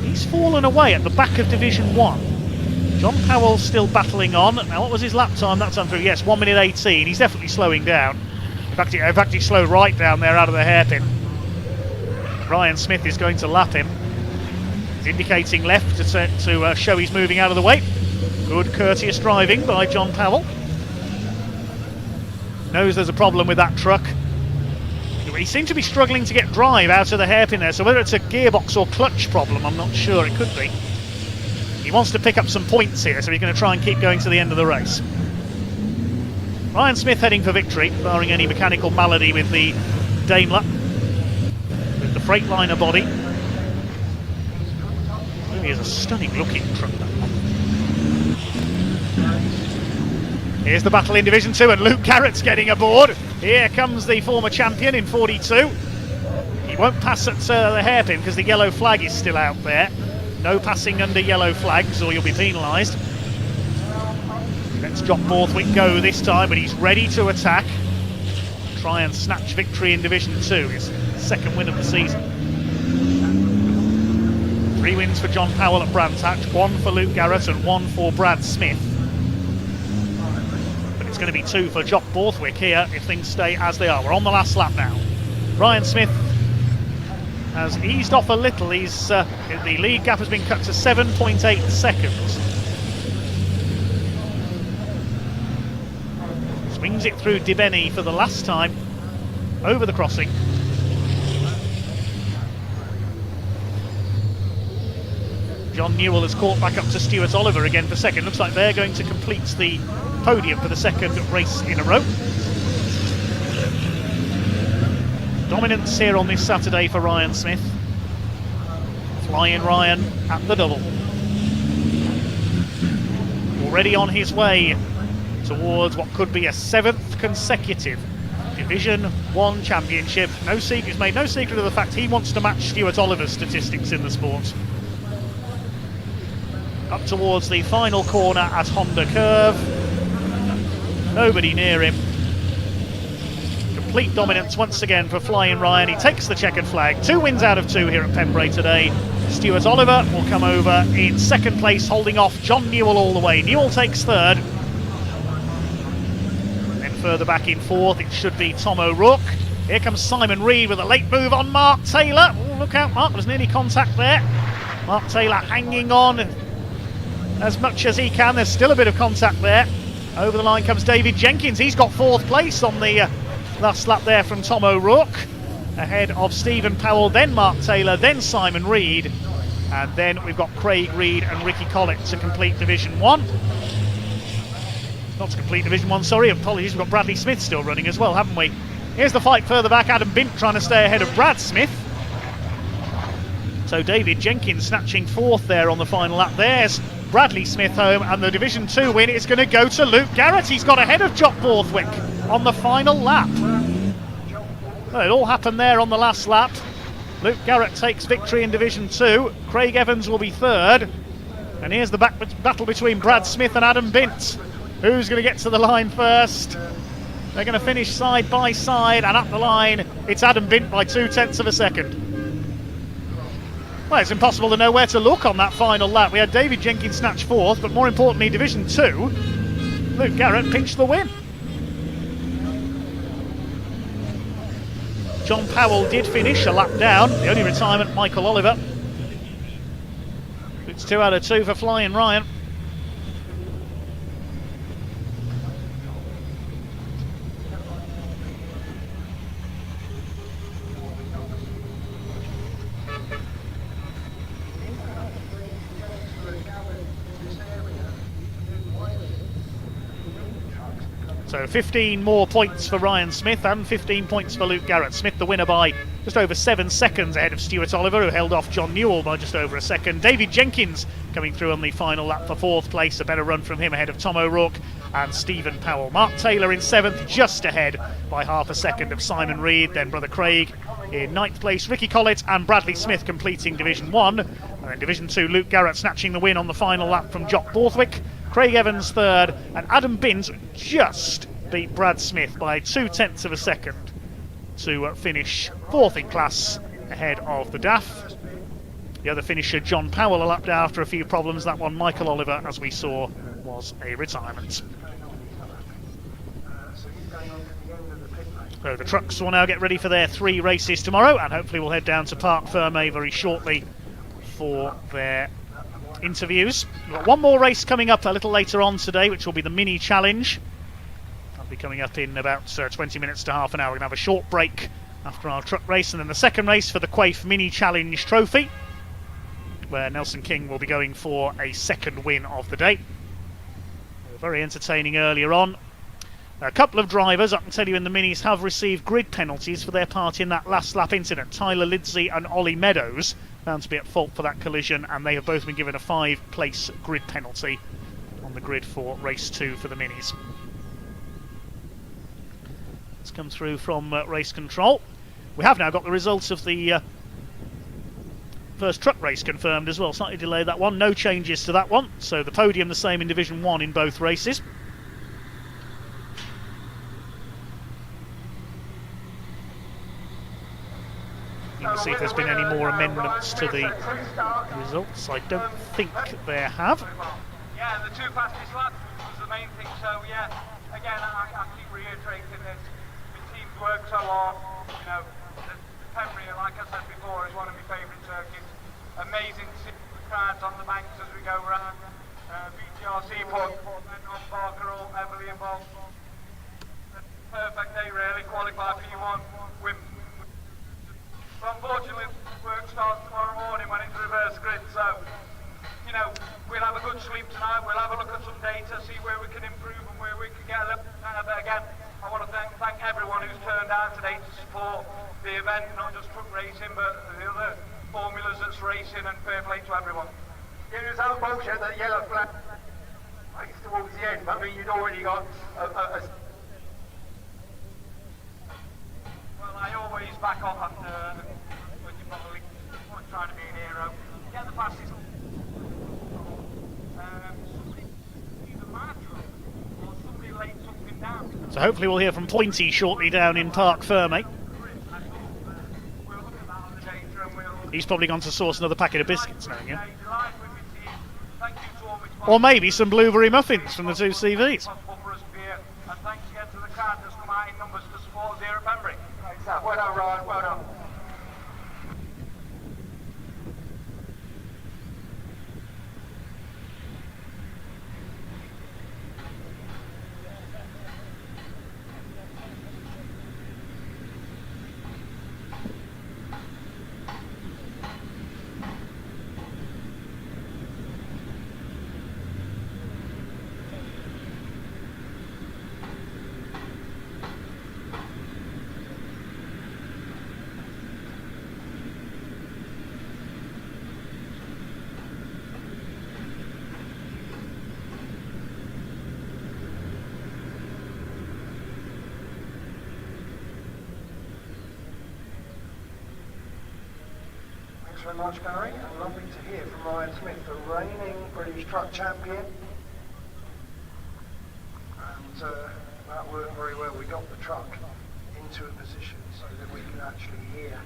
He's fallen away at the back of Division 1. John Powell's still battling on. Now, what was his lap time that time through? Yes, 1 minute 18. He's definitely slowing down. In fact, he slowed right down there out of the hairpin. Ryan Smith is going to lap him. He's indicating left to show he's moving out of the way. Good courteous driving by John Powell. Knows there's a problem with that truck. He seemed to be struggling to get drive out of the hairpin there, so whether it's a gearbox or clutch problem, I'm not sure. It could be. He wants to pick up some points here, so he's going to try and keep going to the end of the race. Ryan Smith heading for victory, barring any mechanical malady with the Daimler, with the Freightliner body. Really is a stunning looking truck, that one. Here's the battle in Division 2, and Luke Garrett's getting aboard. Here comes the former champion in 42. He won't pass at the hairpin because the yellow flag is still out there. No passing under yellow flags or you'll be penalised. Let's Jock Borthwick go this time, but he's ready to attack. Try and snatch victory in Division 2, his second win of the season. 3 wins for John Powell at Brands Hatch, 1 for Luke Garrett and 1 for Brad Smith. It's going to be 2 for Jock Borthwick here if things stay as they are. We're on the last lap now. Ryan Smith has eased off a little. The lead gap has been cut to 7.8 seconds. Swings it through Debeny for the last time over the crossing. John Newell has caught back up to Stuart Oliver again for second. Looks like they're going to complete the podium for the second race in a row. Dominance here on this Saturday for Ryan Smith. Flying Ryan at the double. Already on his way towards what could be a 7th consecutive Division 1 championship. He's made no secret of the fact he wants to match Stuart Oliver's statistics in the sport. Up towards the final corner at Honda Curve. Nobody near him. complete dominance once again for Flying Ryan. He takes the checkered flag. 2 wins out of 2 here at Pembrey today. Stuart Oliver will come over in second place, holding off John Newell all the way. Newell takes third. Then further back in fourth, it should be Tom O'Rourke. Here comes Simon Reed with a late move on Mark Taylor. Oh, look out, Mark, there's nearly contact there. Mark Taylor hanging on as much as he can. There's still a bit of contact there. Over the line comes David Jenkins. He's got 4th place on the last lap there from Tom O'Rourke. Ahead of Stephen Powell, then Mark Taylor, then Simon Reed. And then we've got Craig Reed and Ricky Collett to complete Division 1. Not to complete Division 1, sorry, apologies. We've got Bradley Smith still running as well, haven't we? Here's the fight further back. Adam Bint trying to stay ahead of Brad Smith. So David Jenkins snatching 4th there on the final lap. There's Bradley Smith home, and the Division 2 win is going to go to Luke Garrett. He's got ahead of Jock Borthwick on the final lap. Well, it all happened there on the last lap. Luke Garrett takes victory in Division 2. Craig Evans will be 3rd. And here's the battle between Brad Smith and Adam Bint. Who's going to get to the line first? They're going to finish side by side, and up the line, it's Adam Bint by 0.2 of a second. Well, it's impossible to know where to look on that final lap. We had David Jenkins snatch 4th, but more importantly, Division 2, Luke Garrett pinched the win. John Powell did finish a lap down. The only retirement, Michael Oliver. It's 2 out of 2 for Flying Ryan. So 15 more points for Ryan Smith and 15 points for Luke Garrett. Smith the winner by just over 7 seconds ahead of Stuart Oliver, who held off John Newell by just over a second. David Jenkins coming through on the final lap for 4th place. A better run from him ahead of Tom O'Rourke and Stephen Powell. Mark Taylor in 7th, just ahead by half a second of Simon Reed. Then brother Craig in 9th place. Ricky Collett and Bradley Smith completing Division 1. And then Division 2, Luke Garrett snatching the win on the final lap from Jock Borthwick. Craig Evans 3rd, and Adam Bint just beat Brad Smith by 0.2 of a second to finish 4th in class ahead of the DAF. The other finisher, John Powell, a lap after a few problems. That one, Michael Oliver, as we saw, was a retirement. So the trucks will now get ready for their 3 races tomorrow, and hopefully we'll head down to Parc Fermé very shortly for their interviews. We've got one more race coming up a little later on today, which will be the Mini Challenge. That'll be coming up in about 20 minutes to half an hour. We're going to have a short break after our truck race, and then the second race for the Quaife Mini Challenge Trophy, where Nelson King will be going for a 2nd win of the day. Very entertaining earlier on. A couple of drivers, I can tell you, in the Minis have received grid penalties for their part in that last lap incident. Tyler Lidsey and Ollie Meadows found to be at fault for that collision, and they have both been given a 5-place grid penalty on the grid for race 2 for the Minis. Let's come through from race control. We have now got the results of the first truck race confirmed as well. Slightly delayed that one, no changes to that one. So the podium the same in Division 1 in both races. You can see if there's been any more amendments to the results. I don't think there have. Yeah, the 2 fastest laps was the main thing. So yeah, again, I keep reiterating this. The teams work so hard. You know, the Pembrey, like I said before, is one of my favourite circuits. Amazing to see crowds on the banks as we go around. BTRC point and on BARC are all heavily involved. Perfect day, really. Qualify for P1. Win. But unfortunately, work starts tomorrow morning when it's reverse grid, so, you know, we'll have a good sleep tonight, we'll have a look at some data, see where we can improve and where we can get a little better. But again, I want to thank everyone who's turned out today to support the event, not just truck racing, but the other formulas that's racing, and fair play to everyone. Yeah, it was our bullshit, that yellow flag race towards the end. I mean, you'd already got a I always back off after when you're probably not trying to be a hero. Get the fastest. Somebody either Marshall or somebody laid something down. So hopefully we'll hear from Pointy shortly down in Park Ferme. He's probably gone to source another packet of biscuits now, yeah? Or maybe some blueberry muffins from the two CVs. And thanks again to the crowd that's come out in numbers to support us here at Pembrey. Well done, Ryan, well done. Thanks very much, Gary, and lovely to hear from Ryan Smith, the reigning British truck champion. And that worked very well. We got the truck into a position so that we could actually hear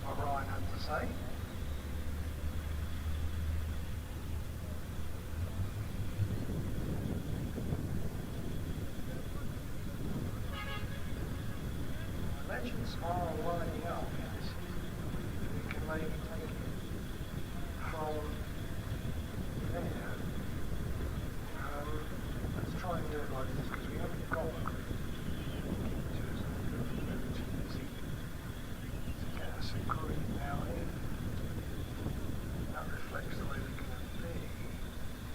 what Ryan had to say. Legends are lining up. We can maybe take it from there. Let's try and do it like this because we haven't got to get us a green now here. That reflects the way we're going to be.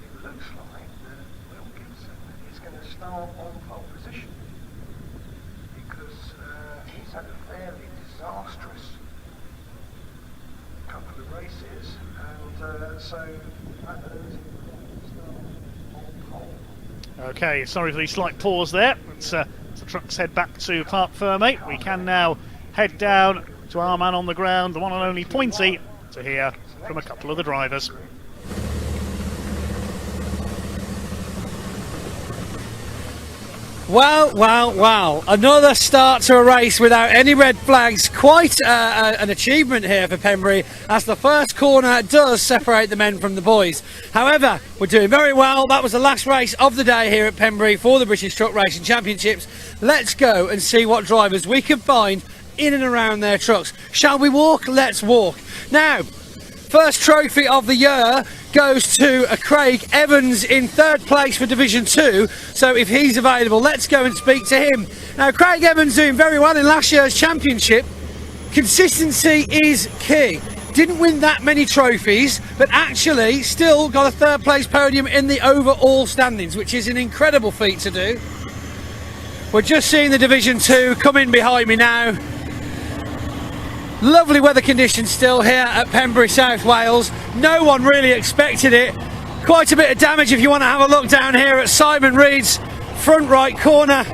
It looks like that Will Gibson is going to start on pole position because he's had a fairly disastrous couple of races, and so that earns him to start on pole. Okay, sorry for the slight pause there. The trucks head back to Park Ferme. We can now head down to our man on the ground, the one and only Pointy, to hear from a couple of the drivers. Wow. Another start to a race without any red flags. Quite an achievement here for Pembrey, as the first corner does separate the men from the boys. However, we're doing very well. That was the last race of the day here at Pembrey for the British Truck Racing Championships. Let's go and see what drivers we can find in and around their trucks. Shall we walk? Let's walk. Now, first trophy of the year goes to Craig Evans in third place for Division 2. So if he's available, let's go and speak to him. Now, Craig Evans doing very well in last year's championship. Consistency is key. Didn't win that many trophies, but actually still got a third place podium in the overall standings, which is an incredible feat to do. We're just seeing the Division 2 come in behind me now. Lovely weather conditions still here at Pembrey, South Wales. No one really expected it. Quite a bit of damage if you want to have a look down here at Simon Reed's front right corner.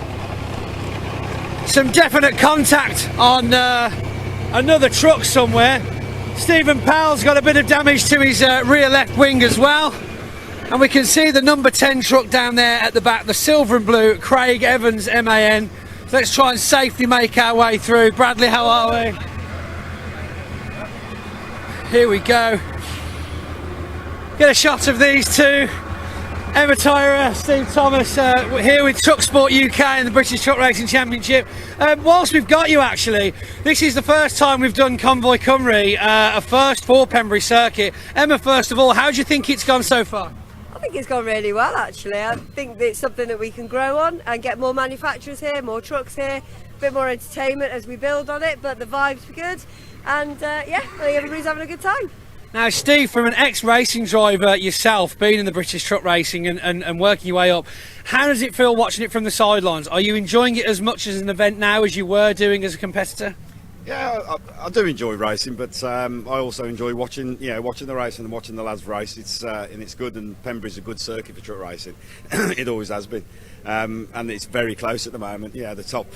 Some definite contact on another truck somewhere. Stephen Powell's got a bit of damage to his rear left wing as well. And we can see the number 10 truck down there at the back, the silver and blue, Craig Evans MAN. So let's try and safely make our way through. Bradley, how are we? Here we go. Get a shot of these two. Emma Tyrer, Steve Thomas, here with Truck Sport UK and the British Truck Racing Championship. Whilst we've got you, actually, this is the first time we've done Convoy Cymru, a first for Pembrey Circuit. Emma, first of all, how do you think it's gone so far? I think it's gone really well, actually. I think it's something that we can grow on and get more manufacturers here, more trucks here, a bit more entertainment as we build on it, but the vibes were good. And yeah, I think everybody's having a good time. Now, Steve, from an ex-racing driver yourself, being in the British Truck Racing and working your way up, how does it feel watching it from the sidelines? Are you enjoying it as much as an event now as you were doing as a competitor? Yeah, I do enjoy racing, but I also enjoy watching the racing and watching the lads race. It's good, and Pembrey's a good circuit for truck racing. It always has been, and it's very close at the moment. Yeah, the top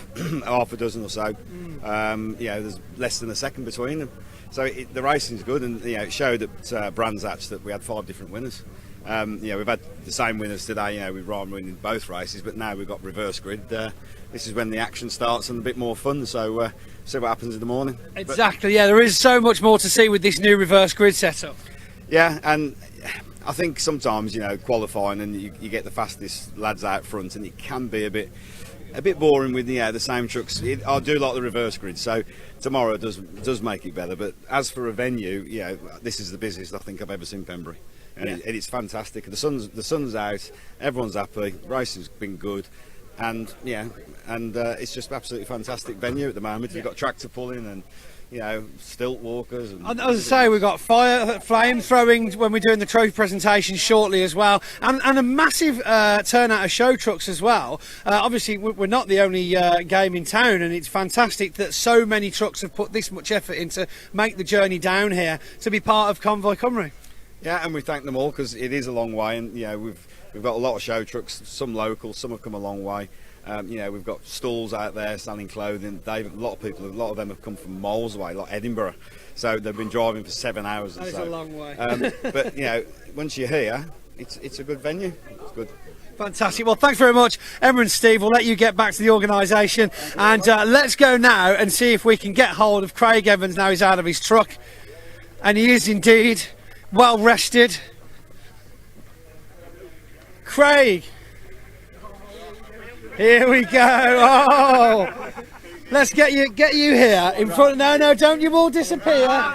half a dozen or so. There's less than a second between them. So the racing's good, and it showed at Brands Hatch that we had 5 different winners. We've had the same winners today, with Ryan winning both races, but now we've got reverse grid. This is when the action starts and a bit more fun, so see what happens in the morning. Exactly, yeah, there is so much more to see with this new reverse grid setup. Yeah, and I think sometimes, qualifying and you get the fastest lads out front, and it can be a bit boring with the same trucks. I do like the reverse grid, so tomorrow does make it better. But as for a venue, this is the busiest I think I've ever seen Pembrey, and it's fantastic. The sun's out, everyone's happy, racing's been good, and it's just absolutely fantastic venue at the moment. You've got tractor pulling and stilt walkers. And as I say, we've got flame throwing when we're doing the trophy presentation shortly as well, and a massive turnout of show trucks as well. Obviously, we're not the only game in town, and it's fantastic that so many trucks have put this much effort in to make the journey down here to be part of Convoy Cymru. Yeah, and we thank them all because it is a long way, and we've got a lot of show trucks, some local, some have come a long way. We've got stalls out there selling clothing. A lot of them have come from miles away, like Edinburgh. So they've been driving for 7 hours. That is a long way. But once you're here, it's a good venue. It's good. Fantastic. Well, thanks very much, Emma and Steve. We'll let you get back to the organisation, and let's go now and see if we can get hold of Craig Evans now he's out of his truck, and he is indeed well rested. Craig. Here we go. Oh, let's get you here in front. No, don't you all disappear.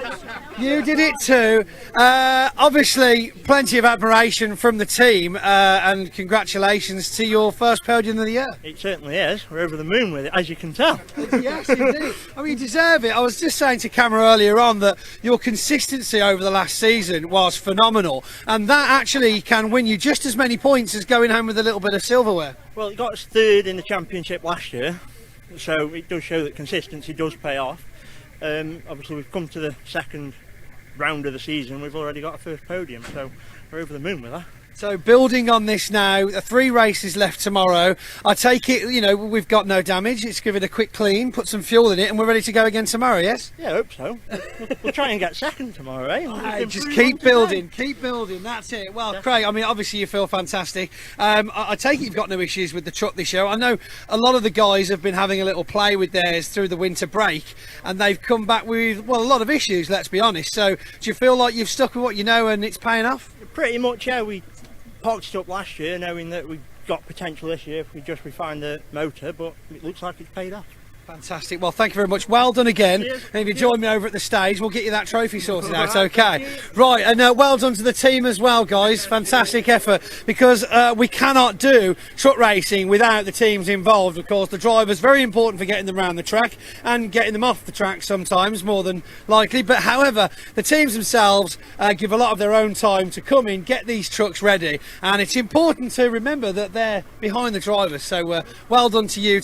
You did it too. Obviously, plenty of admiration from the team, and congratulations to your first podium of the year. It certainly is. We're over the moon with it, as you can tell. Yes, indeed. I mean, you deserve it. I was just saying to camera earlier on that your consistency over the last season was phenomenal, and that actually can win you just as many points as going home with a little bit of silverware. Well, it got us third in the championship last year, so it does show that consistency does pay off. Obviously, we've come to the second round of the season, we've already got a first podium, so we're over the moon with that. So building on this now, 3 races left tomorrow. I take it, we've got no damage. Let's give it a quick clean, put some fuel in it, and we're ready to go again tomorrow, yes? Yeah, I hope so. We'll try and get second tomorrow, eh? Just keep building, that's it. Well, yeah. Craig, I mean, obviously you feel fantastic. I take it you've got no issues with the truck this year. I know a lot of the guys have been having a little play with theirs through the winter break, and they've come back with, well, a lot of issues, let's be honest. So do you feel like you've stuck with what you know and it's paying off? Pretty much, yeah. We parked it up last year knowing that we've got potential this year if we just refine the motor, but it looks like it's paid off. Fantastic. Well, thank you very much. Well done again. Cheers. And if you join me over at the stage, we'll get you that trophy sorted out, okay? Right, and well done to the team as well, guys. Fantastic effort, because we cannot do truck racing without the teams involved. Of course, the driver's very important for getting them around the track and getting them off the track sometimes, more than likely. But however, the teams themselves give a lot of their own time to come in, get these trucks ready. And it's important to remember that they're behind the drivers. So well done to you.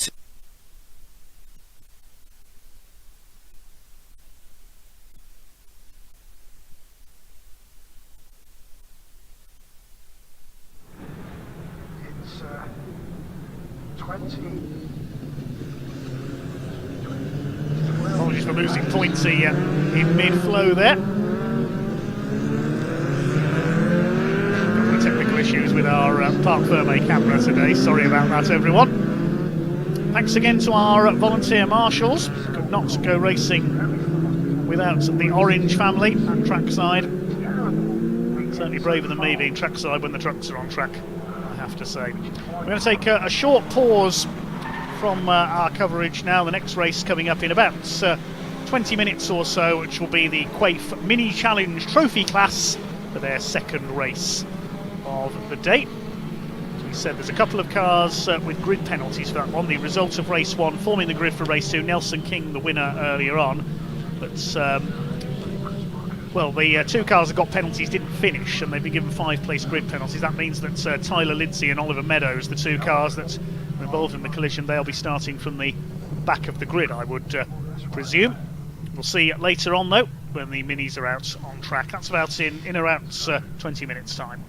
Apologies for losing points in mid-flow there. Couple of technical issues with our Park Ferme camera today. Sorry about that, everyone. Thanks again to our volunteer marshals. Could not go racing without the Orange family at trackside. Certainly braver than me being trackside when the trucks are on track, I have to say. We're going to take a short pause from our coverage now. The next race coming up in about 20 minutes or so, which will be the Quaife Mini Challenge Trophy class for their second race of the day. As we said, there's a couple of cars with grid penalties for that one. The result of race 1 forming the grid for race 2. Nelson King, the winner earlier on, but well, the 2 cars that got penalties didn't finish, and they've been given 5-place grid penalties. That means that Tyler Lindsay and Oliver Meadows, the 2 cars that were involved in the collision, they'll be starting from the back of the grid, I would presume. We'll see later on, though, when the minis are out on track. That's about in around 20 minutes' time.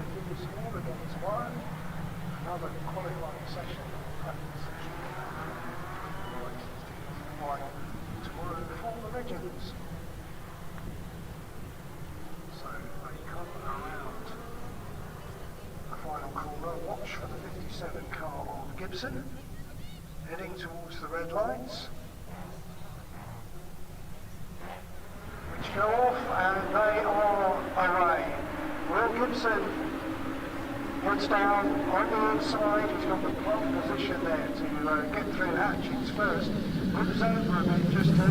do this all again tomorrow. Another qualifying session. Practice session. Final tomorrow before the legends. So they come around the final corner. Watch for the 57 car of Gibson. Heading towards the red lines. Which go off and they are away. Will Gibson puts down on the inside, he's got the pole position there to get through hatchings first. Moves over a bit just to...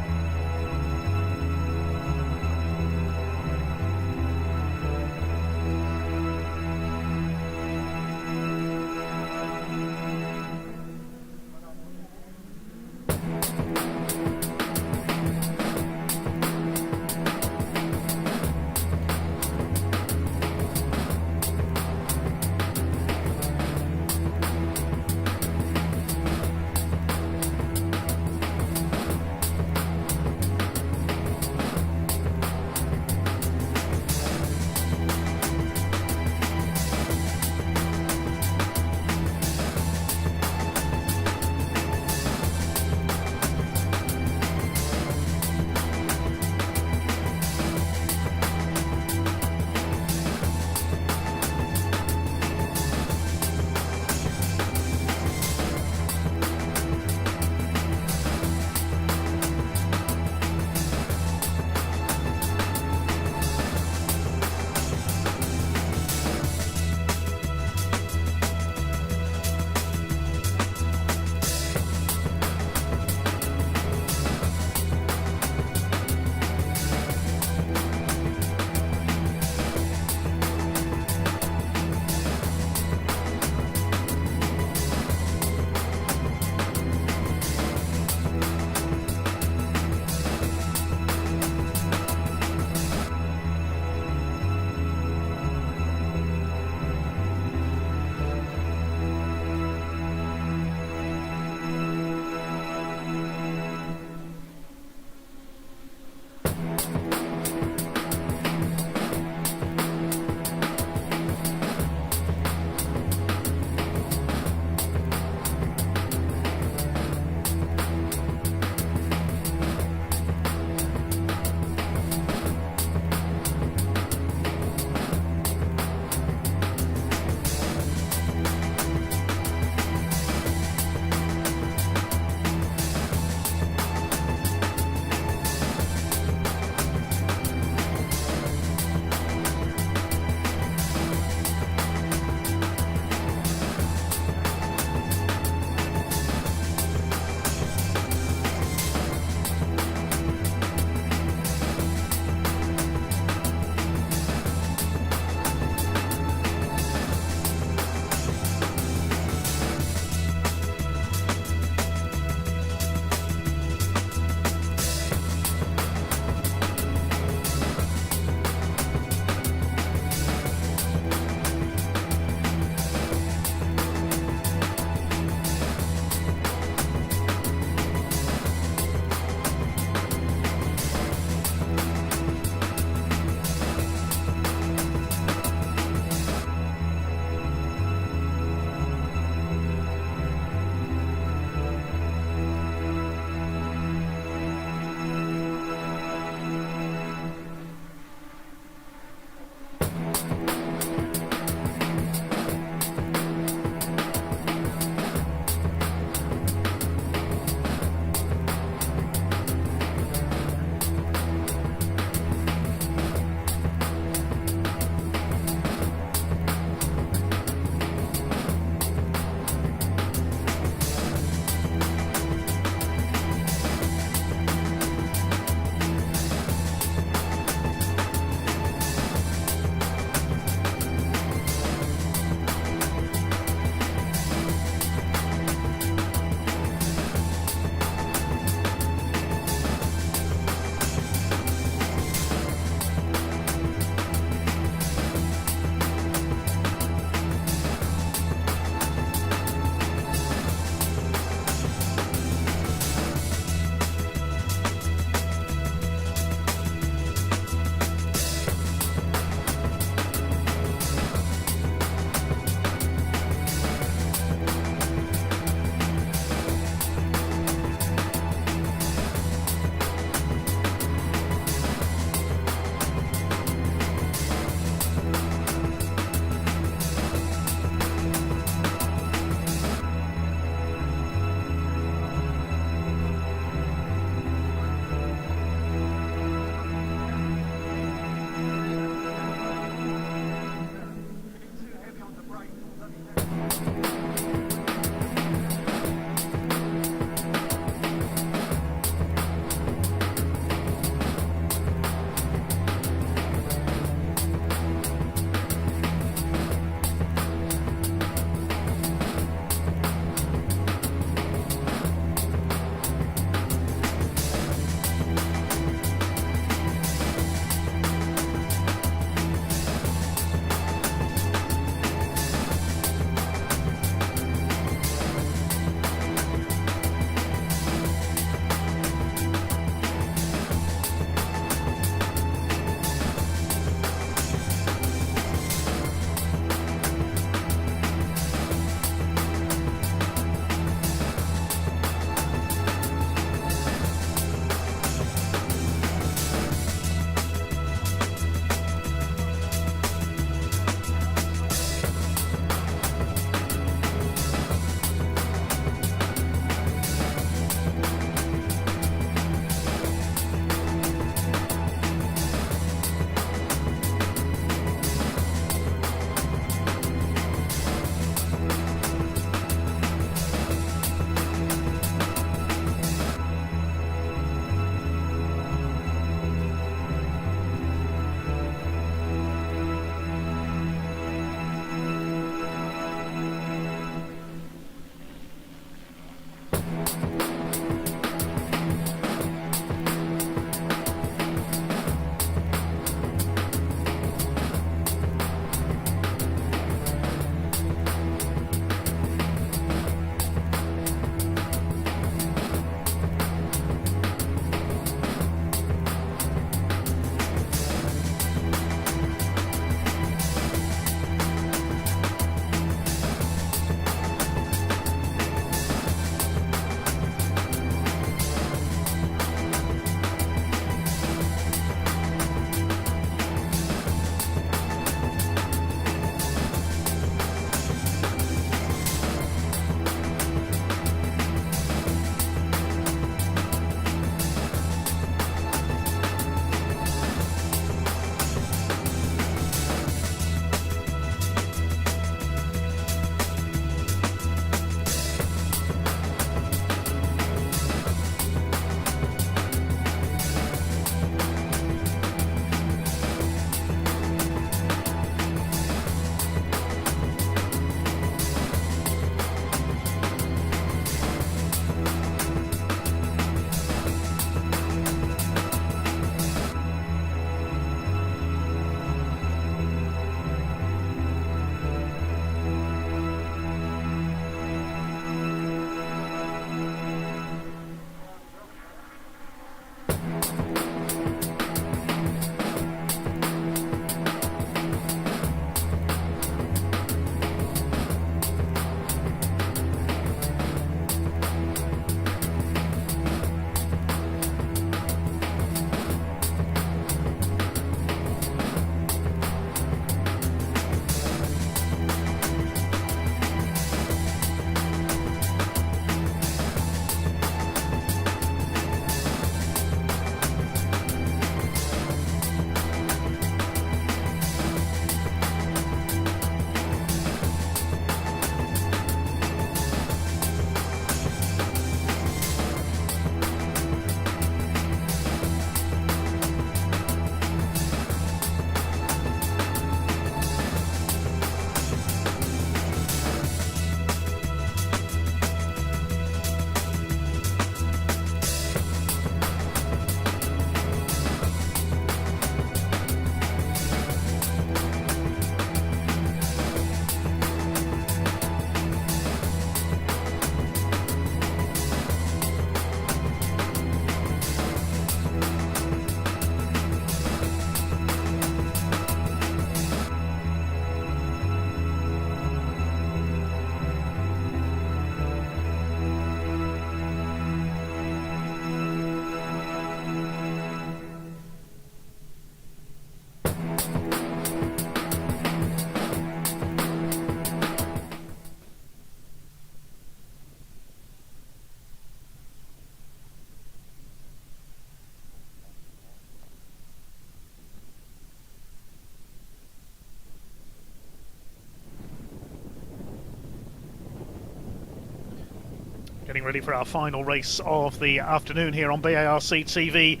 Getting ready for our final race of the afternoon here on BARC TV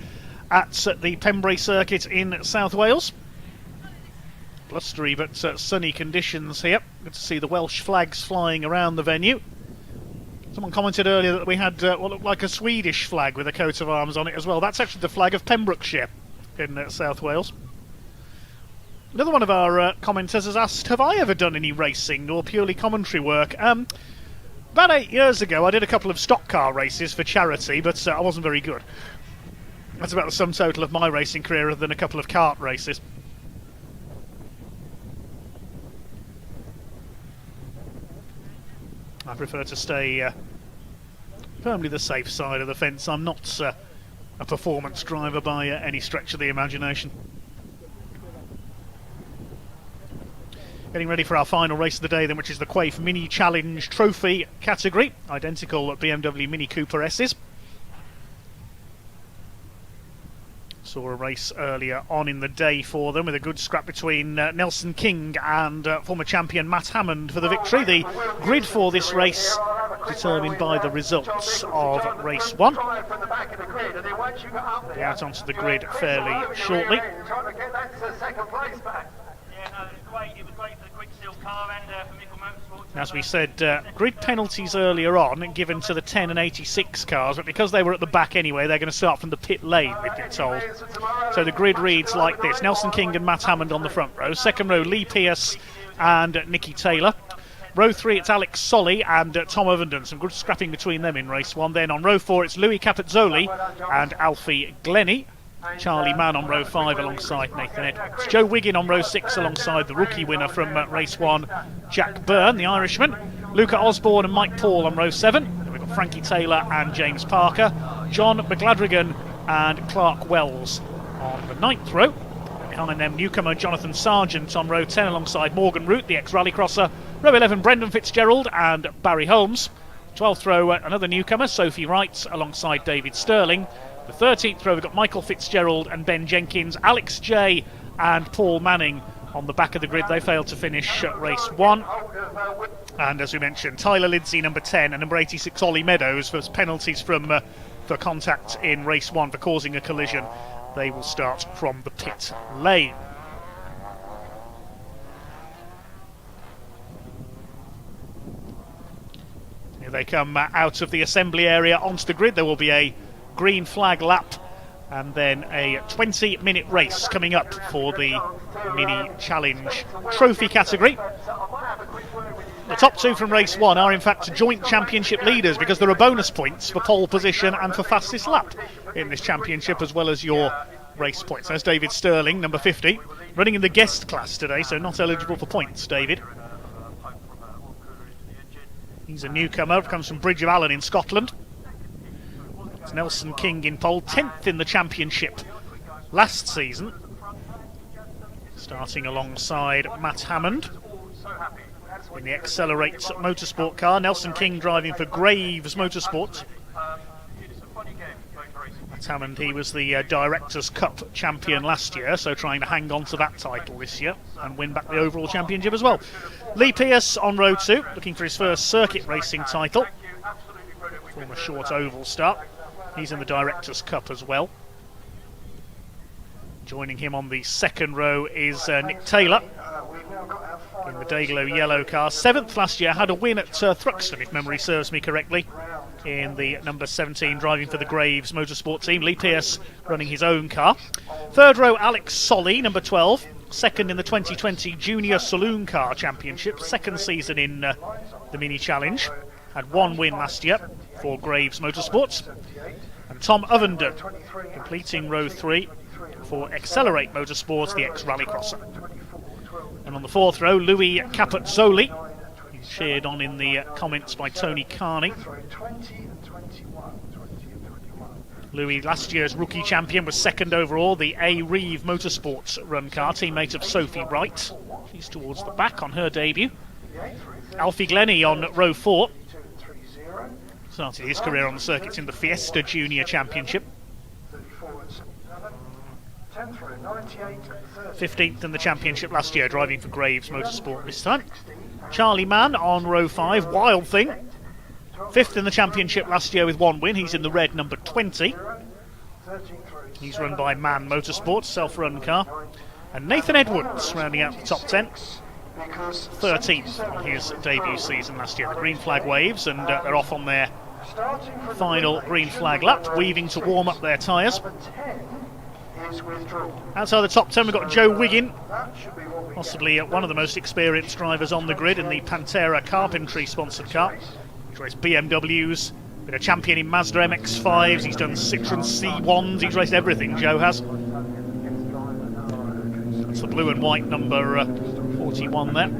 at the Pembrey Circuit in South Wales. Blustery but sunny conditions here. Good to see the Welsh flags flying around the venue. Someone commented earlier that we had what looked like a Swedish flag with a coat of arms on it as well. That's actually the flag of Pembrokeshire in South Wales. Another one of our commenters has asked, have I ever done any racing or purely commentary work? About 8 years ago, I did a couple of stock car races for charity, but I wasn't very good. That's about the sum total of my racing career, other than a couple of kart races. I prefer to stay firmly the safe side of the fence. I'm not a performance driver by any stretch of the imagination. Getting ready for our final race of the day then, which is the Quaife Mini Challenge Trophy category. Identical BMW Mini Cooper S's. Saw a race earlier on in the day for them with a good scrap between Nelson King and former champion Matt Hammond for the victory. The grid for this race determined by the results of race 1. Be out onto the grid fairly shortly. As we said, grid penalties earlier on given to the 10 and 86 cars, but because they were at the back anyway, they're going to start from the pit lane, we've been told. So the grid reads like this: Nelson King and Matt Hammond on the front row. Second row, Lee Pearce and Nicky Taylor. Row 3, it's Alex Solly and Tom Ovenden. Some good scrapping between them in race 1. Then on row 4, it's Louis Capezzoli and Alfie Glennie. Charlie Mann on row 5 alongside Nathan Edwards. Joe Wiggin on row 6 alongside the rookie winner from race 1, Jack Byrne, the Irishman. Luca Osborne and Mike Paul on row 7. Then we've got Frankie Taylor and James Parker. John McGladrigan and Clark Wells on the 9th row. Behind them, newcomer Jonathan Sargent on row 10 alongside Morgan Root, the ex-rallycrosser. Row 11, Brendan Fitzgerald and Barry Holmes. 12th row, another newcomer, Sophie Wright alongside David Sterling. The 13th row, we've got Michael Fitzgerald and Ben Jenkins, Alex J and Paul Manning on the back of the grid. They failed to finish race 1. And as we mentioned, Tyler Lindsay, number 10, and number 86, Ollie Meadows, for penalties for contact in race 1 for causing a collision. They will start from the pit lane. Here they come out of the assembly area onto the grid. There will be a green flag lap and then a 20-minute race coming up for the Mini Challenge Trophy category. The top two from race 1 are in fact joint championship leaders because there are bonus points for pole position and for fastest lap in this championship, as well as your race points. There's David Sterling, number 50, running in the guest class today, so not eligible for points, David. He's a newcomer, comes from Bridge of Allen in Scotland. It's Nelson King in pole, 10th in the championship last season, starting alongside Matt Hammond in the Accelerate Motorsport car. Nelson King driving for Graves Motorsport. Matt Hammond, he was the Directors' Cup champion last year, so trying to hang on to that title this year and win back the overall championship as well. Lee Pearce on row 2, looking for his first circuit racing title. Former short oval start. He's in the Directors' Cup as well. Joining him on the second row is Nick Taylor in the Dayglow yellow car. 7th last year, had a win at Thruxton, if memory serves me correctly, in the number 17, driving for the Graves Motorsport team. Lee Pearce running his own car. Third row, Alex Solly, number 12. Second in the 2020 Junior Saloon Car Championship. Second season in the Mini Challenge. Had one win last year for Graves Motorsports. And Tom Ovenden completing row 3 for Accelerate Motorsports, the ex-rallycrosser. And on the 4th row, Louis Capezzoli, who's cheered on in the comments by Tony Carney. Louis, last year's rookie champion, was second overall, the A. Reeve Motorsports run car, teammate of Sophie Wright. She's towards the back on her debut. Alfie Glennie on row 4. Started his career on the circuits in the Fiesta Junior Championship. 15th in the championship last year, driving for Graves Motorsport this time. Charlie Mann on row 5, Wild Thing. 5th in the championship last year with 1 win. He's in the red number 20. He's run by Mann Motorsport, self-run car. And Nathan Edwards rounding out the top 10. 13th on his debut season last year. The green flag waves, and they're off on their final green flag lap, weaving to warm up their tyres. Outside the top 10 we've got Joe Wiggin, possibly one of the most experienced drivers on the grid in the Pantera Carpentry sponsored car. He's raced BMWs, been a champion in Mazda MX-5s, he's done Citroen C1s, he's raced everything, Joe has. That's the blue and white number 41 there.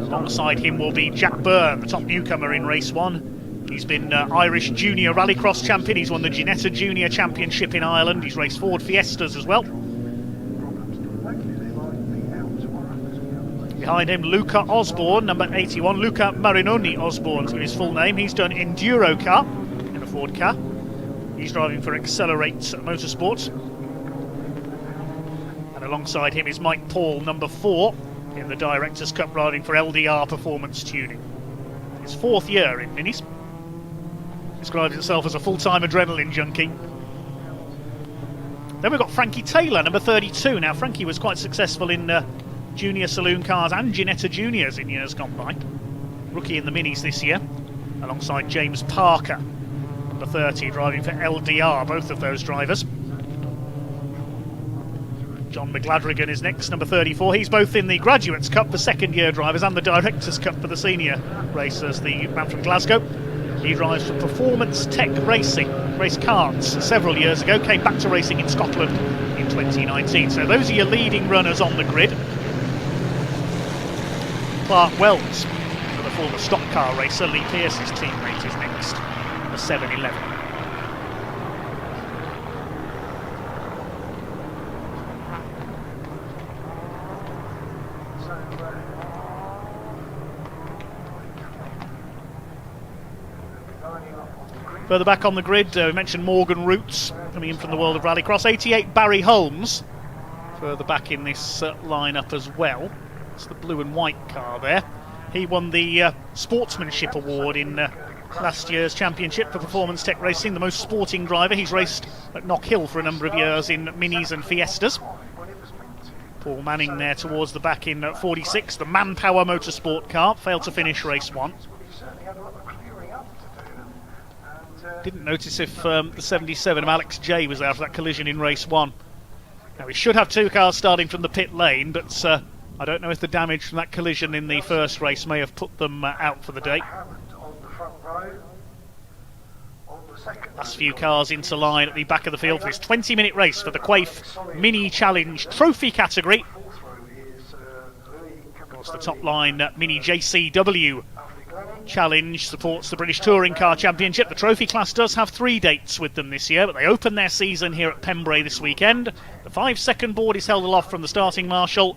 Alongside him will be Jack Byrne, the top newcomer in race 1. He's been Irish Junior Rallycross champion. He's won the Ginetta Junior Championship in Ireland. He's raced Ford Fiestas as well. Behind him, Luca Osborne, number 81. Luca Marinoni Osborne's his full name. He's done Enduro car in a Ford car. He's driving for Accelerate Motorsports. And alongside him is Mike Paul, number 4, in the Directors' Cup, riding for LDR Performance Tuning. His 4th year in minis. Describes himself as a full-time adrenaline junkie. Then we've got Frankie Taylor, number 32. Now, Frankie was quite successful in junior saloon cars and Ginetta Juniors in years gone by. Rookie in the minis this year, alongside James Parker, number 30, driving for LDR, both of those drivers. John McGladrigan is next, number 34. He's both in the Graduates' Cup for second-year drivers and the Directors' Cup for the senior racers, the man from Glasgow. He drives for Performance Tech Racing, raced karts several years ago, came back to racing in Scotland in 2019. So those are your leading runners on the grid. Clark Wells, the former stock car racer, Lee Pearce's teammate, is next, the 711. Further back on the grid, we mentioned Morgan Roots coming in from the world of Rallycross. 88 Barry Holmes, further back in this lineup as well. It's the blue and white car there. He won the Sportsmanship Award in last year's championship for Performance Tech Racing, the most sporting driver. He's raced at Knock Hill for a number of years in Minis and Fiestas. Paul Manning there towards the back in 46, the Manpower Motorsport car, failed to finish race 1. Didn't notice if the 77 of Alex J was there for that collision in race 1. Now we should have 2 cars starting from the pit lane, but I don't know if the damage from that collision in the first race may have put them out for the day. Last few cars into line at the back of the field for this 20-minute race for the Quaife Mini Challenge Trophy category. Of course, the top line Mini JCW Challenge supports the British Touring Car Championship. The trophy class does have 3 dates with them this year, but they open their season here at Pembrey this weekend. The 5-second board is held aloft from the starting marshal.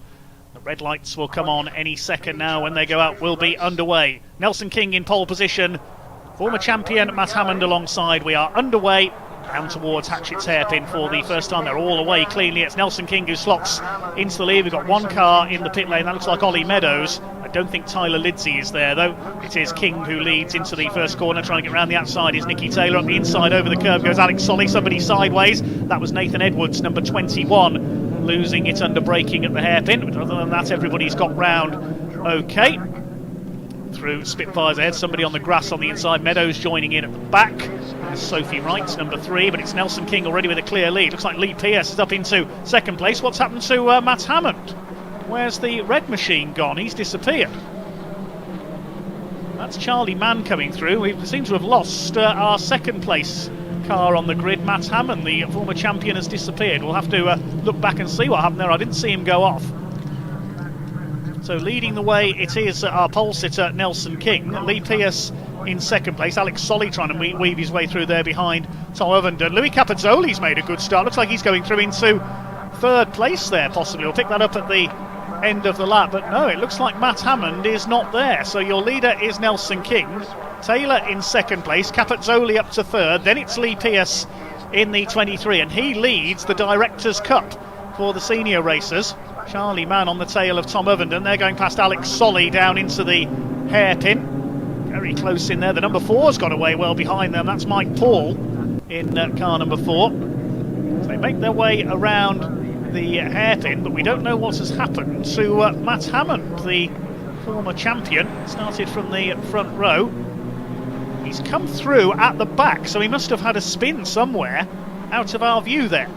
The red lights will come on any second now. When they go out, we'll be underway. Nelson King in pole position. Former champion Matt Hammond alongside. We are underway down towards Hatchett's hairpin for the first time. They're all away cleanly. It's Nelson King who slots into the lead. We've got 1 car in the pit lane. That looks like Ollie Meadows. I don't think Tyler Lidsey is there, though. It is King who leads into the first corner. Trying to get around the outside is Nicky Taylor. Up the inside over the curb goes Alex Solly. Somebody sideways. That was Nathan Edwards, number 21, losing it under braking at the hairpin. But other than that, everybody's got round okay. Through Spitfire's ahead, somebody on the grass on the inside. Meadows joining in at the back. Sophie Wright, number 3, but it's Nelson King already with a clear lead. Looks like Lee Pearce is up into second place. What's happened to Matt Hammond? Where's the red machine gone? He's disappeared. That's Charlie Mann coming through. We seem to have lost our second place car on the grid. Matt Hammond, the former champion, has disappeared. We'll have to look back and see what happened there. I didn't see him go off. So leading the way, it is our pole sitter Nelson King. Lee Pearce in second place. Alex Solly trying to weave his way through there behind Tom Ovenden. Louis Capozzoli's made a good start. Looks like he's going through into third place there, possibly. We'll pick that up at the end of the lap, but no, it looks like Matt Hammond is not there. So your leader is Nelson King. Taylor in second place, Capozzoli up to third, then it's Lee Pearce in the 23, and he leads the Directors' Cup for the senior racers. Charlie Mann on the tail of Tom Ovenden. They're going past Alex Solly down into the hairpin. Very close in there. The number 4's got away well behind them. That's Mike Paul in car number 4. So they make their way around the hairpin, but we don't know what has happened to Matt Hammond, the former champion. Started from the front row. He's come through at the back, so he must have had a spin somewhere out of our view there.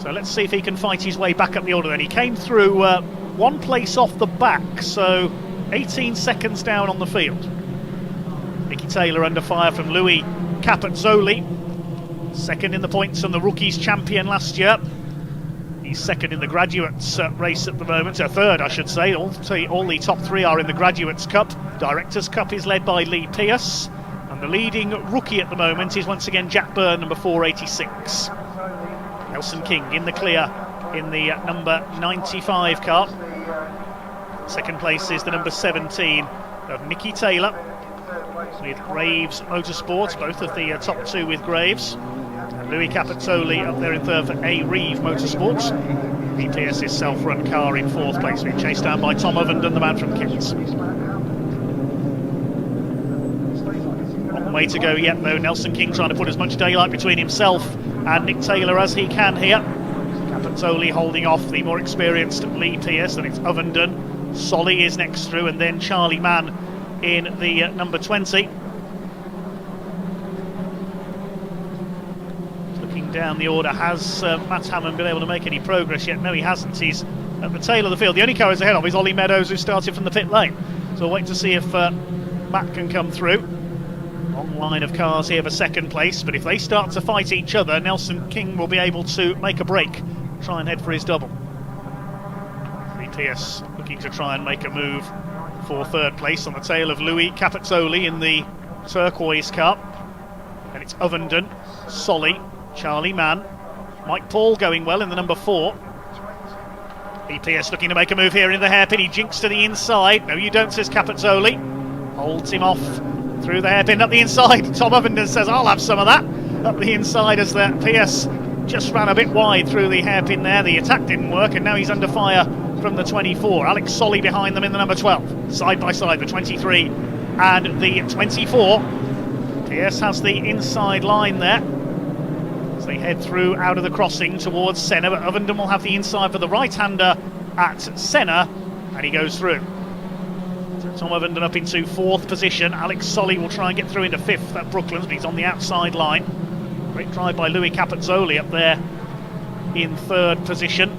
So let's see if he can fight his way back up the order then. He came through one place off the back, so 18 seconds down on the field. Nicky Taylor under fire from Louis Capozzoli. Second in the points and the Rookies champion last year. He's second in the Graduates race at the moment, third I should say. All the top 3 are in the Graduates Cup. Directors' Cup is led by Lee Pearce, and the leading rookie at the moment is once again Jack Byrne, number 486. Nelson King in the clear in the number 95 car. Second place is the number 17 of Nicky Taylor with Graves Motorsports, both of the top 2 with Graves. And Louis Capozzoli up there in third for A. Reeve Motorsports. BTRC's self-run car in fourth place, being chased down by Tom Ovenden, the man from Kent. Long way to go yet though. Nelson King trying to put as much daylight between himself and Nick Taylor as he can here. Capozzoli holding off the more experienced Lee Pearce, and it's Ovenden. Solly is next through, and then Charlie Mann in the number 20. Looking down the order, has Matt Hammond been able to make any progress yet? No, he hasn't. He's at the tail of the field. The only car he's ahead of is Ollie Meadows, who started from the pit lane. So we'll wait to see if Matt can come through. Long line of cars here for second place, but if they start to fight each other, Nelson King will be able to make a break, try and head for his double. Lee Pearce looking to try and make a move for third place on the tail of Louis Capozzoli in the turquoise car. And it's Ovenden, Solly, Charlie Mann, Mike Paul going well in the number 4. Lee Pearce looking to make a move here in the hairpin. He jinks to the inside. No, you don't, says Capozzoli. Holds him off through the hairpin up the inside. Tom Ovenden says, I'll have some of that. Up the inside as the Pearce just ran a bit wide through the hairpin there. The attack didn't work, and now he's under fire from the 24. Alex Solly behind them in the number 12. Side by side, the 23 and the 24. Pearce has the inside line there as they head through out of the crossing towards Senna, but Ovenden will have the inside for the right-hander at Senna, and he goes through. Tom Ovenden up into 4th position. Alex Solly will try and get through into 5th at Brooklands, but he's on the outside line. Great drive by Louis Capozzoli up there in 3rd position.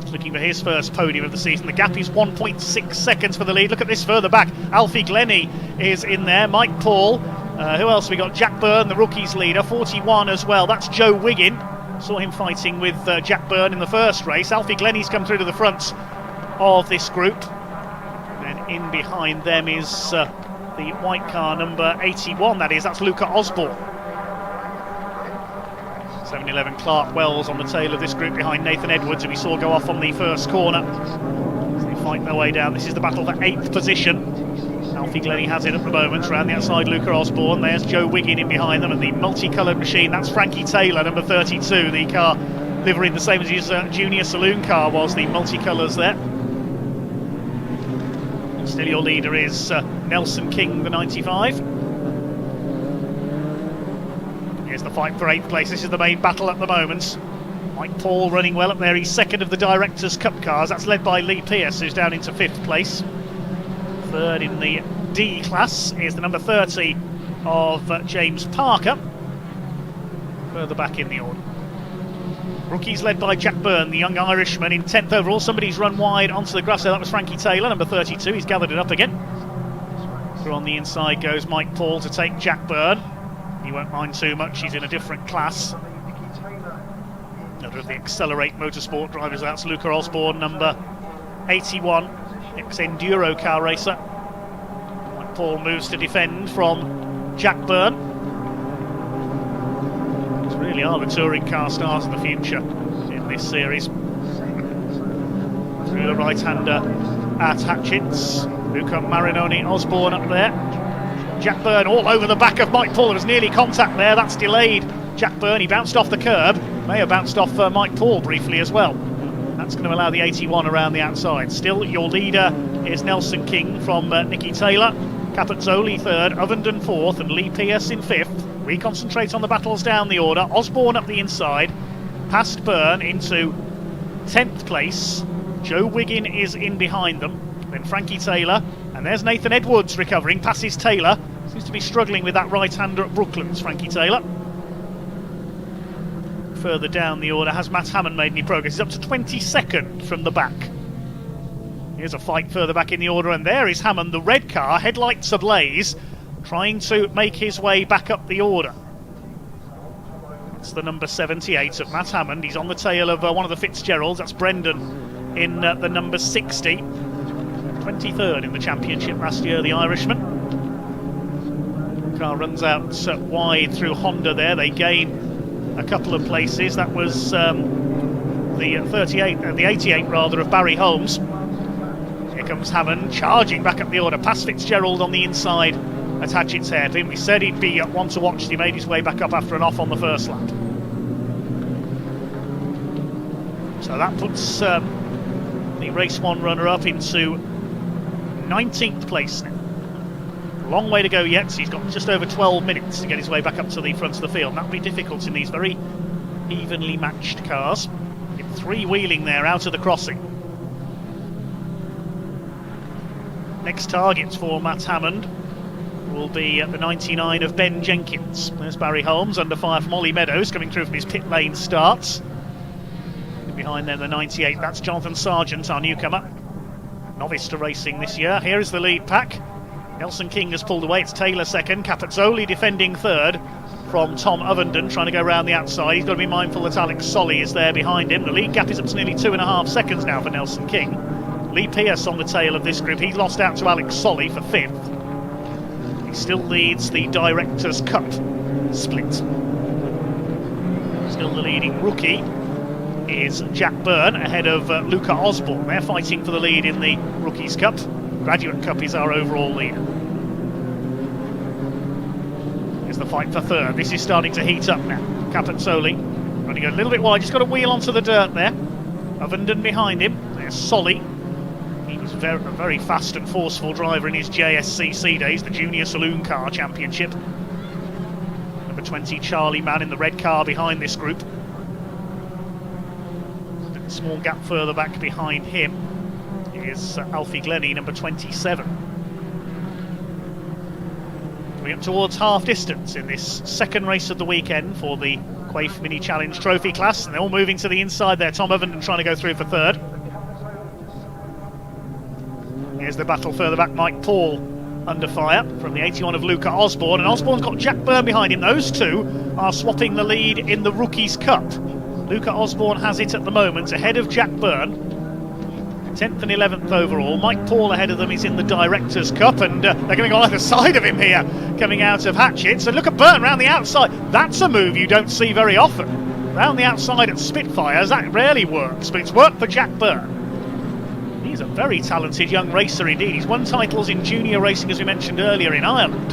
He's looking for his first podium of the season. The gap is 1.6 seconds for the lead. Look at this further back. Alfie Glennie is in there. Mike Paul. Who else? We got Jack Byrne, the rookies leader, 41 as well. That's Joe Wiggin. Saw him fighting with Jack Byrne in the first race. Alfie Glennie's come through to the front of this group. In behind them is the white car number 81, that's Luca Osborne. 711 Clark Wells on the tail of this group behind Nathan Edwards, who we saw go off on the first corner. As they fight their way down, this is the battle for 8th position. Alfie Glennie has it at the moment. Around the outside, Luca Osborne. There's Joe Wiggin in behind them, and the multicoloured machine, that's Frankie Taylor, number 32. The car livery the same as his junior saloon car was, the multicolours there. Still your leader is Nelson King, the 95. Here's the fight for 8th place. This is the main battle at the moment. Mike Paul running well up there. He's second of the Directors' Cup cars. That's led by Lee Pearce, who's down into 5th place. Third in the D class is the number 30 of James Parker. Further back in the order. Rookies led by Jack Byrne, the young Irishman, in 10th overall. Somebody's run wide onto the grass there. That was Frankie Taylor, number 32. He's gathered it up again. Through on the inside goes Mike Paul to take Jack Byrne. He won't mind too much. He's in a different class. Another of the Accelerate Motorsport drivers. That's Luca Osborne, number 81. Ex-Enduro car racer. Mike Mike Paul moves to defend from Jack Byrne. These really are the touring car stars of the future in this series. Through the right-hander at Hatchets. Luca Marinoni Osborne up there. Jack Byrne all over the back of Mike Paul. There was nearly contact there. That's delayed Jack Byrne. He bounced off the curb. May have bounced off Mike Paul briefly as well. That's going to allow the 81 around the outside. Still, your leader is Nelson King from Nicky Taylor. Capezzoli third, Ovenden fourth, and Lee Pierce in fifth. We concentrate on the battles down the order. Osborne up the inside, past Byrne into 10th place. Joe Wiggin is in behind them. Then Frankie Taylor, and there's Nathan Edwards recovering, passes Taylor. Seems to be struggling with that right-hander at Brooklands, Frankie Taylor. Further down the order, has Matt Hammond made any progress? He's up to 22nd from the back. Here's a fight further back in the order, and there is Hammond, the red car, headlights ablaze, trying to make his way back up the order. It's the number 78 of Matt Hammond. He's on the tail of one of the Fitzgeralds. That's Brendan in the number 60. 23rd in the championship last year, the Irishman. Car runs out wide through Honda there. They gain a couple of places. That was the 88 rather of Barry Holmes. Here comes Hammond charging back up the order, past Fitzgerald on the inside at Hatchett's hairpin. We said he'd be one to watch. He made his way back up after an off on the first lap. So that puts the race one runner up into 19th place now. Long way to go yet. He's got just over 12 minutes to get his way back up to the front of the field. That'll be difficult in these very evenly matched cars. Three-wheeling there out of the crossing. Next targets for Matt Hammond will be at the 99 of Ben Jenkins. There's Barry Holmes under fire from Ollie Meadows coming through from his pit lane starts. And behind them the 98, that's Jonathan Sargent, our newcomer. Novice to racing this year. Here is the lead pack. Nelson King has pulled away. It's Taylor second. Capezzoli defending third from Tom Ovenden, trying to go around the outside. He's got to be mindful that Alex Solly is there behind him. The lead gap is up to nearly 2.5 seconds now for Nelson King. Lee Pierce on the tail of this group. He lost out to Alex Solly for 5th. He still leads the Directors' Cup split. Still the leading rookie is Jack Byrne ahead of Luca Osborne. They're fighting for the lead in the Rookies' Cup. Graduate Cup is our overall leader. Here's the fight for third. This is starting to heat up now. Capezzoli running a little bit wide, just got to wheel onto the dirt there. Ovenden behind him. There's Solly. He was a very fast and forceful driver in his JSCC days, the Junior Saloon Car Championship. Number 20, Charlie Mann in the red car behind this group. A small gap further back behind him is Alfie Glennie, number 27. Coming up towards half distance in this second race of the weekend for the Quaife Mini Challenge Trophy class, and they're all moving to the inside there. Tom Ovenden trying to go through for third. Here's the battle further back. Mike Paul under fire from the 81 of Luca Osborne, and Osborne's got Jack Byrne behind him. Those two are swapping the lead in the Rookies' Cup. Luca Osborne has it at the moment ahead of Jack Byrne. 10th and 11th overall. Mike Paul ahead of them is in the Directors' Cup, and they're going to go either side of him here coming out of Hatchets. And look at Byrne round the outside. That's a move you don't see very often. Round the outside at Spitfires, that rarely works, but it's worked for Jack Byrne. He's a very talented young racer indeed. He's won titles in junior racing, as we mentioned earlier, in Ireland.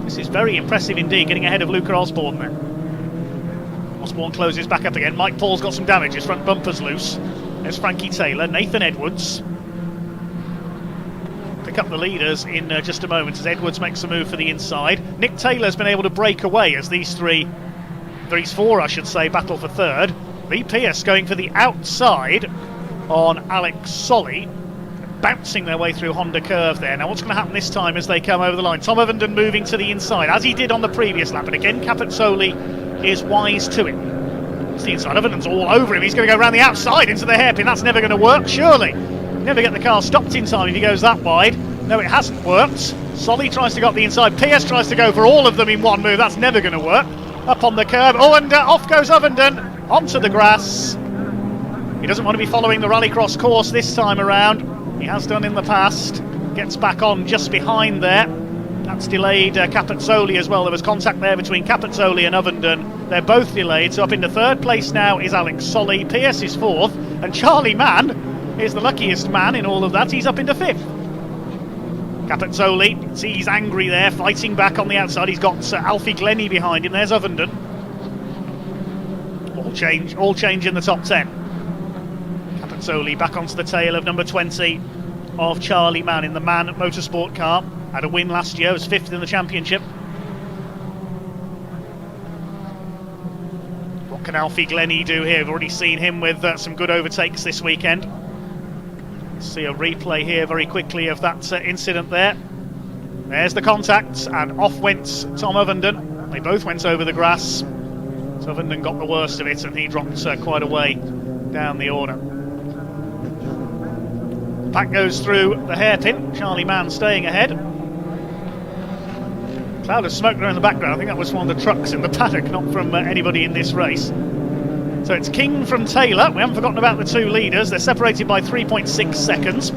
This is very impressive indeed, getting ahead of Luca Osborne there. Osborne closes back up again. Mike Paul's got some damage, his front bumper's loose. There's Frankie Taylor, Nathan Edwards. Pick up the leaders in just a moment as Edwards makes a move for the inside. Nick Taylor's been able to break away as these four, I should say, battle for third. Lee Pierce going for the outside on Alex Solly, bouncing their way through Honda curve there. Now what's going to happen this time as they come over the line? Tom Ovenden moving to the inside, as he did on the previous lap, and again Capezzoli is wise to it. It's the inside. Ovenden's all over him. He's going to go around the outside into the hairpin. That's never going to work, surely. Never get the car stopped in time if he goes that wide. No, it hasn't worked. Solly tries to go up the inside. Pierce tries to go for all of them in one move. That's never going to work. Up on the curb. Oh, and off goes Ovenden onto the grass. He doesn't want to be following the rallycross course this time around. He has done in the past. gets back on just behind there. That's delayed Capezzoli as well. There was contact there between Capezzoli and Ovenden. They're both delayed. So up into third place now is Alex Solly. Pierce is fourth. And Charlie Mann is the luckiest man in all of that. He's up into fifth. Capezzoli, see, he's angry there, fighting back on the outside. He's got Alfie Glennie behind him. There's Ovenden. All change in the top 10. Capezzoli back onto the tail of number 20 of Charlie Mann in the Mann Motorsport car. Had a win last year, was fifth in the championship. What can Alfie Glennie do here? We've already seen him with some good overtakes this weekend. Let's see a replay here very quickly of that incident there. There's the contact, and off went Tom Ovenden. They both went over the grass. So Ovenden got the worst of it, and he dropped quite a way down the order. Pack goes through the hairpin. Charlie Mann staying ahead. Cloud of smoke there in the background. I think that was one of the trucks in the paddock, not from anybody in this race. So it's King from Taylor. We haven't forgotten about the two leaders. They're separated by 3.6 seconds.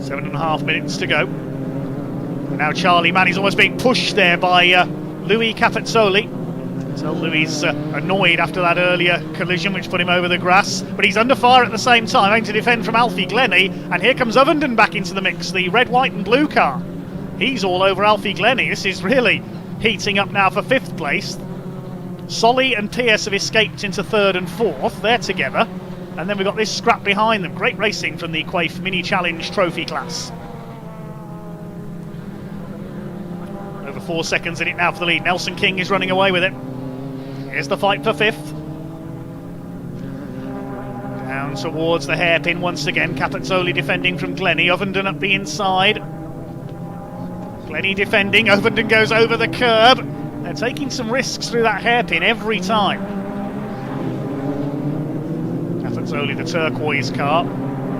Seven and a half minutes to go. Now Charlie Mann is almost being pushed there by Louis Capezzoli. So Louis annoyed after that earlier collision which put him over the grass, but he's under fire at the same time, aiming to defend from Alfie Glennie, and here comes Ovenden back into the mix, the red, white and blue car. He's all over Alfie Glennie. This is really heating up now for fifth place. Solly and Pierce have escaped into third and fourth, they're together, and then we've got this scrap behind them. Great racing from the Quaife Mini Challenge Trophy class. Over 4 seconds in it now for the lead. Nelson King is running away with it. Here's the fight for fifth. Down towards the hairpin once again. Capezzoli defending from Glennie. Ovenden up the inside. Glennie defending. Ovenden goes over the curb. They're taking some risks through that hairpin every time. Capezzoli, the turquoise car,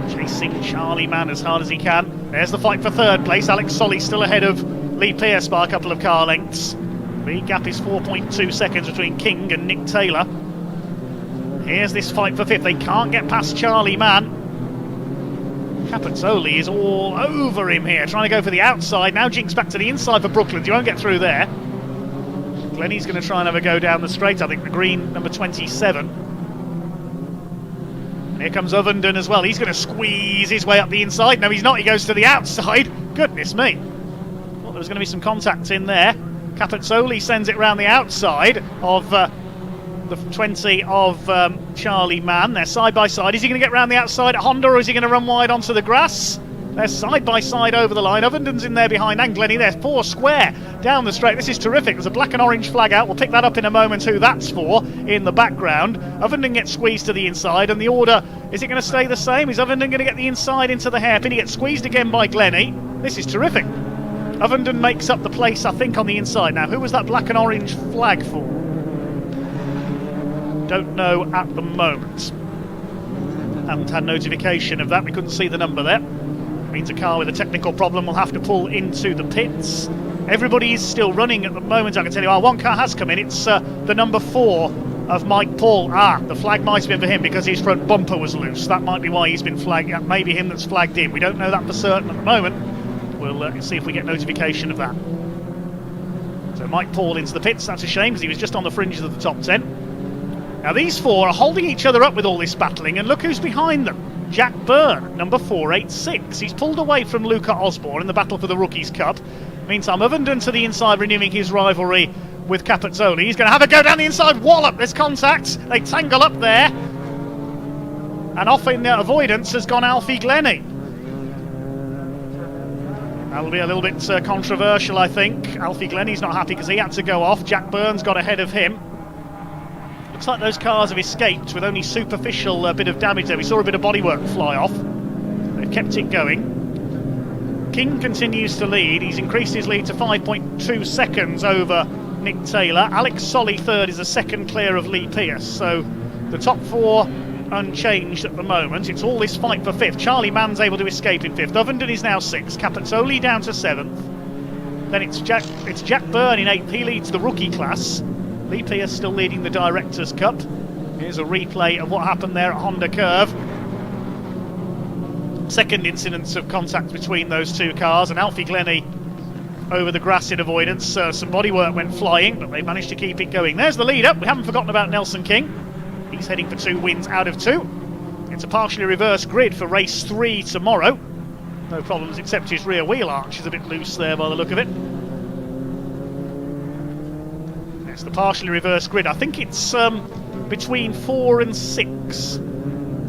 chasing Charlie Mann as hard as he can. There's the fight for third place. Alex Solly still ahead of Lee Pierce by a couple of car lengths. The gap is 4.2 seconds between King and Nick Taylor. Here's this fight for fifth. They can't get past Charlie Mann. Capezzoli is all over him here, trying to go for the outside. Now jinks back to the inside for Brooklands. You won't get through there. Glennie's going to try and have a go down the straight. I think the green number 27. And here comes Ovenden as well. He's going to squeeze his way up the inside. No, he's not. He goes to the outside. Goodness me. Well, there's going to be some contact in there. Capezzoli sends it round the outside of the 20 of Charlie Mann. They're side by side. Is he going to get round the outside at Honda, or is he going to run wide onto the grass? They're side by side over the line. Ovenden's in there behind, and Glennie. They're four square down the straight. This is terrific. There's a black and orange flag out. We'll pick that up in a moment who that's for in the background. Ovenden gets squeezed to the inside, and the order, is it going to stay the same? Is Ovenden going to get the inside into the hairpin? He gets squeezed again by Glennie. This is terrific. Ovenden makes up the place, I think, on the inside. Now, who was that black and orange flag for? Don't know at the moment. Haven't had notification of that. We couldn't see the number there. Means a car with a technical problem will have to pull into the pits. Everybody is still running at the moment. I can tell you, one car has come in. It's the number 4 of Mike Paul. The flag might have been for him because his front bumper was loose. That might be why he's been flagged. That may be him that's flagged in. We don't know that for certain at the moment. We'll see if we get notification of that. So Mike Paul into the pits. That's a shame because he was just on the fringes of the top 10. Now these four are holding each other up with all this battling, and look who's behind them. Jack Byrne, number 486. He's pulled away from Luca Osborne in the battle for the Rookies Cup. Meantime, Ovenden to the inside, renewing his rivalry with Capezzoli. He's going to have a go down the inside, wallop, there's contact. They tangle up there. And off in their avoidance has gone Alfie Glennie. That'll be a little bit controversial, I think. Alfie Glennie's not happy because he had to go off. Jack Byrne's got ahead of him. Looks like those cars have escaped with only superficial bit of damage there. We saw a bit of bodywork fly off. They've kept it going. King continues to lead. He's increased his lead to 5.2 seconds over Nick Taylor. Alex Solly third is a second clear of Lee Pierce. So the top 4 unchanged at the moment. It's all this fight for fifth. Charlie Mann's able to escape in fifth. Ovenden is now 6th. Capezzoli down to 7th. Then it's Jack Byrne in 8th. He leads the rookie class. Lee Pierce still leading the Directors' Cup Here's a replay of what happened there at Honda Curve. Second incidence of contact between those two cars, and Alfie Glennie over the grass in avoidance. Some bodywork went flying, but they managed to keep it going. There's the leader. We haven't forgotten about Nelson King. He's heading for 2 wins out of 2. It's a partially reversed grid for race 3 tomorrow. No problems except his rear wheel arch is a bit loose there by the look of it. It's the partially reversed grid. I think it's between 4 and 6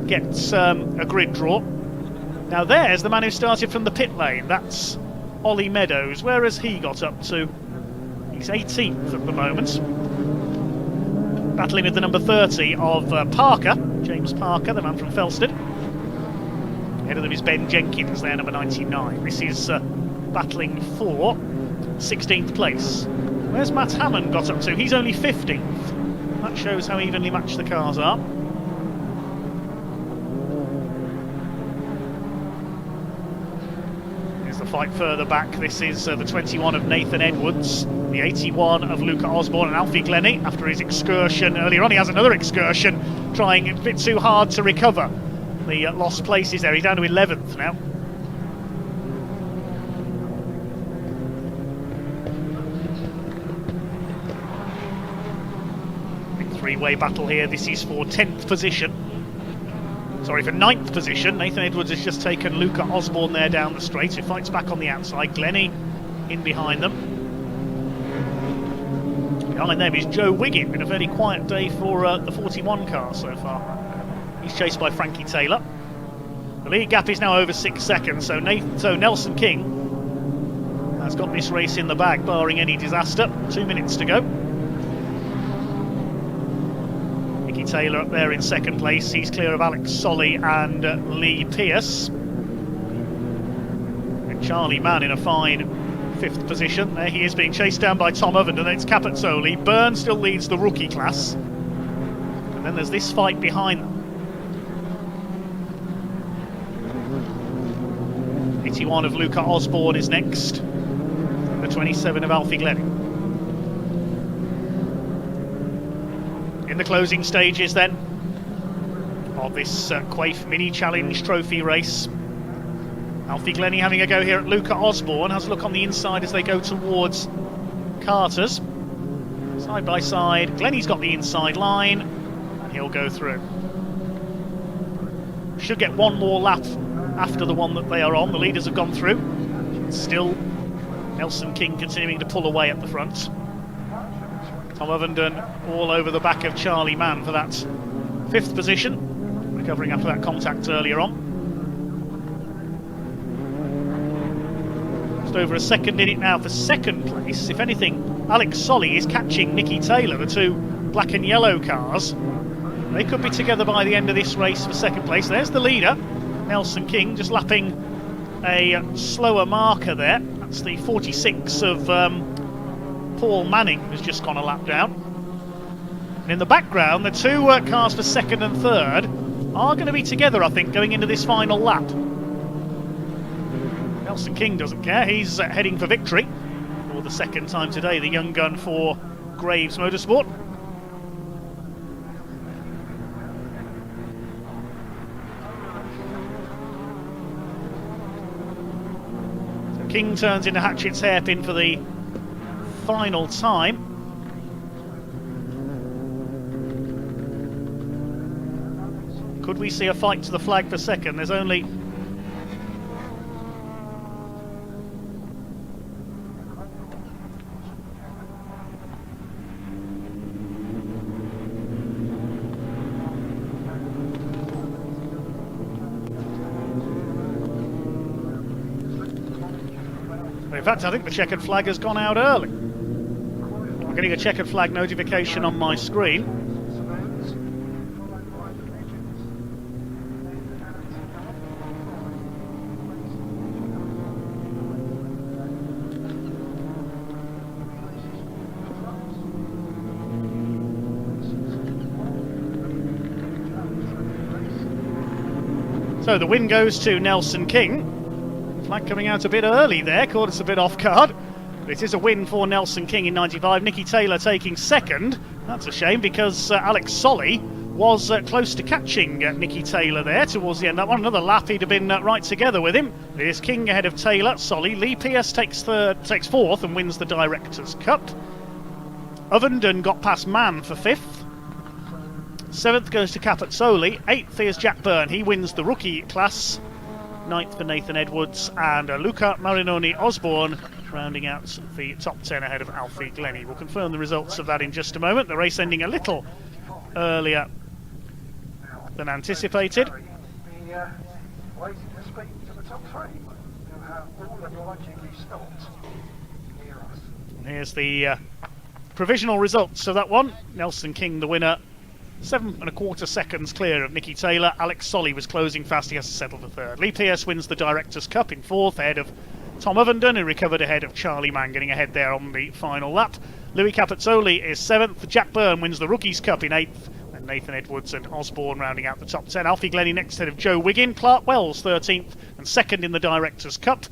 gets a grid draw. Now there's the man who started from the pit lane. That's Ollie Meadows. Where has he got up to? He's 18th at the moment. Battling with the number 30 of Parker, James Parker, the man from Felsted. Ahead of them is Ben Jenkins there, number 99. This is battling for 16th place. Where's Matt Hammond got up to? He's only 15th. That shows how evenly matched the cars are. Here's the fight further back. This is the 21 of Nathan Edwards, the 81 of Luca Osborne, and Alfie Glennie, after his excursion earlier on, he has another excursion, trying a bit too hard to recover the lost places there. He's down to 11th now. Three-way battle here. This is for 10th position. Sorry, for 9th position. Nathan Edwards has just taken Luca Osborne there down the straight, who fights back on the outside. Glennie in behind them. Behind them is Joe Wiggin. Been a very quiet day for the 41 car so far. He's chased by Frankie Taylor. The lead gap is now over 6 seconds, so Nelson King has got this race in the bag, barring any disaster. 2 minutes to go. Nicky Taylor up there in second place. He's clear of Alex Solly and Lee Pearce. And Charlie Mann in a fine 5th position. There he is, being chased down by Tom Ovenden. It's Capezzoli. Byrne still leads the rookie class. And then there's this fight behind them. 81 of Luca Osborne is next. The 27 of Alfie Glennie. In the closing stages then of this Quaife Mini Challenge Trophy race. Alfie Glennie having a go here at Luca Osborne. Has a look on the inside as they go towards Carter's. Side by side. Glennie's got the inside line and he'll go through. Should get one more lap after the one that they are on. The leaders have gone through. Still Nelson King continuing to pull away at the front. Tom Ovenden all over the back of Charlie Mann for that 5th position, recovering after that contact earlier on. Just over a second in it now for 2nd place. If anything, Alex Solly is catching Nicky Taylor, the 2 black and yellow cars. They could be together by the end of this race for 2nd place. There's the leader, Nelson King, just lapping a slower marker there. That's the 46 of Paul Manning, who's just gone a lap down. And in the background, the 2 cars for 2nd and 3rd are going to be together, I think, going into this final lap. Nelson King doesn't care. He's heading for victory for the 2nd time today, the young gun for Graves Motorsport. So King turns into Hatchett's hairpin for the final time. Could we see a fight to the flag for 2nd? There's only in fact, I think the checkered flag has gone out early. I'm getting a checkered flag notification on my screen. So the win goes to Nelson King. Flag coming out a bit early there, caught us a bit off guard. But it is a win for Nelson King in 95. Nicky Taylor taking 2nd. That's a shame because Alex Solly was close to catching Nicky Taylor there towards the end of that one. Another lap, he'd have been right together with him. Here's King ahead of Taylor. Solly. Lee Pierce takes fourth and wins the Directors' Cup. Ovenden got past Mann for fifth. Seventh goes to Capazzoli. Eighth is Jack Byrne. He wins the rookie class. Ninth for Nathan Edwards, and Luca Marinoni Osborne rounding out the top 10 ahead of Alfie Glennie. We'll confirm the results of that in just a moment. The race ending a little earlier than anticipated. Waiting to speak to the top three, who have all obligingly stopped near us. And here's the provisional results of that one. Nelson King the winner, 7.25 seconds clear of Nicky Taylor. Alex Solly was closing fast, he has to settle for third. Lee Pierce wins the Directors' Cup in fourth, ahead of Tom Ovenden, who recovered ahead of Charlie Mann, getting ahead there on the final lap. Louis Capazzoli is seventh. Jack Byrne wins the Rookies' Cup in eighth, and Nathan Edwards and Osborne rounding out the top 10. Alfie Glennie next ahead of Joe Wiggin. Clark Wells 13th and second in the Directors' Cup,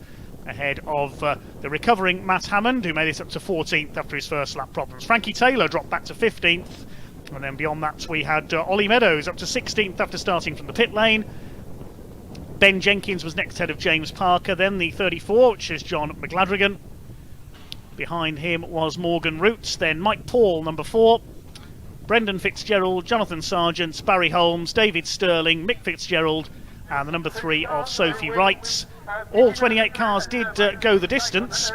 ahead of the recovering Matt Hammond, who made it up to 14th after his first lap problems. Frankie Taylor dropped back to 15th, and then beyond that we had Ollie Meadows up to 16th after starting from the pit lane. Ben Jenkins was next ahead of James Parker, then the 34, which is John McGladrigan. Behind him was Morgan Roots, then Mike Paul, number 4. Brendan Fitzgerald, Jonathan Sargent, Barry Holmes, David Sterling, Mick Fitzgerald, and the number 3 of Sophie Wrights. All 28 cars did go the distance,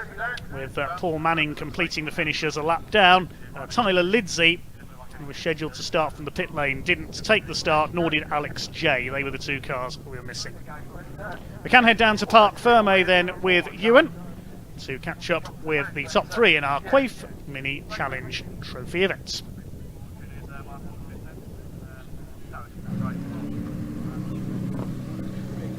with Paul Manning completing the finish as a lap down. Tyler Lidsey, who was scheduled to start from the pit lane, didn't take the start, nor did Alex J. They were the 2 cars we were missing. We can head down to Parc Fermé then with Ewan to catch up with the top 3 in our Quaife Mini Challenge Trophy events.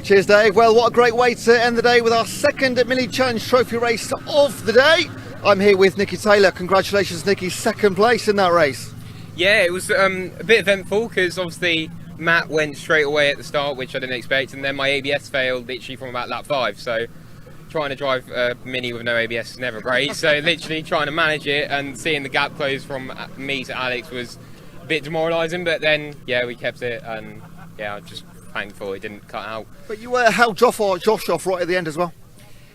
Cheers, Dave. Well, what a great way to end the day with our second Mini Challenge Trophy race of the day. I'm here with Nicky Taylor. Congratulations, Nicky, second place in that race. Yeah, it was a bit eventful because obviously Matt went straight away at the start, which I didn't expect, and then my ABS failed literally from about lap 5. So trying to drive a Mini with no ABS is never great. So literally trying to manage it and seeing the gap close from me to Alex was a bit demoralising. But then, yeah, we kept it, and yeah, I'm just thankful it didn't cut out. But you held Josh off right at the end as well.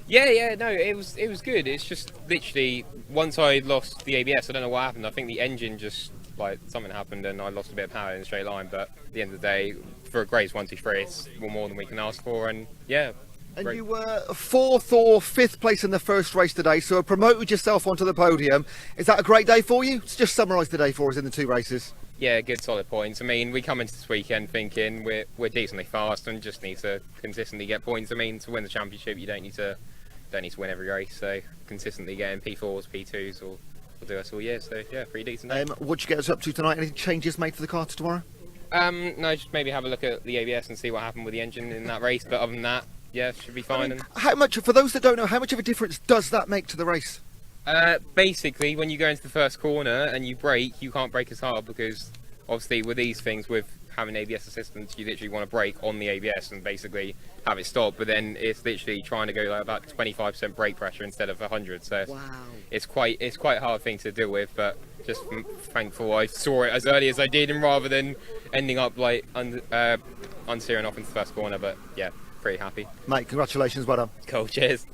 Yeah, no, it was good. It's just literally once I lost the ABS, I don't know what happened. I think the engine just, like, something happened and I lost a bit of power in a straight line. But at the end of the day, for a Grace 123, it's more than we can ask for. And yeah. And great. you were 4th or 5th place in the first race today, so promoted yourself onto the podium. Is that a great day for you? Just summarise the day for us in the 2 races. Yeah, good solid points. I mean, we come into this weekend thinking we're decently fast and just need to consistently get points. I mean, to win the championship, you don't need to win every race. So consistently getting P4s, P2s will do us all year. So yeah, pretty decent day. What did you get us up to tonight? Any changes made for the car to tomorrow? No, just maybe have a look at the ABS and see what happened with the engine in that race. But other than that, yeah, should be fine. I mean, how much, for those that don't know, how much of a difference does that make to the race? Basically, when you go into the first corner and you brake, you can't brake as hard because obviously with these things, with having ABS assistance, you literally want to brake on the ABS and basically have it stop. But then it's literally trying to go like about 25% brake pressure instead of 100. So wow. It's quite a hard thing to deal with. But just thankful I saw it as early as I did, and rather than ending up like unsteering off into the first corner. But yeah, pretty happy. Mate, congratulations, well done. Cool, cheers.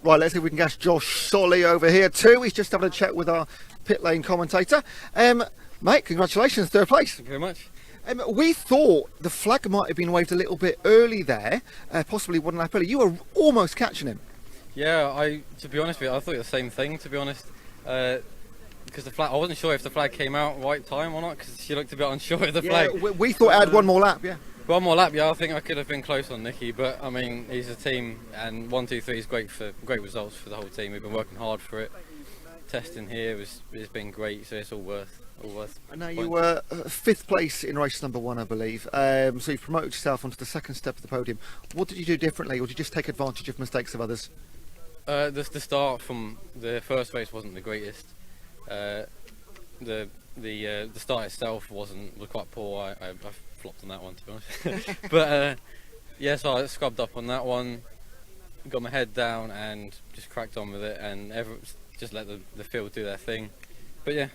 Right, let's see if we can get Josh Solly over here too. He's just having a chat with our pit lane commentator. Mate, congratulations, 3rd place. Thank you very much. We thought the flag might have been waved a little bit early there, possibly 1 lap early. You were almost catching him. Yeah, to be honest with you, I thought the same thing, to be honest. Because the flag, I wasn't sure if the flag came out right time or not, because she looked a bit unsure of the flag. We thought I had 1 more lap, yeah. 1 more lap, yeah, I think I could have been close on Nicky, but I mean, he's a team, and 1, 2, 3 is great results for the whole team. We've been working hard for it. Testing here has been great, so it's all worth. And now you were 5th place in race number 1, I believe. So you've promoted yourself onto the 2nd step of the podium. What did you do differently, or did you just take advantage of mistakes of others? The start from the first race wasn't the greatest. The start itself was quite poor. I flopped on that one, to be honest. But yeah, so I scrubbed up on that one, got my head down, and just cracked on with it, and just let the field do their thing. But yeah,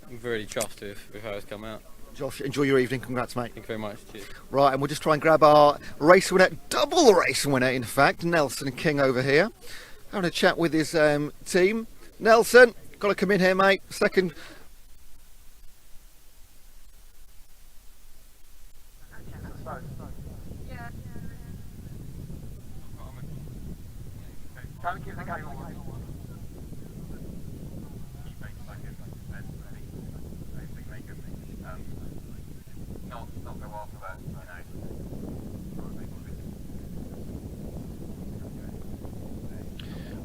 I'm really chuffed with how it's come out. Josh, enjoy your evening. Congrats, mate. Thank you very much. Cheers. Right, and we'll just try and grab our race winner, double race winner, in fact, Nelson King over here. Having a chat with his team. Nelson, got to come in here, mate. Second. Don't give the game away. Not go off of it,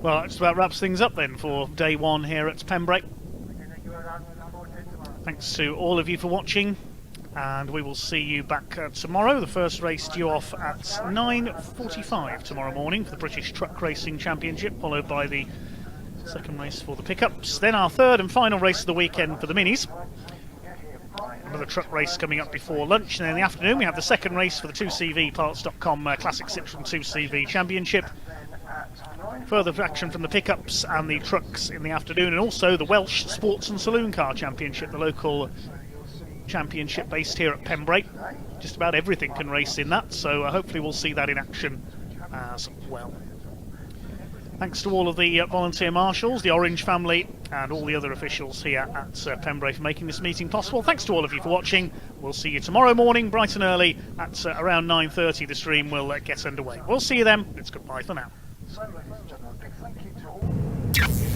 Well, that just about wraps things up then for day one here at Pembrey. Thanks to all of you for watching, and we will see you back tomorrow. The first race due off at 9:45 tomorrow morning for the British Truck Racing Championship, followed by the second race for the pickups. Then our third and final race of the weekend for the minis. Another truck race coming up before lunch, and then in the afternoon we have the second race for the 2CV-Parts.com Classic Citroen 2CV Championship. Further action from the pickups and the trucks in the afternoon, and also the Welsh Sports and Saloon Car Championship, the local championship based here at Pembrey. Just about everything can race in that, so hopefully we'll see that in action as well. Thanks to all of the volunteer marshals, the Orange family, and all the other officials here at Pembrey for making this meeting possible. Thanks to all of you for watching. We'll see you tomorrow morning, bright and early, at around 9:30. The stream will get underway. We'll see you then. It's goodbye for now. So, ladies and gentlemen, big thank you to all.